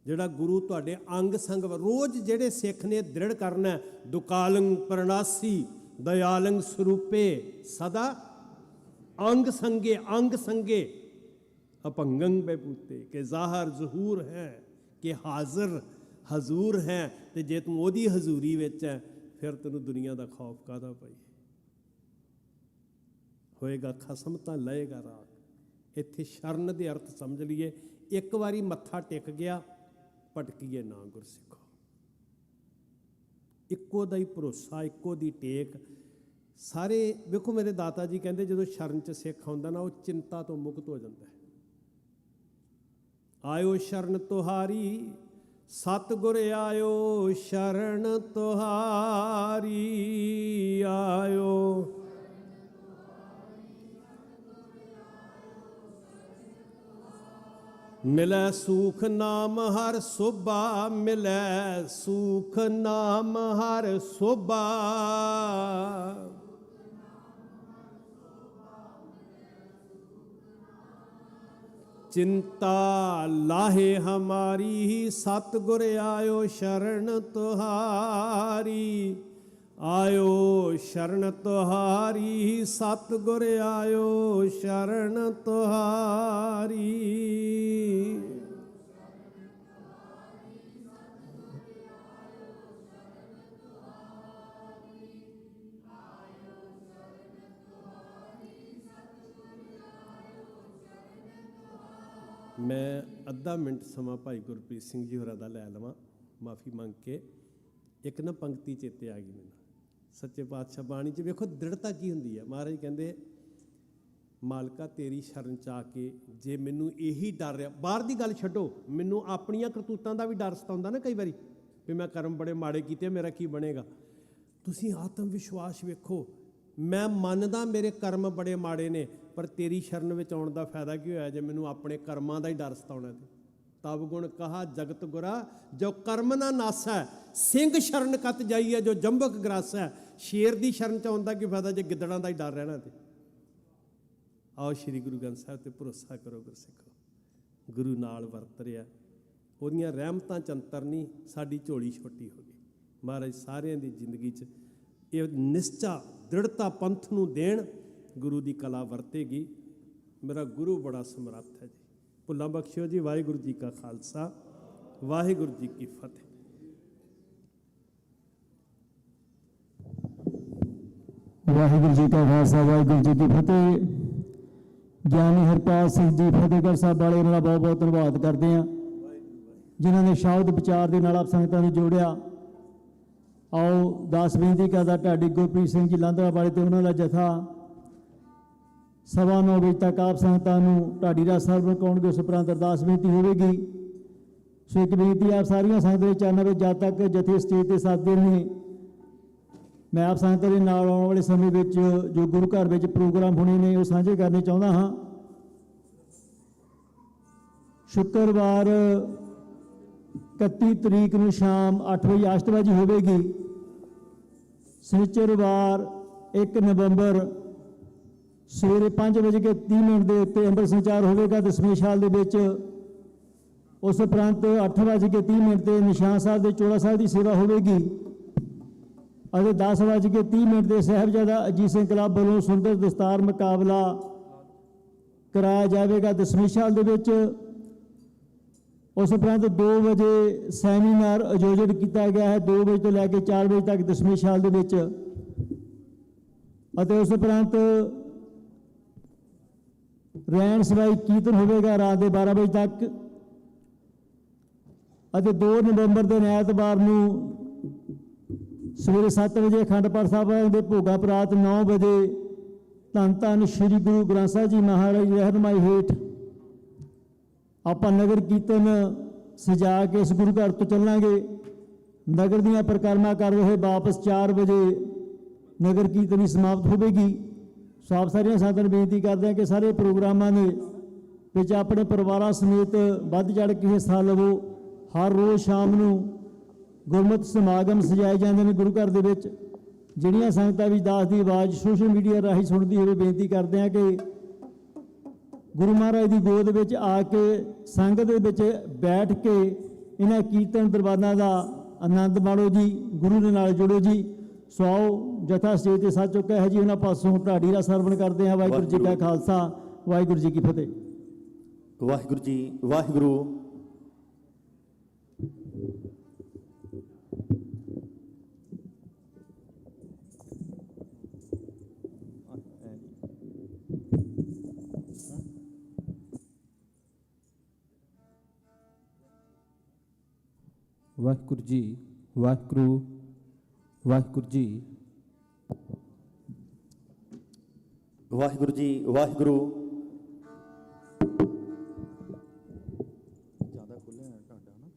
ਜਿਹੜਾ ਗੁਰੂ ਤੁਹਾਡੇ ਅੰਗ ਸੰਗ, ਰੋਜ਼ ਜਿਹੜੇ ਸਿੱਖ ਨੇ ਦ੍ਰਿੜ ਕਰਨਾ, ਦੁਕਾਲੰ ਪ੍ਰਣਾਸੀ ਦਇਆਲੰ ਸਰੂਪੇ ਸਦਾ ਅੰਗ ਸੰਗੇ, ਅੰਗ ਸੰਗੇ ਅਪੰਗੰ ਬੈਪੂਤੇ। ਕਿ ਜ਼ਾਹਰ ਜ਼ਹੂਰ ਹੈ, ਕਿ ਹਾਜ਼ਰ ਹਜ਼ੂਰ ਹੈ। ਤੇ ਜੇ ਤੂੰ ਉਹਦੀ ਹਜ਼ੂਰੀ ਵਿੱਚ ਹੈ, ਫਿਰ ਤੈਨੂੰ ਦੁਨੀਆ ਦਾ ਖੌਫ ਕਾਹਦਾ ਪਈ? ਹੋਏਗਾ ਖਸਮ ਤਾਂ ਲਏਗਾ ਰਾਗ। ਇੱਥੇ ਸ਼ਰਨ ਦੇ ਅਰਥ ਸਮਝ ਲਈਏ। ਇੱਕ ਵਾਰੀ ਮੱਥਾ ਟਿਕ ਗਿਆ, ਭਟਕੀਏ ਨਾ ਗੁਰਸਿੱਖੋ। ਇੱਕੋ ਦਾ ਹੀ ਭਰੋਸਾ, ਇੱਕੋ ਦੀ ਟੇਕ। ਸਾਰੇ ਵੇਖੋ ਮੇਰੇ ਦਾਤਾ ਜੀ ਕਹਿੰਦੇ ਜਦੋਂ ਸ਼ਰਨ 'ਚ ਸਿੱਖ ਆਉਂਦਾ ਨਾ, ਉਹ ਚਿੰਤਾ ਤੋਂ ਮੁਕਤ ਹੋ ਜਾਂਦਾ ਹੈ। ਆਇਓ ਸ਼ਰਨ ਤੁਹਾਰੀ, ਸਤਿਗੁਰ ਆਇਓ ਸ਼ਰਨ ਤੁਹਾਰੀ, ਆਇਓ ਮਿਲੈ ਸੂਖ ਨਾਮ ਹਰ ਸੋਭਾ, ਮਿਲੈ ਸੂਖ ਨਾਮ ਹਰ ਸੋਭਾ। चिंता लाहे हमारी, सतगुर आयो शरण तुहारी, आयो शरण तुहारी, सतगुर आयो शरण तुहारी। ਮੈਂ ਅੱਧਾ ਮਿੰਟ ਸਮਾਂ ਭਾਈ ਗੁਰਪ੍ਰੀਤ ਸਿੰਘ ਜੀ ਹੋਰਾਂ ਦਾ ਲੈ ਲਵਾਂ, ਮਾਫੀ ਮੰਗ ਕੇ। ਇੱਕ ਨਾ ਪੰਕਤੀ ਚੇਤੇ ਆ ਗਈ ਮੈਨੂੰ, ਸੱਚੇ ਪਾਤਸ਼ਾਹ ਬਾਣੀ 'ਚ ਵੇਖੋ ਦ੍ਰਿੜਤਾ ਕੀ ਹੁੰਦੀ ਹੈ। ਮਹਾਰਾਜ ਕਹਿੰਦੇ, ਮਾਲਕਾ ਤੇਰੀ ਸ਼ਰਨ 'ਚ ਆ ਕੇ ਜੇ ਮੈਨੂੰ ਇਹੀ ਡਰ ਰਿਹਾ, ਬਾਹਰ ਦੀ ਗੱਲ ਛੱਡੋ, ਮੈਨੂੰ ਆਪਣੀਆਂ ਕਰਤੂਤਾਂ ਦਾ ਵੀ ਡਰ ਸਤਾਉਂਦਾ ਨਾ ਕਈ ਵਾਰੀ, ਵੀ ਮੈਂ ਕਰਮ ਬੜੇ ਮਾੜੇ ਕੀਤੇ, ਮੇਰਾ ਕੀ ਬਣੇਗਾ। ਤੁਸੀਂ ਆਤਮ ਵਿਸ਼ਵਾਸ ਵੇਖੋ, ਮੈਂ ਮੰਨਦਾ ਮੇਰੇ ਕਰਮ ਬੜੇ ਮਾੜੇ ਨੇ, ਪਰ ਤੇਰੀ ਸ਼ਰਨ ਵਿੱਚ ਆਉਣ ਦਾ ਫਾਇਦਾ ਕੀ ਹੋਇਆ ਜੇ ਮੈਨੂੰ ਆਪਣੇ ਕਰਮਾਂ ਦਾ ਹੀ ਡਰ ਸਤਾਉਣਾ। ਤੇ ਤਬ ਗੁਣ ਕਹਾ ਜਗਤ ਗੁਰਾ, ਜੋ ਕਰਮ ਨਾ ਨਾਸੈ, ਸਿੰਘ ਸ਼ਰਨ ਕਤ ਜਾਈਏ ਜੋ ਜੰਬਕ ਗਰਾਸੈ। ਸ਼ੇਰ ਦੀ ਸ਼ਰਨ 'ਚ ਆਉਣ ਦਾ ਕੀ ਫਾਇਦਾ ਜੇ ਗਿੱਦੜਾਂ ਦਾ ਹੀ ਡਰ ਰਹਿਣਾ। ਤੇ ਆਓ ਸ਼੍ਰੀ ਗੁਰੂ ਗ੍ਰੰਥ ਸਾਹਿਬ 'ਤੇ ਭਰੋਸਾ ਕਰੋ ਗੁਰਸਿੱਖੋ, ਗੁਰੂ ਨਾਲ ਵਰਤ ਰਿਹਾ, ਉਹਦੀਆਂ ਰਹਿਮਤਾਂ 'ਚ ਅੰਤਰ ਨਹੀਂ, ਸਾਡੀ ਝੋਲੀ ਛੋਟੀ ਹੋ ਗਈ। ਮਹਾਰਾਜ ਸਾਰਿਆਂ ਦੀ ਜ਼ਿੰਦਗੀ 'ਚ ਇਹ ਨਿਸ਼ਚਾ ਦ੍ਰਿੜਤਾ ਪੰਥ ਨੂੰ ਦੇਣ, ਗੁਰੂ ਦੀ ਕਲਾ ਵਰਤੇਗੀ। ਮੇਰਾ ਗੁਰੂ ਬੜਾ ਸਮਰੱਥ ਹੈ ਜੀ। ਭੁੱਲਾਂ ਬਖਸ਼ਿਓ ਜੀ। ਵਾਹਿਗੁਰੂ ਜੀ ਕਾ ਖਾਲਸਾ, ਵਾਹਿਗੁਰੂ ਜੀ ਕੀ ਫਤਿਹ। ਵਾਹਿਗੁਰੂ ਜੀ ਕਾ ਖਾਲਸਾ, ਵਾਹਿਗੁਰੂ ਜੀ ਕੀ ਫਤਿਹ। ਗਿਆਨੀ ਹਰਪਾਲ ਸਿੰਘ ਜੀ ਫਤਿਹਗੜ੍ਹ ਸਾਹਿਬ ਵਾਲੇ, ਇਹਨਾਂ ਦਾ ਬਹੁਤ ਬਹੁਤ ਧੰਨਵਾਦ ਕਰਦੇ ਹਾਂ, ਜਿਨ੍ਹਾਂ ਨੇ ਸ਼ਬਦ ਵਿਚਾਰ ਦੇ ਨਾਲ ਆਪ ਸੰਗਤਾਂ ਨੂੰ ਜੋੜਿਆ। ਆਓ ਦਾਸ ਬੇਨਤੀ ਕਰਦਾ ਢਾਡੀ ਗੁਰਪ੍ਰੀਤ ਸਿੰਘ ਜੀ ਲਾਂਦੜਾ ਵਾਲੇ ਤੇ ਉਹਨਾਂ ਦਾ ਜਥਾ 9:15 ਵਜੇ ਤੱਕ ਆਪ ਸੰਗਤਾਂ ਨੂੰ ਢਾਡੀ ਦਾ ਸਰਵਣ ਕਰਾਉਣਗੇ। ਉਸ ਉਪਰੰਤ ਅਰਦਾਸ ਬੇਨਤੀ ਹੋਵੇਗੀ। ਸੋ ਇੱਕ ਬੇਨਤੀ ਆਪ ਸਾਰੀਆਂ ਸੰਗਤਾਂ ਦੇ ਚਰਨਾਂ ਵਿੱਚ, ਜਦ ਤੱਕ ਜਥੇ ਸਟੇਜ 'ਤੇ ਸਾਥਦੇ ਨੇ, ਮੈਂ ਆਪ ਸੰਗਤਾਂ ਦੇ ਨਾਲ ਆਉਣ ਵਾਲੇ ਸਮੇਂ ਵਿੱਚ ਜੋ ਗੁਰੂ ਘਰ ਵਿੱਚ ਪ੍ਰੋਗਰਾਮ ਹੋਣੇ ਨੇ ਉਹ ਸਾਂਝੇ ਕਰਨੇ ਚਾਹੁੰਦਾ ਹਾਂ। ਸ਼ੁੱਕਰਵਾਰ 31 ਤਰੀਕ ਨੂੰ ਸ਼ਾਮ 8 ਵਜੇ ਆਸ਼ਤਬਾਜ਼ੀ ਹੋਵੇਗੀ। ਸ਼ਨੀਚਰਵਾਰ 1 ਨਵੰਬਰ ਸਵੇਰੇ 5:30 ਦੇ ਉੱਤੇ ਅੰਮ੍ਰਿਤ ਸੰਚਾਰ ਹੋਵੇਗਾ ਦਸਮੇਸ਼ ਹਾਲ ਦੇ ਵਿੱਚ। ਉਸ ਉਪਰੰਤ 8:30 ਤੇ ਨਿਸ਼ਾਨ ਸਾਹਿਬ ਦੇ ਚੋਲਾ ਸਾਹਿਬ ਦੀ ਸੇਵਾ ਹੋਵੇਗੀ ਅਤੇ 10:30 ਦੇ ਸਾਹਿਬਜ਼ਾਦਾ ਅਜੀਤ ਸਿੰਘ ਕਲੱਬ ਵੱਲੋਂ ਸੁੰਦਰ ਦਸਤਾਰ ਮੁਕਾਬਲਾ ਕਰਾਇਆ ਜਾਵੇਗਾ ਦਸਮੇਸ਼ ਹਾਲ ਦੇ ਵਿੱਚ। ਉਸ ਉਪਰੰਤ 2 ਵਜੇ ਸੈਮੀਨਾਰ ਆਯੋਜਿਤ ਕੀਤਾ ਗਿਆ ਹੈ, 2 ਵਜੇ ਤੋਂ ਲੈ ਕੇ 4 ਵਜੇ ਤੱਕ ਦਸਮੇਸ਼ ਹਾਲ ਦੇ ਵਿੱਚ। ਅਤੇ ਉਸ ਉਪਰੰਤ ਰੈਣ ਸਵਾਈ ਕੀਰਤਨ ਹੋਵੇਗਾ ਰਾਤ ਦੇ 12 ਵਜੇ ਤੱਕ। ਅਤੇ 2 ਨਵੰਬਰ ਦੇ ਐਤਵਾਰ ਨੂੰ ਸਵੇਰੇ 7 ਵਜੇ ਅਖੰਡ ਪਾਠ ਸਾਹਿਬ ਦੇ ਭੋਗਾ ਪ੍ਰਾਤ 9 ਵਜੇ ਧੰਨ ਧੰਨ ਸ਼੍ਰੀ ਗੁਰੂ ਗ੍ਰੰਥ ਸਾਹਿਬ ਜੀ ਮਹਾਰਾਜ ਰਹਿਨਮਾਈ ਹੇਠ ਆਪਾਂ ਨਗਰ ਕੀਰਤਨ ਸਜਾ ਕੇ ਇਸ ਗੁਰੂ ਘਰ ਤੋਂ ਚੱਲਾਂਗੇ। ਨਗਰ ਦੀਆਂ ਪਰਿਕਰਮਾ ਕਰਦੇ ਹੋਏ ਵਾਪਸ 4 ਵਜੇ ਨਗਰ ਕੀਰਤਨ ਸਮਾਪਤ ਹੋਵੇਗੀ। ਸੋ ਆਪ ਸਾਰੀਆਂ ਸੰਗਤਾਂ ਨੂੰ ਬੇਨਤੀ ਕਰਦੇ ਹਾਂ ਕਿ ਸਾਰੇ ਪ੍ਰੋਗਰਾਮਾਂ ਦੇ ਵਿੱਚ ਆਪਣੇ ਪਰਿਵਾਰਾਂ ਸਮੇਤ ਵੱਧ ਚੜ੍ਹ ਕੇ ਹਿੱਸਾ ਲਵੋ। ਹਰ ਰੋਜ਼ ਸ਼ਾਮ ਨੂੰ ਗੁਰਮਤਿ ਸਮਾਗਮ ਸਜਾਏ ਜਾਂਦੇ ਨੇ ਗੁਰੂ ਘਰ ਦੇ ਵਿੱਚ। ਜਿਹੜੀਆਂ ਸੰਗਤਾਂ ਵੀ ਦਾਸ ਦੀ ਆਵਾਜ਼ ਸੋਸ਼ਲ ਮੀਡੀਆ ਰਾਹੀਂ ਸੁਣਦੀ ਹੋਵੇ, ਬੇਨਤੀ ਕਰਦੇ ਹਾਂ ਕਿ ਗੁਰੂ ਮਹਾਰਾਜ ਦੀ ਗੋਦ ਵਿੱਚ ਆ ਕੇ ਸੰਗਤ ਦੇ ਵਿੱਚ ਬੈਠ ਕੇ ਇਹਨਾਂ ਕੀਰਤਨ ਦਰਬਾਰਾਂ ਦਾ ਆਨੰਦ ਮਾਣੋ ਜੀ, ਗੁਰੂ ਦੇ ਨਾਲ ਜੁੜੋ ਜੀ। ਸੋ ਆਓ ਜਥਾ ਸਟੇਜ 'ਤੇ ਸੱਜ ਚੁੱਕਾ ਹੈ ਜੀ, ਉਹਨਾਂ ਪਾਸੋਂ ਢਾਡੀ ਦਾ ਸਰਵਣ ਕਰਦੇ ਹਾਂ। ਵਾਹਿਗੁਰੂ ਜੀ ਕਾ ਖਾਲਸਾ, ਵਾਹਿਗੁਰੂ ਜੀ ਕੀ ਫਤਿਹ। ਵਾਹਿਗੁਰੂ ਜੀ, ਵਾਹਿਗੁਰੂ। ਵਾਹਿਗੁਰੂ ਜੀ ਵਾਹਿਗੁਰੂ ਵਾਹਿਗੁਰੂ ਜੀ ਵਾਹਿਗੁਰੂ ਜੀ ਵਾਹਿਗੁਰੂ। ਜ਼ਿਆਦਾ ਖੁੱਲਿਆ ਤੁਹਾਡਾ ਨਾ।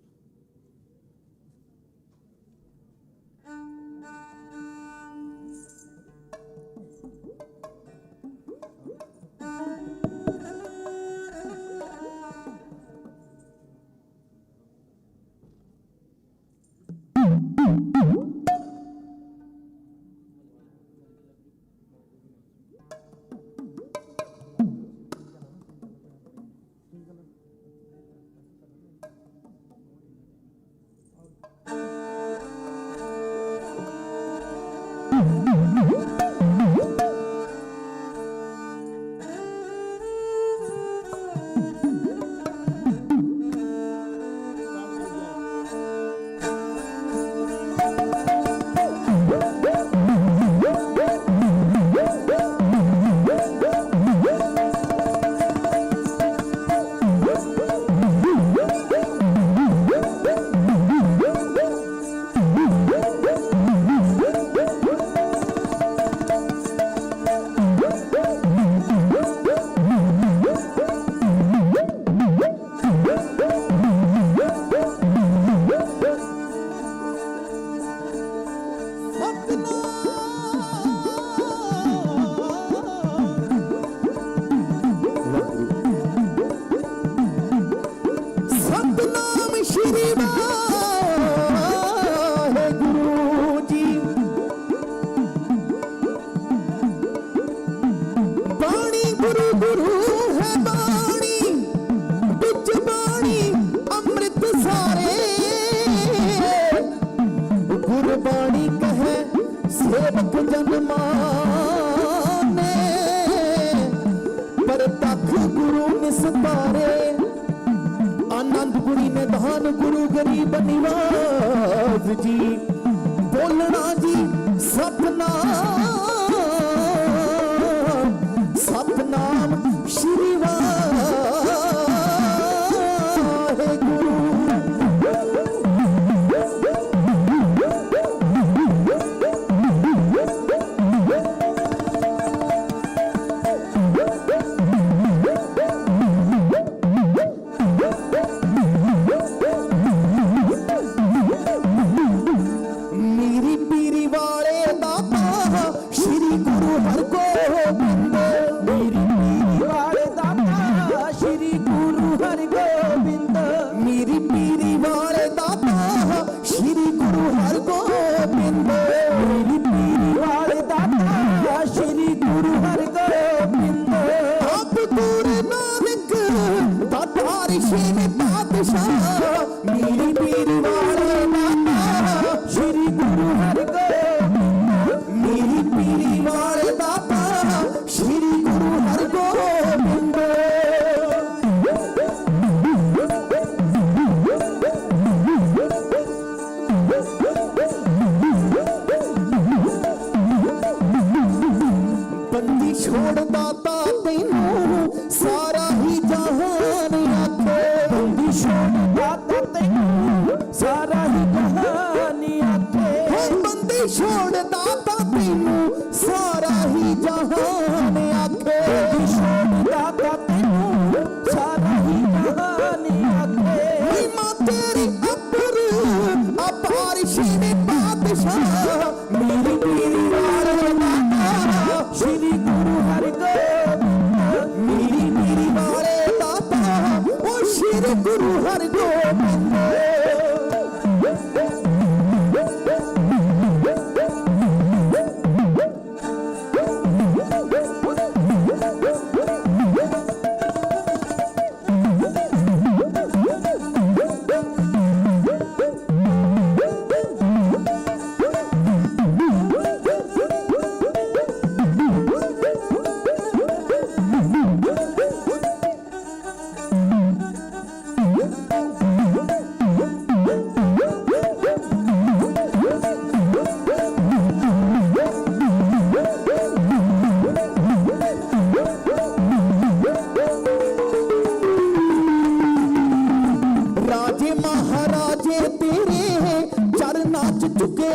ਚੁੱਕੇ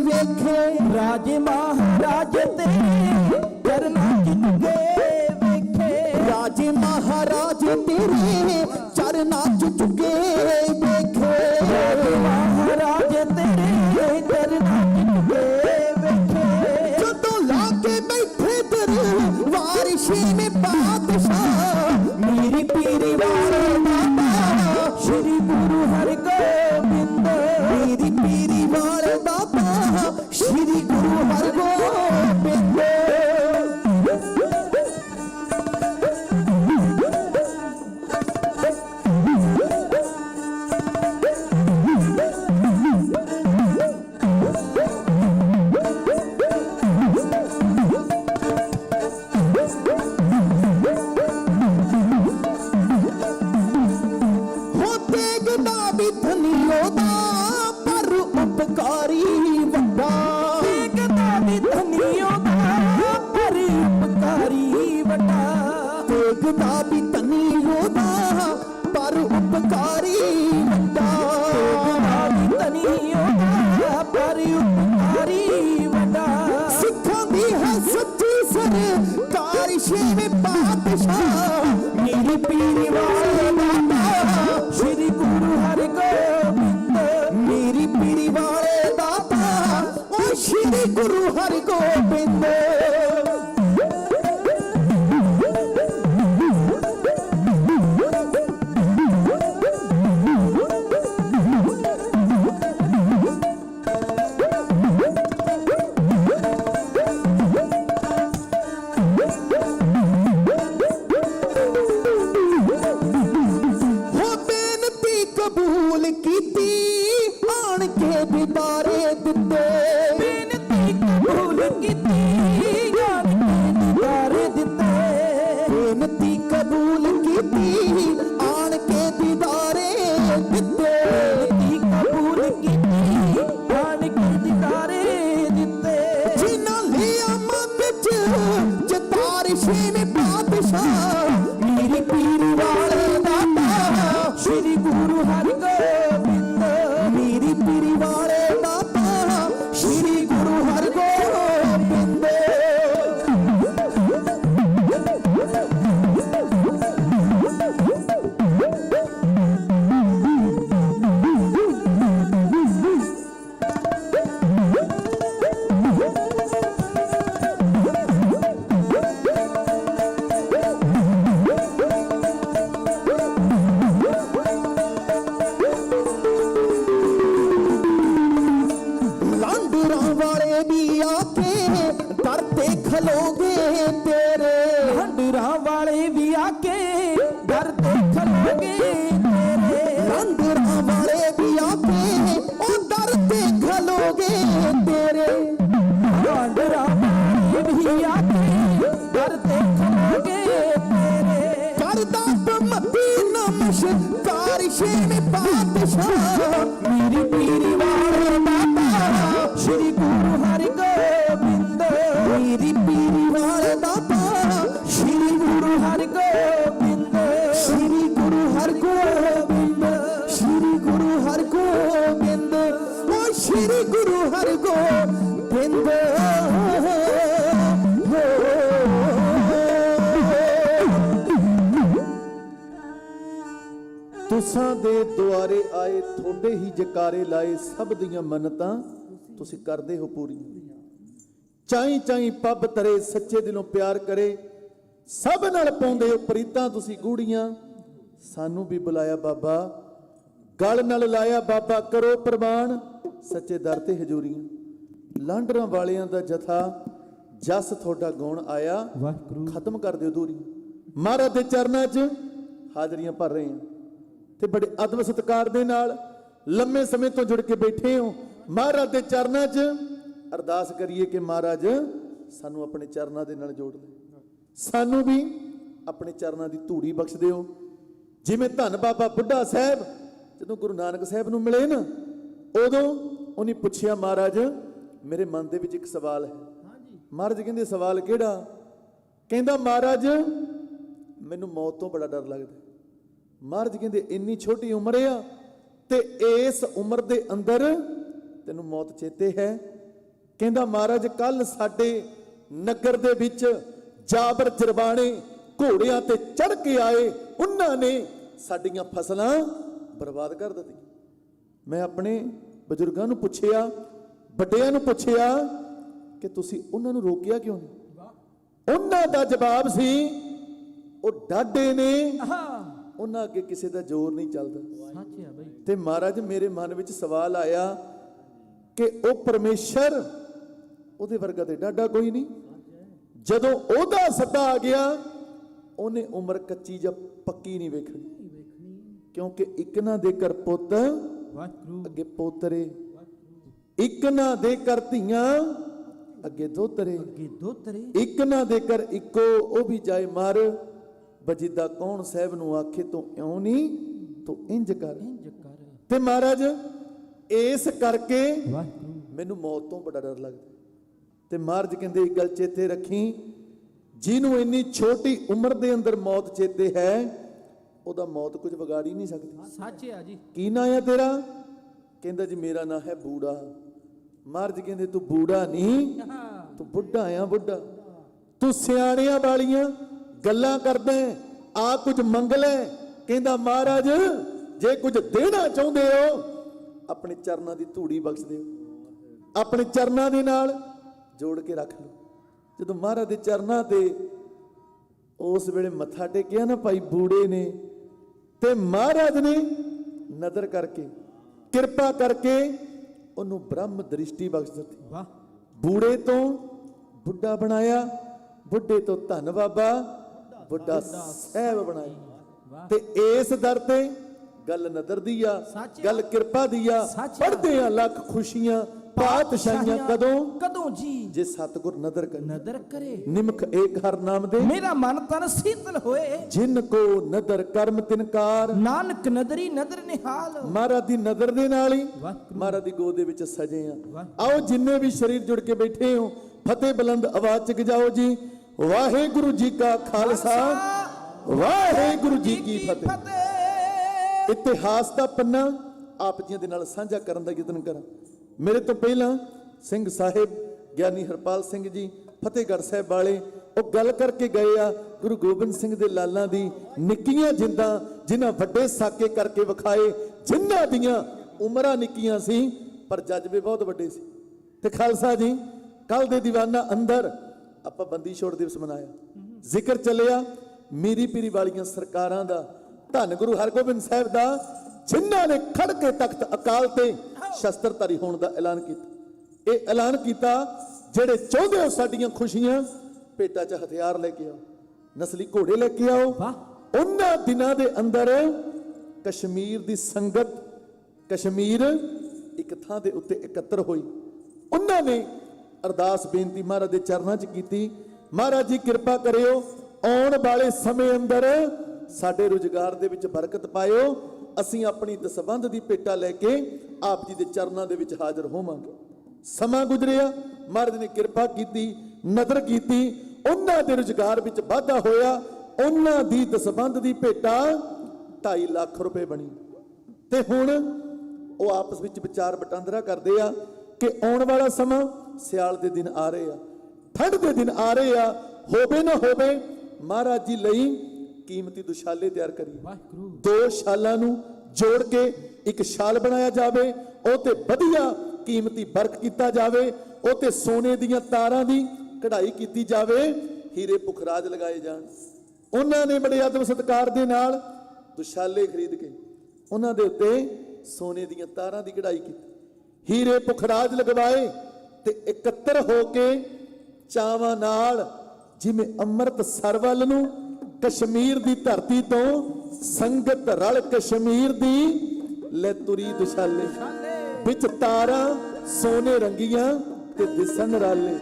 ਵੇਖੇ ਰਾਜੇ ਮਹਾਰਾਜ ਤੇਰੇ ਚਰਨਾਂ 'ਚ ਝੁਕੇ ਵੇਖੇ ਰਾਜੇ ਮਹਾਰਾਜ ਤੇਰੇ ਚਰਨਾਂ 'ਚ ਝੁਕੇ ਵੇਖੇ ਰਾਜੇ ਮਹਾਰਾਜ ਤੇਰੇ ਚਰਨਾਂ 'ਚ ਝੁਕੇ ਵੇਖੇ ਜਦੋਂ ਲਾ ਕੇ ਬੈਠੇ ਦਰਬਾਰ ਛੇਵੇਂ ਪਾਤਸ਼ਾਹ ਮੇਰੀ ਪੀਰੀ ਵਾਲੇ ਬਾਬਾ ਸ਼੍ਰੀ ਗੁਰੂ ਹਰਗੋਬਿੰਦ ਮੇਰੀ ਪੀਰੀ ਵਾਲੇ ਬਾਬਾ ਸ਼੍ਰੀ ਗੁਰੂ ਹਰਗੋਬਿੰਦ ਮੇਰੀ ਪੀਰੀ ਵਾਲੇ ਬਾਬਾ ਸ਼੍ਰੀ ਗੁਰੂ ਹਰਗੋਬਿੰਦ ਮੇਰੀ ਪੀਰੀ ਵਾਲੇ ਬਾਬਾ ਓ ਸ਼੍ਰੀ ਗੁਰੂ ਹਰਗੋਬਿੰਦ ਤੁਸਾਂ ਦੇ ਦੁਆਰੇ ਆਏ ਤੁਹਾਡੇ ਹੀ ਜਕਾਰੇ ਲਾਏ ਸਭ ਦੀਆਂ ਮੰਨਤਾਂ ਤੁਸੀਂ ਕਰਦੇ ਹੋ ਪੂਰੀਆਂ ਚਾਈ ਚਾਈ ਪੱਬ ਤਰੇ ਸੱਚੇ ਦਿਲੋਂ ਪਿਆਰ ਕਰੇ ਸਭ ਨਾਲ ਪਾਉਂਦੇ ਹੋ ਪ੍ਰੀਤਾਂ ਤੁਸੀਂ ਗੂੜੀਆਂ ਸਾਨੂੰ ਵੀ ਬੁਲਾਇਆ ਬਾਬਾ ਗਲ ਨਾਲ ਲਾਇਆ ਬਾਬਾ ਕਰੋ ਪ੍ਰਵਾਨ ਸੱਚੇ ਦਰ ਤੇ ਹਜ਼ੂਰੀਆਂ ਲਾਂਡਰਾਂ ਵਾਲਿਆਂ ਦਾ ਜਥਾ ਜਸ ਤੁਹਾਡਾ ਗਾਉਣ ਆਇਆ ਵਾਹਿਗੁਰੂ ਖਤਮ ਕਰ ਦਿਓ ਦੂਰੀ ਮਹਾਰਾਜ ਦੇ ਚਰਨਾਂ 'ਚ ਹਾਜ਼ਰੀਆਂ ਭਰ ਰਹੇ ਹਾਂ ਤੇ ਬੜੇ ਅਦਬ ਸਤਿਕਾਰ ਦੇ ਨਾਲ ਲੰਮੇ ਸਮੇਂ ਤੋਂ ਜੁੜ ਕੇ ਬੈਠੇ ਹੋ ਮਹਾਰਾਜ ਦੇ ਚਰਨਾਂ 'ਚ ਅਰਦਾਸ ਕਰੀਏ ਕਿ ਮਹਾਰਾਜ ਸਾਨੂੰ ਆਪਣੇ ਚਰਨਾਂ ਦੇ ਨਾਲ ਜੋੜ ਲੈ ਸਾਨੂੰ ਵੀ ਆਪਣੇ ਚਰਨਾਂ ਦੀ ਧੂੜੀ ਬਖਸ਼ ਦਿਓ ਜਿਵੇਂ ਧੰਨ ਬਾਬਾ ਬੁੱਢਾ ਸਾਹਿਬ ਜਦੋਂ ਗੁਰੂ ਨਾਨਕ ਸਾਹਿਬ ਨੂੰ ਮਿਲੇ ਨਾ ਉਦੋਂ ਉਹਨੇ ਪੁੱਛਿਆ ਮਹਾਰਾਜ ਮੇਰੇ ਮਨ ਦੇ ਵਿੱਚ ਇੱਕ ਸਵਾਲ ਹੈ ਮਹਾਰਾਜ ਕਹਿੰਦੇ ਸਵਾਲ ਕਿਹੜਾ ਕਹਿੰਦਾ ਮਹਾਰਾਜ ਮੈਨੂੰ ਮੌਤ ਤੋਂ ਬੜਾ ਡਰ ਲੱਗਦਾ ਮਹਾਰਾਜ ਕਹਿੰਦੇ ਇੰਨੀ ਛੋਟੀ ਉਮਰ ਆ ਤੇ ਇਸ ਉਮਰ ਦੇ ਅੰਦਰ ਤੈਨੂੰ ਮੌਤ ਚੇਤੇ ਹੈ? ਕਹਿੰਦਾ ਮਹਾਰਾਜ ਕੱਲ ਸਾਡੇ ਨਗਰ ਦੇ ਵਿੱਚ ਜਾਬਰ ਜਰਬਾਣੇ ਘੋੜਿਆਂ ਤੇ ਚੜ ਕੇ ਆਏ, ਉਹਨਾਂ ਨੇ ਸਾਡੀਆਂ ਫਸਲਾਂ ਬਰਬਾਦ ਕਰ ਦਿੱਤੀਆਂ। ਮੈਂ ਆਪਣੇ ਬਜ਼ੁਰਗਾਂ ਨੂੰ ਪੁੱਛਿਆ, ਵੱਡਿਆਂ ਨੂੰ ਪੁੱਛਿਆ ਕਿ ਤੁਸੀਂ ਉਹਨਾਂ ਨੂੰ ਰੋਕਿਆ ਕਿਉਂ ਨਹੀਂ? ਉਹਨਾਂ ਦਾ ਜਵਾਬ ਸੀ ਉਹ ਡਾਢੇ ਨੇ, ਉਹਨਾਂ ਅੱਗੇ ਕਿਸੇ ਦਾ ਜ਼ੋਰ ਨਹੀਂ ਚੱਲਦਾ। ਤੇ ਮਹਾਰਾਜ ਮੇਰੇ ਮਨ ਵਿੱਚ ਸਵਾਲ ਆਇਆ ਕਿ ਉਹ ਪਰਮੇਸ਼ਰ, ਉਹਦੇ ਵਰਗਾ ਤੇ ਡਾਢਾ ਕੋਈ ਨਹੀਂ। ਜਦੋਂ ਉਹਦਾ ਸੱਦਾ ਆ ਗਿਆ, ਉਹਨੇ ਉਮਰ ਕੱਚੀ ਜਾਂ ਪੱਕੀ ਨਹੀਂ ਵੇਖਣੀ, ਕਿਉਂਕਿ ਇੱਕ ਨਾ ਦੇ ਕਰ ਪੁੱਤ ਅੱਗੇ ਪੋਤਰੇ, ਇੱਕ ਨਾ ਦੇ ਕਰ ਧੀਆਂ ਅੱਗੇ ਦੋਤਰੇ, ਇੱਕ ਨਾ ਦੇ ਕਰ ਇੱਕੋ ਉਹ ਵੀ ਜਾਏ ਮਰ, ਬਜੀਦਾ ਕੌਣ ਸਾਹਿਬ ਨੂੰ ਆਖੇ ਤੂੰ ਇਉਂ ਨਹੀਂ ਤੂੰ ਇੰਜ ਕਰ। ਤੇ ਮਹਾਰਾਜ ਇਸ ਕਰਕੇ ਮੈਨੂੰ ਮੌਤ ਤੋਂ ਬੜਾ ਡਰ ਲੱਗਦਾ। ਤੇ ਮਹਾਰਾਜ ਕਹਿੰਦੇ ਇੱਕ ਗੱਲ ਚੇਤੇ ਰੱਖੀ, ਜਿਹਨੂੰ ਇੰਨੀ ਛੋਟੀ ਉਮਰ ਦੇ ਅੰਦਰ ਮੌਤ ਚੇਤੇ ਹੈ, ਉਹਦਾ ਮੌਤ ਕੁਝ ਵਿਗਾੜ ਹੀ ਨਹੀਂ ਸਕਦੀ। ਸੱਚ ਹੈ ਜੀ। ਕੀ ਨਾਂ ਹੈ ਤੇਰਾ? ਕਹਿੰਦਾ ਜੀ ਮੇਰਾ ਨਾਂ ਹੈ ਬੂੜਾ। ਮਹਾਰਾਜ ਕਹਿੰਦੇ ਤੂੰ ਬੂੜਾ ਨਹੀਂ, ਤੂੰ ਬੁੱਢਾ ਆ, ਬੁੱਢਾ। ਤੂੰ ਸਿਆਣਿਆਂ ਵਾਲੀਆਂ ਗੱਲਾਂ ਕਰਦਾ, ਆ ਕੁਝ ਮੰਗ ਲੈ। ਕਹਿੰਦਾ ਮਹਾਰਾਜ ਜੇ ਕੁਝ ਦੇਣਾ ਚਾਹੁੰਦੇ ਹੋ, ਆਪਣੇ ਚਰਨਾਂ ਦੀ ਧੂੜੀ ਬਖਸ਼ ਦਿਓ, ਆਪਣੇ ਚਰਨਾਂ ਦੇ ਨਾਲ ਜੋੜ ਕੇ ਰੱਖ ਲਓ। ਜਦੋਂ ਮਹਾਰਾਜ ਦੇ ਚਰਨਾਂ ਤੇ ਉਸ ਵੇਲੇ ਮੱਥਾ ਟੇਕਿਆ ਨਾ ਭਾਈ ਬੂੜੇ ਨੇ, ਤੇ ਮਹਾਰਾਜ ਨੇ ਨਜ਼ਰ ਕਰਕੇ ਕਿਰਪਾ ਕਰਕੇ ਉਹਨੂੰ ਬ੍ਰਹਮ ਦ੍ਰਿਸ਼ਟੀ ਬਖਸ਼ ਦਿੱਤੀ। ਵਾਹ! ਬੂੜੇ ਤੋਂ ਬੁੱਢਾ ਬਣਾਇਆ, ਬੁੱਢੇ ਤੋਂ ਧੰਨ ਬਾਬਾ ਬੁੱਢਾ ਸਾਹਿਬ ਬਣਾਇਆ। ਤੇ ਇਸ ਦਰ ਤੇ ਗੱਲ ਨਦਰ ਦੀ ਆ, ਗੱਲ ਕਿਰਪਾ ਦੀ ਆ। ਪੜਦੇ ਆ ਲੱਖ ਖੁਸ਼ੀਆਂ ਪਾਤਸ਼ਾਹੀਆਂ ਕਦੋਂ ਜੀ, ਜੇ ਸਤਿਗੁਰ ਨਦਰ ਕਰੇ ਨਿਮਖ ਏਕ ਹਰ ਨਾਮ ਦੇ, ਮੇਰਾ ਮਨ ਤਨ ਸੀਤਲ ਹੋਏ, ਜਿਨ ਕੋ ਨਦਰ ਕਰਮ ਤਿਨਕਾਰ, ਨਾਨਕ ਨਦਰੀ ਨਦਰ ਨਿਹਾਲ। ਮਹਾਰਾਜ ਦੀ ਨਦਰ ਦੇ ਨਾਲ ਹੀ ਮਹਾਰਾਜ ਦੀ ਗੋਦ ਦੇ ਵਿੱਚ ਸਜੇ ਆ। ਆਓ ਜਿੰਨੇ ਵੀ ਸਰੀਰ ਜੁੜ ਕੇ ਬੈਠੇ ਹੋ, ਫਤਿਹ ਬੁਲੰਦ ਆਵਾਜ਼ ਚ ਗਜਾਓ ਜੀ। ਵਾਹਿਗੁਰੂ ਜੀ ਕਾ ਖਾਲਸਾ, ਵਾਹਿਗੁਰੂ ਜੀ ਕੀ ਫਤਿਹ। ਇਤਿਹਾਸ ਦਾ ਪੰਨਾ ਆਪ ਜੀਆਂ ਦੇ ਨਾਲ ਸਾਂਝਾ ਕਰਨ ਦਾ ਯਤਨ ਕਰਾਂ। ਮੇਰੇ ਤੋਂ ਪਹਿਲਾਂ ਸਿੰਘ ਸਾਹਿਬ ਗਿਆਨੀ ਹਰਪਾਲ ਸਿੰਘ ਜੀ ਫਤਿਹਗੜ੍ਹ ਸਾਹਿਬ ਵਾਲੇ, ਉਹ ਗੱਲ ਕਰਕੇ ਗਏ ਆ ਗੁਰੂ ਗੋਬਿੰਦ ਸਿੰਘ ਦੇ ਲਾਲਾਂ ਦੀ ਨਿੱਕੀਆਂ ਜਿੰਦਾਂ, ਜਿਨ੍ਹਾਂ ਵੱਡੇ ਸਾਕੇ ਕਰਕੇ ਵਿਖਾਏ, ਜਿਨ੍ਹਾਂ ਦੀਆਂ ਉਮਰਾਂ ਨਿੱਕੀਆਂ ਸੀ ਪਰ ਜਜ਼ਬੇ ਬਹੁਤ ਵੱਡੇ ਸੀ। ਤੇ ਖਾਲਸਾ ਜੀ ਕੱਲ ਦੇ ਦੀਵਾਨਾ ਅੰਦਰ ਆਪਾਂ ਬੰਦੀ ਛੋੜ ਦਿਵਸ ਮਨਾਇਆ, ਜ਼ਿਕਰ ਚੱਲਿਆ ਮੀਰੀ ਪੀਰੀ ਵਾਲੀਆਂ ਸਰਕਾਰਾਂ ਦਾ, ਧੰਨ ਗੁਰੂ ਹਰਗੋਬਿੰਦ ਸਾਹਿਬ ਦਾ, ਜਿਨ੍ਹਾਂ ਨੇ ਖੜ ਕੇ ਤਖਤ ਅਕਾਲ ਤੇ ਸ਼ਸਤਰਧਾਰੀ ਹੋਣ ਦਾ ਐਲਾਨ ਕੀਤਾ। ਇਹ ਐਲਾਨ ਕੀਤਾ ਜਿਹੜੇ ਚਾਹੁੰਦੇ ਹੋ ਸਾਡੀਆਂ ਖੁਸ਼ੀਆਂ, ਪੇਟਾਂ 'ਚ ਹਥਿਆਰ ਲੈ ਕੇ ਆਓ, ਨਸਲੀ ਘੋੜੇ ਲੈ ਕੇ ਆਓ। ਉਹਨਾਂ ਦਿਨਾਂ ਦੇ ਅੰਦਰ ਕਸ਼ਮੀਰ ਦੀ ਸੰਗਤ, ਕਸ਼ਮੀਰ ਇੱਕ ਥਾਂ ਦੇ ਉੱਤੇ ਇਕੱਤਰ ਹੋਈ। ਉਹਨਾਂ ਨੇ ਅਰਦਾਸ ਬੇਨਤੀ ਮਹਾਰਾਜ ਦੇ ਚਰਨਾਂ 'ਚ ਕੀਤੀ, ਮਹਾਰਾਜ ਜੀ ਕਿਰਪਾ ਕਰਿਓ, ਆਉਣ ਵਾਲੇ ਸਮੇਂ ਅੰਦਰ ਸਾਡੇ ਰੁਜ਼ਗਾਰ ਦੇ ਵਿੱਚ ਬਰਕਤ ਪਾਇਓ, ਅਸੀਂ ਆਪਣੀ ਦਸਬੰਧ ਦੀ ਭੇਟਾ ਲੈ ਕੇ ਆਪ ਜੀ ਦੇ ਚਰਨਾਂ ਦੇ ਵਿੱਚ ਹਾਜ਼ਰ ਹੋਵਾਂਗੇ। ਸਮਾਂ ਗੁਜ਼ਰਿਆ, ਮਹਾਰਾਜ ਨੇ ਕਿਰਪਾ ਕੀਤੀ, ਨਜ਼ਰ ਕੀਤੀ, ਉਹਨਾਂ ਦੇ ਰੁਜ਼ਗਾਰ ਵਿੱਚ ਵਾਧਾ ਹੋਇਆ। ਉਹਨਾਂ ਦੀ ਦਸਬੰਧ ਦੀ ਭੇਟਾ 2.5 ਲੱਖ ਰੁਪਏ ਬਣੀ। ਤੇ ਹੁਣ ਉਹ ਆਪਸ ਵਿੱਚ ਵਿਚਾਰ ਵਟਾਂਦਰਾ ਕਰਦੇ ਆ ਕਿ ਆਉਣ ਵਾਲਾ ਸਮਾਂ, ਸਿਆਲ ਦੇ ਦਿਨ ਆ ਰਹੇ ਆ, ਠੰਡ ਦੇ ਦਿਨ ਆ ਰਹੇ ਆ, ਹੋਵੇ ਨਾ ਹੋਵੇ ਮਹਾਰਾਜ ਜੀ ਲਈ ਕੀਮਤੀ ਦੁਸ਼ਾਲੇ ਤਿਆਰ ਕਰੀਏ। 2 ਸ਼ਾਲਾਂ ਨੂੰ ਜੋੜ ਕੇ ਇੱਕ ਸ਼ਾਲ ਬਣਾਇਆ ਜਾਵੇ, ਉਹ ਤੇ ਵਧੀਆ ਕੀਮਤੀ ਵਰਕ ਕੀਤਾ ਜਾਵੇ, ਉਹ ਤੇ ਸੋਨੇ ਦੀਆਂ ਤਾਰਾਂ ਦੀ ਕਢਾਈ ਕੀਤੀ ਜਾਵੇ, ਹੀਰੇ ਪੁਖਰਾਜ ਲਗਾਏ ਜਾਣ। ਉਹਨਾਂ ਨੇ ਬੜੇ ਅਦਬ ਸਤਿਕਾਰ ਦੇ ਨਾਲ ਦੁਸ਼ਾਲੇ ਖਰੀਦ ਕੇ ਉਹਨਾਂ ਦੇ ਉੱਤੇ ਸੋਨੇ ਦੀਆਂ ਤਾਰਾਂ ਦੀ ਕਢਾਈ ਕੀਤੀ, ਹੀਰੇ ਪੁਖਰਾਜ ਲਗਵਾਏ ਤੇ ਇਕੱਤਰ ਹੋ ਕੇ ਚਾਵਾਂ ਨਾਲ, ਜਿਵੇਂ ਅੰਮ੍ਰਿਤਸਰ ਵੱਲ ਨੂੰ ਕਸ਼ਮੀਰ ਦੀ ਧਰਤੀ ਤੋਂ ਸੰਗਤ ਰਲ ਕਸ਼ਮੀਰ ਦੀ ਲੈ ਤੁਰੀ ਦੁਸ਼ਾਲੇ, ਵਿੱਚ ਤਾਰਾਂ ਸੋਨੇ ਰੰਗੀਆਂ ਤੇ ਦਿਸਣ ਰਾਲੇ,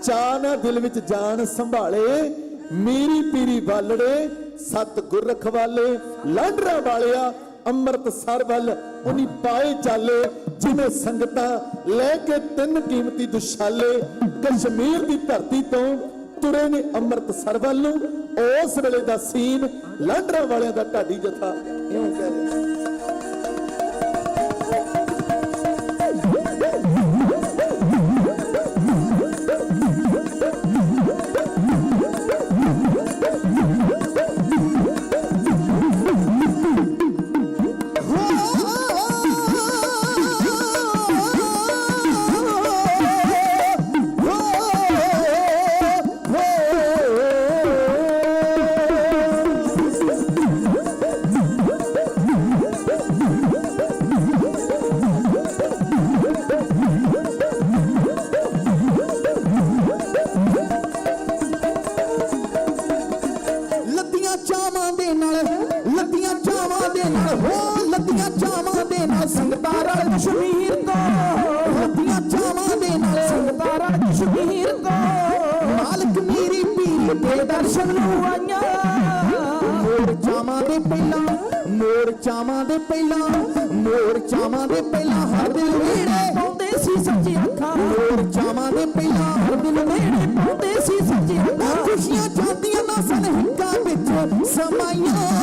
ਚਾਹ ਨਾ ਦਿਲ ਵਿੱਚ ਜਾਨ ਸੰਭਾਲੇ, ਮੀਰੀ ਪੀਰੀ ਵਾਲੜੇ ਸਤ ਗੁਰ ਰਖਵਾਲੇ, ਲਾਂਡਰਾ ਵਾਲਿਆ ਅੰਮ੍ਰਿਤਸਰ ਵੱਲ ਉਨੀ ਪਾਏ ਚਾਲੇ, ਜਿਵੇਂ ਸੰਗਤਾਂ ਲੈ ਕੇ 3 ਕੀਮਤੀ ਦੁਸ਼ਾਲੇ ਕਸ਼ਮੀਰ ਦੀ ਧਰਤੀ ਤੋਂ ਤੁਰੇ ਨੇ ਅੰਮ੍ਰਿਤਸਰ ਵੱਲ ਨੂੰ। ਉਸ ਵੇਲੇ ਦਾ ਸੀਨ ਲਾਂਡਰਾ ਵਾਲਿਆਂ ਦਾ ਢਾਡੀ ਜਥਾ ਇਉਂ ਕਹਿ ਰਿਹਾ। ਕਸ਼ਮੀਰ ਤੋਂ ਮਾਲਕ ਮੇਰੀ ਪੀਰ ਦੇ ਦਰਸ਼ਨ ਨੂੰ ਆਈਆਂ ਮੋਰ ਚਾਵਾਂ ਦੇ ਪਹਿਲਾਂ ਮੋਰ ਚਾਵਾਂ ਦੇ ਪਹਿਲਾਂ ਮੋਰ ਚਾਵਾਂ ਦੇ ਪਹਿਲਾਂ ਹਰ ਦਿਲ ਵੇੜੇ ਪਾਉਂਦੇ ਸੀ ਸੱਚੀ ਅੱਖਾਂ ਮੋਰ ਚਾਵਾਂ ਦੇ ਪਹਿਲਾਂ ਹਰ ਦਿਲ ਵੇੜੇ ਪਾਉਂਦੇ ਸੀ ਸੱਚੀ ਅੱਖਾਂ ਖੁਸ਼ੀਆਂ ਜਾਂਦੀਆਂ ਨਾ ਸਨ ਹਿੱਕਾਂ ਵਿੱਚ ਸਮਾਈਆਂ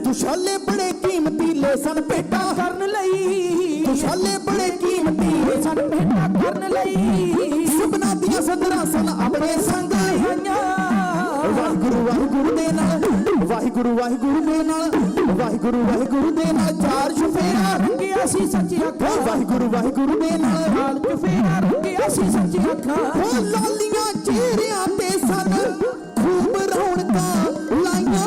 ਦੁਸ਼ਾਲੇ ਬੜੇ ਕੀਮਤੀ ਲੈ ਸਨ ਭੇਟਾ ਕਰਨ ਲਈ ਦੁਸ਼ਾਲੇ ਬੜੇ ਕੀਮਤੀ ਲੈ ਸਨ ਭੇਟਾ ਕਰਨ ਲਈ ਸੁਪਨਾ ਦੀਆਂ ਸਦਰਾਂ ਸਨ ਆਪਣੇ ਸੰਗ ਆਈਆਂ ਵਾਹਿਗੁਰੂ ਵਾਹਿਗੁਰੂ ਦੇ ਨਾਲ ਵਾਹਿਗੁਰੂ ਵਾਹਿਗੁਰੂ ਦੇ ਨਾਲ ਵਾਹਿਗੁਰੂ ਵਾਹਿਗੁਰੂ ਦੇ ਨਾਲ ਚਾਰ ਚੁਫੇਰਾ ਰੰਗਿਆ ਸੀ ਸੱਚੀ ਅੱਖਾਂ ਵਾਹਿਗੁਰੂ ਵਾਹਿਗੁਰੂ ਦੇ ਨਾਲ ਚੁਫੇਰਾ ਰੰਗਿਆ ਸੀ ਸੱਚੀ ਅੱਖਾਂ ਉਹ ਲਾਲੀਆਂ ਚਿਹਰਿਆਂ ਤੇ ਸਨ ਖੂਬ ਰੌਣਕਾਂ ਲਾਈਆਂ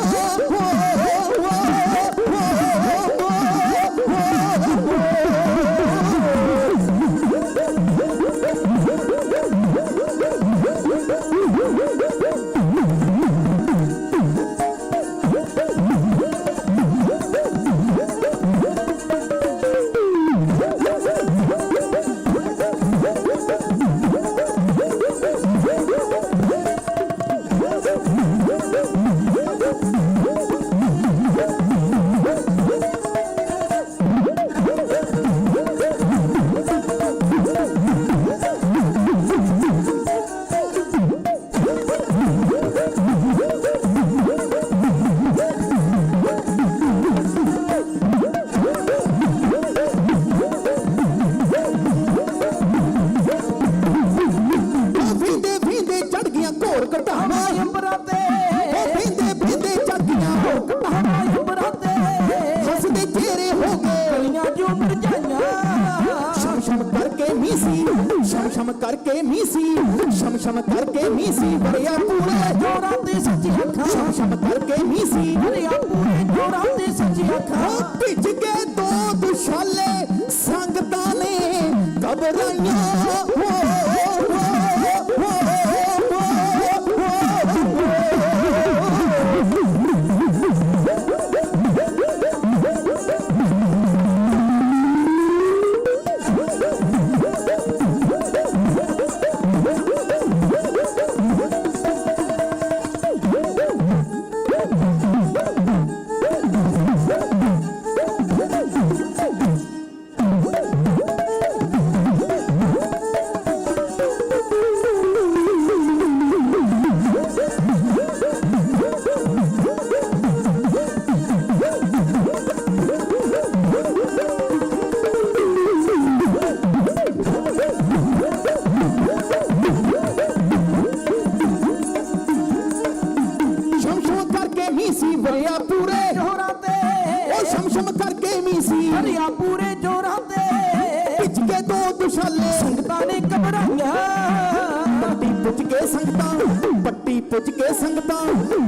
ਸ਼ਮ ਕਰਕੇ ਮੀਸੀ ਸ਼ਮ ਕਰਕੇ ਮੀਸੀ ਬੜਿਆ ਪੂਰੇ ਜੋਰਾਂ ਤੇ ਸੱਚੀ ਅੱਖਾਂ ਸ਼ਮ ਕਰਕੇ ਮੀਸੀ ਬੜਿਆ ਪੂਰੇ ਜੋਰਾਂ ਤੇ ਸੱਚੀ ਅੱਖਾਂ ਭਿੱਜ ਕੇ ਦੋ ਦੁਸ਼ਾਲੇ ਸੰਗਤਾਂ ਨੇ ਘਬਰਾਈਆਂ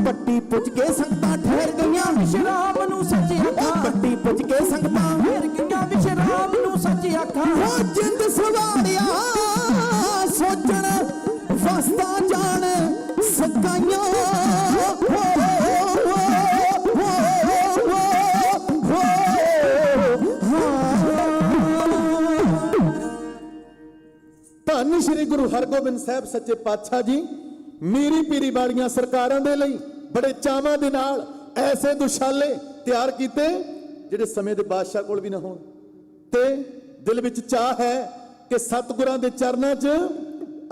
ਪੱਟੀ ਪੁੱਜ ਕੇ ਸੰਗਤਾਂ ਠਹਿਰ ਗਈਆਂ ਵਿਸ਼ਰਾਮ ਨੂੰ ਸੱਚੀ ਅੱਖਾਂ ਪੱਟੀ ਪੁੱਜ ਕੇ ਸੰਗਤਾਂ ਠਹਿਰ ਗਈਆਂ ਵਿਸ਼ਰਾਮ ਨੂੰ ਸੱਚੀ ਅੱਖਾਂ ਉਹ ਜਿੰਦ ਸਵਾਰਿਆ ਸੋਚਣ ਵਸਤਾ ਜਾਣ ਸਕਾਈਆਂ ਧੰਨ ਸ਼੍ਰੀ ਗੁਰੂ ਹਰਗੋਬਿੰਦ ਸਾਹਿਬ ਸੱਚੇ ਪਾਤਸ਼ਾਹ ਜੀ ਮੀਰੀ ਪੀਰੀ ਵਾਲੀਆਂ ਸਰਕਾਰਾਂ ਦੇ ਲਈ ਬੜੇ ਚਾਵਾਂ ਦੇ ਨਾਲ ਐਸੇ ਦੁਸ਼ਾਲੇ ਤਿਆਰ ਕੀਤੇ ਜਿਹੜੇ ਸਮੇਂ ਦੇ ਬਾਦਸ਼ਾਹ ਕੋਲ ਵੀ ਨਾ ਹੋਣ, ਤੇ ਦਿਲ ਵਿੱਚ ਚਾਹ ਹੈ ਕਿ ਸਤਿਗੁਰਾਂ ਦੇ ਚਰਨਾਂ 'ਚ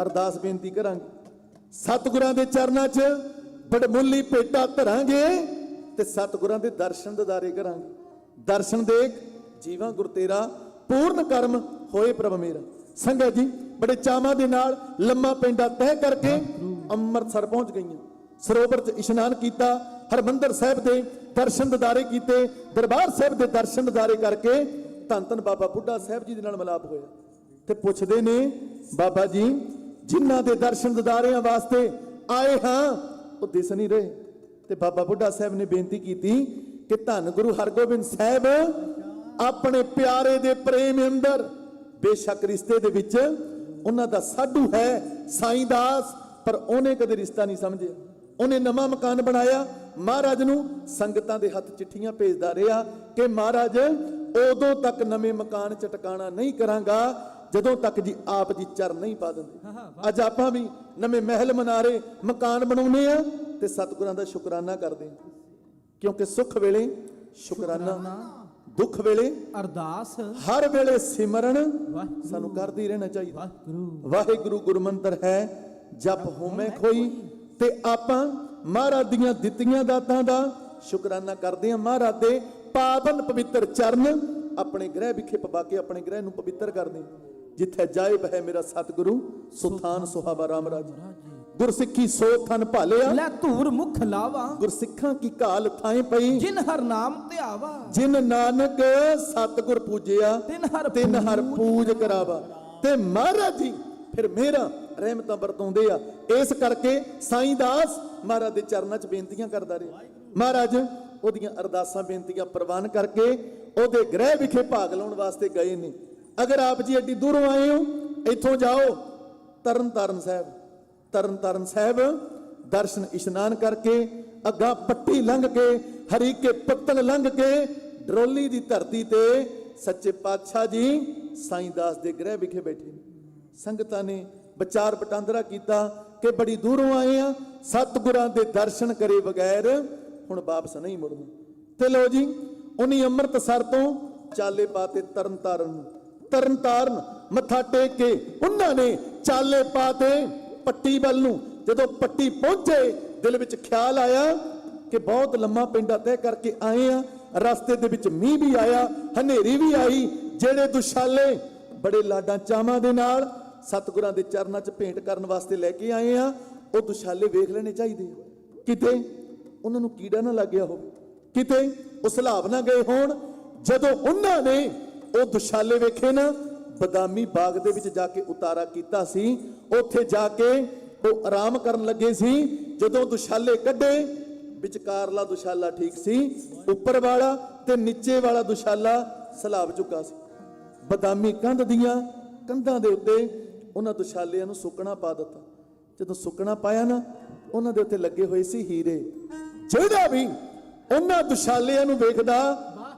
ਅਰਦਾਸ ਬੇਨਤੀ ਕਰਾਂਗੇ, ਸਤਿਗੁਰਾਂ ਦੇ ਚਰਨਾਂ 'ਚ ਬੜਮੁੱਲੀ ਭੇਟਾ ਧਰਾਂਗੇ ਤੇ ਸਤਿਗੁਰਾਂ ਦੇ ਦਰਸ਼ਨ ਦਿਦਾਰੇ ਕਰਾਂਗੇ। ਦਰਸ਼ਨ ਦੇਖ ਜੀਵਾਂ ਗੁਰ ਤੇਰਾ ਪੂਰਨ ਕਰਮ ਹੋਏ ਪ੍ਰਭ ਮੇਰਾ। ਸੰਗਤ ਜੀ ਬੜੇ ਚਾਵਾਂ ਦੇ ਨਾਲ ਲੰਮਾ ਪੈਂਡਾ ਤੈਅ ਕਰਕੇ ਅੰਮ੍ਰਿਤਸਰ ਪਹੁੰਚ ਗਈਆਂ, ਸਰੋਵਰ 'ਚ ਇਸ਼ਨਾਨ ਕੀਤਾ, ਹਰਮੰਦਰ ਸਾਹਿਬ ਦੇ ਦਰਸ਼ਨ ਦਿਦਾਰੇ ਕੀਤੇ, ਦਰਬਾਰ ਸਾਹਿਬ ਦੇ ਦਰਸ਼ਨ ਦਿਦਾਰੇ ਕਰਕੇ ਧੰਨ ਧੰਨ ਬਾਬਾ ਬੁੱਢਾ ਸਾਹਿਬ ਜੀ ਦੇ ਨਾਲ ਮਿਲਾਪ ਹੋਇਆ। ਤੇ ਪੁੱਛਦੇ ਨੇ ਬਾਬਾ ਜੀ ਜਿਨ੍ਹਾਂ ਦੇ ਦਰਸ਼ਨ ਦਿਦਾਰਿਆਂ ਵਾਸਤੇ ਆਏ ਹਾਂ ਉਹ ਦਿਸ ਨਹੀਂ ਰਹੇ। ਤੇ ਬਾਬਾ ਬੁੱਢਾ ਸਾਹਿਬ ਨੇ ਬੇਨਤੀ ਕੀਤੀ ਕਿ ਧੰਨ ਗੁਰੂ ਹਰਗੋਬਿੰਦ ਸਾਹਿਬ ਆਪਣੇ ਪਿਆਰੇ ਦੇ ਪ੍ਰੇਮ ਅੰਦਰ ਬੇਸ਼ੱਕ ਰਿਸ਼ਤੇ ਦੇ ਵਿੱਚ ਉਹਨਾਂ ਦਾ ਸਾਧੂ ਹੈ ਸਾਈਂ ਦਾਸ, ਪਰ ਉਹਨੇ ਕਦੇ ਰਿਸ਼ਤਾ ਨਹੀਂ ਸਮਝਿਆ। ਉਹਨੇ ਨਵਾਂ ਮਕਾਨ ਬਣਾਇਆ, ਮਹਾਰਾਜ ਨੂੰ ਸੰਗਤਾਂ ਦੇ ਹੱਥ ਚਿੱਠੀਆਂ ਭੇਜਦਾ ਰਿਹਾ ਕਿ ਮਹਾਰਾਜ ਉਦੋਂ ਤੱਕ ਨਵੇਂ ਮਕਾਨ ਚ ਟਿਕਾਣਾ ਨਹੀਂ ਕਰਾਂਗਾ ਜਦੋਂ ਤੱਕ ਜੀ ਆਪ ਜੀ ਚਰਨ ਨਹੀਂ ਪਾ ਦਿੰਦੇ। ਅੱਜ ਆਪਾਂ ਵੀ ਨਵੇਂ ਮਹਿਲ ਮਨਾਰੇ ਮਕਾਨ ਬਣਾਉਨੇ ਆ ਤੇ ਸਤਿਗੁਰਾਂ ਦਾ ਸ਼ੁਕਰਾਨਾ ਕਰਦੇ ਆ, ਕਿਉਂਕਿ ਸੁੱਖ ਵੇਲੇ ਸ਼ੁਕਰਾਨਾ, ਦੁੱਖ ਵੇਲੇ ਅਰਦਾਸ, ਹਰ ਵੇਲੇ ਸਿਮਰਨ ਸਾਨੂੰ ਕਰਦੇ ਹੀ ਰਹਿਣਾ ਚਾਹੀਦਾ। ਵਾਹਿਗੁਰੂ ਗੁਰਮੰਤਰ ਹੈ ਜਪ ਹੋਮੈ ਖੋਈ, ਤੇ ਆਪਾਂ ਮਹਾਰਾਜ ਦੀਆਂ ਦਿੱਤੀਆਂ ਦਾਤਾਂ ਦਾ ਸ਼ੁਕਰਾਨਾ ਕਰਦੇ ਹਾਂ। ਮਹਾਰਾਜ ਦੇ ਪਾਵਨ ਪਵਿੱਤਰ ਚਰਨ ਆਪਣੇ ਗ੍ਰਹਿ ਵਿਖੇ ਪਵਾ ਕੇ ਆਪਣੇ ਗ੍ਰਹਿ ਨੂੰ ਪਵਿੱਤਰ ਕਰਦੇ ਹਾਂ। ਜਿੱਥੇ ਜਾਇਬ ਹੈ ਮੇਰਾ ਸਤਿਗੁਰੂ ਸੁਥਾਨ ਸੁਹਾਵਾ ਰਾਮ ਰਾਜ, ਗੁਰਸਿੱਖੀ ਸੋ ਥਨ ਭਾਲਿਆ ਲੈ ਧੂਰ ਮੁਖ ਲਾਵਾ, ਗੁਰਸਿੱਖਾਂ ਕੀ ਘਾਲ ਥਾਏ ਪਈ ਜਿਨ ਹਰ ਨਾਮ ਧਿਆਵਾ, ਜਿਨ ਨਾਨਕ ਸਤਿਗੁਰ ਪੂਜਿਆ ਤਿਨ ਹਰ ਪੂਜ ਕਰਾਵਾ। ਤੇ ਮਹਾਰਾਜ ਜੀ ਫਿਰ ਮੇਰਾ ਰਹਿਮਤਾਂ ਵਰਤਾਉਂਦੇ ਆ। ਇਸ ਕਰਕੇ ਸਾਈਂ ਦਾਸ ਮਹਾਰਾਜ ਦੇ ਚਰਨਾਂ 'ਚ ਬੇਨਤੀਆਂ ਕਰਦਾ ਰਿਹਾ। ਮਹਾਰਾਜ ਉਹਦੀਆਂ ਅਰਦਾਸਾਂ ਬੇਨਤੀਆਂ ਪ੍ਰਵਾਨ ਕਰਕੇ ਉਹਦੇ ਗ੍ਰਹਿ ਵਿਖੇ ਭਾਗ ਲਾਉਣ ਵਾਸਤੇ ਗਏ ਨੇ। ਅਗਰ ਆਪ ਜੀ ਐਡੀ ਦੂਰੋਂ ਆਏ ਹੋ, ਇੱਥੋਂ ਜਾਓ ਤਰਨ ਤਾਰਨ ਸਾਹਿਬ, ਤਰਨ ਤਾਰਨ ਸਾਹਿਬ ਦਰਸ਼ਨ ਇਸ਼ਨਾਨ ਕਰਕੇ ਅੱਗਾ ਪੱਟੀ ਲੰਘ ਕੇ ਹਰੀਕੇ ਪੱਤਨ ਲੰਘ ਕੇ ਡਰੋਲੀ ਦੀ ਧਰਤੀ ਤੇ ਸੱਚੇ ਪਾਤਸ਼ਾਹ ਜੀ ਸਾਈਂ ਦਾਸ ਦੇ ਗ੍ਰਹਿ ਵਿਖੇ ਬੈਠੇ ਨੇ। ਸੰਗਤਾਂ ਨੇ ਵਿਚਾਰ ਵਟਾਂਦਰਾ ਕੀਤਾ ਕਿ ਬੜੀ ਦੂਰੋਂ ਆਏ ਆ, ਸਤਿਗੁਰਾਂ ਦੇ ਦਰਸ਼ਨ ਕਰੇ ਬਗੈਰ ਹੁਣ ਵਾਪਸ ਨਹੀਂ ਮੁੜਨਾ। ਤੇ ਲੋ ਜੀ ਉਨੀ ਅੰਮ੍ਰਿਤਸਰ ਤੋਂ ਚਾਲੇ ਪਾਤੇ ਤਰਨ ਤਾਰਨ ਨੂੰ। ਤਰਨ ਤਾਰਨ ਮੱਥਾ ਟੇਕ ਕੇ ਉਹਨਾਂ ਨੇ ਚਾਲੇ ਪਾਤੇ ਪੱਟੀ ਵੱਲ ਨੂੰ। ਜਦੋਂ ਪੱਟੀ ਪਹੁੰਚੇ ਦਿਲ ਵਿੱਚ ਖਿਆਲ ਆਇਆ ਕਿ ਬਹੁਤ ਲੰਮਾ ਪਿੰਡਾ ਤੈਅ ਕਰਕੇ ਆਏ ਆ, ਰਸਤੇ ਦੇ ਵਿੱਚ ਮੀਂਹ ਵੀ ਆਇਆ, ਹਨੇਰੀ ਵੀ ਆਈ। ਜਿਹੜੇ ਦੁਸ਼ਾਲੇ ਬੜੇ ਲਾਡਾਂ ਚਾਵਾਂ ਦੇ ਨਾਲ ਸਤਿਗੁਰਾਂ ਦੇ ਚਰਨਾਂ 'ਚ ਭੇਂਟ ਕਰਨ ਵਾਸਤੇ ਲੈ ਕੇ ਆਏ ਆ, ਉਹ ਦੁਸ਼ਾਲੇ ਵੇਖ ਲੈਣੇ ਚਾਹੀਦੇ ਆ। ਕਿਤੇ ਉਹਨਾਂ ਨੂੰ ਕੀੜਾ ਨਾ ਲੱਗਿਆ ਹੋਵੇ, ਕਿਤੇ ਉਹ ਸਲਾਬ ਨਾ ਗਏ ਹੋਣ। ਜਦੋਂ ਉਹਨਾਂ ਨੇ ਉਹ ਦੁਸ਼ਾਲੇ ਵੇਖੇ ਨਾ, ਬਦਾਮੀ ਬਾਗ ਦੇ ਵਿੱਚ ਜਾ ਕੇ ਉਤਾਰਾ ਕੀਤਾ ਸੀ, ਉੱਥੇ ਜਾ ਕੇ ਉਹ ਆਰਾਮ ਕਰਨ ਲੱਗੇ ਸੀ। ਜਦੋਂ ਦੁਸ਼ਾਲੇ ਕੱਢੇ, ਵਿਚਕਾਰਲਾ ਦੁਸ਼ਾਲਾ ਠੀਕ ਸੀ, ਉੱਪਰ ਵਾਲਾ ਤੇ ਨੀਚੇ ਵਾਲਾ ਦੁਸ਼ਾਲਾ ਸਲਾਬ ਚੁੱਕਾ ਸੀ। ਬਦਾਮੀ ਕੰਧ ਦੀਆਂ ਕੰਧਾਂ ਦੇ ਉੱਤੇ ਉਹਨਾਂ ਦੁਸ਼ਾਲਿਆਂ ਨੂੰ ਸੁੱਕਣਾ ਪਾ ਦਿੱਤਾ। ਜਦੋਂ ਸੁੱਕਣਾ ਪਾਇਆ ਨਾ, ਉਹਨਾਂ ਦੇ ਉੱਤੇ ਲੱਗੇ ਹੋਏ ਸੀ ਹੀਰੇ। ਜਿਹੜਾ ਵੀ ਉਹਨਾਂ ਦੁਸ਼ਾਲਿਆਂ ਨੂੰ ਵੇਖਦਾ,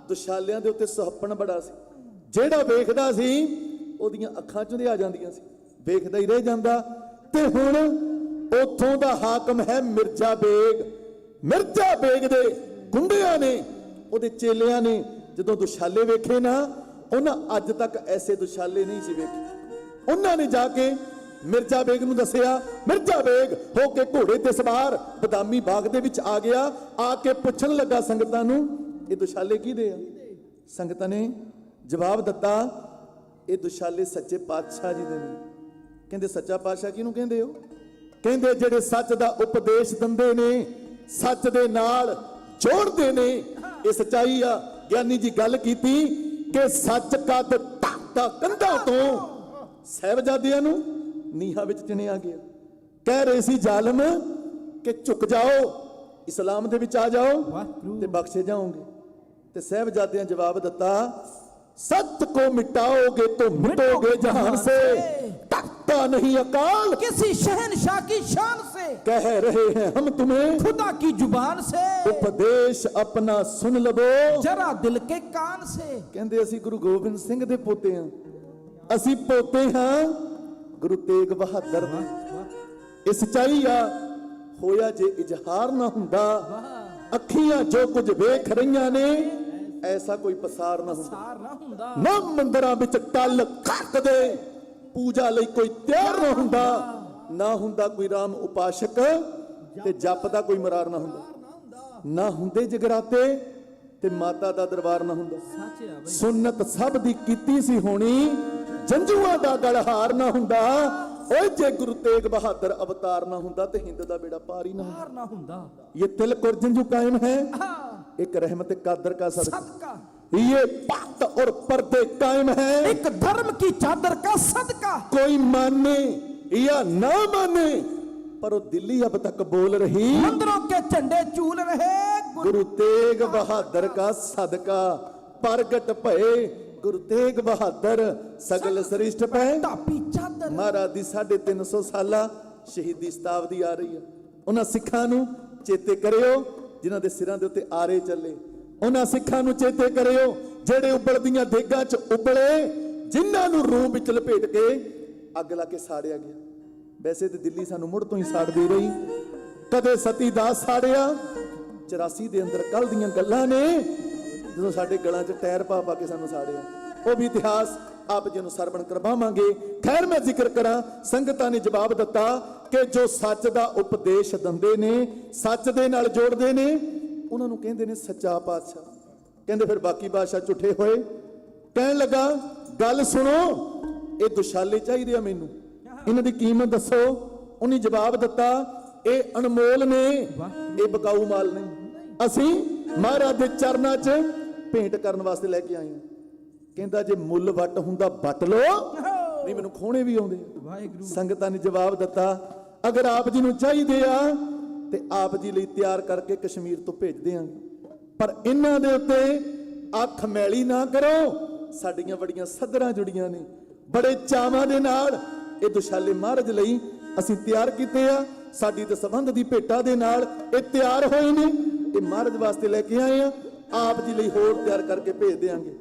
ਦੁਸ਼ਾਲਿਆਂ ਦੇ ਉੱਤੇ ਸੁਹੱਪਣ ਬੜਾ ਸੀ। ਜਿਹੜਾ ਵੇਖਦਾ ਸੀ ਉਹਦੀਆਂ ਅੱਖਾਂ ਚੋਂ ਆ ਜਾਂਦੀਆਂ ਸੀ, ਵੇਖਦਾ ਹੀ ਰਹਿ ਜਾਂਦਾ। ਤੇ ਹੁਣ ਉੱਥੋਂ ਦਾ ਹਾਕਮ ਹੈ ਮਿਰਜ਼ਾ ਬੇਗ। ਮਿਰਜ਼ਾ ਬੇਗ ਦੇ ਗੁੰਡਿਆਂ ਨੇ, ਉਹਦੇ ਚੇਲਿਆਂ ਨੇ ਜਦੋਂ ਦੁਸ਼ਾਲੇ ਵੇਖੇ ਨਾ, ਉਹਨਾਂ ਅੱਜ ਤੱਕ ਐਸੇ ਦੁਸ਼ਾਲੇ ਨਹੀਂ ਸੀ ਵੇਖੇ। ਉਹਨਾਂ ਨੇ ਜਾ ਕੇ ਮਿਰਜ਼ਾ ਬੇਗ ਨੂੰ ਦੱਸਿਆ। ਮਿਰਜ਼ਾ ਬੇਗ ਹੋ ਕੇ ਘੋੜੇ ਤੇ ਸਵਾਰ ਬਦਾਮੀ ਬਾਗ ਦੇ ਵਿੱਚ ਆ ਗਿਆ। ਆ ਕੇ ਪੁੱਛਣ ਲੱਗਾ ਸੰਗਤਾਂ ਨੂੰ, ਇਹ ਦੁਸ਼ਾਲੇ ਕਿਹਦੇ ਆ? ਸੰਗਤਾਂ ਨੇ ਜਵਾਬ ਦਿੱਤਾ, ਇਹ ਦੁਸ਼ਾਲੇ ਸੱਚੇ ਪਾਤਸ਼ਾਹ ਜੀ ਦੇ ਨੇ। ਕਹਿੰਦੇ ਸੱਚਾ ਪਾਤਸ਼ਾਹ ਕਿਹਨੂੰ ਕਹਿੰਦੇ ਹੋ? ਕਹਿੰਦੇ ਜਿਹੜੇ ਸੱਚ ਦਾ ਉਪਦੇਸ਼ ਦਿੰਦੇ ਨੇ, ਸੱਚ ਦੇ ਨਾਲ ਜੋੜਦੇ ਨੇ, ਇਹ ਸੱਚਾਈ ਆ। ਗਿਆਨੀ ਜੀ ਗੱਲ ਕੀਤੀ ਕਿ ਸੱਚ ਕਦ ਢਾਕਦਾ ਕੰਧਾਂ ਤੋਂ ਸਾਹਿਬਜ਼ਾਦਿਆਂ ਨੂੰ ਨੀਹਾਂ ਵਿੱਚ ਚਿਣਿਆ ਗਿਆ। ਕਹਿ ਰਹੇ ਸੀ ਜ਼ਾਲਮ ਕਿ ਝੁਕ ਜਾਓ, ਇਸਲਾਮ ਦੇ ਵਿੱਚ ਆ ਜਾਓ ਤੇ ਬਖਸ਼ੇ ਜਾਓਗੇ। ਤੇ ਸਾਹਿਬਜ਼ਾਦਿਆਂ ਜਵਾਬ ਦਿੱਤਾ, सत्य को मिटाओगे तो मिटोगे जहान से, टकता नहीं अकाल किसी शहनशाह की शान से, कह रहे हैं हम तुम्हें खुदा की जुबान से, उपदेश अपना सुन लवो जरा दिल के कान से। कहते असी गुरु गोबिंद सिंह दे पोते हां, असी पोते हां ਗੁਰੂ ਤੇਗ ਬਹਾਦਰ ਦੀ ਇਹ ਸੱਚਾਈ ਆ। ਹੋਇਆ ਜੇ ਇਜ਼ਹਾਰ ਨਾ ਹੁੰਦਾ, ਅੱਖੀਆਂ ਜੋ ਕੁਝ ਵੇਖ ਰਹੀਆਂ ਨੇ, ਐਸਾ ਕੋਈ ਪਸਾਰ ਨਾ ਹੁੰਦਾ। ਨਾ ਮੰਦਰਾਂ ਵਿੱਚ ਟੱਲ ਖੜਕਦੇ, ਪੂਜਾ ਲਈ ਕੋਈ ਤਿਆਰ ਨਾ ਹੁੰਦਾ, ਨਾ ਹੁੰਦਾ ਕੋਈ ਰਾਮ ਉਪਾਸ਼ਕ ਤੇ ਜਪਦਾ ਕੋਈ ਮਰਾਰ ਨਾ ਹੁੰਦਾ, ਨਾ ਹੁੰਦੇ ਜਗਰਾਤੇ ਤੇ ਮਾਤਾ ਦਾ ਦਰਬਾਰ ਨਾ ਹੁੰਦਾ। ਸੁਨਤ ਸਭ ਦੀ ਕੀਤੀ ਸੀ ਹੋਣੀ, ਜੰਜੂਆਂ ਦਾ ਗਲਹਾਰ ਨਾ ਹੁੰਦਾ। ਓਏ ਜੇ ਗੁਰੂ ਤੇਗ ਬਹਾਦਰ ਅਵਤਾਰ ਨਾ ਹੁੰਦਾ ਤੇ ਹਿੰਦ ਦਾ ਬੇੜਾ ਪਾਰ ਹੀ ਨਾ ਹੁੰਦਾ। ਇਹ ਤਿਲਕ और जंजू कायम है, एक रहमत कादर का सदका, ये पख्त और पर्दे कायम है, एक धर्म की चादर का सदका। कोई माने या ना माने पर वो दिल्ली अब तक बोल रही, मंदिरों के झंडे झूल रहे, गुरु तेग बहादुर का सदका। प्रगट भये गुरु तेग बहादुर सगल श्रेष्ठ पै चादर। महाराज दी 350 साला शहीदी शताब्दी आ रही है। उन्हां सिखां नूं चेते करियो जिन्हां दे सिरां दे उत्ते आरे चले, उन्हां सिखां नूं चेते करियो ਜਿਹੜੇ ਉਬਲਦੀਆਂ ਦੇਗਾਂ 'ਚ ਉਬਲੇ, ਜਿਨ੍ਹਾਂ ਨੂੰ ਰੂਹ ਵਿੱਚ ਲਪੇਟ ਕੇ ਅੱਗ ਲਾ ਕੇ ਸਾੜਿਆ ਗਿਆ। ਵੈਸੇ ਤੇ ਦਿੱਲੀ ਸਾਨੂੰ ਮੁੜ ਤੋਂ ਹੀ ਸਾੜਦੀ ਰਹੀ, ਕਦੇ ਸਤੀ ਦਾਸ ਸਾੜਿਆ, 84 ਦੇ ਅੰਦਰ ਕੱਲ ਦੀਆਂ ਗੱਲਾਂ ਨੇ ਜਦੋਂ ਸਾਡੇ ਗਲਾਂ 'ਚ ਟਾਇਰ ਪਾ ਪਾ ਕੇ ਸਾਨੂੰ ਸਾੜਿਆ। ਉਹ ਵੀ ਇਤਿਹਾਸ ਆਪ ਜੀ ਨੂੰ ਸਰਵਣ ਕਰਵਾਵਾਂਗੇ। ਖੈਰ ਮੈਂ ਜ਼ਿਕਰ ਕਰਾਂ, ਸੰਗਤਾਂ ਨੇ ਜਵਾਬ ਦਿੱਤਾ ਕਿ ਜੋ ਸੱਚ ਦਾ ਉਪਦੇਸ਼ ਦਿੰਦੇ ਨੇ, ਸੱਚ ਦੇ ਨਾਲ ਜੋੜਦੇ ਨੇ, ਉਹਨਾਂ ਨੂੰ ਕਹਿੰਦੇ ਨੇ ਸੱਚਾ ਪਾਤਸ਼ਾਹ। ਕਹਿੰਦੇ ਫਿਰ ਬਾਕੀ ਬਾਦਸ਼ਾਹ ਝੂਠੇ ਹੋਏ। ਕਹਿਣ ਲੱਗਾ ਗੱਲ ਸੁਣੋ, ਇਹ ਦੁਸ਼ਾਲੇ ਚਾਹੀਦੇ ਆ ਮੈਨੂੰ, ਇਹਨਾਂ ਦੀ ਕੀਮਤ ਦੱਸੋ। ਉਹਨੇ ਜਵਾਬ ਦਿੱਤਾ ਇਹ ਅਨਮੋਲ ਨੇ, ਇਹ ਬਕਾਊ ਮਾਲ ਨਹੀਂ, ਅਸੀਂ ਮਹਾਰਾਜ ਦੇ ਚਰਨਾਂ 'ਚ ਭੇਂਟ ਕਰਨ ਵਾਸਤੇ ਲੈ ਕੇ ਆਏ ਹਾਂ। ਕਹਿੰਦਾ ਜੇ ਮੁੱਲ ਵੱਟ ਹੁੰਦਾ ਵੱਟ ਲੋ, ਨਹੀਂ ਮੈਨੂੰ ਖੋਣੇ ਵੀ ਆਉਂਦੇ। ਸੰਗਤਾਂ ਨੇ ਜਵਾਬ ਦਿੱਤਾ ਅਗਰ ਆਪ ਜੀ ਨੂੰ ਚਾਹੀਦੇ ਆ ਤੇ ਆਪ ਜੀ ਲਈ ਤਿਆਰ ਕਰਕੇ ਕਸ਼ਮੀਰ ਤੋਂ ਭੇਜ ਦਿਆਂਗੇ, ਪਰ ਇਹਨਾਂ ਦੇ ਉੱਤੇ ਅੱਖ ਮੈਲੀ ਨਾ ਕਰੋ। ਸਾਡੀਆਂ ਬੜੀਆਂ ਸੱਧਰਾਂ ਜੁੜੀਆਂ ਨੇ, ਬੜੇ ਚਾਵਾਂ ਦੇ ਨਾਲ ਇਹ ਦੁਸ਼ਾਲੇ ਮਹਾਰਾਜ ਲਈ ਅਸੀਂ ਤਿਆਰ ਕੀਤੇ ਆ। ਸਾਡੀ ਤੇ ਸੰਬੰਧ ਦੀ ਭੇਟਾ ਦੇ ਨਾਲ ਇਹ ਤਿਆਰ ਹੋਏ ਨੇ, ਇਹ ਮਹਾਰਾਜ ਵਾਸਤੇ ਲੈ ਕੇ ਆਏ ਆ, ਆਪ ਜੀ ਲਈ ਹੋਰ ਤਿਆਰ ਕਰਕੇ ਭੇਜ ਦੇਾਂਗੇ।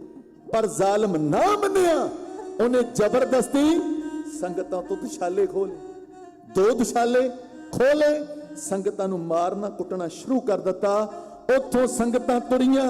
ਪਰ ਜ਼ਾਲਮ ਨਾ ਮੰਨਿਆ, ਉਹਨੇ ਜ਼ਬਰਦਸਤੀ ਸੰਗਤਾਂ ਤੋਂ ਦੁਸ਼ਾਲੇ ਖੋਲੇ, 2 ਦੁਸ਼ਾਲੇ ਖੋਲੇ, ਸੰਗਤਾਂ ਨੂੰ ਮਾਰਨਾ ਕੁੱਟਣਾ ਸ਼ੁਰੂ ਕਰ ਦਿੱਤਾ। ਉੱਥੋਂ ਸੰਗਤਾਂ ਤੁਰੀਆਂ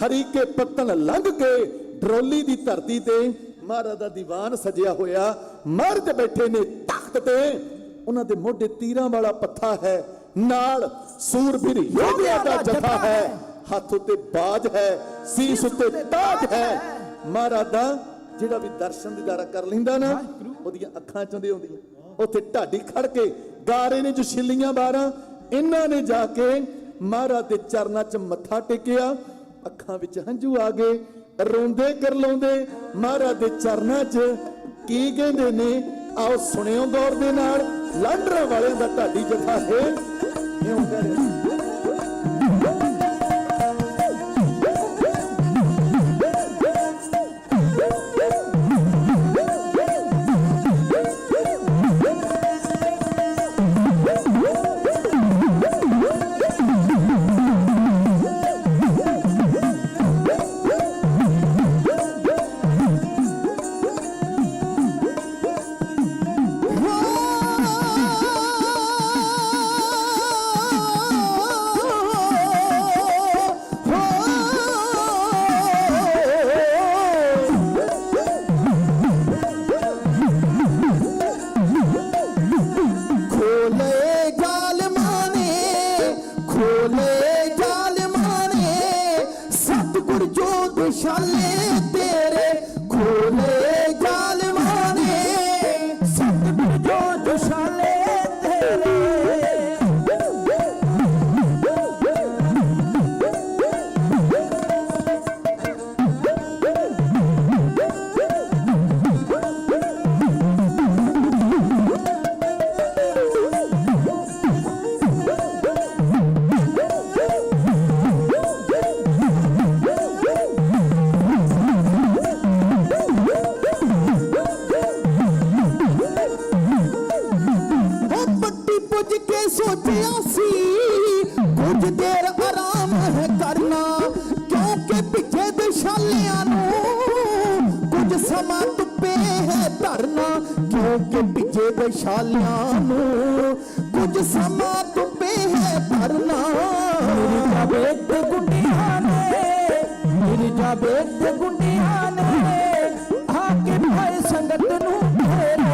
ਹਰੀਕੇ ਪੱਤਨ ਲੰਘ ਕੇ ਡਰੋਲੀ ਦੀ ਧਰਤੀ ਤੇ ਮਹਾਰਾਜ ਦਾ ਦੀਵਾਨ ਸਜਿਆ ਹੋਇਆ, ਮਰਦ ਬੈਠੇ ਨੇ ਤਖਤ ਤੇ, ਉਹਨਾਂ ਦੇ ਮੋਢੇ ਤੀਰਾਂ ਵਾਲਾ ਪੱਥਾ ਹੈ, ਨਾਲ ਸੂਰਬੀਰ ਯੋਧਿਆਂ ਦਾ ਜਥਾ ਹੈ, ਹੱਥ ਉੱਤੇ ਬਾਜ ਹੈ, ਸੀਸ ਉੱਤੇ ਤਾਜ ਹੈ। ਮਹਾਰਾਜ ਦਾ ਜਿਹੜਾ ਵੀ ਦਰਸ਼ਨ ਦੀਦਾਰਾ ਕਰ ਲੈਂਦਾ ਨਾ, ਉਹਦੀਆਂ ਅੱਖਾਂ ਚੋਂ ਦੇ ਆਉਂਦੀਆਂ। ਉੱਥੇ ਢਾਡੀ ਖੜ ਕੇ ਗਾ ਰਹੇ ਨੇ ਜੋ ਛਿੱਲੀਆਂ 12, ਇਹਨਾਂ ਨੇ ਜਾ ਕੇ ਮਹਾਰਾਜ ਦੇ ਚਰਨਾਂ 'ਚ ਮੱਥਾ ਟੇਕਿਆ, ਅੱਖਾਂ ਵਿੱਚ ਹੰਝੂ ਆ ਗਏ, ਰੋਂਦੇ ਕਰਲਾਉਂਦੇ ਮਹਾਰਾਜ ਦੇ ਚਰਨਾਂ 'ਚ ਕੀ ਕਹਿੰਦੇ ਨੇ, ਆਓ ਸੁਣਿਓ ਗੌਰ ਦੇ ਨਾਲ। ਲਾਂਡਰਾਂ ਵਾਲਿਆਂ ਦਾ ਢਾਡੀ ਜਥਾ ਹੈ, ਇਉਂ ਕਹਿ ਰਿਹਾ ਕਿਉਂਕਿ ਭਿੱਜੇ ਵਿਸ਼ਾਲਿਆਂ ਨੂੰ ਕੁਝ ਸਮਾਂ ਧੁੱਪੇ ਹੈ ਭਰਨਾ। ਮਿਰਜ਼ਾ ਬੇਦ ਗੁੰਡਿਆਂ ਨੇ ਆ ਕੇ ਭਾਏ ਸੰਗਤ ਨੂੰ ਘੇਰੇ,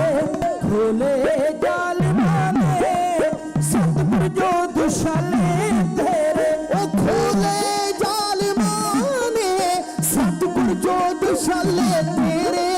ਖੋਲੇ ਜ਼ਾਲਮਾਂ ਨੇ ਸਤਿਗੁਰ ਜੋ ਦੁਸ਼ਾਲੇ ਤੇਰੇ। ਉਹ ਖੋਲੇ ਜ਼ਾਲਮਾਂ ਨੇ ਸਤਿਗੁਰ ਜੋ ਦੁਸ਼ਾਲੇ ਤੇਰੇ।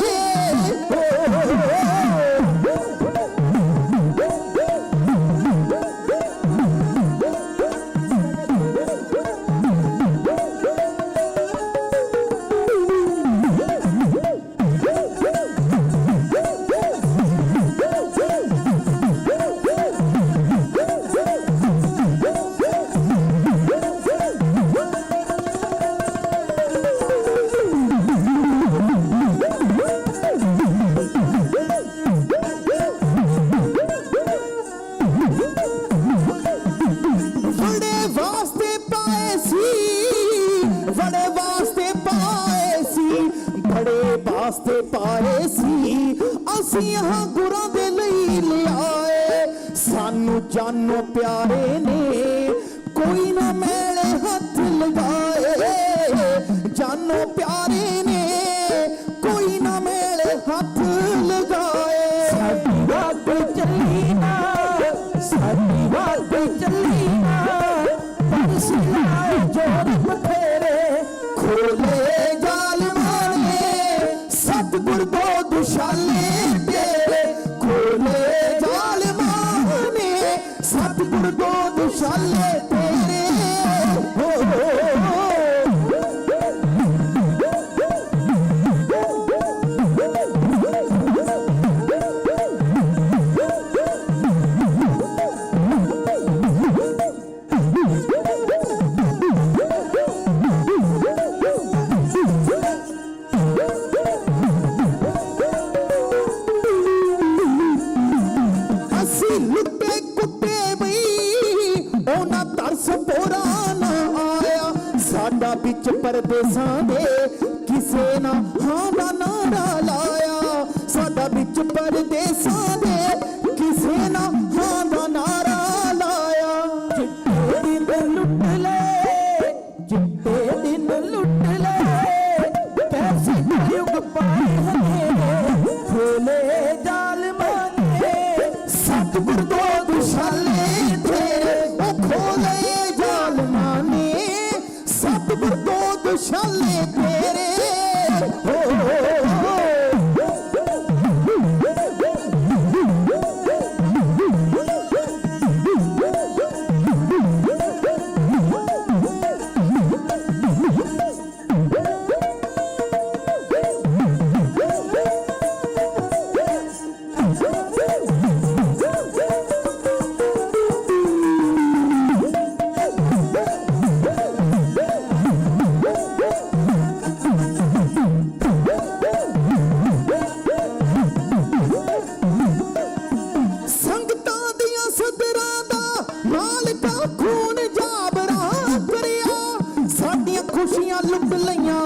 ਵਾਸਤੇ ਪਾਏ ਸੀ ਅਸੀਂ ਹਾਂ ਗੁਰਾਂ ਦੇ ਲਈ ਲਿਆਏ। ਸਾਨੂੰ ਜਾਨੋਂ ਪਿਆਰੇ ਨੇ ਕੋਈ ਨਾ ਮੈਲੇ ਹੱਥ ਲਗਾਏ। ਜਾਨੋਂ ਪਿਆਰੇ ਨੇ ਕੋਈ ਨਾ ਮੈਲੇ ਹੱਥ ਲਗਾਏ। ਸਾਡੀ ਬਾਤ ਚੱਲੀ ਨਾ, ਸਾਡੀ ਬਾਤ ਚੱਲੀ ਨਾ, ਪਰ ਸਿਲਾਏ ਜੋਰ ਬਥੇਰੇ। ਖੋਲੇ ਜ਼ਾਲਮਾਂ ਨੇ ਸਤਿਗੁਰ ਦੋ ਦੁਸ਼ਾਲੇ ਤੇਰੇ। ਖੋਲੇ ਜ਼ਾਲਮਾਂ ਨੇ ਸਤਿਗੁਰ ਦੋ ਦੁਸ਼ਾਲੇ ਤੇਰੇ। ਵਿੱਚ ਪਰਦੇਸਾਂ ਦੇ ਕਿਸੇ ਨਾ ਹਾਂ ਦਾ ਨਾਰਾ ਲਾਇਆ। ਸਾਡਾ ਵਿੱਚ ਪਰਦੇਸਾਂ ਦੇ ਕਿਸੇ ਨਾ ਹਾਂ ਦਾ ਨਾਰਾ ਲਾਇਆ। ਚਿੱਟੇ ਦਿਨ ਲੁੱਟ ਲੈ, ਚਿੱਟੇ ਦਿਨ ਲੁੱਟ ਲੈ, ਕੈਸੇ ਯੁਗ ਪਾਏ ਹਨੇਰੇ। ਖੋਲੇ ਜ਼ਾਲਮਾਂ ਨੇ ਸਤਿਗੁਰ ਦੋ ਦੁਸ਼ਾਲੇ ਤੇਰੇ। ਉਹ ਖੋਲੇ ਜ਼ਾਲਮਾਂ ਨੇ ਸਤਿਗੁਰ ਦੋ ਦੁਸ਼ਾਲੇ ਤੇਰੇ। ਖੁਸ਼ੀਆਂ ਲੁੱਟ ਲਈਆਂ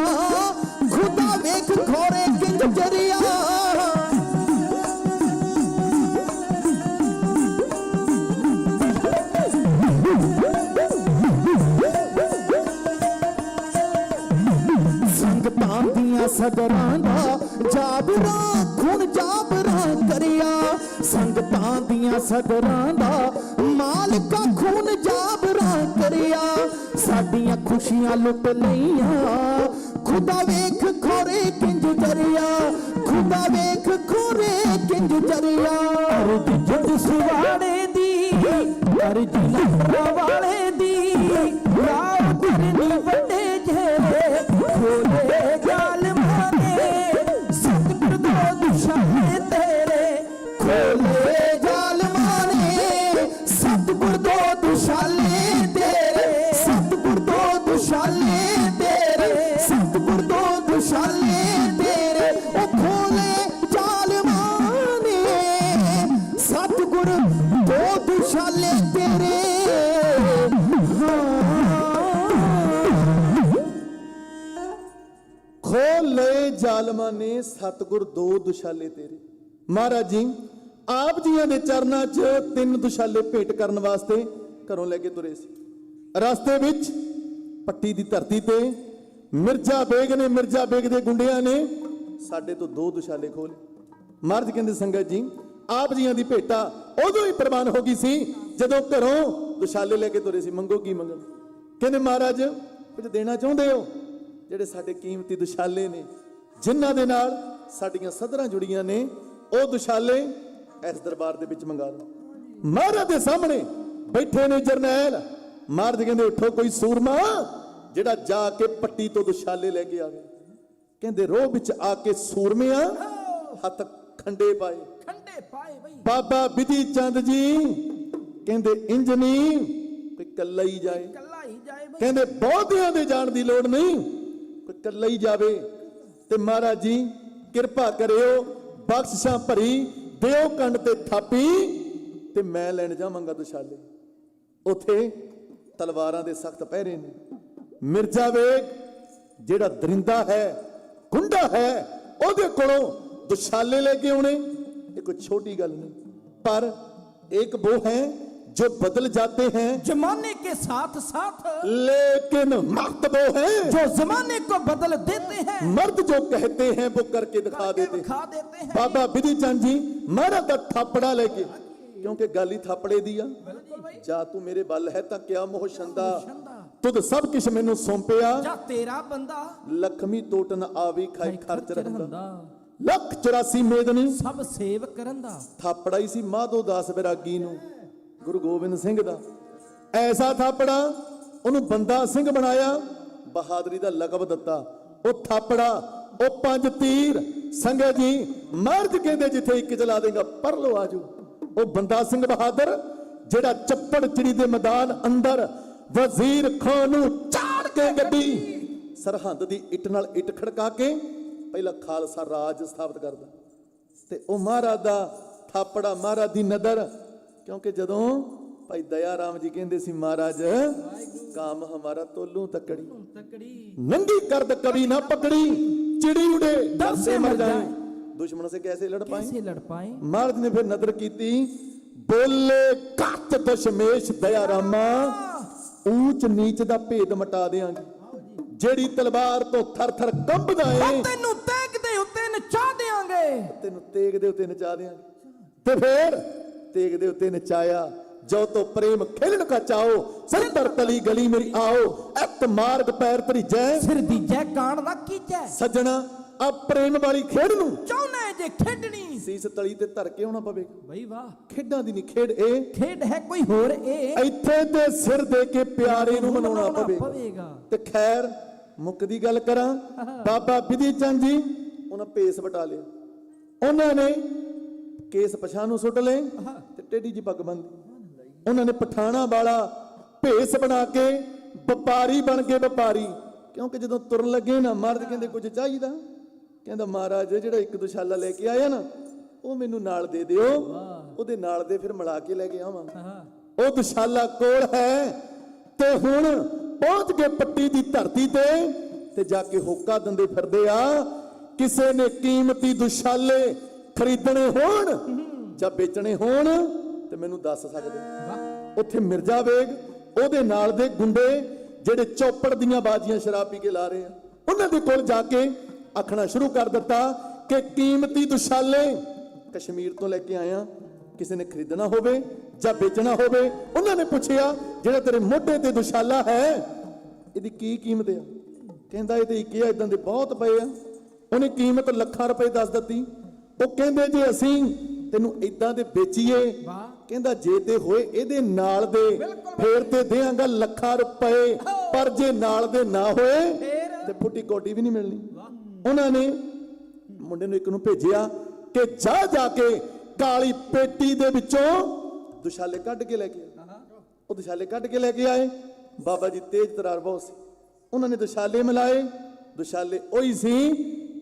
ਖੁਦਾ ਵੇਖ ਖੋਰੇ ਕਿੰਜ ਜਰਿਆ। ਸੰਗਤਾਂ ਦੀਆਂ ਸਦਰਾਂ ਦਾ ਜਾਬਰਾ ਖੂਨ ਜਾਬਰਾ ਕਰਿਆ। ਸੰਗਤਾਂ ਦੀਆਂ ਸਦਰਾਂ ਦਾ ਮਾਲਕਾ ਖੂਨ ਜਾਬਰਾ ਕਰਿਆ। ਸਾਡੀਆਂ ਖੁਸ਼ੀਆਂ ਲੁੱਟ ਲਈਆਂ ਖੁਦਾ ਵੇਖ ਖੋਰੇ ਕਿੰਜ ਜਰਿਆ। ਖੁਦਾ ਵੇਖ ਖੋਰੇ ਕਿੰਜ ਜਰਿਆ। ਅਰਜ ਜਦ ਸੁਵਾੜੇ ਦੀ, ਅਰਜ ਲੰਬਾ ਵਾਲੇ ਦੀ, ਰਾਹ ਕਰਨੀ ਵੱਡੇ ਜਿਹੇ। ਖੋਲੇ ਜ਼ਾਲਮਾਂ ਨੇ ਸਤਿਗੁਰ ਦੋ ਦੁਸ਼ਾਲੇ ਤੇਰੇ। ਖੋਲੇ ਜ਼ਾਲਮਾਂ ਨੇ ਸਤਿਗੁਰ ਦੋ ਦੁਸ਼ਾਲੇ ਤੇਰੇ। ਸਤਿਗੁਰ ਦੋ ਦੁਸ਼ਾਲੇ ਤੇਰੇ। ਸਤਿਗੁਰ ਦੋ ਦੁਸ਼ਾਲੇ ਤੇਰੇ। ਉਹ ਖੋਲੇ ਜ਼ਾਲਮਾਂ ਨੇ ਸਤਿਗੁਰ ਦੋ ਦੁਸ਼ਾਲੇ ਤੇਰੇ। ਖੋਲੇ ਜ਼ਾਲਮਾਂ ਨੇ ਸਤਿਗੁਰ ਦੋ ਦੁਸ਼ਾਲੇ ਤੇਰੇ। ਮਹਾਰਾਜ ਜੀ ਆਪ ਜੀਆਂ ਦੇ ਚਰਨਾਂ 'ਚ 3 ਦੁਸ਼ਾਲੇ ਭੇਟ ਕਰਨ ਵਾਸਤੇ ਘਰੋਂ ਲੈ ਕੇ ਤੁਰੇ ਸੀ। ਰਸਤੇ ਵਿੱਚ ਪੱਟੀ ਦੀ ਧਰਤੀ ਤੇ ਮਿਰਜ਼ਾ ਬੇਗ ਦੇ ਗੁੰਡਿਆਂ ਨੇ ਸਾਡੇ ਤੋਂ 2 ਦੁਸ਼ਾਲੇ ਖੋਲੇ। ਮਹਾਰਾਜ ਕਹਿੰਦੇ ਸੰਗਤ ਜੀ ਆਪ ਜੀਆਂ ਦੀ ਭੇਟਾ ਉਦੋਂ ਹੀ ਪ੍ਰਵਾਨ ਹੋ ਗਈ ਸੀ ਜਦੋਂ ਘਰੋਂ ਦੁਸ਼ਾਲੇ ਲੈ ਕੇ ਤੁਰੇ ਸੀ। ਮੰਗੋ ਕੀ ਮੰਗਣ? ਕਹਿੰਦੇ ਮਹਾਰਾਜ ਕੁਝ ਦੇਣਾ ਚਾਹੁੰਦੇ ਹੋ? ਜਿਹੜੇ ਸਾਡੇ ਕੀਮਤੀ ਦੁਸ਼ਾਲੇ ਨੇ, ਜਿਨ੍ਹਾਂ ਦੇ ਨਾਲ ਸਾਡੀਆਂ ਸਧਰਾਂ ਜੁੜੀਆਂ ਨੇ, ਉਹ ਦੁਸ਼ਾਲੇ ਇਸ ਦਰਬਾਰ ਦੇ ਵਿੱਚ ਮੰਗਾ ਲਓ। ਮਹਾਰਾਜ ਦੇ ਸਾਹਮਣੇ ਬੈਠੇ ਨੇ ਜਰਨੈਲ। ਮਹਾਰਾਜ ਕਹਿੰਦੇ ਉੱਠੋ ਕੋਈ ਸੂਰਮਾ ਜਿਹੜਾ ਜਾ ਕੇ ਪੱਟੀ ਤੋਂ ਦੁਸ਼ਾਲੇ ਲੈ ਕੇ ਆਵੇ। ਕਹਿੰਦੇ ਰੋਹ ਵਿੱਚ ਆ ਕੇ ਸੂਰਮਿਆਂ ਹੱਥ ਖੰਡੇ ਪਾਏ ਬਈ। ਬਾਬਾ ਬਿਧੀ ਚੰਦ ਜੀ ਕਹਿੰਦੇ ਇੰਜ ਨਹੀਂ ਕੋਈ ਕੱਲਾ ਹੀ ਜਾਏ। ਕਹਿੰਦੇ ਬਹੁਤਿਆਂ ਦੇ ਜਾਣ ਦੀ ਲੋੜ ਨਹੀਂ, ਕੋਈ ਕੱਲਾ ਹੀ ਜਾਵੇ। ਤੇ ਮਹਾਰਾਜ ਜੀ ਕਿਰਪਾ ਕਰਿਓ, ਬਖਸ਼ਿਸ਼ਾਂ ਭਰੀ ਦਿਓ ਕੰਡ ਤੇ ਥਾਪੀ, ਤੇ ਮੈਂ ਲੈਣ ਜਾਵਾਂਗਾ ਦੁਸ਼ਾਲੇ। ਉਥੇ ਤਲਵਾਰਾਂ ਦੇ ਸਖਤ ਪਹਿਰੇ ਨੇ। ਮਿਰਜ਼ਾ ਬੇਗ ਜਿਹੜਾ ਦਰਿੰਦਾ ਹੈ, ਗੁੰਡਾ ਹੈ, ਉਹਦੇ ਕੋਲੋਂ ਦੁਸ਼ਾਲੇ ਲੈ ਕੇ ਆਉਣੇ ਇਹ ਕੋਈ ਛੋਟੀ ਗੱਲ ਨਹੀਂ। ਪਰ ਇੱਕ वो है जो बदल जाते हैं जमाने के साथ साथ, लेकिन मर्द वो है जो जमाने को बदल देते हैं। मर्द जो कहते हैं वो करके दिखा देते हैं। बाबा बिधि चंद जी महाराज दा थापड़ा लेके, क्योंकि गाली थापड़े दी आ। जा तू मेरे बल है तां क्या मोह छंदा, तुद सब किश मैनू सौंपिया, जा तेरा बंदा लखमी टोट न आवी खाई खर्च रहंदा। 184 ਮੇਦਨੀ ਸਭ ਸੇਵ ਕਰਨ ਦਾ ਥਾਪੜਾ ਹੀ ਸੀ ਮਾਧੋ ਦਾਸ ਵਿਰਾਗੀ ਨੂੰ, ਗੁਰੂ ਗੋਬਿੰਦ ਸਿੰਘ ਦਾ। ਐਸਾ ਥਾਪੜਾ ਉਹਨੂੰ ਬੰਦਾ ਸਿੰਘ ਬਣਾਇਆ, ਬਹਾਦਰੀ ਦਾ ਲਕਬ ਦਿੱਤਾ। ਉਹ ਥਾਪੜਾ, ਉਹ 5 ਤੀਰ ਸੰਗਤ ਜੀ ਮਰਦ ਕਹਿੰਦੇ ਜਿੱਥੇ ਇੱਕ ਚਲਾ ਦੇਗਾ ਪਰ ਲੋ ਆਜੂ। ਉਹ ਬੰਦਾ ਸਿੰਘ ਬਹਾਦਰ ਜਿਹੜਾ ਚੱਪੜ ਚਿੜੀ ਦੇ ਮੈਦਾਨ ਅੰਦਰ ਵਜ਼ੀਰ ਖਾਨ ਨੂੰ ਚਾੜ ਕੇ ਗੱਡੀ, ਸਰਹੰਦ ਦੀ ਇੱਟ ਨਾਲ ਇੱਟ ਖੜਕਾ ਕੇ ਪਹਿਲਾ ਖਾਲਸਾ ਰਾਜ ਸਥਾਪਿਤ ਕਰਦਾ। ਤੇ ਉਹ ਮਹਾਰਾਜ ਦਾ ਥਾਪੜਾ, ਮਹਾਰਾਜ ਦੀ ਨਦਰ। ਕਿਉਂਕਿ ਜਦੋਂ ਭਾਈ ਦਇਆ ਰਾਮ ਜੀ ਕਹਿੰਦੇ ਸੀ ਮਹਾਰਾਜ ਕਾਮ ਹਮਾਰਾ ਤੋਲੂ ਤਕੜੀ, ਨੰਗੀ ਕਰਦ ਕभी ਨਾ ਪਕੜੀ, चिड़ी उड़े डर से मर जाए, दुश्मनों से कैसे लड़ पाए। महाराज ने फिर नदर की, बोले कत दशमेश दया रामा, ऊंच नीच दा भेद मटा देंगे। ਜਿਹੜੀ ਤਲਵਾਰ ਤੋਂ ਥਰ ਥਰ ਕੰਬਦਾ ਏ, ਤੈਨੂੰ ਤੇਗ ਦੇ ਉੱਤੇ ਨਚਾ ਦੇਾਂਗੇ, ਤੈਨੂੰ ਤੇਗ ਦੇ ਉੱਤੇ ਨਚਾ ਦੇਾਂਗੇ। ਤੇ ਫੇਰ ਤੇਗ ਦੇ ਉੱਤੇ ਨਚਾਇਆ। ਜੋ ਤੋ ਪ੍ਰੇਮ ਖੇਲਣ ਕਾ ਚਾਓ, ਸੰਤਰ ਤਲੀ ਗਲੀ ਮੇਰੀ ਆਓ, ਇੱਕ ਮਾਰਗ ਪੈਰ ਤਰੀਜੈ, ਸਿਰ ਦੀਜੈ ਕਾਣ ਨਾ ਕੀਜੈ। ਸੱਜਣਾ ਆ ਪ੍ਰੇਮ ਵਾਲੀ ਖੇਡ ਨੂੰ ਚਾਹੁੰਨਾ ਜੇ ਖੇਡਣੀ, ਸੀਸ ਤਲੀ ਤੇ ਧਰ ਕੇ ਆਉਣਾ ਪਵੇਗਾ। ਬਈ ਵਾਹ, ਖੇਡਾਂ ਦੀ ਨਹੀਂ ਖੇਡ ਇਹ, ਖੇਡ ਹੈ ਕੋਈ ਹੋਰ ਇਹ, ਇੱਥੇ ਤੇ ਸਿਰ ਦੇ ਕੇ ਪਿਆਰੇ ਨੂੰ ਮਨਾਉਣਾ ਪਵੇਗਾ। ਤੇ ਖੈਰ ਮੁੱਕਦੀ ਗੱਲ ਕਰਾਂ, ਬਾਬਾ ਬਿਧੀ ਚੰਦ ਜੀ ਉਹਨਾਂ ਭੇਸ ਵਟਾ ਲਿਆ। ਉਹਨਾਂ ਨੇ ਕੇਸ ਪਛਾਣ ਨੂੰ ਸੁੱਟ ਲਏ ਤੇ ਟੇਢੀ ਜੀ ਪੱਗ ਬੰਨ੍ਹੀ। ਉਹਨਾਂ ਨੇ ਪਠਾਣਾ ਵਾਲਾ ਭੇਸ ਬਣਾ ਕੇ ਵਪਾਰੀ ਬਣ ਕੇ ਵਪਾਰੀ। ਕਿਉਂਕਿ ਜਦੋਂ ਤੁਰਨ ਲੱਗੇ ਨਾ ਮਰਦ ਕਹਿੰਦੇ ਕੁਝ ਚਾਹੀਦਾ, ਕਹਿੰਦਾ ਮਹਾਰਾਜ ਜਿਹੜਾ ਇੱਕ ਦੁਸ਼ਾਲਾ ਲੈ ਕੇ ਆਇਆ ਨਾ ਉਹ ਮੈਨੂੰ ਨਾਲ ਦੇ ਦਿਓ, ਉਹਦੇ ਨਾਲ ਦੇ ਫਿਰ ਮਿਲਾ ਕੇ ਲੈ ਕੇ ਆਵਾਂਗਾ। ਉਹ ਦੁਸ਼ਾਲਾ ਕੋਲ ਹੈ। ਤੇ ਹੁਣ ਪਹੁੰਚ ਕੇ ਪੱਟੀ ਦੀ ਧਰਤੀ ਤੇ ਜਾ ਕੇ ਹੋਕਾ ਦਿੰਦੇ ਫਿਰਦੇ ਆ, ਕਿਸੇ ਨੇ ਕੀਮਤੀ ਦੁਸ਼ਾਲੇ ਖਰੀਦਣੇ ਹੋਣ ਜਾਂ ਵੇਚਣੇ ਹੋਣ ਤੇ ਮੈਨੂੰ ਦੱਸ ਸਕਦੇ। ਉੱਥੇ ਮਿਰਜ਼ਾ ਬੇਗ, ਉਹਦੇ ਨਾਲ ਦੇ ਗੁੰਡੇ ਜਿਹੜੇ ਚੌਪੜ ਦੀਆਂ ਬਾਜ਼ੀਆਂ ਸ਼ਰਾਬ ਪੀ ਕੇ ਲਾ ਰਹੇ ਆ, ਉਹਨਾਂ ਦੇ ਕੋਲ ਜਾ ਕੇ ਆਖਣਾ ਸ਼ੁਰੂ ਕਰ ਦਿੱਤਾ ਕਿ ਕੀਮਤੀ ਦੁਸ਼ਾਲੇ ਕਸ਼ਮੀਰ ਤੋਂ ਲੈ ਕੇ ਆਇਆ, ਕਿਸੇ ਨੇ ਖਰੀਦਣਾ ਹੋਵੇ ਜਾਂ ਵੇਚਣਾ ਹੋਵੇ। ਉਹਨਾਂ ਨੇ ਪੁੱਛਿਆ ਜਿਹੜਾ ਤੇਰੇ ਮੋਢੇ ਤੇ ਦੁਸ਼ਾਲਾ ਹੈ ਇਹਦੀ ਕੀ ਕੀਮਤ ਆ? ਕਹਿੰਦਾ ਇਹ ਤੇ ਇੱਕ ਆ, ਇਦਾਂ ਦੇ ਬਹੁਤ ਪਏ ਆ। ਉਹਨੇ ਕੀਮਤ ਲੱਖਾਂ ਰੁਪਏ ਦੱਸ ਦਿੱਤੀ। ਉਹ ਕਹਿੰਦੇ ਜੇ ਅਸੀਂ ਤੈਨੂੰ ਇਦਾਂ ਦੇ ਵੇਚੀਏ, ਕਹਿੰਦਾ ਜੇ ਤੇ ਹੋਏ ਇਹਦੇ ਨਾਲ ਦੇ ਫੇਰ ਤੇ ਦੇਵਾਂਗਾ ਲੱਖਾਂ ਰੁਪਏ, ਪਰ ਜੇ ਨਾਲ ਦੇ ਨਾ ਹੋਏ ਤੇ ਫੁੱਟੀ ਕੋਟੀ ਵੀ ਨਹੀਂ ਮਿਲਣੀ। ਉਹਨਾਂ ਨੇ ਮੁੰਡੇ ਨੂੰ ਇੱਕ ਨੂੰ ਭੇਜਿਆ ਕਿ ਜਾ ਕੇ ਕਾਲੀ ਪੇਟੀ ਦੇ ਵਿੱਚੋਂ ਦੁਸ਼ਾਲੇ ਕੱਢ ਕੇ ਲੈ ਕੇ ਆ। ਉਹ ਦੁਸ਼ਾਲੇ ਕੱਢ ਕੇ ਲੈ ਕੇ ਆਏ। ਬਾਬਾ ਜੀ ਤੇਜ ਤਰਾਰ ਬਹੁਤ ਸੀ, ਉਹਨਾਂ ਨੇ ਦੁਸ਼ਾਲੇ ਮਿਲਾਏ। ਦੁਸ਼ਾਲੇ ਉਹੀ ਸੀ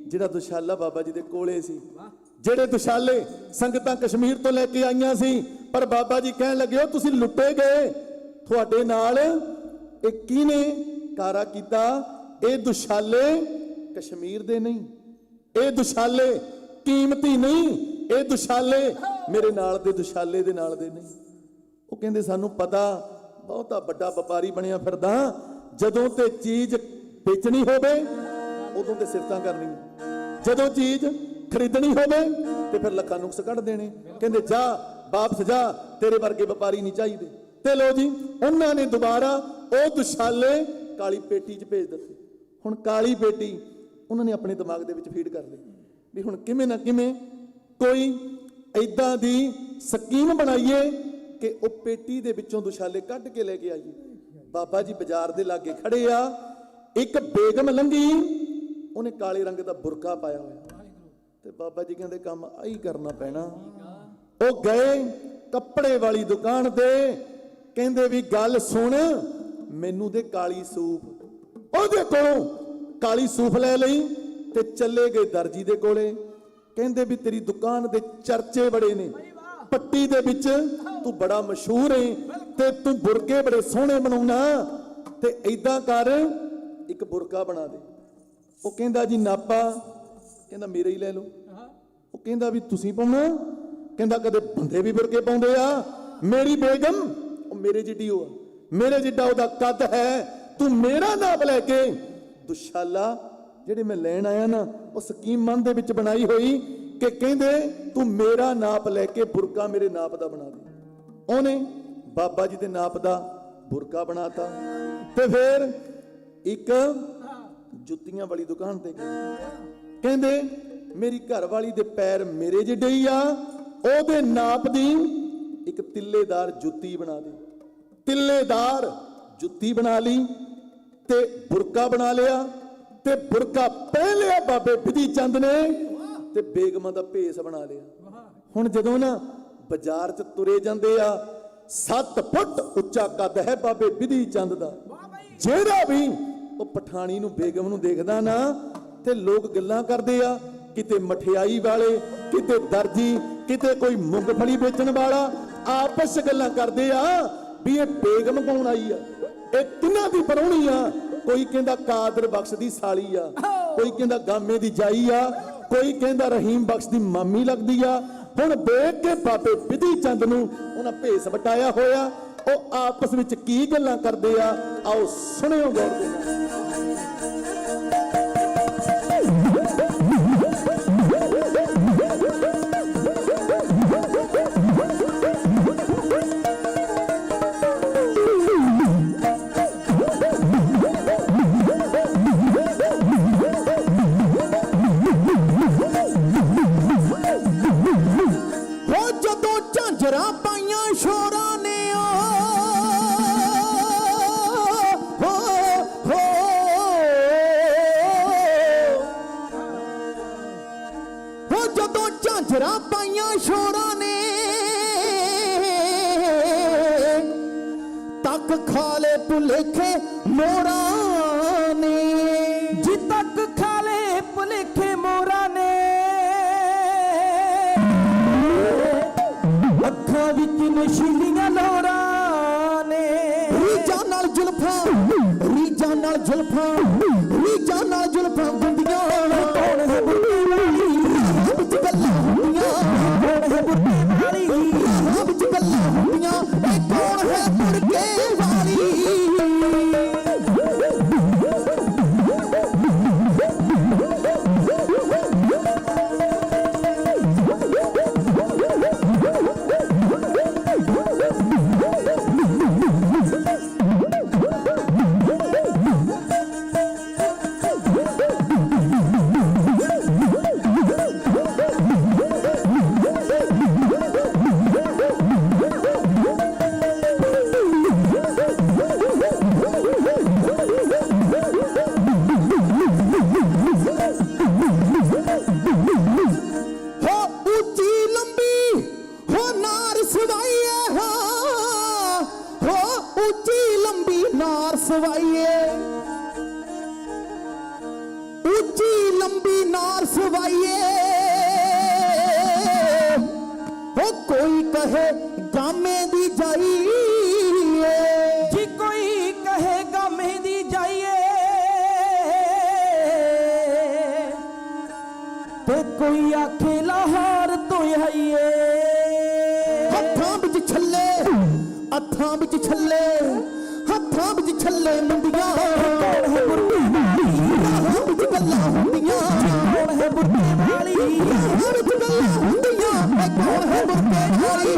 ਜਿਹੜਾ ਦੁਸ਼ਾਲਾ ਬਾਬਾ ਜੀ ਦੇ ਕੋਲੇ ਸੀ, ਜਿਹੜੇ ਦੁਸ਼ਾਲੇ ਸੰਗਤਾਂ ਕਸ਼ਮੀਰ ਤੋਂ ਲੈ ਕੇ ਆਈਆਂ ਸੀ। ਪਰ ਬਾਬਾ ਜੀ ਕਹਿਣ ਲੱਗੇ ਹੋ ਤੁਸੀਂ ਲੁੱਟੇ ਗਏ, ਤੁਹਾਡੇ ਨਾਲ ਇਹ ਕਿਹਨੇ ਕਾਰਾ ਕੀਤਾ? ਇਹ ਦੁਸ਼ਾਲੇ ਕਸ਼ਮੀਰ ਦੇ ਨਹੀਂ, ਇਹ ਦੁਸ਼ਾਲੇ ਕੀਮਤੀ ਨਹੀਂ, ਇਹ ਦੁਸ਼ਾਲੇ ਮੇਰੇ ਨਾਲ ਦੇ ਦੁਸ਼ਾਲੇ ਦੇ ਨਾਲ ਦੇ ਨਹੀਂ। ਉਹ ਕਹਿੰਦੇ ਸਾਨੂੰ ਪਤਾ ਬਹੁਤਾ ਵੱਡਾ ਵਪਾਰੀ ਬਣਿਆ ਫਿਰਦਾ, ਜਦੋਂ ਤੇ ਚੀਜ਼ ਵੇਚਣੀ ਹੋਵੇ ਉਦੋਂ ਤੇ ਸਿਫਤਾਂ ਕਰਨੀਆਂ, ਜਦੋਂ ਚੀਜ਼ ਖਰੀਦਣੀ ਹੋਵੇ ਤੇ ਫਿਰ ਲੱਖਾਂ ਨੁਕਸ ਕੱਢ ਦੇਣੇ। ਕਹਿੰਦੇ ਜਾ ਵਾਪਸ ਜਾ, ਤੇਰੇ ਵਰਗੇ ਵਪਾਰੀ ਨਹੀਂ ਚਾਹੀਦੇ। ਤੇ ਲੋ ਜੀ, ਉਹਨਾਂ ਨੇ ਦੁਬਾਰਾ ਉਹ ਦੁਸ਼ਾਲੇ ਕਾਲੀ ਪੇਟੀ 'ਚ ਭੇਜ ਦਿੱਤੇ। ਹੁਣ ਕਾਲੀ ਪੇਟੀ ਉਹਨਾਂ ਨੇ ਆਪਣੇ ਦਿਮਾਗ ਦੇ ਵਿੱਚ ਫੀਡ ਕਰ ਲਈ ਵੀ ਹੁਣ ਕਿਵੇਂ ਨਾ ਕਿਵੇਂ ਕੋਈ ਐਦਾਂ ਦੀ ਸਕੀਮ ਬਣਾਈਏ ਕਿ ਉਹ ਪੇਟੀ ਦੇ ਵਿੱਚੋਂ ਦੁਸ਼ਾਲੇ ਕੱਢ ਕੇ ਲੈ ਕੇ ਆਈਏ। ਬਾਬਾ ਜੀ ਬਾਜ਼ਾਰ ਦੇ ਲਾਗੇ ਖੜੇ ਆ, ਇੱਕ ਬੇਗਮ ਲੰਘੀ, ਉਹਨੇ ਕਾਲੇ ਰੰਗ ਦਾ ਬੁਰਕਾ ਪਾਇਆ ਹੋਇਆ, ਤੇ ਬਾਬਾ ਜੀ ਕਹਿੰਦੇ ਕੰਮ ਆਹੀ ਕਰਨਾ ਪੈਣਾ। ਉਹ ਗਏ ਕੱਪੜੇ ਵਾਲੀ ਦੁਕਾਨ ਤੇ, ਕਹਿੰਦੇ ਵੀ ਗੱਲ ਸੁਣ, ਮੈਨੂੰ ਦੇ ਕਾਲੀ ਸੂਫ। ਉਹਦੇ ਕੋਲੋਂ ਕਾਲੀ ਸੂਫ ਲੈ ਲਈ ਤੇ ਚੱਲੇ ਗਏ ਦਰਜੀ ਦੇ ਕੋਲੇ। ਕਹਿੰਦੇ ਵੀ ਤੇਰੀ ਦੁਕਾਨ ਦੇ ਚਰਚੇ ਬੜੇ ਨੇ, ਪੱਟੀ ਦੇ ਵਿੱਚ ਤੂੰ ਬੜਾ ਮਸ਼ਹੂਰ ਹੈ ਤੇ ਤੂੰ ਬੁਰਕੇ ਬੜੇ ਸੋਹਣੇ ਬਣਾਉਣਾ, ਤੇ ਏਦਾਂ ਕਰ ਇੱਕ ਬੁਰਕਾ ਬਣਾ ਦੇ। ਉਹ ਕਹਿੰਦਾ ਜੀ ਨਾਪਾ, ਕਹਿੰਦਾ ਮੇਰੇ ਹੀ ਲੈ ਲਓ। ਉਹ ਕਹਿੰਦਾ ਵੀ ਤੁਸੀਂ ਪਾਉਣਾ? ਕਹਿੰਦਾ ਕਦੇ ਬੰਦੇ ਵੀ ਬੁਰਕੇ ਪਾਉਂਦੇ ਆ, ਮੇਰੀ ਬੇਗਮ ਉਹ ਮੇਰੇ ਜਿੱਡੀ ਉਹ ਆ, ਮੇਰੇ ਜਿੱਡਾ ਉਹਦਾ ਕੱਦ ਹੈ, ਤੂੰ ਮੇਰਾ ਨਾਪ ਲੈ ਕੇ ਦੁਸ਼ਾਲਾ ਜਿਹੜੇ ਮੈਂ ਲੈਣ ਆਇਆ ਨਾ, ਉਹ ਸਕੀਮ ਮਨ ਦੇ ਵਿੱਚ ਬਣਾਈ ਹੋਈ ਕਿ ਕਹਿੰਦੇ ਤੂੰ ਮੇਰਾ ਨਾਪ ਲੈ ਕੇ ਬੁਰਕਾ ਮੇਰੇ ਨਾਪ ਦਾ ਬਣਾ ਦੇ। ਉਹਨੇ ਬਾਬਾ ਜੀ ਦੇ ਨਾਪ ਦਾ ਬੁਰਕਾ ਬਣਾਤਾ ਤੇ ਫਿਰ ਇੱਕ ਜੁੱਤੀਆਂ ਵਾਲੀ ਦੁਕਾਨ ਤੇ ਗਏ। ਕਹਿੰਦੇ ਮੇਰੀ ਘਰ ਵਾਲੀ ਦੇ ਪੈਰ ਮੇਰੇ ਜਿੱਡੇ ਹੀ ਆ, ਉਹਦੇ ਨਾਪ ਦੀ ਇੱਕ ਤਿੱਲੇਦਾਰ ਜੁੱਤੀ ਬਣਾ ਦੇ। ਤਿੱਲੇਦਾਰ ਜੁੱਤੀ ਬਣਾ ਲਈ ਤੇ ਬੁਰਕਾ ਬਣਾ ਲਿਆ, ਤੇ ਬੁਰਕਾ ਪਹਿਨ ਲਿਆ ਬਾਬੇ ਬਿਧੀ ਚੰਦ ਨੇ, ਤੇ ਬੇਗਮਾਂ ਦਾ ਭੇਸ ਬਣਾ ਲਿਆ। ਹੁਣ ਜਦੋਂ ਨਾ ਬਾਜ਼ਾਰ 'ਚ ਤੁਰੇ ਜਾਂਦੇ ਆ, 7 ਫੁੱਟ ਉੱਚਾ ਕੱਦ ਹੈ ਬਾਬੇ ਬਿਧੀ ਚੰਦ ਦਾ। ਜਿਹੜਾ ਵੀ ਉਹ ਪਠਾਣੀ ਨੂੰ ਬੇਗਮ ਨੂੰ ਦੇਖਦਾ ਨਾ, ਤੇ ਲੋਕ ਗੱਲਾਂ ਕਰਦੇ ਆ, ਕਿਤੇ ਮਠਿਆਈ ਵਾਲੇ, ਕਿਤੇ ਦਰਜੀ, ਕਿਤੇ ਕੋਈ ਮੂੰਗਫਲੀ ਵੇਚਣ ਵਾਲਾ, ਆਪਸ ਗੱਲਾਂ ਕਰਦੇ ਆ ਵੀ ਇਹ ਬੇਗਮ ਕੌਣ ਆਈ ਆ, ਇਹ ਕਿਹਨਾਂ ਦੀ ਪਰੌਣੀ ਆ। ਕੋਈ ਕਹਿੰਦਾ ਕਾਦਰ ਬਖਸ਼ ਦੀ ਸਾਲੀ ਆ, ਕੋਈ ਕਹਿੰਦਾ ਗਾਮੇ ਦੀ ਜਾਈ ਆ, ਕੋਈ ਕਹਿੰਦਾ ਰਹੀਮ ਬਖਸ਼ ਦੀ ਮਾਮੀ ਲੱਗਦੀ ਆ। ਹੁਣ ਦੇਖ ਕੇ ਬਾਬੇ ਬਿਧੀ ਚੰਦ ਨੂੰ ਉਹਨਾਂ ਭੇਸ ਵਟਾਇਆ ਹੋਇਆ, ਉਹ ਆਪਸ ਵਿੱਚ ਕੀ ਗੱਲਾਂ ਕਰਦੇ ਆ, ਆਓ ਸੁਣਿਓ ਗੌਰ ਦੇ ਨਾਲ। ਝਾਂਜਰਾਂ ਪਾਈਆਂ ਸ਼ੋਰਾਂ ਨੇ ਜਦੋਂ ਝਾਂਜਰਾਂ ਪਾਈਆਂ ਸ਼ੋਰਾਂ ਨੇ, ਤੱਕ ਖਾਲੇ ਭੁਲੇਖੇ ਮੋਰਾਂ ਨੇ, ਜੀ ਤੱਕ ਖਾਲੇ ਭੁਲੇਖੇ ਮੋਰਾਂ ਨੇ, ਅੱਖਾਂ ਵਿੱਚ ਨਸ਼ੀਲੀਆਂ ਲੋਰਾਂ ਨੇ, ਰੀਜਾਂ ਨਾਲ ਜ਼ੁਲਫਾਂ, ਰੀਜਾਂ ਨਾਲ ਜ਼ੁਲਫਾਂ, ਰੀਜਾਂ ਨਾਲ ਜ਼ੁਲਫਾਂ ਗੁੰਦੀਆਂ। ਕੌਣ ਹੈ ਬੁੱਢੀ ਵਾਲੀ ਵਿੱਚ ਗੱਲਾਂ ਹੁੰਦੀਆਂ, ਕੌਣ ਹੈ ਬੁੱਢੀ ਵਾਲੀ ਵਿੱਚ ਗੱਲਾਂ ਹੁੰਦੀਆਂ, ਇਹ ਕੌਣ ਹੈ ਬੁੜਕੇ ਵਾਲੀ। कोई कहे गामे दी जाइए, जी कोई कहे गामे दी जाइए, ते कोई आखे लाहौर तो ਤੋਂ ਆਈਏ ਹੱਥਾਂ ਵਿੱਚ ਛੱਲੇ, ਹੱਥਾਂ ਵਿੱਚ ਛੱਲੇ, ਹੱਥਾਂ ਵਿੱਚ ਛੱਲੇ ਮੁੰਡੀਆਂ, ਕੌਣ ਹੈ ਬੁਰਕੇ ਵਾਲੀ ਰਾਹਾਂ ਵਿੱਚ ਗੱਲਾਂ ਹੁੰਦੀਆਂ, ਕੌਣ ਹੈ ਬੁਰਕੇ ਵਾਲੀ ਰਾਹਾਂ ਵਿੱਚ ਗੱਲਾਂ ਹੁੰਦੀਆਂ, ਇਹ ਕੌਣ ਹੈ ਬੁਰਕੇ ਵਾਲੀ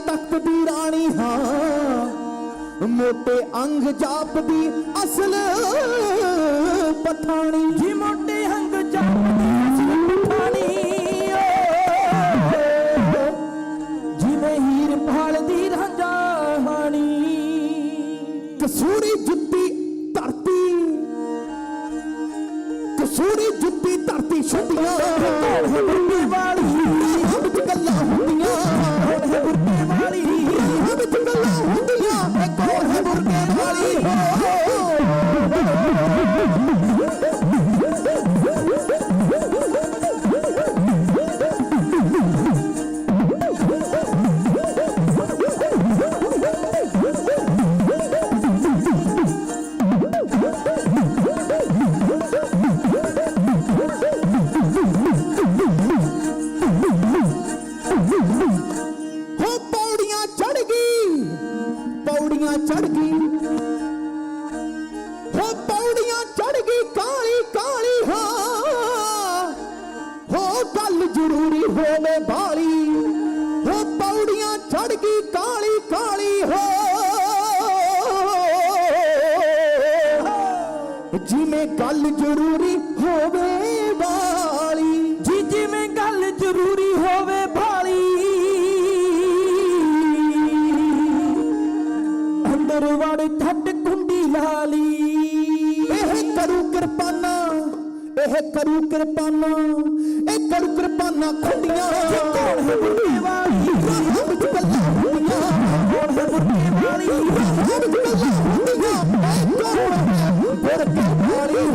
ਤਖਤ ਦੀ ਰਾਣੀ ਹਾਂ, ਮੋਟੇ ਅੰਗ ਜਾਪਦੀ ਅਸਲ ਪਠਾਣੀ, ਜੀ ਮੋਟੇ ਅੰਗ ਜਾਪਦੀ ਅਸਲ ਪਠਾਣੀ, ਜਿਵੇਂ ਹੀਰ ਭਾਲਦੀ ਰਾਂਝਾ ਹਾਣੀ, ਕਸੂਰੀ ਜੁੱਤੀ ਧਰਤੀ, ਕਸੂਰੀ ਜੁੱਤੀ ਧਰਤੀ ਛੁੱਟੀਆਂ, ਕੌਣ ਹੈ ਬੁਰਕੇ ਵਾਲੀ ਵਿੱਚ ਗੱਲਾਂ ਹੁੰਦੀਆਂ, ਕੌਣ ਹੈ ਬੁਰਕੇ ਵਾਲੀ ਵਿੱਚ ਗੱਲਾਂ ਹੁੰਦੀਆਂ, ਇਹ ਕੌਣ ਹੈ ਬੁਰਕੇ ਵਾਲੀ ਜਿਵੇਂ ਗੱਲ ਜ਼ਰੂਰੀ ਹੋਵੇ ਵਾਲੀ, ਜੀ ਜਿਵੇਂ ਗੱਲ ਜ਼ਰੂਰੀ ਹੋਵੇ ਭਾਲੀ, ਅੰਦਰ ਵੜ ਛੱਡ ਕੁੰਡੀ ਲਾਲੀ, ਇਹ ਕਰੂ ਕਿਰਪਾਨਾ, ਇਹ ਕਰੂ ਕਿਰਪਾਨਾ, ਇਹ ਕਰੂ ਕਿਰਪਾਨਾ ਖੁੰਡੀਆਂ, ਕੌਣ ਹੈ ਬੁਰਕੇ ਵਾਲੀ ਰਾਹਾਂ ਵਿੱਚ ਗੱਲਾਂ ਹੁੰਦੀਆਂ, ਕੌਣ ਹੈ ਬੁਰਕੇ ਵਾਲੀ ਰਾਹਾਂ ਵਿੱਚ ਗੱਲਾਂ ਹੁੰਦੀਆਂ, ਇਹ ਕੌਣ ਹੈ ਬੁਰਕੇ ਵਾਲੀ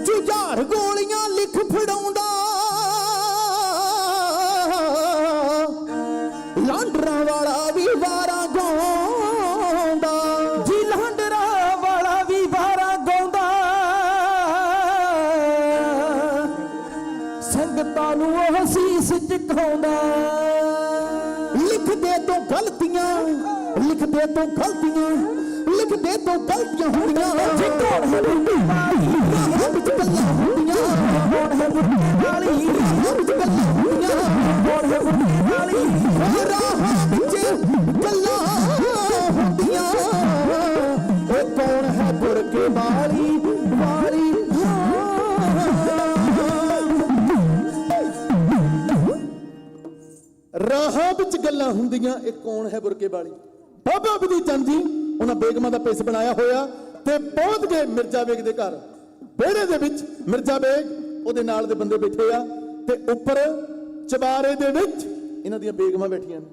ਜੁਝਾਰ ਗੋਲੀਆਂ ਲਿਖ ਫੜਾਉਂਦਾ, ਲਾਂਡਰਾਂ ਵਾਲਾ ਵੀ ਵਾਰਾਂ ਗਾਉਂਦਾ, ਜੀ ਲਾਂਡਰਾਂ ਵਾਲਾ ਵੀ ਵਾਰਾਂ ਗਾਉਂਦਾ, ਸੰਗਤਾਂ ਨੂੰ ਉਹ ਸੀਸ ਝੁਕਾਉਂਦਾ, ਲਿਖਦੇ ਤੋਂ ਗਲਤੀਆਂ, ਲਿਖਦੇ ਤੋਂ ਗਲਤੀਆਂ, ਲਿਖਦੇ ਤੋਂ ਗਲਤੀਆਂ ਹੁੰਦੀਆਂ, ਜੀ ਕੌਣ ਹੈ ਬੁਰਕੇ ਵਾਲੀ ਰਾਹਾਂ ਵਿੱਚ ਗੱਲਾਂ ਹੁੰਦੀਆਂ, ਕੌਣ ਹੈ ਬੁਰਕੇ ਵਾਲੀ ਰਾਹਾਂ ਵਿੱਚ ਗੱਲਾਂ ਹੁੰਦੀਆਂ, ਕੌਣ ਹੈ ਬੁਰਕੇ ਵਾਲੀ ਰਾਹਾਂ ਵਿੱਚ ਗੱਲਾਂ ਹੁੰਦੀਆਂ, ਇਹ ਕੌਣ ਹੈ ਬੁਰਕੇ ਵਾਲੀ ਵਾਲੀ ਰਾਹਾਂ ਵਿੱਚ ਗੱਲਾਂ ਹੁੰਦੀਆਂ, ਇਹ ਕੌਣ ਹੈ ਬੁਰਕੇ ਵਾਲੀ। ਬਾਬਾ ਬਦੀਦ ਚੰਦ ਜੀ ਉਹਨਾਂ ਬੇਗਮਾਂ ਦਾ ਭੇਸ ਬਣਾਇਆ ਹੋਇਆ ਤੇ ਪਹੁੰਚ ਗਏ ਮਿਰਜ਼ਾ ਬੇਗ ਦੇ ਘਰ। ਵਿਹੜੇ ਦੇ ਵਿੱਚ ਮਿਰਜ਼ਾ ਬੇਗ ਉਹਦੇ ਨਾਲ ਦੇ ਬੰਦੇ ਬੈਠੇ ਆ ਤੇ ਉੱਪਰ ਚਬਾਰੇ ਦੇ ਵਿੱਚ ਇਹਨਾਂ ਦੀਆਂ ਬੇਗਮਾਂ ਬੈਠੀਆਂ ਨੇ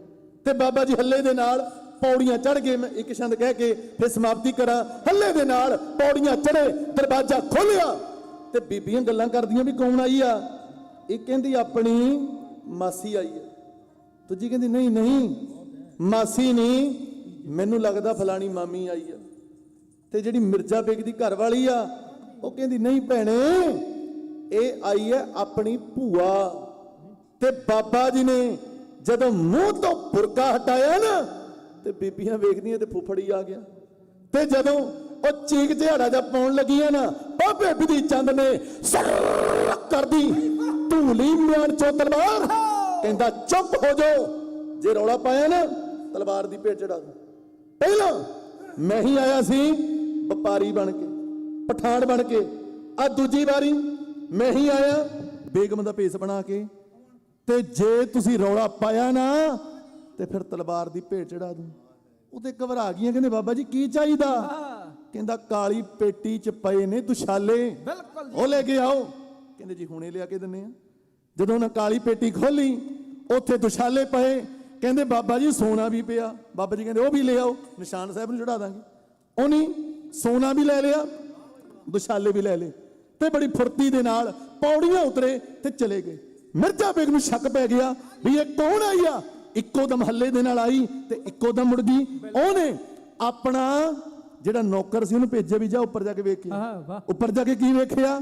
ਤੇ ਬਾਬਾ ਜੀ ਹੱਲੇ ਦੇ ਨਾਲ ਪੌੜੀਆਂ ਚੜ੍ਹ ਗਏ। ਮੈਂ ਇੱਕ ਛੰਦ ਕਹਿ ਕੇ ਫਿਰ ਸਮਾਪਤੀ ਕਰਾਂ। ਹੱਲੇ ਦੇ ਨਾਲ ਪੌੜੀਆਂ ਚੜ੍ਹੇ, ਦਰਵਾਜ਼ਾ ਖੋਲਿਆ ਤੇ ਬੀਬੀਆਂ ਗੱਲਾਂ ਕਰਦੀਆਂ ਵੀ ਕੌਣ ਆਈ ਆ। ਇਹ ਕਹਿੰਦੀ ਆਪਣੀ ਮਾਸੀ ਆਈ ਹੈ। ਦੂਜੀ ਕਹਿੰਦੀ ਨਹੀਂ ਨਹੀਂ ਮਾਸੀ ਨਹੀਂ, ਮੈਨੂੰ ਲੱਗਦਾ ਫਲਾਣੀ ਮਾਮੀ ਆਈ ਆ। ਤੇ ਜਿਹੜੀ ਮਿਰਜ਼ਾ ਬੇਗ ਦੀ ਘਰ ਵਾਲੀ ਆ ਉਹ ਕਹਿੰਦੀ ਨਹੀਂ ਭੈਣੇ, ਇਹ ਆਈ ਹੈ ਆਪਣੀ ਭੂਆ। ਤੇ ਬਾਬਾ ਜੀ ਨੇ ਜਦੋਂ ਮੂੰਹ ਤੋਂ ਬੁਰਕਾ ਹਟਾਇਆ ਨਾ ਤੇ ਬੀਬੀਆਂ ਵੇਖਦੀਆਂ ਤੇ ਫੁੱਫੜੀ ਆ ਗਿਆ। ਤੇ ਜਦੋਂ ਉਹ ਚੀਕ ਝਾੜਾ ਜਾ ਪਾਉਣ ਲੱਗੀਆਂ ਨਾ, ਬਾਬੇ ਬਿਧੀ ਚੰਦ ਨੇ ਸਰ ਕਰਦੀ ਧੂਲੀ ਮਿਆਨ ਚੋਂ ਤਲਵਾਰ, ਕਹਿੰਦਾ ਚੁੱਪ ਹੋ ਜਾਓ, ਜੇ ਰੌਲਾ ਪਾਇਆ ਨਾ ਤਲਵਾਰ ਦੀ ਭੇਟ ਚੜਾ ਦੂੰ। ਪਹਿਲਾਂ ਮੈਂ ਹੀ ਆਇਆ ਸੀ ਵਪਾਰੀ ਬਣ ਕੇ, ਪਠਾਨ ਬਣ ਕੇ, ਆ ਦੂਜੀ ਵਾਰੀ ਮੈਂ ਹੀ ਆਇਆ ਬੇਗਮ ਦਾ ਭੇਸ ਬਣਾ ਕੇ, ਤੇ ਜੇ ਤੁਸੀਂ ਰੌਲਾ ਪਾਇਆ ਨਾ ਤੇ ਫਿਰ ਤਲਵਾਰ ਦੀ ਭੇਟ ਚੜਾ ਦੂੰ। ਉਹ ਤੇ ਘਬਰਾ ਗਈਆਂ, ਕਹਿੰਦੇ ਬਾਬਾ ਜੀ ਕੀ ਚਾਹੀਦਾ? ਕਹਿੰਦਾ ਕਾਲੀ ਪੇਟੀ ਚ ਪਏ ਨੇ ਦੁਸ਼ਾਲੇ, ਉਹ ਲੈ ਕੇ ਆਓ। ਕਹਿੰਦੇ ਜੀ ਹੁਣੇ ਲਿਆ ਕੇ ਦਿੰਨੇ ਆ। ਜਦੋਂ ਉਹਨਾਂ ਕਾਲੀ ਪੇਟੀ ਖੋਲੀ ਉੱਥੇ ਦੁਸ਼ਾਲੇ ਪਏ। ਕਹਿੰਦੇ ਬਾਬਾ ਜੀ ਸੋਨਾ ਵੀ ਪਿਆ। ਬਾਬਾ ਜੀ ਕਹਿੰਦੇ ਉਹ ਵੀ ਲੈ ਆਓ, ਨਿਸ਼ਾਨ ਸਾਹਿਬ ਨੂੰ ਚੜਾ ਦਾਂਗੇ। ਉਹਨੇ ਸੋਨਾ ਵੀ ਲੈ ਲਿਆ, ਦੁਸ਼ਾਲੇ ਵੀ ਲੈ ਲਏ, ਤੇ ਬੜੀ ਫੁਰਤੀ ਦੇ ਨਾਲ ਪੌੜੀਆਂ ਉਤਰੇ ਤੇ ਚਲੇ ਗਏ। ਮਿਰਜ਼ਾ ਬੇਗ ਨੂੰ ਸ਼ੱਕ ਪੈ ਗਿਆ ਵੀ ਇਹ ਕੌਣ ਆਈ ਆ। ਇੱਕੋ ਦਮ ਹੱਲੇ ਦੇ ਨਾਲ ਆਈ ਤੇ ਇੱਕੋ ਦਮ ਮੁੜ ਗਈ। ਉਹਨੇ ਆਪਣਾ ਜਿਹੜਾ ਨੌਕਰ ਸੀ ਉਹਨੂੰ ਭੇਜਿਆ ਵੀ ਜਾ ਉੱਪਰ ਜਾ ਕੇ ਵੇਖ ਕੇ। ਉੱਪਰ ਜਾ ਕੇ ਕੀ ਵੇਖਿਆ?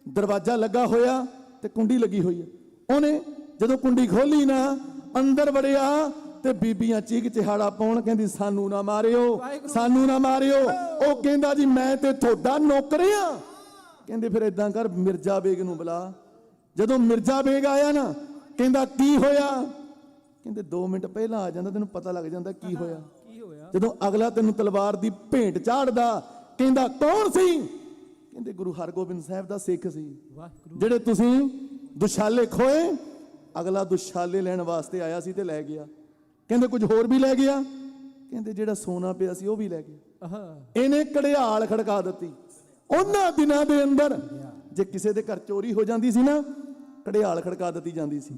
ਦਰਵਾਜ਼ਾ ਲੱਗਾ ਹੋਇਆ ਤੇ ਕੁੰਡੀ ਲੱਗੀ ਹੋਈ ਹੈ। ਉਹਨੇ ਜਦੋਂ ਕੁੰਡੀ ਖੋਲੀ ਨਾ, ਅੰਦਰ ਵੜਿਆ ਤੇ ਬੀਬੀਆਂ ਚੀਕ ਚਿਹਾੜਾ ਪਾਉਣ, ਕਹਿੰਦੀ ਸਾਨੂੰ ਨਾ ਮਾਰਿਓ, ਸਾਨੂੰ ਨਾ ਮਾਰਿਓ। ਉਹ ਕਹਿੰਦਾ ਜੀ ਮੈਂ ਤੇ ਤੁਹਾਡਾ ਨੌਕਰ ਆ। ਕਹਿੰਦੇ ਫਿਰ ਇਦਾਂ ਕਰ, ਮਿਰਜ਼ਾ ਬੇਗ ਨੂੰ ਬੁਲਾ। ਜਦੋਂ ਮਿਰਜ਼ਾ ਬੇਗ ਆਇਆ ਨਾ, ਕਹਿੰਦਾ ਕੀ ਹੋਇਆ? ਕਹਿੰਦੇ 2 ਮਿੰਟ ਪਹਿਲਾਂ ਆ ਜਾਂਦਾ, ਤੈਨੂੰ ਪਤਾ ਲੱਗ ਜਾਂਦਾ ਕੀ ਹੋਇਆ। ਜਦੋਂ ਅਗਲਾ ਤੈਨੂੰ ਤਲਵਾਰ ਦੀ ਭੇਂਟ ਚਾੜਦਾ, ਕਹਿੰਦਾ ਕੌਣ ਸੀ? ਕਹਿੰਦੇ ਗੁਰੂ ਹਰਗੋਬਿੰਦ ਸਾਹਿਬ ਦਾ ਸਿੱਖ ਸੀ, ਜਿਹੜੇ ਤੁਸੀਂ ਦੁਸ਼ਾਲੇ ਖੋਏ। ਅਗਲਾ ਦੁਸ਼ਾਲੇ ਲੈਣ ਵਾਸਤੇ ਆਇਆ ਸੀ ਤੇ ਲੈ ਗਿਆ। ਕਹਿੰਦੇ ਕੁਝ ਹੋਰ ਵੀ ਲੈ ਗਿਆ। ਕਹਿੰਦੇ ਜਿਹੜਾ ਸੋਨਾ ਪਿਆ ਸੀ ਉਹ ਵੀ ਲੈ ਗਿਆ। ਇਹਨੇ ਘੜਿਆਲ ਖੜਕਾ ਦਿੱਤੀ। ਉਹਨਾਂ ਦਿਨਾਂ ਦੇ ਅੰਦਰ ਜੇ ਕਿਸੇ ਦੇ ਘਰ ਚੋਰੀ ਹੋ ਜਾਂਦੀ ਸੀ ਨਾ, ਘੜਿਆਲ ਖੜਕਾ ਦਿੱਤੀ ਜਾਂਦੀ ਸੀ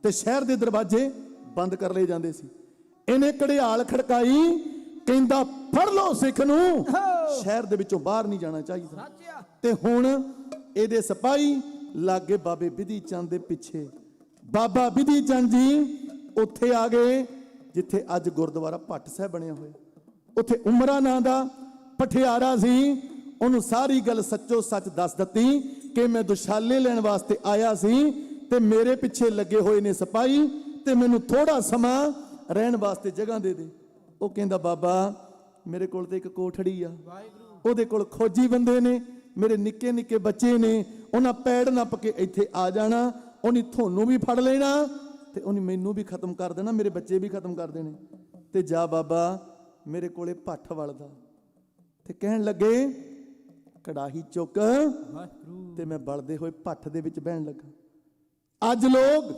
ਤੇ ਸ਼ਹਿਰ ਦੇ ਦਰਵਾਜ਼ੇ ਬੰਦ ਕਰ ਲਏ ਜਾਂਦੇ ਸੀ। ਇਹਨੇ ਘੜਿਆਲ ਖੜਕਾਈ, ਕਹਿੰਦਾ ਫੜ ਲਓ ਸਿੱਖ ਨੂੰ, ਸ਼ਹਿਰ ਦੇ ਵਿੱਚੋਂ ਬਾਹਰ ਨਹੀਂ ਜਾਣਾ ਚਾਹੀਦਾ। ਤੇ ਹੁਣ ਇਹਦੇ ਸਿਪਾਹੀ ਲਾਗੇ ਬਾਬੇ ਬਿਧੀ ਚੰਦ ਦੇ ਪਿੱਛੇ। ਬਾਬਾ ਬਿਧੀ ਚੰਦ ਜੀ ਉੱਥੇ ਆ ਗਏ ਜਿੱਥੇ ਅੱਜ ਗੁਰਦੁਆਰਾ ਭੱਟ ਸਾਹਿਬ ਬਣਿਆ ਹੋਇਆ। ਉੱਥੇ ਉਮਰਾ ਨਾਂ ਦਾ ਪਠਿਆਰਾ ਸੀ। ਉਹਨੂੰ ਸਾਰੀ ਗੱਲ ਸੱਚੋ ਸੱਚ ਦੱਸ ਦਿੱਤੀ ਕਿ ਮੈਂ ਦੁਸ਼ਾਲੇ ਲੈਣ ਵਾਸਤੇ ਆਇਆ ਸੀ ਤੇ ਮੇਰੇ ਪਿੱਛੇ ਲੱਗੇ ਹੋਏ ਨੇ ਸਿਪਾਹੀ, ਤੇ ਮੈਨੂੰ ਥੋੜਾ ਸਮਾਂ ਰਹਿਣ ਵਾਸਤੇ ਜਗ੍ਹਾ ਦੇ ਦੇ। ਉਹ ਕਹਿੰਦਾ ਬਾਬਾ ਮੇਰੇ ਕੋਲ ਤੇ ਇੱਕ ਕੋਠੜੀ ਆ, ਉਹਦੇ ਕੋਲ ਖੋਜੀ ਬੰਦੇ ਨੇ, ਮੇਰੇ ਨਿੱਕੇ ਨਿੱਕੇ ਬੱਚੇ ਨੇ, ਉਹਨਾਂ ਪੈੜ ਨੱਪ ਕੇ ਇੱਥੇ ਆ ਜਾਣਾ, ਉਹਨੇ ਤੁਹਾਨੂੰ ਵੀ ਫੜ ਲੈਣਾ ਤੇ ਉਹਨੇ ਮੈਨੂੰ ਵੀ ਖਤਮ ਕਰ ਦੇਣਾ, ਮੇਰੇ ਬੱਚੇ ਵੀ ਖਤਮ ਕਰ ਦੇਣੇ। ਤੇ ਜਾ ਬਾਬਾ ਮੇਰੇ ਕੋਲੇ ਭੱਠ ਵਲਦਾ। ਤੇ ਕਹਿਣ ਲੱਗੇ ਕੜਾਹੀ ਚੁੱਕ ਤੇ ਮੈਂ ਬਲਦੇ ਹੋਏ ਭੱਠ ਦੇ ਵਿੱਚ ਬਹਿਣ ਲੱਗਾ। ਅੱਜ ਲੋਕ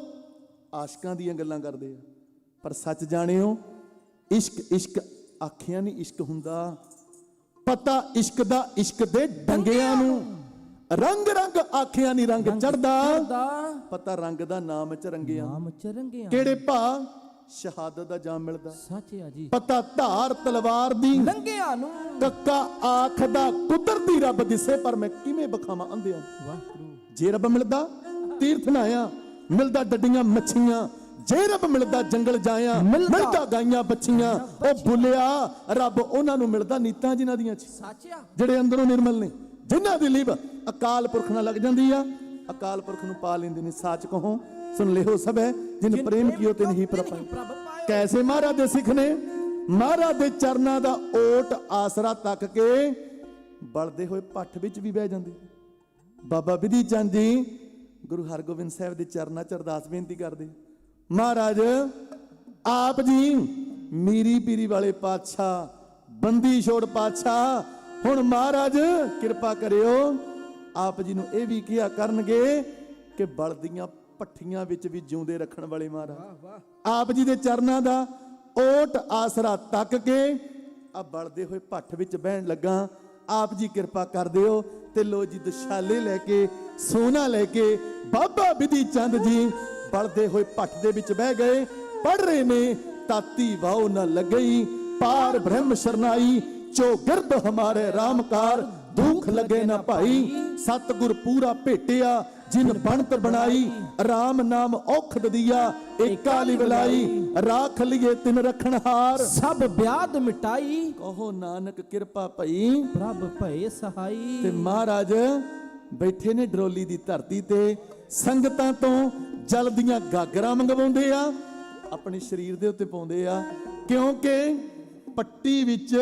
ਆਸ਼ਕਾਂ ਦੀਆਂ ਗੱਲਾਂ ਕਰਦੇ ਆ, ਪਰ ਸੱਚ ਜਾਣਿਓ ਇਸ਼ਕ ਇਸ਼ਕ ਆਖਿਆ ਨਹੀਂ ਇਸ਼ਕ ਹੁੰਦਾ। ਪਤਾ ਇਸ਼ਕ ਦਾ ਇਸ਼ਕ ਦੇ ਡੰਗਿਆਂ ਨੂੰ, ਰੰਗ ਰੰਗ ਆਖਿਆ ਨਹੀਂ ਰੰਗ ਚੜਦਾ। ਪਤਾ ਰੰਗ ਦਾ ਨਾਮ ਚ ਰੰਗਿਆਂ, ਕਿਹੜੇ ਭਾ ਸ਼ਹਾਦਤ ਦਾ ਜਾਮ ਮਿਲਦਾ। ਸੱਚ ਆ ਜੀ। ਪਤਾ ਧਾਰ ਤਲਵਾਰ ਦੀ ਲੰਘਿਆਂ ਨੂੰ, ਕੱਕਾ ਆਖਦਾ ਕੁਦਰਤੀ ਰੱਬ ਦਿਸੇ, ਪਰ ਮੈਂ ਕਿਵੇਂ ਬਖਾਵਾਂ ਅੰਧਿਆਂ। ਜੇ ਰੱਬ ਮਿਲਦਾ ਤੀਰਥ ਨਾਇਆ, ਮਿਲਦਾ ਡੱਡੀਆਂ ਮੱਛੀਆਂ। ਜੇ ਰੱਬ ਮਿਲਦਾ ਜੰਗਲ ਜਾਇਆ, ਮਿਲਦਾ ਗਾਈਆਂ ਬੱਚੀਆਂ। ਉਹ ਭੁੱਲਿਆ ਰੱਬ ਉਹਨਾਂ ਨੂੰ ਮਿਲਦਾ ਨੀਤਾਂ ਜਿਨ੍ਹਾਂ ਦੀਆਂ ਜਿਹੜੇ ਅੰਦਰੋਂ ਨਿਰਮਲ ਨੇ, ਜਿਨ੍ਹਾਂ ਦੀ ਲਿਵ ਅਕਾਲ ਪੁਰਖ ਨਾਲ ਲੱਗ ਜਾਂਦੀ ਆ, ਅਕਾਲ ਪੁਰਖ ਨੂੰ ਪਾ ਲੈਂਦੇ ਨੇ। ਸਾਚ ਕਹੋ ਸੁਣ ਲਿਓ ਸਭ ਹੈ ਜਿਨ ਪ੍ਰੇਮ ਕੀਓ ਤਿਨ ਹੀ ਪ੍ਰਭ ਪਾਏ। ਕੈਸੇ ਮਹਾਰਾਜ ਦੇ ਸਿੱਖ ਨੇ ਮਹਾਰਾਜ ਦੇ ਚਰਨਾਂ ਦਾ ਓਟ ਆਸਰਾ ਤੱਕ ਕੇ ਬਲਦੇ ਹੋਏ ਭੱਠ ਵਿੱਚ ਵੀ ਬਹਿ ਜਾਂਦੇ। ਬਾਬਾ ਬਿਧੀ ਚੰਦ ਜੀ ਗੁਰੂ ਹਰਗੋਬਿੰਦ ਸਾਹਿਬ ਦੇ ਚਰਨਾਂ ਚ ਅਰਦਾਸ ਬੇਨਤੀ ਕਰਦੇ, ਮਹਾਰਾਜ ਆਪ ਜੀ ਮੀਰੀ ਪੀਰੀ ਵਾਲੇ ਪਾਤਸ਼ਾਹ, ਬੰਦੀ ਛੋੜ ਪਾਤਸ਼ਾਹ, ਹੁਣ ਮਹਾਰਾਜ ਕਿਰਪਾ ਕਰਿਓ। ਆਪ ਜੀ ਨੂੰ ਇਹ ਵੀ ਕਿਹਾ ਕਰਨਗੇ ਕਿ ਬਲਦੀਆਂ ਭੱਠੀਆਂ ਵਿੱਚ ਵੀ ਜਿਉਂਦੇ ਰੱਖਣ ਵਾਲੇ ਮਹਾਰਾਜ, ਆਪ ਜੀ ਦੇ ਚਰਨਾਂ ਦਾ ਓਟ ਆਸਰਾ ਤੱਕ ਕੇ ਆ ਬਲਦੇ ਹੋਏ ਭੱਠ ਵਿੱਚ ਬਹਿਣ ਲੱਗਾ। ਆਪ ਜੀ ਕਿਰਪਾ ਕਰ ਦਿਓ। ਤੇ ਲੋ ਜੀ ਦੁਸ਼ਾਲੇ ਲੈ ਕੇ, ਸੋਨਾ ਲੈ ਕੇ ਬਾਬਾ ਬਿਧੀ ਚੰਦ ਜੀ ਬਲਦੇ ਹੋਏ ਭੱਠ ਦੇ ਵਿੱਚ ਬਹਿ ਗਏ। ਪੜ ਰਹੇ ਨੇ ਤਾਤੀ ਵਾਓ ਨਾ ਲੱਗਈ, ਪਾਰ ਬ੍ਰਹਮ ਸ਼ਰਨਾਈ, ਚੌਗਿਰਦ ਹਮਾਰੇ ਰਾਮਕਾਰ, ਦੁੱਖ ਲਗੇ ਨਾ ਭਾਈ। ਸਤਿਗੁਰ ਪੂਰਾ ਭੇਟਿਆ जिन बनत बनाई राम नाम औखद दिया एका लिवलाई राख लिए तिन रखनहार सब व्याध मिटाई कहो नानक कृपा भई प्रभ भय सहाई। ते महाराज बैठे ने डरोली दी धरती ते संगतां तो जल दियां गागरां मंगवाउंदे आ अपने शरीर दे उत्ते पाउंदे आ क्योंकि पट्टी विच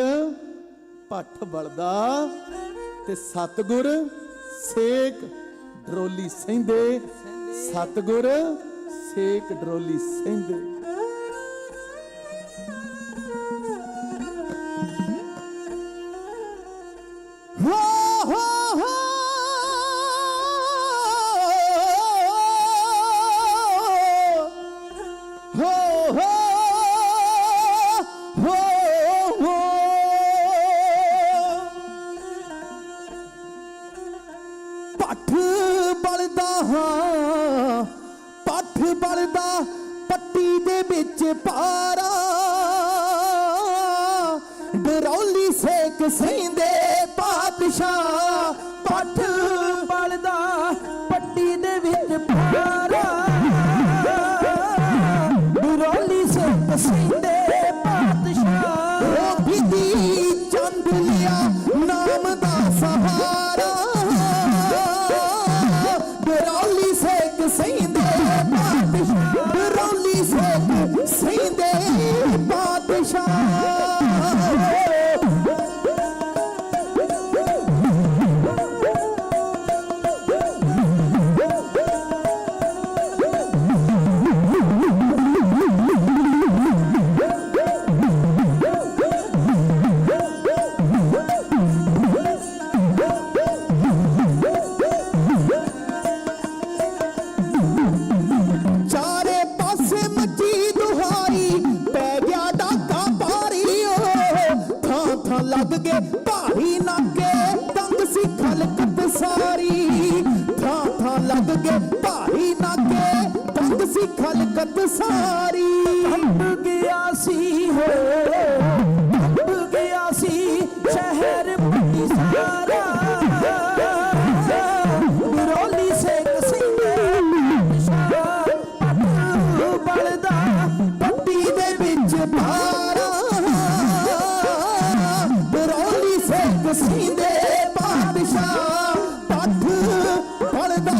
भट्ठ बलदा ते सतगुर सेक डरोली सहिंदे सतगुर सेक डरोली सहिंदे। हो हो हो हो हो हो हो पठ बलदा हाँ पठ बलदा पट्टी दे विच पारा डरौली सेक सहिंदे पातशाह पठ बलदा पट्टी दे विच पारा डरौली सेक सहिंदे पातशाह ओ बिधी चंद लिया नाम दा सहारा डरौली सेक सहिंदे पातशाह डरौली सेक सहिंदे पातशाह। चारे पासे मची दुहाई पै गया डाका पारी थां थां लग गए भारी नाके तंग सी खलकत सारी थां थां लग गए भारी नाके तंग सी खलकत सारी कंब गया सी हो कंब गया सी शहर पट्टी सारा डरौली सेक सहिंदे बलदा पट्टी दे विच पारा डरौली सेक सहिंदे पातशाह पठ बलदा।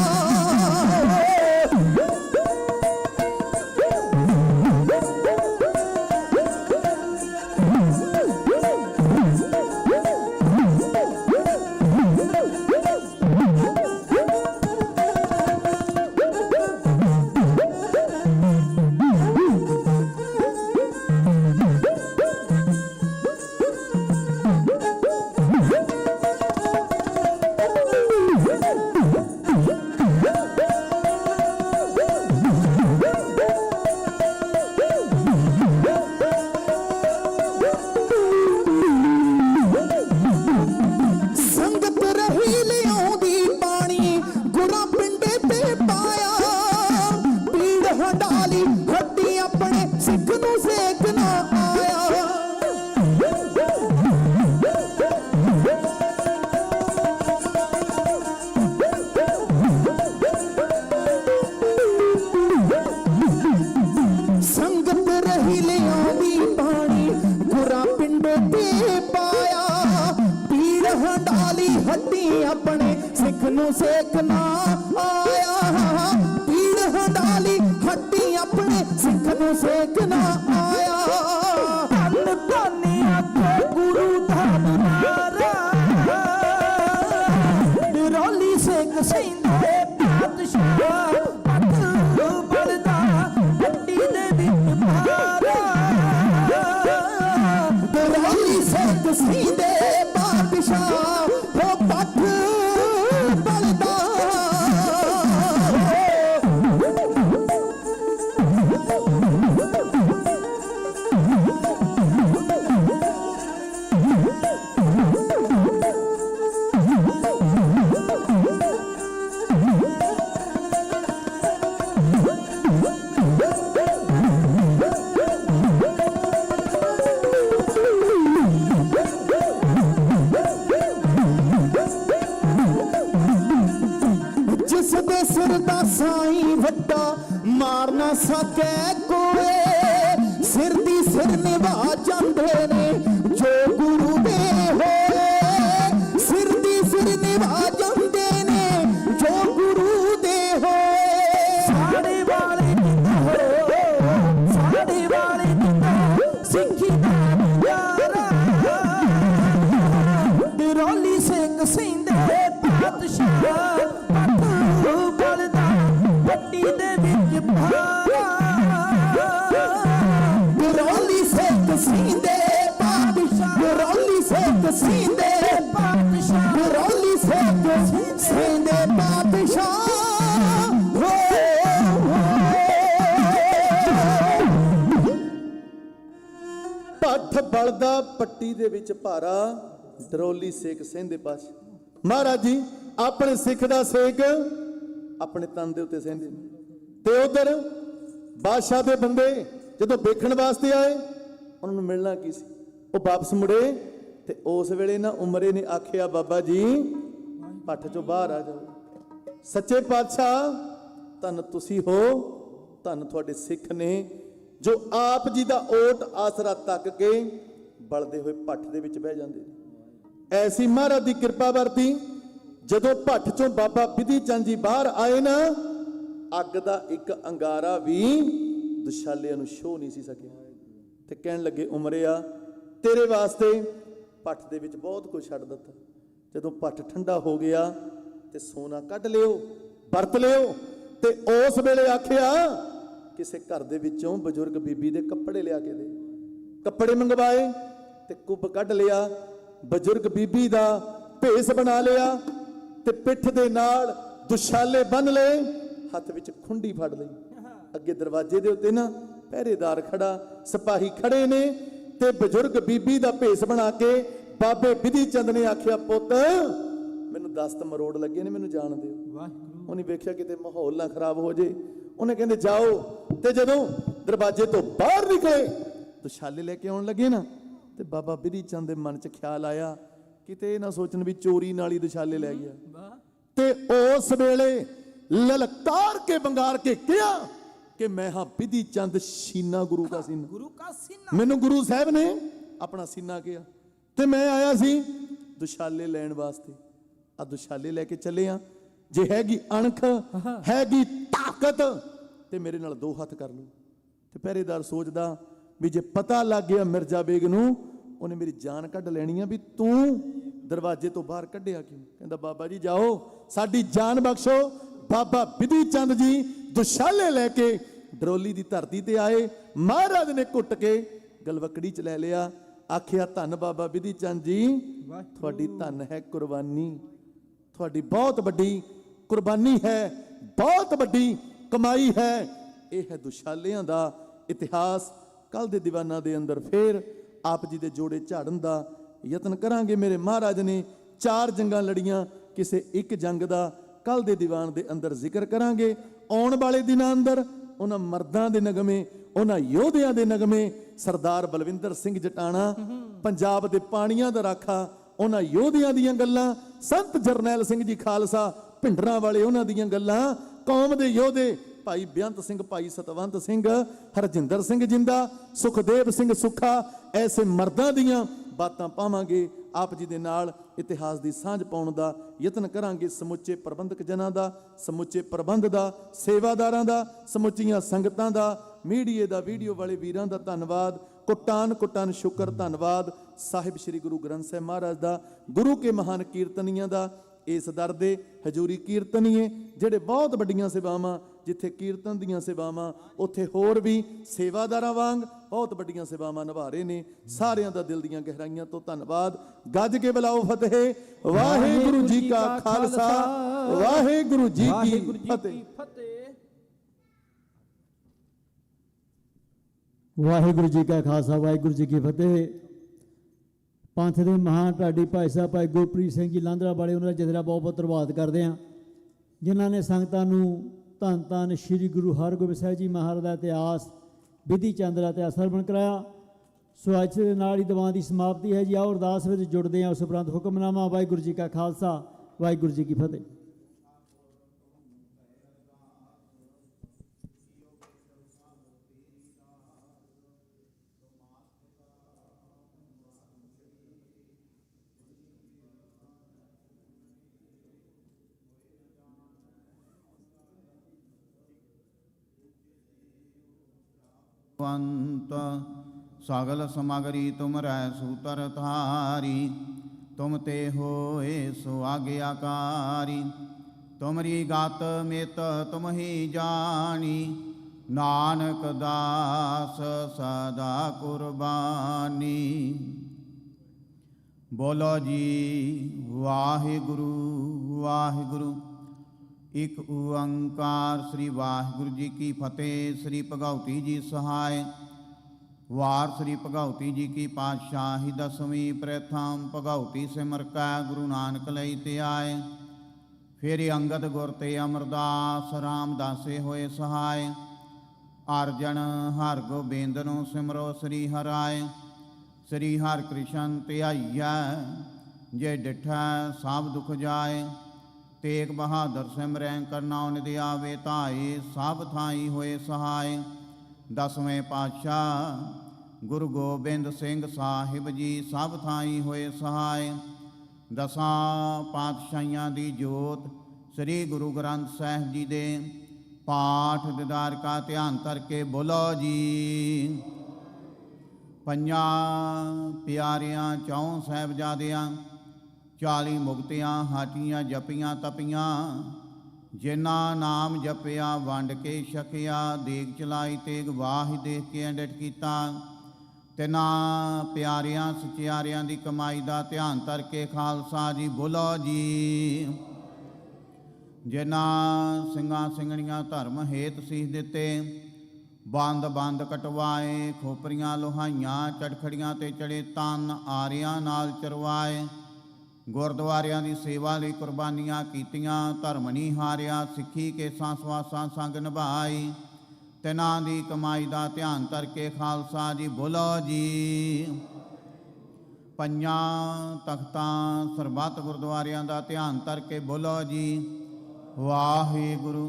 संगत रही लियाउंदी पानी गुरा पिंडे ते पाया पीड़ हंडाली हड्डी अपने सिख नूं सेक ना आया संगत रही लियाउंदी पानी गुरा पिंडे ते पाया पीड़ हंडाली हड्डी अपने सिख नूं सेक ना आया पीड़ हंडाली हड्डी अपने सिख नूं सेक ना आया धन धन आखे गुरु धन नारा डरौली सेक सहिंदे पातशाह पठ बलदा पट्टी दे विच पारा डरौली सेक सहिंदे पातशाह हो पठ बलदा। ਨਾ ਸਕੇ ਕੋਏ ਸਿਰ ਦੀ ਸਿਰ ਨਿਭਾ ਜਾਂਦੇ ਨੇ ਜੋ ਗੁਰੂ ਦੇ ਹੋਏ ਸਿਰ ਦੀ ਸਿਰ ਨਿਭਾ ਜਾਂਦੇ ਨੇ ਜੋ ਗੁਰੂ ਦੇ ਹੋਏ ਸਾਡੇ ਵਾਲੇ ਕਿੰਨਾ ਹੋ ਸਾਡੇ ਵਾਲੇ ਕਿੰਨਾ ਸਿੱਖੀ ਦਾ ਯਾਰਾ ਡਰੋਲੀ ਸਿੰਘ ਸਿੰਦੇ ਪਾਤਸ਼ਾਹ ਪੱਤੂ ਬਲਦਾ ਪੱਟੀ ਦੇ ਵਿੱਚ ਭਾਰਾ ਡਰੋਲੀ ਸਿੰਘ ਸਿੰਦੇ ਪਾਤਸ਼ਾਹ ਡਰੋਲੀ ਸਿੰਘ ਸਿੰਦੇ ਪਾਤਸ਼ਾਹ ਡਰੋਲੀ ਸਿੰਘ ਸਿੰਦੇ ਪਾਤਸ਼ਾਹ ਪੱਠ ਬਲਦਾ ਪੱਟੀ ਦੇ ਵਿੱਚ ਭਾਰਾ ਡਰੋਲੀ ਸੇਕ ਸਹਿੰਦੇ ਪਾਸ। ਮਹਾਰਾਜ ਜੀ ਆਪਣੇ ਸਿੱਖ ਦਾ ਸੇਕ ਆਪਣੇ ਤਨ ਦੇ ਉੱਤੇ ਸਹਿੰਦੇ ਨੇ, ਤੇ ਉਧਰ ਬਾਦਸ਼ਾਹ ਦੇ ਬੰਦੇ ਜਦੋਂ ਵੇਖਣ ਵਾਸਤੇ ਆਏ ਉਹਨਾਂ ਨੂੰ ਮਿਲਣਾ ਕੀ ਸੀ, ਉਹ ਵਾਪਸ ਮੁੜੇ ਤੇ ਉਸ ਵੇਲੇ ਨਾ ਉਮਰੇ ਨੇ ਆਖਿਆ ਬਾਬਾ ਜੀ ਪੱਠ ਚੋਂ ਬਾਹਰ ਆ ਜਾਓ। ਸੱਚੇ ਪਾਤਸ਼ਾਹ ਧੰਨ ਤੁਸੀਂ ਹੋ, ਧੰਨ ਤੁਹਾਡੇ ਸਿੱਖ ਨੇ ਜੋ ਆਪ ਜੀ ਦਾ ਓਟ ਆਸਰਾ ਤੱਕ ਕੇ ਬਲਦੇ ਹੋਏ ਪੱਠ ਦੇ ਵਿੱਚ ਬਹਿ ਜਾਂਦੇ ਨੇ। ਐਸੀ ਮਹਾਰਾਜ ਦੀ ਕਿਰਪਾ ਵਰਤੀ ਜਦੋਂ ਭੱਠ ਚੋਂ ਬਾਬਾ ਬਿਧੀ ਚੰਦ ਜੀ ਬਾਹਰ ਆਏ ਨਾ, ਅੱਗ ਦਾ ਇੱਕ ਅੰਗਾਰਾ ਵੀ ਦੁਸ਼ਾਲਿਆਂ ਨੂੰ ਛੋਹ ਨਹੀਂ ਸੀ ਸਕਿਆ ਤੇ ਕਹਿਣ ਲੱਗੇ ਉਮਰਿਆ ਤੇਰੇ ਵਾਸਤੇ ਭੱਠ ਦੇ ਵਿੱਚ ਬਹੁਤ ਕੁਝ ਛੱਡ ਦਿੱਤਾ। ਜਦੋਂ ਭੱਠ ਠੰਡਾ ਹੋ ਗਿਆ ਤੇ ਸੋਨਾ ਕੱਢ ਲਿਓ ਵਰਤ ਲਿਓ। ਤੇ ਉਸ ਵੇਲੇ ਆਖਿਆ ਕਿਸੇ ਘਰ ਦੇ ਵਿੱਚੋਂ ਬਜ਼ੁਰਗ ਬੀਬੀ ਦੇ ਕੱਪੜੇ ਲਿਆ ਕੇ ਦੇ। ਕੱਪੜੇ ਮੰਗਵਾਏ ਤੇ ਕੁੱਬ ਕੱਢ ਲਿਆ, ਬਜ਼ੁਰਗ ਬੀਬੀ ਦਾ ਭੇਸ ਬਣਾ ਲਿਆ ਤੇ ਪਿੱਠ ਦੇ ਨਾਲ ਦੁਸ਼ਾਲੇ ਬੰਨ ਲਏ, ਹੱਥ ਵਿੱਚ ਖੁੰਡੀ ਫੜ ਲਈ। ਅੱਗੇ ਦਰਵਾਜ਼ੇ ਦੇ ਉੱਤੇ ਨਾ ਪਹਿਰੇਦਾਰ ਖੜਾ, ਸਿਪਾਹੀ ਖੜੇ ਨੇ ਤੇ ਬਜ਼ੁਰਗ ਬੀਬੀ ਦਾ ਭੇਸ ਬਣਾ ਕੇ ਬਾਬੇ ਬਿਧੀ ਚੰਦ ਨੇ ਆਖਿਆ ਪੁੱਤ ਮੈਨੂੰ ਦਸਤ ਮਰੋੜ ਲੱਗੇ ਨੇ, ਮੈਨੂੰ ਜਾਣ ਦਿਓ। ਉਹਨੇ ਵੇਖਿਆ ਕਿਤੇ ਮਾਹੌਲ ਨਾ ਖਰਾਬ ਹੋ ਜੇ, ਉਹਨੇ ਕਹਿੰਦੇ ਜਾਓ। ਤੇ ਜਦੋਂ ਦਰਵਾਜ਼ੇ ਤੋਂ ਬਾਹਰ ਨਿਕਲੇ ਦੁਸ਼ਾਲੇ ਲੈ ਕੇ ਆਉਣ ਲੱਗੇ ਨਾ, ਤੇ ਬਾਬਾ ਬਿਧੀ ਚੰਦ ਦੇ ਮਨ 'ਚ ਖਿਆਲ ਆਇਆ ਕਿਤੇ ਇਹ ਨਾ ਸੋਚਣ ਵੀ ਚੋਰੀ ਨਾਲ ਹੀ ਦੁਸ਼ਾਲੇ ਲੈ ਗਿਆ। ਤੇ ਉਸ ਵੇਲੇ ਲਲਕਾਰ ਕੇ ਬੰਗਾਰ ਕੇ ਕਿਹਾ ਕਿ ਮੈਂ ਹਾਂ ਬਿਧੀ ਚੰਦ ਸੀਨਾ ਗੁਰੂ ਕਾ ਸੀਨਾ, ਗੁਰੂ ਕਾ ਸੀਨਾ। ਮੈਨੂੰ ਗੁਰੂ ਸਾਹਿਬ ਨੇ ਆਪਣਾ ਸੀਨਾ ਕਿਹਾ ਤੇ ਮੈਂ ਆਇਆ ਸੀ ਦੁਸ਼ਾਲੇ ਲੈਣ ਵਾਸਤੇ। ਆ ਦੁਸ਼ਾਲੇ ਲੈ ਕੇ ਚੱਲੇ ਆ, ਜੇ ਹੈਗੀ ਅਣਖ ਹੈਗੀ ਤਾਕਤ ਤੇ ਮੇਰੇ ਨਾਲ ਦੋ ਹੱਥ ਕਰ ਲਓ। ਤੇ ਪਹਿਰੇਦਾਰ ਸੋਚਦਾ ਵੀ ਜੇ ਪਤਾ ਲੱਗ ਗਿਆ ਮਿਰਜ਼ਾ ਬੇਗ ਨੂੰ ਉਹਨੇ ਮੇਰੀ ਜਾਨ ਕੱਢ ਲੈਣੀ ਆ ਵੀ ਤੂੰ ਦਰਵਾਜ਼ੇ ਤੋਂ ਬਾਹਰ ਕੱਢਿਆ ਕਿਉਂ। ਕਹਿੰਦਾ ਬਾਬਾ ਜੀ ਜਾਓ ਸਾਡੀ ਜਾਨ ਬਖਸ਼ੋ। ਬਾਬਾ ਬਿਧੀ ਚੰਦ ਜੀ ਦੁਸ਼ਾਲੇ ਲੈ ਕੇ ਡਰੋਲੀ ਦੀ ਧਰਤੀ ਤੇ ਆਏ। ਮਹਾਰਾਜ ਨੇ ਕੁੱਟ ਕੇ ਗਲਵਕੜੀ 'ਚ ਲੈ ਲਿਆ, ਆਖਿਆ ਧੰਨ ਬਾਬਾ ਬਿਧੀ ਚੰਦ ਜੀ ਤੁਹਾਡੀ ਧੰਨ ਹੈ ਕੁਰਬਾਨੀ, ਤੁਹਾਡੀ ਬਹੁਤ ਵੱਡੀ ਕੁਰਬਾਨੀ ਹੈ, ਬਹੁਤ ਵੱਡੀ ਕਮਾਈ ਹੈ। ਇਹ ਹੈ ਦੁਸ਼ਾਲਿਆਂ ਦਾ ਇਤਿਹਾਸ। ਕੱਲ ਦੇ ਦੀਵਾਨਾਂ ਦੇ ਅੰਦਰ ਫੇਰ ਆਪ ਜੀ ਦੇ ਜੋੜੇ ਝਾੜਨ ਦਾ ਯਤਨ ਕਰਾਂਗੇ। ਮੇਰੇ ਮਹਾਰਾਜ ਨੇ 4 ਜੰਗਾਂ ਲੜੀਆਂ, ਕਿਸੇ ਇੱਕ ਜੰਗ ਦਾ ਕੱਲ ਦੇ ਦੀਵਾਨ ਦੇ ਅੰਦਰ ਜ਼ਿਕਰ ਕਰਾਂਗੇ। ਆਉਣ ਵਾਲੇ ਦਿਨਾਂ ਅੰਦਰ ਉਹਨਾਂ ਮਰਦਾਂ ਦੇ ਨਗਮੇ, ਉਹਨਾਂ ਯੋਧਿਆਂ ਦੇ ਨਗਮੇ, ਸਰਦਾਰ ਬਲਵਿੰਦਰ ਸਿੰਘ ਜਟਾਣਾ ਪੰਜਾਬ ਦੇ ਪਾਣੀਆਂ ਦਾ ਰਾਖਾ, ਉਹਨਾਂ ਯੋਧਿਆਂ ਦੀਆਂ ਗੱਲਾਂ, ਸੰਤ ਜਰਨੈਲ ਸਿੰਘ ਜੀ ਖਾਲਸਾ ਭਿੰਡਰਾਂ ਵਾਲੇ ਉਹਨਾਂ ਦੀਆਂ ਗੱਲਾਂ, ਕੌਮ ਦੇ ਯੋਧੇ ਭਾਈ ਬੇਅੰਤ ਸਿੰਘ, ਭਾਈ ਸਤਵੰਤ ਸਿੰਘ, ਹਰਜਿੰਦਰ ਸਿੰਘ ਜਿੰਦਾ, ਸੁਖਦੇਵ ਸਿੰਘ ਸੁੱਖਾ, ਐਸੇ ਮਰਦਾਂ ਦੀਆਂ ਬਾਤਾਂ ਪਾਵਾਂਗੇ। ਆਪ ਜੀ ਦੇ ਨਾਲ ਇਤਿਹਾਸ ਦੀ ਸਾਂਝ ਪਾਉਣ ਦਾ ਯਤਨ ਕਰਾਂਗੇ। ਸਮੁੱਚੇ ਪ੍ਰਬੰਧਕ ਜਨਾਂ ਦਾ, ਸਮੁੱਚੇ ਪ੍ਰਬੰਧ ਦਾ, ਸੇਵਾਦਾਰਾਂ ਦਾ, ਸਮੁੱਚੀਆਂ ਸੰਗਤਾਂ ਦਾ, ਮੀਡੀਏ ਦਾ, ਵੀਡੀਓ ਵਾਲੇ ਵੀਰਾਂ ਦਾ ਧੰਨਵਾਦ। ਕੁੱਟਾਨ ਕੁੱਟਾਨ ਸ਼ੁਕਰ ਧੰਨਵਾਦ ਸਾਹਿਬ ਸ੍ਰੀ ਗੁਰੂ ਗ੍ਰੰਥ ਸਾਹਿਬ ਮਹਾਰਾਜ ਦਾ, ਗੁਰੂ ਕੇ ਮਹਾਨ ਕੀਰਤਨੀਆਂ ਦਾ, ਇਸ ਦਰ ਦੇ ਹਜ਼ੂਰੀ ਕੀਰਤਨੀਏ ਜਿਹੜੇ ਬਹੁਤ ਵੱਡੀਆਂ ਸੇਵਾਵਾਂ, ਜਿੱਥੇ ਕੀਰਤਨ ਦੀਆਂ ਸੇਵਾਵਾਂ ਉੱਥੇ ਹੋਰ ਵੀ ਸੇਵਾਦਾਰਾਂ ਵਾਂਗ ਬਹੁਤ ਵੱਡੀਆਂ ਸੇਵਾਵਾਂ ਨਿਭਾ ਰਹੇ ਨੇ। ਸਾਰਿਆਂ ਦਾ ਦਿਲ ਦੀਆਂ ਗਹਿਰਾਈਆਂ ਤੋਂ ਧੰਨਵਾਦ। ਗੱਜ ਕੇ ਬੁਲਾਓ ਫਤਿਹ। ਵਾਹਿਗੁਰੂ ਜੀ ਕਾ ਖਾਲਸਾ, ਵਾਹਿਗੁਰੂ ਜੀ ਕੀ ਫਤਿਹ। ਵਾਹਿਗੁਰੂ ਜੀ ਕਾ ਖਾਲਸਾ, ਵਾਹਿਗੁਰੂ ਜੀ ਕੀ ਫਤਿਹ। ਪੰਥ ਦੇ ਮਹਾਨ ਢਾਡੀ ਭਾਈ ਸਾਹਿਬ ਭਾਈ ਗੁਰਪ੍ਰੀਤ ਸਿੰਘ ਜੀ ਲਾਂਦਰਾ ਵਾਲੇ, ਉਹਨਾਂ ਦਾ ਜਥੇਦਾਰ ਬਹੁਤ ਬਹੁਤ ਧੰਨਵਾਦ ਕਰਦੇ ਹਾਂ, ਜਿਨ੍ਹਾਂ ਨੇ ਸੰਗਤਾਂ ਨੂੰ ਧੰਨ ਧੰਨ ਸ਼੍ਰੀ ਗੁਰੂ ਹਰਗੋਬਿੰਦ ਸਾਹਿਬ ਜੀ ਮਹਾਰਾਜ ਦਾ ਇਤਿਹਾਸ, ਬਿਧੀ ਚੰਦ ਦਾ ਇਤਿਹਾਸ ਸਰਵਣ ਕਰਾਇਆ। ਸੋ ਅੱਜ ਦੇ ਨਾਲ ਹੀ ਦੀਵਾਨ ਦੀ ਸਮਾਪਤੀ ਹੈ ਜੀ। ਆਓ ਅਰਦਾਸ ਵਿੱਚ ਜੁੜਦੇ ਹਾਂ। ਉਸ ਉਪਰੰਤ ਹੁਕਮਨਾਮਾ। ਵਾਹਿਗੁਰੂ ਜੀ ਕਾ ਖਾਲਸਾ, ਵਾਹਿਗੁਰੂ ਜੀ ਕੀ ਫਤਿਹ। अंत सगल समगरी तुम रै सूतर धारी। तुम ते होए सो आज्ञाकारी। तुमरी गात मित तुम ही जानी। नानक दास सदा कुर्बानी। बोलो जी वाहिगुरु वाहिगुरु। एक ओंकार श्री वाहिगुरु जी की फतेह। श्री भगवती जी सहाय। वार श्री भगवती जी की पातशाही दसवीं। प्रथम भगवती सिमर कै गुरु नानक लई ते आए। फिर अंगद गुर ते अमरदास रामदासे होए सहाय। अर्जन हर गोबिंद नो सिमरो श्री हराय। श्री हर कृष्ण ध्याइया जे डिठै सब दुख जाए। तेग बहादुर सिमरै करना निधि आवे धाए। सब थाई होए सहाय। दसवें पातशाह गुरु गोबिंद सिंह साहिब जी सब थाई होए सहाय। दसां पातशाहियां दी जोत श्री गुरु ग्रंथ साहिब जी दे पाठ दीदार का ध्यान करके बोलो जी। ਪੰਜਾਂ ਪਿਆਰਿਆਂ ਚੌਂ ਸਾਹਿਬਜ਼ਾਦਿਆਂ 40 ਮੁਕਤਿਆਂ ਹਾਟੀਆਂ ਜਪੀਆਂ ਤਪੀਆਂ। ਜਿਨ੍ਹਾਂ ਨਾਮ ਜਪਿਆ ਵੰਡ ਕੇ ਛਕਿਆ। ਦੇਗ ਚਲਾਈ ਤੇਗ ਵਾਹੀ ਦੇਖ ਕੇ ਅੰਡਟ ਕੀਤਾ। ਤਿਨਾਂ ਪਿਆਰਿਆਂ ਸਚਿਆਰਿਆਂ ਦੀ ਕਮਾਈ ਦਾ ਧਿਆਨ ਧਰ ਕੇ ਖਾਲਸਾ ਜੀ ਬੋਲੋ ਜੀ। ਜਿਨ੍ਹਾਂ ਸਿੰਘਾਂ ਸਿੰਘਣੀਆਂ ਧਰਮ ਹੇਤ ਸੀਸ ਦਿੱਤੇ। ਬੰਦ ਬੰਦ ਕਟਵਾਏ। ਖੋਪਰੀਆਂ ਲੋਹਾਈਆਂ ਚੜਖੜੀਆਂ ਤੇ ਚੜੇ ਤਨ ਆਰਿਆਂ ਨਾਲ ਚਰਵਾਏ। ਗੁਰਦੁਆਰਿਆਂ ਦੀ ਸੇਵਾ ਲਈ ਕੁਰਬਾਨੀਆਂ ਕੀਤੀਆਂ। ਧਰਮ ਨਹੀਂ ਹਾਰਿਆ। ਸਿੱਖੀ ਕੇਸਾਂ ਸਵਾਸਾਂ ਸੰਗ ਨਿਭਾਈ। ਤਿਨਾਂ ਦੀ ਕਮਾਈ ਦਾ ਧਿਆਨ ਧਰ ਕੇ ਖਾਲਸਾ ਜੀ ਬੋਲੋ ਜੀ। ਪੰਜਾਂ ਤਖਤਾਂ ਸਰਬੱਤ ਗੁਰਦੁਆਰਿਆਂ ਦਾ ਧਿਆਨ ਧਰ ਕੇ ਬੋਲੋ ਜੀ ਵਾਹਿਗੁਰੂ।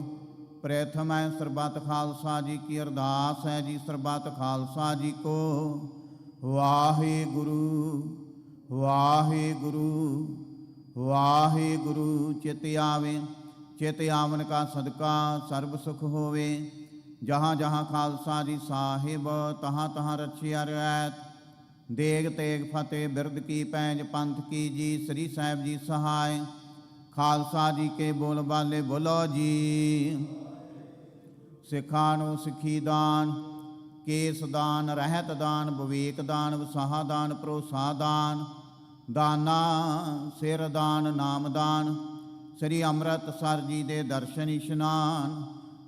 प्रथम है सरबत खालसा जी की अरदास है जी। सरबत खालसा जी को वाहिगुरु वाहिगुरु वाहिगुरु। चित आवे चित आवन का सदका सर्ब सुख होवे। जहाँ जहाँ खालसा जी साहिब तहाँ तहाँ रछिया रैत। देग तेग फतेह बिरद की पैंज पंथ की जी। श्री साहिब जी सहाय। खालसा जी के बोल बाले बोलो जी। ਸਿੱਖਾਂ ਨੂੰ ਸਿੱਖੀ ਦਾਨ। ਕੇਸ ਦਾਨ ਰਹਿਤ ਦਾਨ। ਵਿਵੇਕ ਦਾਨ ਵਸਾਹਾ ਦਾਨ ਭਰੋਸਾ ਦਾਨ। ਦਾਨਾ ਸਿਰ ਦਾਨ ਨਾਮ ਦਾਨ। ਸ੍ਰੀ ਅੰਮ੍ਰਿਤਸਰ ਜੀ ਦੇ ਦਰਸ਼ਨ ਇਸ਼ਨਾਨ।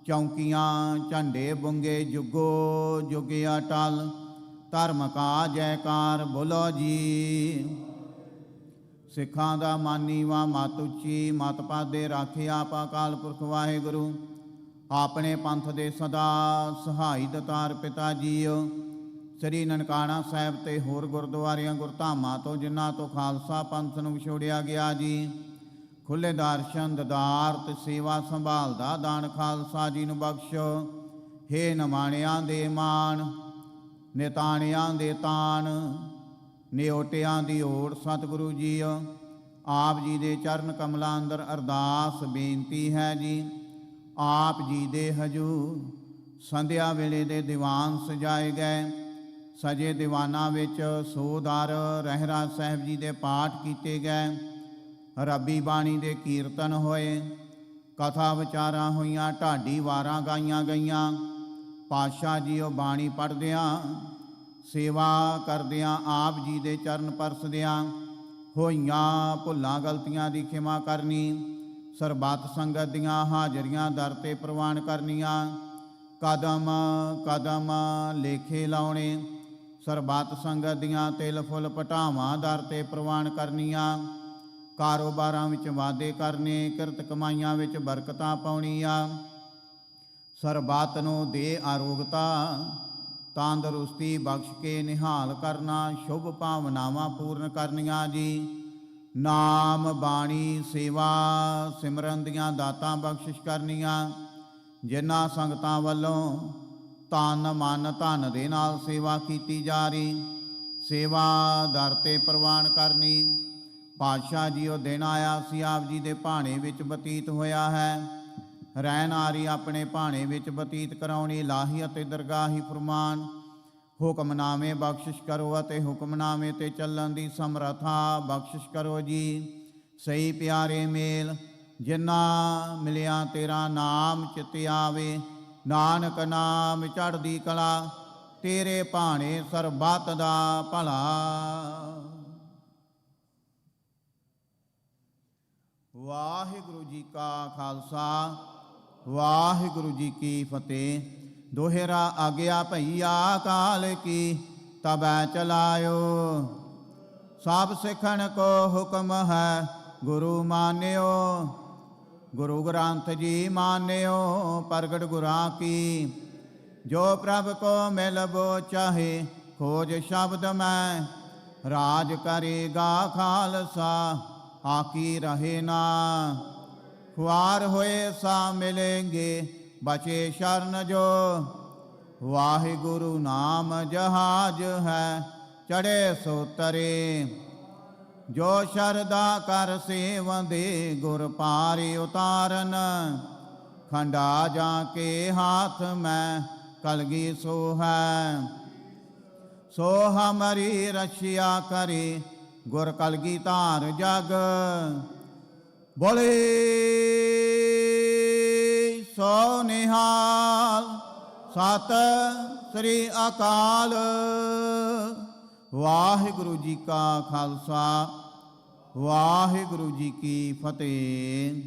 ਚੌਂਕੀਆਂ ਝੰਡੇ ਬੁੰਗੇ ਜੁਗੋ ਜੁਗ ਅਟਲ। ਧਰਮ ਕਾ ਜੈਕਾਰ ਬੋਲੋ ਜੀ। ਸਿੱਖਾਂ ਦਾ ਮਾਨੀਵਾ ਮਤ ਉੱਚੀ। ਮਤ ਪਾਦੇ ਰਾਖੇ ਆਪ ਅਕਾਲ ਪੁਰਖ ਵਾਹਿਗੁਰੂ। ਆਪਣੇ ਪੰਥ ਦੇ ਸਦਾ ਸਹਾਈ ਦਤਾਰ ਪਿਤਾ ਜੀਓ। ਸ੍ਰੀ ਨਨਕਾਣਾ ਸਾਹਿਬ ਤੇ ਹੋਰ ਗੁਰਦੁਆਰਿਆਂ ਗੁਰਧਾਮਾਂ ਤੋਂ ਜਿਨ੍ਹਾਂ ਤੋਂ ਖਾਲਸਾ ਪੰਥ ਨੂੰ ਵਿਛੋੜਿਆ ਗਿਆ ਜੀ। ਖੁੱਲ੍ਹੇ ਦਰਸ਼ਨ ਦਦਾਰ ਤੇ ਸੇਵਾ ਸੰਭਾਲ ਦਾ ਦਾਨ ਖਾਲਸਾ ਜੀ ਨੂੰ ਬਖਸ਼ੋ। ਹੇ ਨਿਮਾਣਿਆਂ ਦੇ ਮਾਣ ਨਿਤਾਣਿਆਂ ਦੇ ਤਾਣ। ਨਿਓਟਿਆਂ ਦੀ ਓੜ ਸਤਿਗੁਰੂ ਜੀਓ। ਆਪ ਜੀ ਦੇ ਚਰਨ ਕਮਲਾਂ ਅੰਦਰ ਅਰਦਾਸ ਬੇਨਤੀ ਹੈ ਜੀ। ਆਪ ਜੀ ਦੇ ਹਜੂਰ ਸੰਧਿਆ ਵੇਲੇ ਦੇ ਦੀਵਾਨ ਸਜਾਏ ਗਏ। ਸਜੇ ਦੀਵਾਨਾਂ ਵਿੱਚ ਸੋਦਰ ਰਹਿਰਾਜ ਸਾਹਿਬ ਜੀ ਦੇ ਪਾਠ ਕੀਤੇ ਗਏ। ਰੱਬੀ ਬਾਣੀ ਦੇ ਕੀਰਤਨ ਹੋਏ। ਕਥਾ ਵਿਚਾਰਾਂ ਹੋਈਆਂ। ਢਾਡੀ ਵਾਰਾਂ ਗਾਈਆਂ ਗਈਆਂ। ਪਾਤਸ਼ਾਹ ਜੀ ਉਹ ਬਾਣੀ ਪੜ੍ਹਦਿਆਂ ਸੇਵਾ ਕਰਦਿਆਂ ਆਪ ਜੀ ਦੇ ਚਰਨ ਪਰਸਦਿਆਂ ਹੋਈਆਂ ਭੁੱਲਾਂ ਗਲਤੀਆਂ ਦੀ ਖਿਮਾ ਕਰਨੀ। ਸਰਬੱਤ ਸੰਗਤ ਦੀਆਂ ਹਾਜ਼ਰੀਆਂ ਦਰ 'ਤੇ ਪ੍ਰਵਾਨ ਕਰਨੀਆਂ। ਕਦਮ ਕਦਮ ਲੇਖੇ ਲਾਉਣੇ। ਸਰਬੱਤ ਸੰਗਤ ਦੀਆਂ ਤਿਲ ਫੁੱਲ ਪਟਾਵਾਂ ਦਰ 'ਤੇ ਪ੍ਰਵਾਨ ਕਰਨੀਆਂ। ਕਾਰੋਬਾਰਾਂ ਵਿੱਚ ਵਾਧੇ ਕਰਨੇ। ਕਿਰਤ ਕਮਾਈਆਂ ਵਿੱਚ ਬਰਕਤਾਂ ਪਾਉਣੀਆਂ। ਸਰਬੱਤ ਨੂੰ ਦੇ ਆਰੋਗਤਾ ਤੰਦਰੁਸਤੀ ਬਖਸ਼ ਕੇ ਨਿਹਾਲ ਕਰਨਾ। ਸ਼ੁਭ ਭਾਵਨਾਵਾਂ ਪੂਰਨ ਕਰਨੀਆਂ ਜੀ। ਨਾਮ ਬਾਣੀ ਸੇਵਾ ਸਿਮਰਨ ਦੀਆਂ ਦਾਤਾਂ ਬਖਸ਼ਿਸ਼ ਕਰਨੀਆਂ। ਜਿਨ੍ਹਾਂ ਸੰਗਤਾਂ ਵੱਲੋਂ ਤਨ ਮਨ ਧਨ ਦੇ ਨਾਲ ਸੇਵਾ ਕੀਤੀ ਜਾ ਰਹੀ। ਸੇਵਾ ਦਰ 'ਤੇ ਪ੍ਰਵਾਨ ਕਰਨੀ। ਪਾਤਸ਼ਾਹ ਜੀ ਉਹ ਦਿਨ ਆਇਆ ਸੀ ਆਪ ਜੀ ਦੇ ਭਾਣੇ ਵਿੱਚ ਬਤੀਤ ਹੋਇਆ ਹੈ। ਰਹਿ ਨਾਰੀ ਆਪਣੇ ਭਾਣੇ ਵਿੱਚ ਬਤੀਤ ਕਰਾਉਣੀ। ਲਾਹੀ ਅਤੇ ਦਰਗਾਹੀ ਫਰਮਾਨ। ਹੁਕਮਨਾਮੇ ਬਖਸ਼ਿਸ਼ ਕਰੋ ਅਤੇ ਹੁਕਮਨਾਮੇ ਤੇ ਚੱਲਣ ਦੀ ਸਮਰੱਥਾ ਬਖਸ਼ਿਸ਼ ਕਰੋ ਜੀ। ਸਹੀ ਪਿਆਰੇ ਮੇਲ ਜਿੰਨਾ ਮਿਲਿਆ ਤੇਰਾ ਨਾਮ ਚਿਤ ਆਵੇ। ਨਾਨਕ ਨਾਮ ਚੜ੍ਹਦੀ ਕਲਾ ਤੇਰੇ ਭਾਣੇ ਸਰਬੱਤ ਦਾ ਭਲਾ। ਵਾਹਿਗੁਰੂ ਜੀ ਕਾ ਖਾਲਸਾ ਵਾਹਿਗੁਰੂ ਜੀ ਕੀ ਫਤਿਹ। ਦੋਹਰਾ ਆਗਿਆ ਭਈਆ ਕਾਲ ਕੀ ਤਬੈ ਚਲਾਇਓ। ਸਭ ਸਿੱਖਣ ਕੋ ਹੁਕਮ ਹੈ ਗੁਰੂ ਮਾਨਿਓ। ਗੁਰੂ ਗ੍ਰੰਥ ਜੀ ਮਾਨਿਓ ਪ੍ਰਗਟ ਗੁਰਾਂ ਕੀ। ਜੋ ਪ੍ਰਭ ਕੋ ਮਿਲਬੋ ਚਾਹੇ ਖੋਜ ਸ਼ਬਦ ਮੈਂ। ਰਾਜ ਕਰੇਗਾ ਖਾਲਸਾ ਆਕੀ ਰਹੇ ਨਾ। ਖੁਆਰ ਹੋਏ ਸਾ ਮਿਲेंगे ਬਚੇ ਸ਼ਰਨ ਜੋ। ਵਾਹਿਗੁਰੂ ਨਾਮ ਜਹਾਜ ਹੈ ਚੜੇ ਸੋ ਤਰੇ। ਜੋ ਸ਼ਰਦਾ ਕਰ ਸੇਵੰਦੇ ਗੁਰ ਪਾਰੇ ਉਤਾਰਨ। ਖੰਡਾ ਜਾਂ ਕੇ ਹਾਥ ਮੈਂ ਕਲਗੀ ਸੋ ਹੈ। ਸੋ ਹਮਾਰੀ ਰਛਿਆ ਕਰੇ ਗੁਰ ਕਲਗੀ ਧਾਰ ਜਗ। ਬੋਲੇ ਸੋ ਨਿਹਾਲ ਸਤਿ ਸ੍ਰੀ ਅਕਾਲ। ਵਾਹਿਗੁਰੂ ਜੀ ਕਾ ਖਾਲਸਾ ਵਾਹਿਗੁਰੂ ਜੀ ਕੀ ਫਤਿਹ।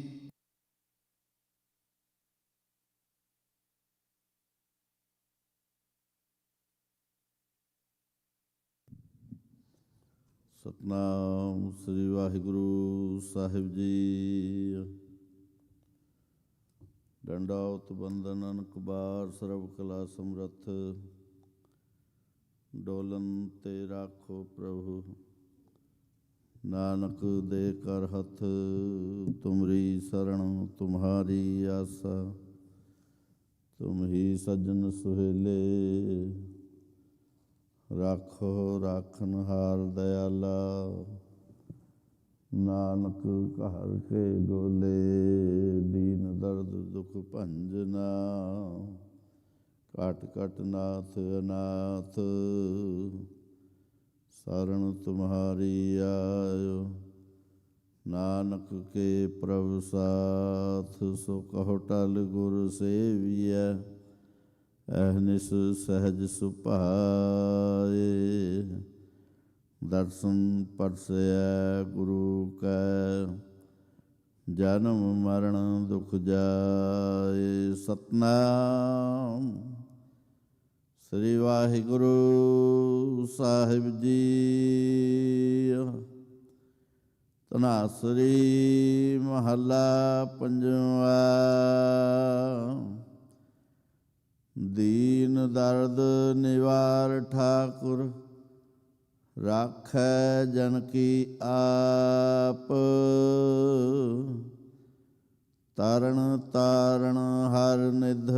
ਸਤਿਨਾਮ ਸ੍ਰੀ ਵਾਹਿਗੁਰੂ ਸਾਹਿਬ ਜੀ। ਡੰਡਾਉਤ ਬੰਦਨ ਅਨਕਬਾਰ ਸਰਬ ਕਲਾ ਸਮਰੱਥ। ਡੋਲਨ ਤੇ ਰਾਖੋ ਪ੍ਰਭੂ ਨਾਨਕ ਦੇ ਕਰ ਹੱਥ। ਤੁਮਰੀ ਸਰਣ ਤੁਮਹਾਰੀ ਆਸਾ। ਤੁਮ ਹੀ ਸੱਜਣ ਸੁਹੇਲੇ ਰਾਖੋ ਰਾਖਨ ਹਾਰ ਦਇਆਲਾ। ਨਾਨਕ ਘਰ ਕੇ ਗੋਲੇ ਦੀਨ ਦਰਦ ਦੁਖ ਭੰਜਨਾ। ਘਟ ਘਟ ਨਾਥ ਅਨਾਥ ਸਰਣ ਤੁਮਹਾਰੀ ਆਇਓ। ਨਾਨਕ ਕੇ ਪ੍ਰਭ ਸਾਥ ਸੋ ਕਹੋ ਟਲ ਗੁਰ ਸੇਵੀਐ। ਅਹਨਿਸ ਸਹਿਜ ਸੁਭਾਏ। ਦਰਸ਼ਨ ਪਰਸੈ ਗੁਰੂ ਕੈ ਜਨਮ ਮਰਨ ਦੁਖ ਜਾਏ। ਸਤਿਨਾਮ ਸ੍ਰੀ ਵਾਹਿਗੁਰੂ ਸਾਹਿਬ ਜੀ। ਧਨਾਸਰੀ ਮਹੱਲਾ ਪੰਜਵਾ। ਦੀਨ ਦਰਦ ਨਿਵਾਰ ਠਾਕੁਰ। ਰਾਖੈ ਜਨ ਕੀ ਆਪ। ਤਰਣ ਤਾਰਨ ਹਰ ਨਿਧ।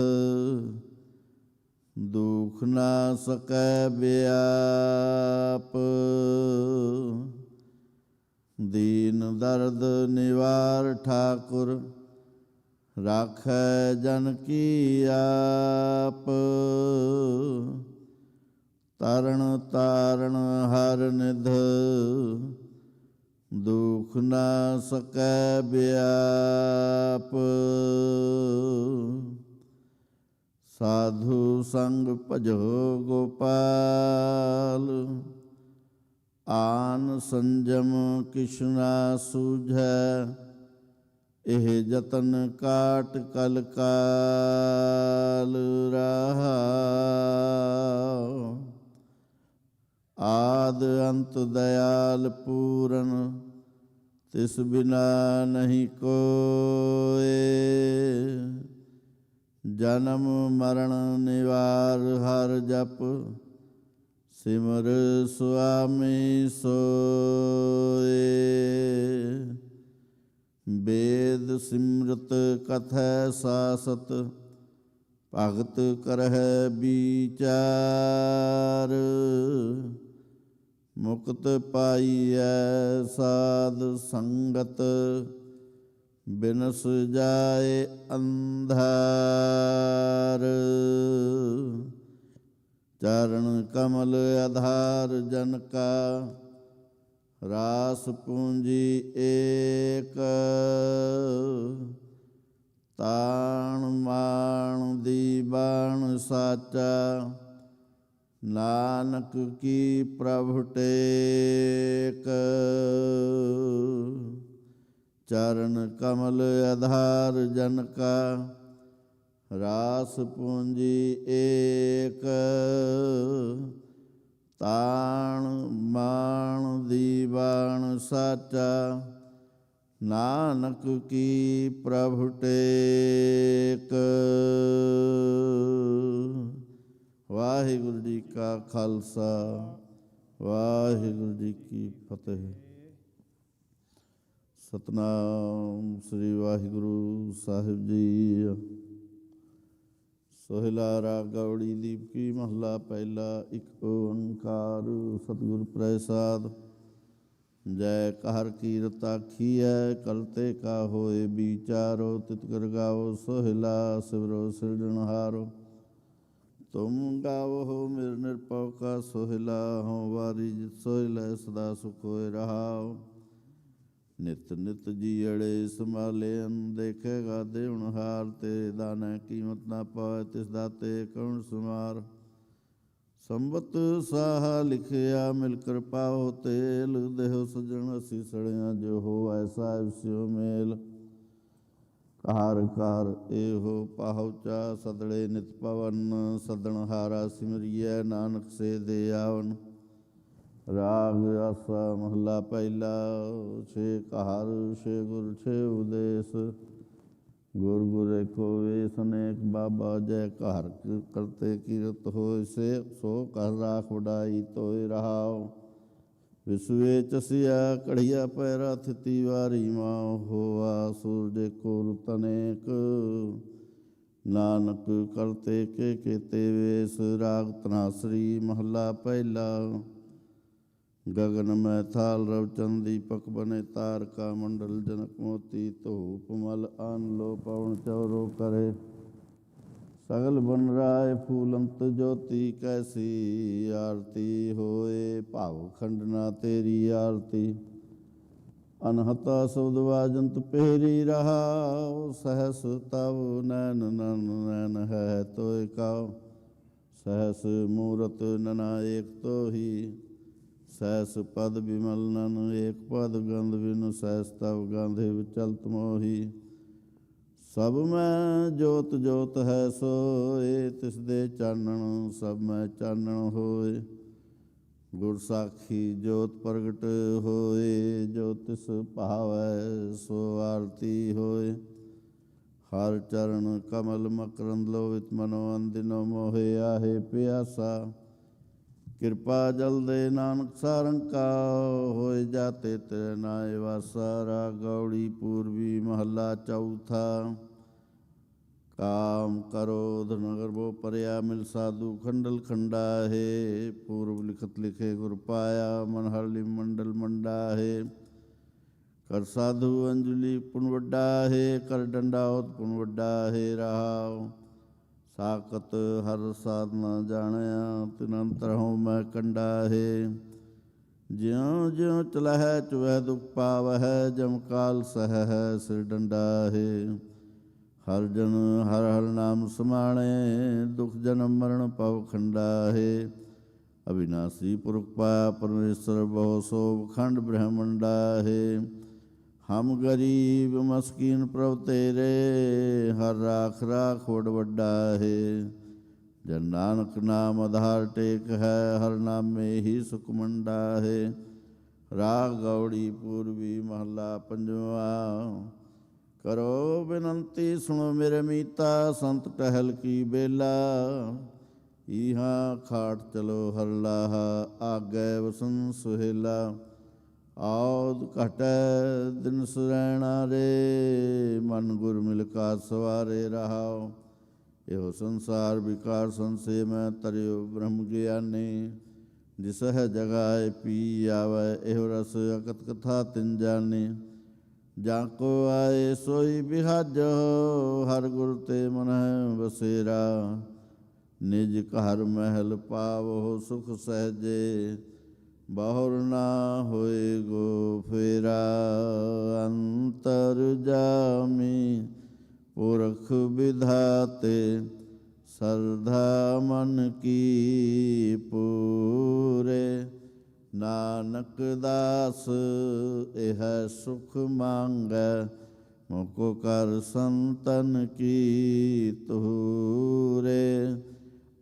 ਦੁਖ ਨਾ ਸਕੈ ਬਿਆਪ। ਦੀਨ ਦਰਦ ਨਿਵਾਰ ਠਾਕੁਰ। ਰਾਖੈ ਜਨ ਕੀ ਆਪ। ਤਰਣ ਤਾਰਨ ਹਰ ਨਿਧ। ਦੁਖ ਨਾ ਸਕੈ ਬਿਆਪ। ਸਾਧੂ ਸੰਗ ਭਜੋ ਗੋਪਾਲ। ਆਨ ਸੰਜਮ ਕਿਛ ਨਾ ਸੂਝੈ। ਇਹ ਜਤਨ ਕਾਟ ਕਲ ਕਾਲ ਰਹਾਉ। ਆਦ ਅੰਤ ਦਇਆਲ ਪੂਰਨ। ਤਿਸ ਬਿਨਾ ਨਹੀਂ ਕੋਇ। ਜਨਮ ਮਰਨ ਨਿਵਾਰ ਹਰ ਜਪ। ਸਿਮਰ ਸੁਆਮੀ ਸੋਇ। ਵੇਦ ਸਿਮਰਤ ਕਥੈ ਸਾਸਤ। ਭਗਤ ਕਰਹਿ ਵਿਚਾਰ। ਮੁਕਤ ਪਾਈਐ ਸਾਧ ਸੰਗਤ। ਬਿਨਸ ਜਾਏ ਅੰਧਾਰ। ਚਰਨ ਕਮਲ ਆਧਾਰ ਜਨ ਕਾ, ਰਾਸ ਪੂੰਜੀ ਏਕ। ਤਾਣ ਮਾਣ ਦੀ ਬਾਣ ਸਾਚਾ, ਨਾਨਕ ਕੀ ਪ੍ਰਭ ਟੇਕ। ਚਰਨ ਕਮਲ ਆਧਾਰ ਜਨ ਕਾ, ਰਾਸ ਪੂੰਜੀ ਏਕ। ਤਾਣ ਮਾਣ ਦੀ ਬਾਣ ਸਾਚਾ, ਨਾਨਕ ਕੀ ਪ੍ਰਭ ਟੇਕ। ਵਾਹਿਗੁਰੂ ਜੀ ਕਾ ਖਾਲਸਾ, ਵਾਹਿਗੁਰੂ ਜੀ ਕੀ ਫਤਿਹ। ਸਤਨਾਮ ਸ੍ਰੀ ਵਾਹਿਗੁਰੂ ਸਾਹਿਬ ਜੀ। ਸੋਹਿਲਾ ਰਾਗ ਗੌੜੀ ਦੀਪਕੀ ਮਹੱਲਾ ਪਹਿਲਾ। ਇੱਕ ਓੰਕਾਰ ਸਤਿਗੁਰ ਪ੍ਰਸਾਦ। ਜੈ ਕਹਿਰ ਕੀਰਤ ਆਖੀਐ, ਕਰਤੇ ਕਾ ਹੋਏ ਵਿਚਾਰੋ। ਤਿਤ ਕਰ ਗਾਵੋ ਸੋਹਿਲਾ, ਸਿਮਰੋ ਸਿਰਜਣਹਾਰੋ। ਤੁਮ ਗਾਵੋ ਮੇਰ ਨਿਰਭਉ ਕਾ ਸੋਹਿਲਾ, ਹਉ ਵਾਰੀ ਜਿਤ ਸੋਹਿਲਾ ਸਦਾ ਸੁਖ ਹੋਏ ਰਹਾਉ। ਨਿਤ ਨਿਤ ਜੀਅੜੇ ਸੰਭਾਲੇ, ਦੇਖੇਗਾ ਦੇਵਨਹਾਰ। ਤੇ ਦਾਨੈ ਕੀਮਤ ਨਾ ਪਾਏ, ਤਿਸ ਦਾਤੇ ਕਉਣ ਸੁਮਾਰ। ਸੰਬਤ ਸਾਹਾ ਲਿਖਿਆ, ਮਿਲ ਕਰ ਪਾਓ ਤੇਲ। ਦੇਹੋ ਸਜਣ ਅਸੀਂ ਸੜਿਆ, ਜੋ ਹੋ ਐਸਾ ਸਿਓ ਮੇਲ। ਕਾਰ ਕਾਰ ਇਹੋ ਪਾਹੁਚਾ, ਸਦੜੇ ਨਿਤ ਪਵਨ। ਸਦਣ ਹਾਰਾ ਸਿਮਰੀਐ, ਨਾਨਕ ਸੇ ਦੇ ਆਵਨ। ਰਾਗ ਆਸਾ ਮਹੱਲਾ ਪਹਿਲਾ। ਛੇ ਕਹਾਰ ਛੇ ਗੁਰ ਛੇ ਉਦੇਸ। ਗੁਰ ਗੁਰ ਏਕੋ ਵੇਸ, ਅਨੇਕ ਬਾਬਾ ਜੈ ਘਰ। ਕਰਤੇ ਕੀਰਤ ਹੋਇ ਸੇ, ਸੋ ਕਰ ਰਾਖ ਵਡਾਈ ਤੋਇ ਰਹਾਉ। ਵਿਸਵੇ ਚਸਿਆ ਕੜੀਆ ਪੈਰਾ, ਥਿਤੀ ਵਾਰੀ ਮਾਂ ਹੋਆ। ਸੂਰਜ ਕੋ ਰੁਤ ਅਨੇਕ, ਨਾਨਕ ਕਰਤੇ ਕੇ ਕੇਤੇ ਵੇਸ। ਰਾਗ ਧਨਾਸਰੀ ਮਹੱਲਾ ਪਹਿਲਾ। ਗਗਨ ਮੈਂ ਥਾਲ ਰਵ ਚੰਦ ਦੀਪਕ ਬਨੇ। ਤਾਰਕਾ ਮੰਡਲ ਜਨਕ ਮੋਤੀ, ਧੂਪ ਮਲ ਆਨ ਲੋ ਪਵਨ ਚੌਰੋ ਕਰੇ। ਸਗਲ ਬਨ ਰਾਏ ਫੂਲੰਤ ਜੋਤੀ, ਕੈਸੀ ਆਰਤੀ ਹੋਏ। ਭਾਵ ਖੰਡਨਾ ਤੇਰੀ ਆਰਤੀ। ਅਨਹਤਾ ਸ਼ਬਦ ਵਾਜੰਤ ਪਹਿਰੀ ਰਹਾਉ। ਸਹਸ ਤਵ ਨੈਨ ਨਨ ਨੈਨ ਹੈ ਤੋਇ ਕਾਉ। ਸਹਸ ਮੂਰਤ ਨਨਾ ਏਕ ਤੋਹੀ। ਸਹਿਸ ਪਦ ਬਿਮਲ ਨਨ ਏਕ ਪਦ। ਗੰਧ ਬਿਨੁ ਸਹਿਸ ਤਵ ਗਾਂਧੇ ਵਿਚਲਤ ਮੋਹੀ। ਸਭ ਮੈਂ ਜੋਤ ਜੋਤ ਹੈ ਸੋਏ, ਤਿਸ ਦੇ ਚਾਨਣ ਸਭ ਮੈਂ ਚਾਨਣ ਹੋਏ। ਗੁਰ ਸਾਖੀ ਜੋਤ ਪ੍ਰਗਟ ਹੋਏ, ਜੋ ਤਿਸ ਭਾਵੈ ਸੋ ਆਰਤੀ ਹੋਏ। ਹਰ ਚਰਨ ਕਮਲ ਮਕਰੰਦ ਲੋਭਿਤ ਮਨੋ, ਅੰਦਿਨੋ ਮੋਹਿ ਆਹੇ ਪਿਆਸਾ। ਕਿਰਪਾ ਜਲ ਦੇ ਨਾਨਕ ਸਾਰੰਕਾ, ਹੋਏ ਜਾਤੇ ਤੇਰੇ ਨਾਏ ਵਾਸਾ। ਰਾਗ ਗੌੜੀ ਪੂਰਬੀ ਮਹੱਲਾ ਚੌਥਾ। ਕਾਮ ਕਰੋਧ ਨਗਰ ਬੋ ਪਰਿਆ, ਮਿਲ ਸਾਧੂ ਖੰਡਲ ਖੰਡਾ ਹੈ। ਪੂਰਬ ਲਿਖਤ ਲਿਖੇ ਗੁਰ ਪਾਇਆ, ਮਨ ਹਰਲਿ ਮੰਡਲ ਮੰਡਾ ਹੈ। ਕਰ ਸਾਧੂ ਅੰਜਲੀ ਪੁਨ ਵੱਡਾ ਹੈ, ਕਰ ਡੰਡਾਉਤ ਪੁਨ ਵੱਡਾ ਹੈ। ਰਹਾਉ ਸਾਕਤ ਹਰ ਸਾਧਨਾ ਜਾਣਿਆ, ਤਿਨ ਅੰਤਰ ਹਉ ਮੈਂ ਕੰਡਾ ਹੈ। ਜਿਉ ਜਿਉ ਚਲਹਿ ਚੁਵਹਿ ਦੁਖ ਪਾਵਹਿ, ਜਮ ਕਾਲ ਸਹਿ ਸਿਰ ਡੰਡਾ ਹੈ। ਹਰ ਜਨ ਹਰ ਹਰ ਨਾਮ ਸਮਾਣੇ, ਦੁਖ ਜਨਮ ਮਰਨ ਪਵ ਖੰਡਾ ਹੈ। ਅਵਿਨਾਸੀ ਪੁਰਖ ਪਾਇਆ ਪਰਮੇਸ਼ਰ, ਬਹੁ ਸੋਭ ਖੰਡ ਬ੍ਰਹਮੰਡਾ ਹੈ। ਹਮ ਗਰੀਬ ਮਸਕੀਨ ਪ੍ਰਭ ਤੇਰੇ, ਹਰ ਰਾਖ ਰਾਖ ਵਡ ਵੱਡਾ ਹੈ। ਜਨ ਨਾਨਕ ਨਾਮ ਆਧਾਰ ਟੇਕ ਹੈ, ਹਰ ਨਾਮੇ ਹੀ ਸੁਖ ਮੰਡਾ ਹੈ। ਰਾਗ ਗੌੜੀ ਪੂਰਬੀ ਮਹੱਲਾ ਪੰਜਵਾ। ਕਰੋ ਬੇਨੰਤੀ ਸੁਣੋ ਮੇਰੇ ਮੀਤਾ, ਸੰਤ ਟਹਿਲ ਕੀ ਬੇਲਾ। ਇਹਾਂ ਖਾਟ ਚਲੋ ਹਰ ਲਾਹਾ, ਆਗੈ ਵਸਨ ਸੁਹੇਲਾ। ਆਉਦ ਘਟੈ ਦਿਨ ਸੁਰੈਣਾ ਰੇ, ਮਨ ਗੁਰ ਮਿਲ ਕਾ ਸਵਾਰੇ ਰਹਾਉ। ਇਹੋ ਸੰਸਾਰ ਵਿਕਾਰ ਸੰਸੇ, ਮੈਂ ਤਰਿਓ ਬ੍ਰਹਮ ਗਿਆਨੀ। ਜਿਸ ਹੈ ਜਗਾਏ ਪੀ ਆਵੈ, ਇਹੋ ਰਸ ਅਕਤ ਕਥਾ ਤਿਨ ਜਾਨੀ। ਜਾਂ ਕੋ ਆਏ ਸੋਈ ਬਿਹਾਜੋ, ਹਰ ਗੁਰ ਤੇ ਮਨਹਿ ਬਸੇਰਾ। ਨਿਜ ਘਰ ਮਹਿਲ ਪਾਵੋ ਸੁਖ ਸਹਜੇ, ਬਹੁਰ ਨਾ ਹੋਏ ਗੋ ਫੇਰਾ। ਅੰਤਰ ਜਾਮੀ ਪੁਰਖ ਵਿਧਾਤੇ, ਸਰਧਾ ਮਨ ਕੀ ਪੂਰੇ। ਨਾਨਕ ਦਾਸ ਇਹ ਸੁਖ ਮੰਗੈ, ਮੁਕੁ ਕਰ ਸੰਤਨ ਕੀ ਤੂਰੇ।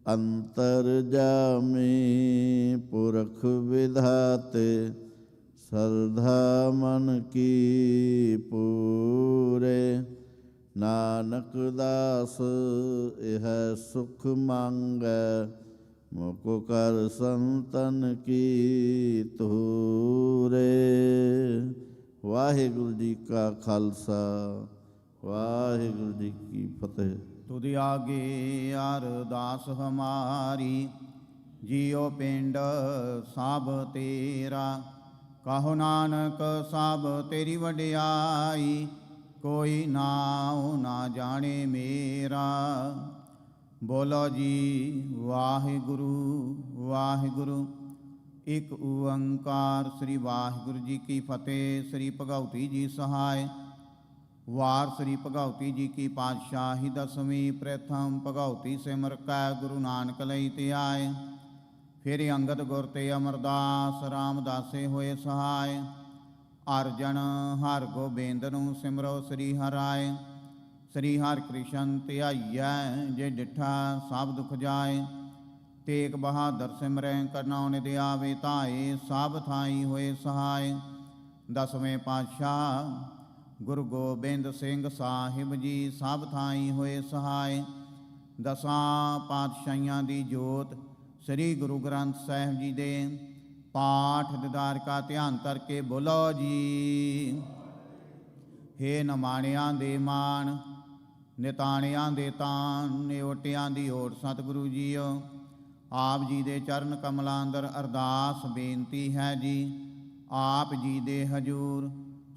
ਅੰਤਰ ਜਾਮੀ ਪੁਰਖ ਵਿਧਾਤੇ, ਸਰਧਾ ਮਨ ਕੀ ਪੂਰੇ। ਨਾਨਕ ਦਾਸ ਇਹ ਸੁਖ ਮੰਗੈ, ਮੁਕੁ ਕਰ ਸੰਤਨ ਕੀ ਤੂਰੇ। ਵਾਹਿਗੁਰੂ ਜੀ ਕਾ ਖਾਲਸਾ, ਵਾਹਿਗੁਰੂ ਜੀ ਕੀ ਫਤਿਹ। ਤੁਧ ਆਗੇ ਅਰਦਾਸ ਹਮਾਰੀ, ਜਿਉ ਪਿੰਡ ਸਭ ਤੇਰਾ। ਕਹੋ ਨਾਨਕ ਸਭ ਤੇਰੀ ਵਡਿਆਈ, ਕੋਈ ਨਾਉ ਨਾ ਜਾਣੇ ਮੇਰਾ। ਬੋਲੋ ਜੀ ਵਾਹਿਗੁਰੂ ਵਾਹਿਗੁਰੂ। ਇਕ ਓੰਕਾਰ ਸ੍ਰੀ ਵਾਹਿਗੁਰੂ ਜੀ ਕੀ ਫਤਿਹ। ਸ੍ਰੀ ਭਗਉਤੀ ਜੀ ਸਹਾਇ। ਵਾਰ ਸ੍ਰੀ ਭਗਉਤੀ ਜੀ ਕੀ ਪਾਤਸ਼ਾਹੀ ਦਸਵੀਂ। ਪ੍ਰਥਮ ਭਗਉਤੀ ਸਿਮਰ ਕੈ ਗੁਰੂ ਨਾਨਕ ਲਈ ਧਿਆਏ। ਫਿਰ ਅੰਗਦ ਗੁਰ ਤੇ ਅਮਰਦਾਸ ਰਾਮਦਾਸੇ ਹੋਏ ਸਹਾਇ। ਅਰਜਨ ਹਰ ਗੋਬਿੰਦ ਨੂੰ ਸਿਮਰੋ ਸ੍ਰੀ ਹਰਿ। ਸ੍ਰੀ ਹਰਿ ਕ੍ਰਿਸ਼ਨ ਧਿਆਈਐ, ਜੇ ਡਿਠਾ ਸਭ ਦੁਖ ਜਾਏ। ਤੇਗ ਬਹਾਦਰ ਸਿਮਰੈ ਕਰਨਉ ਨਿਧ ਆਵੇ ਧਾਏ। ਸਭ ਥਾਈ ਹੋਏ ਸਹਾਇ। ਦਸਵੇਂ ਪਾਤਸ਼ਾਹ ਗੁਰੂ ਗੋਬਿੰਦ ਸਿੰਘ ਸਾਹਿਬ ਜੀ ਸਭ ਥਾਈ ਹੋਏ ਸਹਾਇ। ਦਸਾਂ ਪਾਤਸ਼ਾਹੀਆਂ ਦੀ ਜੋਤ ਸ੍ਰੀ ਗੁਰੂ ਗ੍ਰੰਥ ਸਾਹਿਬ ਜੀ ਦੇ ਪਾਠ ਦਿਦਾਰ ਕਾ ਧਿਆਨ ਕਰਕੇ ਬੋਲੋ ਜੀ। ਹੇ ਨਮਾਣਿਆਂ ਦੇ ਮਾਣ, ਨਿਤਾਣਿਆਂ ਦੇ ਤਾਣ, ਨਿਓਟਿਆਂ ਦੀ ਓਟ ਸਤਿਗੁਰੂ ਜੀਓ। ਆਪ ਜੀ ਦੇ ਚਰਨ ਕਮਲਾਂ ਅੰਦਰ ਅਰਦਾਸ ਬੇਨਤੀ ਹੈ ਜੀ। ਆਪ ਜੀ ਦੇ ਹਜੂਰ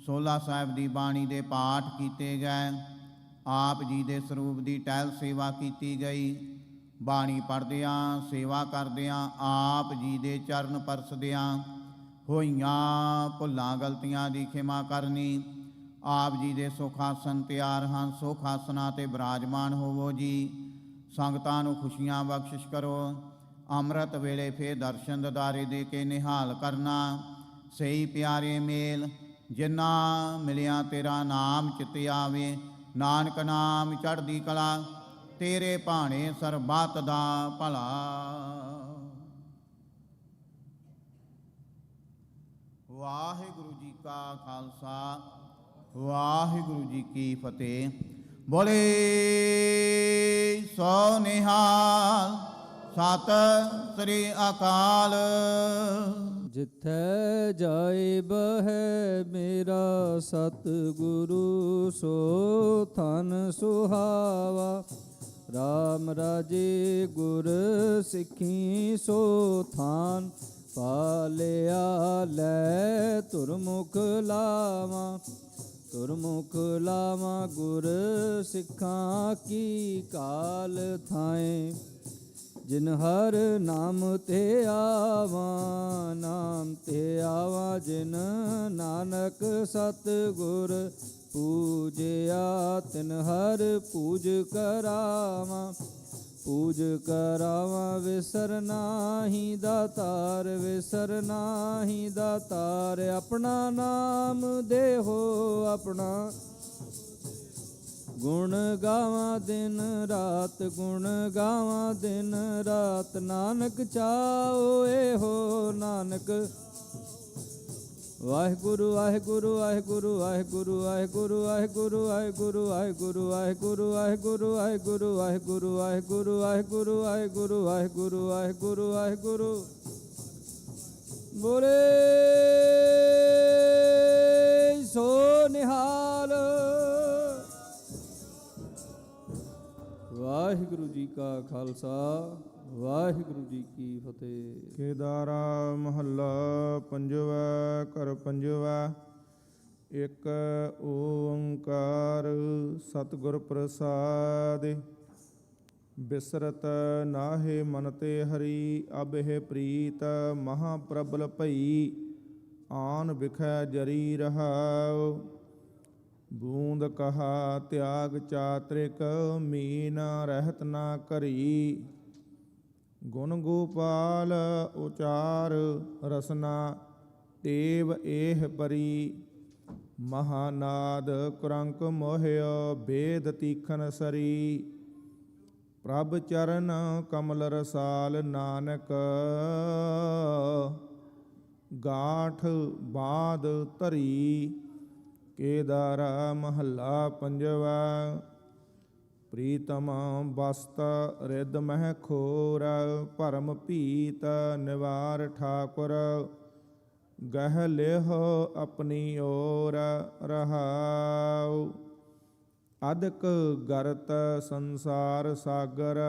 ਸੋਲਾ ਸਾਹਿਬ ਦੀ ਬਾਣੀ ਦੇ ਪਾਠ ਕੀਤੇ ਗਏ। ਆਪ ਜੀ ਦੇ ਸਰੂਪ ਦੀ ਟਹਿਲ ਸੇਵਾ ਕੀਤੀ ਗਈ। ਬਾਣੀ ਪੜ੍ਹਦਿਆਂ ਸੇਵਾ ਕਰਦਿਆਂ ਆਪ ਜੀ ਦੇ ਚਰਨ ਪਰਸਦਿਆਂ ਹੋਈਆਂ ਭੁੱਲਾਂ ਗਲਤੀਆਂ ਦੀ ਖਿਮਾ ਕਰਨੀ। ਆਪ ਜੀ ਦੇ ਸੁਖ ਆਸਣ ਤਿਆਰ ਹਨ, ਸੁਖ ਆਸਨਾਂ 'ਤੇ ਬਿਰਾਜਮਾਨ ਹੋਵੋ ਜੀ। ਸੰਗਤਾਂ ਨੂੰ ਖੁਸ਼ੀਆਂ ਬਖਸ਼ਿਸ਼ ਕਰੋ। ਅੰਮ੍ਰਿਤ ਵੇਲੇ ਫੇਰ ਦਰਸ਼ਨ ਦਿਦਾਰੇ ਦੇ ਕੇ ਨਿਹਾਲ ਕਰਨਾ। ਸਹੀ ਪਿਆਰੇ ਮੇਲ ਜਿੰਨਾ ਮਿਲਿਆ ਤੇਰਾ ਨਾਮ ਚਿਤ ਆਵੇ। ਨਾਨਕ ਨਾਮ ਚੜ੍ਹਦੀ ਕਲਾ, ਤੇਰੇ ਭਾਣੇ ਸਰਬੱਤ ਦਾ ਭਲਾ। ਵਾਹਿਗੁਰੂ ਜੀ ਕਾ ਖਾਲਸਾ, ਵਾਹਿਗੁਰੂ ਜੀ ਕੀ ਫਤਿਹ। ਬੋਲੇ ਸੋ ਨਿਹਾਲ, ਸਤਿ ਸ੍ਰੀ ਅਕਾਲ। ਜਿੱਥੈ ਜਾਏ ਬਹਿ ਮੇਰਾ ਸਤਿਗੁਰੂ, ਸੋ ਥਨ ਸੁਹਾਵਾ। ਰਾਮ ਰਾਜੇ ਗੁਰ ਸਿੱਖੀ, ਸੋ ਥਾਨ ਪਾਲਿਆ ਲੈ। ਤੁਰਮੁਖ ਲਾਵਾਂ, ਤੁਰਮੁਖ ਲਾਵਾਂ ਗੁਰ ਸਿੱਖਾਂ ਕੀ ਕਾਲ ਥਾਏ। ਜਿਨ ਹਰ ਨਾਮ ਤੇ ਆਵਾਂ, ਨਾਮ ਤੇ ਆਵਾਂ। ਜਿਨ ਨਾਨਕ ਸਤਿਗੁਰ ਪੂਜਿਆ, ਤਿਨ ਹਰ ਪੂਜ ਕਰਾਵਾਂ। ਪੂਜ ਕਰਾਵਾਂ ਵਿਸਰ ਨਾਹੀ ਦਾਤਾਰ, ਵਿਸਰ ਨਾਹੀ ਦਾਤਾਰ। ਆਪਣਾ ਨਾਮ ਦੇਹੋ ਆਪਣਾ, ਗੁਣ ਗਾਵਾਂ ਦਿਨ ਰਾਤ, ਗੁਣ ਗਾਵਾਂ ਦਿਨ ਰਾਤ। ਨਾਨਕ ਚਾਓ ਇਹੋ ਨਾਨਕ। ਵਾਹਿਗੁਰੂ ਵਾਹਿਗੁਰੂ ਵਾਹਿਗੁਰੂ ਵਾਹਿਗੁਰੂ ਵਾਹਿਗੁਰੂ ਵਾਹਿਗੁਰੂ ਵਾਹਿਗੁਰੂ ਵਾਹਿਗੁਰੂ ਵਾਹਿਗੁਰੂ ਵਾਹਿਗੁਰੂ ਵਾਹਿਗੁਰੂ ਵਾਹਿਗੁਰੂ ਵਾਹਿਗੁਰੂ ਵਾਹਿਗੁਰੂ ਵਾਹਿਗੁਰੂ ਵਾਹਿਗੁਰੂ ਵਾਹਿਗੁਰੂ ਵਾਹਿਗੁਰੂ। ਬੋਲੇ ਸੋ ਨਿਹਾਲ। ਵਾਹਿਗੁਰੂ ਜੀ ਕਾ ਖਾਲਸਾ, ਵਾਹਿਗੁਰੂ ਜੀ ਕੀ ਫਤਿਹ। ਕੇਦਾਰਾ ਮਹੱਲਾ ਪੰਜਵਾ। ਘਰ ਪੰਜਵਾ। ਇਕ ਓੰਕਾਰ ਸਤਿਗੁਰ ਪ੍ਰਸਾਦਿ। ਬਿਸਰਤ ਨਾਹਿ ਮਨ ਤੇ ਹਰੀ, ਅਬਹਿ ਪ੍ਰੀਤ ਮਹਾ ਪ੍ਰਬਲ ਭਈ। ਆਨ ਬਿਖੈ ਜਰੀ ਰਹਾਉ, ਬੂੰਦ ਕਹਾ ਤਿਆਗ ਚਾਤ੍ਰਿਕ। ਮੀਨ ਰਹਿਤ ਨਾ ਕਰੀ, ਗੁਣ ਗੋਪਾਲ ਉਚਾਰ ਰਸਨਾ। ਟੇਵ ਏਹ ਪਰੀ, ਮਹਾਨਾਦ ਕੁਰੰਕ ਮੋਹਿਓ। ਬੇਦ ਤੀਖਨ ਸਰੀ, ਪ੍ਰਭ ਚਰਨ ਕਮਲ ਰਸਾਲ। ਨਾਨਕ ਗਾਠ ਬਾਦ ਧਰੀ, ਕੇਦਾਰਾ ਮਹੱਲਾ ਪੰਜਵਾ। ਪ੍ਰੀਤਮ ਬਸਤ ਰਿਦ ਮਹਿ ਖੋਰ, ਭਰਮ ਭੀਤ ਨਿਵਾਰ ਠਾਕੁਰ। ਗਹਿ ਲਿਹ ਆਪਣੀ ਓਰ ਰਹਾਉ, ਅਦਕ ਗਰਤ ਸੰਸਾਰ ਸਾਗਰ।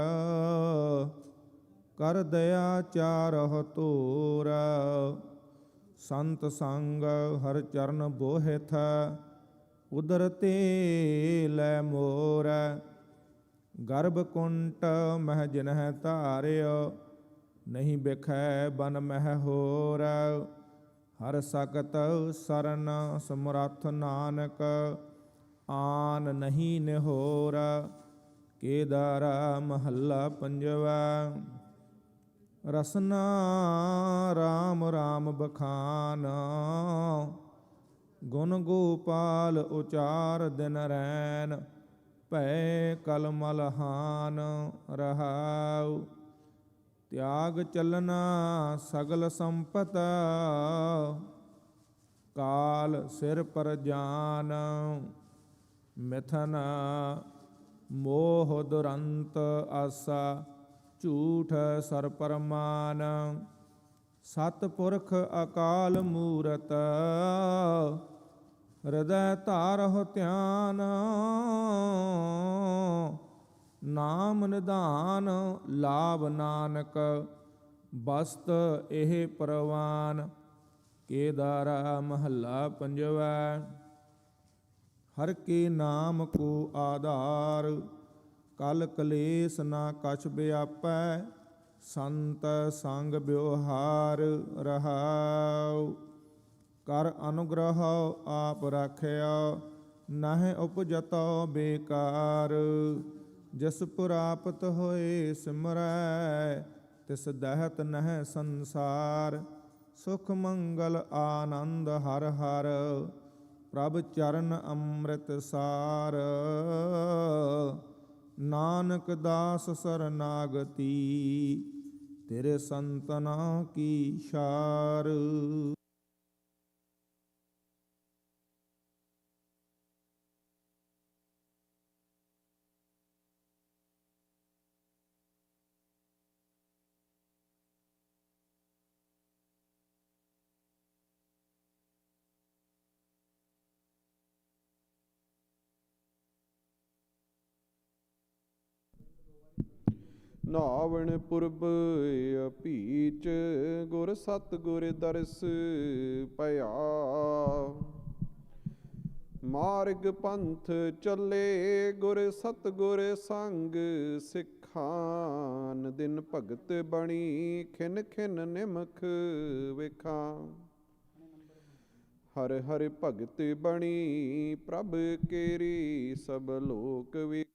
ਕਰ ਦਇਆ ਚਾਰਹੁ ਧੂਰ, ਸੰਤ ਸੰਗ ਹਰ ਚਰਨ ਬੋਹਿਥ। ਉਦਰ ਤੇ ਲੈ ਮੋਰ, ਗਰਭ ਕੁੰਟ ਮਹਿ ਜਿਨਹਿ ਧਾਰਿਓ। ਨਹੀਂ ਬਿਖੈ ਬਨ ਮਹਿ ਹੋਰ, ਹਰ ਸਕਤ ਸਰਨ ਸਮਰੱਥ। ਨਾਨਕ ਆਨ ਨਹੀਂ ਨਿਹੋਰ, ਕੇਦਾਰਾ ਮਹੱਲਾ ਪੰਜਵਾ। ਰਸਨਾ ਰਾਮ ਰਾਮ ਬਖਾਨ, ਗੁਣ ਗੋਪਾਲ ਉਚਾਰ ਦਿਨ ਰੈਨ। ਭੈ ਕਲ ਮਲਹਾਨ ਰਹਾਉ, ਤਿਆਗ ਚਲਨਾ ਸਗਲ ਸੰਪਤ। ਕਾਲ ਸਿਰ ਪਰ ਜਾਨ, ਮਿਥਨ ਮੋਹ ਦੁਰੰਤ ਆਸਾ। ਝੂਠ ਸਰ ਪਰਮਾਨ, ਸਤਿਪੁਰਖ ਅਕਾਲ ਮੂਰਤ। ਹਿਰਦੈ ਧਾਰਹੁ ਧਿਆਨ, ਨਾਮ ਨਿਧਾਨ ਲਾਭ ਨਾਨਕ। ਬਸਤ ਇਹ ਪ੍ਰਵਾਨ, ਕੇਦਾਰਾ ਮਹੱਲਾ ਪੰਜਵਾ। ਹਰ ਕੇ ਨਾਮ ਕੋ ਆਧਾਰ, ਕਲ ਕਲੇਸ਼ ਨਾ ਕਛ ਵਿਆਪੈ। ਸੰਤ ਸੰਗ ਬਿਵਹਾਰ ਰਹਾਉ, ਕਰ ਅਨੁਗ੍ਰਹ ਆਪ ਰਾਖਿਆ। ਨਾਹਿ ਉਪਜਤੋ ਬੇਕਾਰ, ਜਿਸ ਪ੍ਰਾਪਤ ਹੋਏ ਸਿਮਰੈ। ਤਿਸ ਦਹਿਤ ਨਹਿ ਸੰਸਾਰ, ਸੁਖ ਮੰਗਲ ਆਨੰਦ ਹਰ ਹਰ। ਪ੍ਰਭ ਚਰਨ ਅੰਮ੍ਰਿਤ ਸਾਰ, ਨਾਨਕ ਦਾਸ ਸਰਨਾਗਤੀ। ਤੇਰੇ ਸੰਤਨਾ ਕੀ ਸ਼ਾਰ। ਨਾਵਣ ਪੁਰਬ ਅਭੀਚ, ਗੁਰ ਸਤ ਗੁਰ ਦਰਸ ਭਇਆ। ਮਾਰਗ ਪੰਥ ਚੱਲੇ, ਗੁਰ ਸਤ ਗੁਰ ਸੰਗ ਸਿੱਖਾਨ। ਦਿਨ ਭਗਤ ਬਣੀ, ਖਿਨ ਖਿਨ ਨਿਮਖ ਵੇਖਾਂ। ਹਰ ਹਰ ਭਗਤ ਬਣੀ, ਪ੍ਰਭ ਕੇਰੀ ਸਭ ਲੋਕ ਵੇਖ।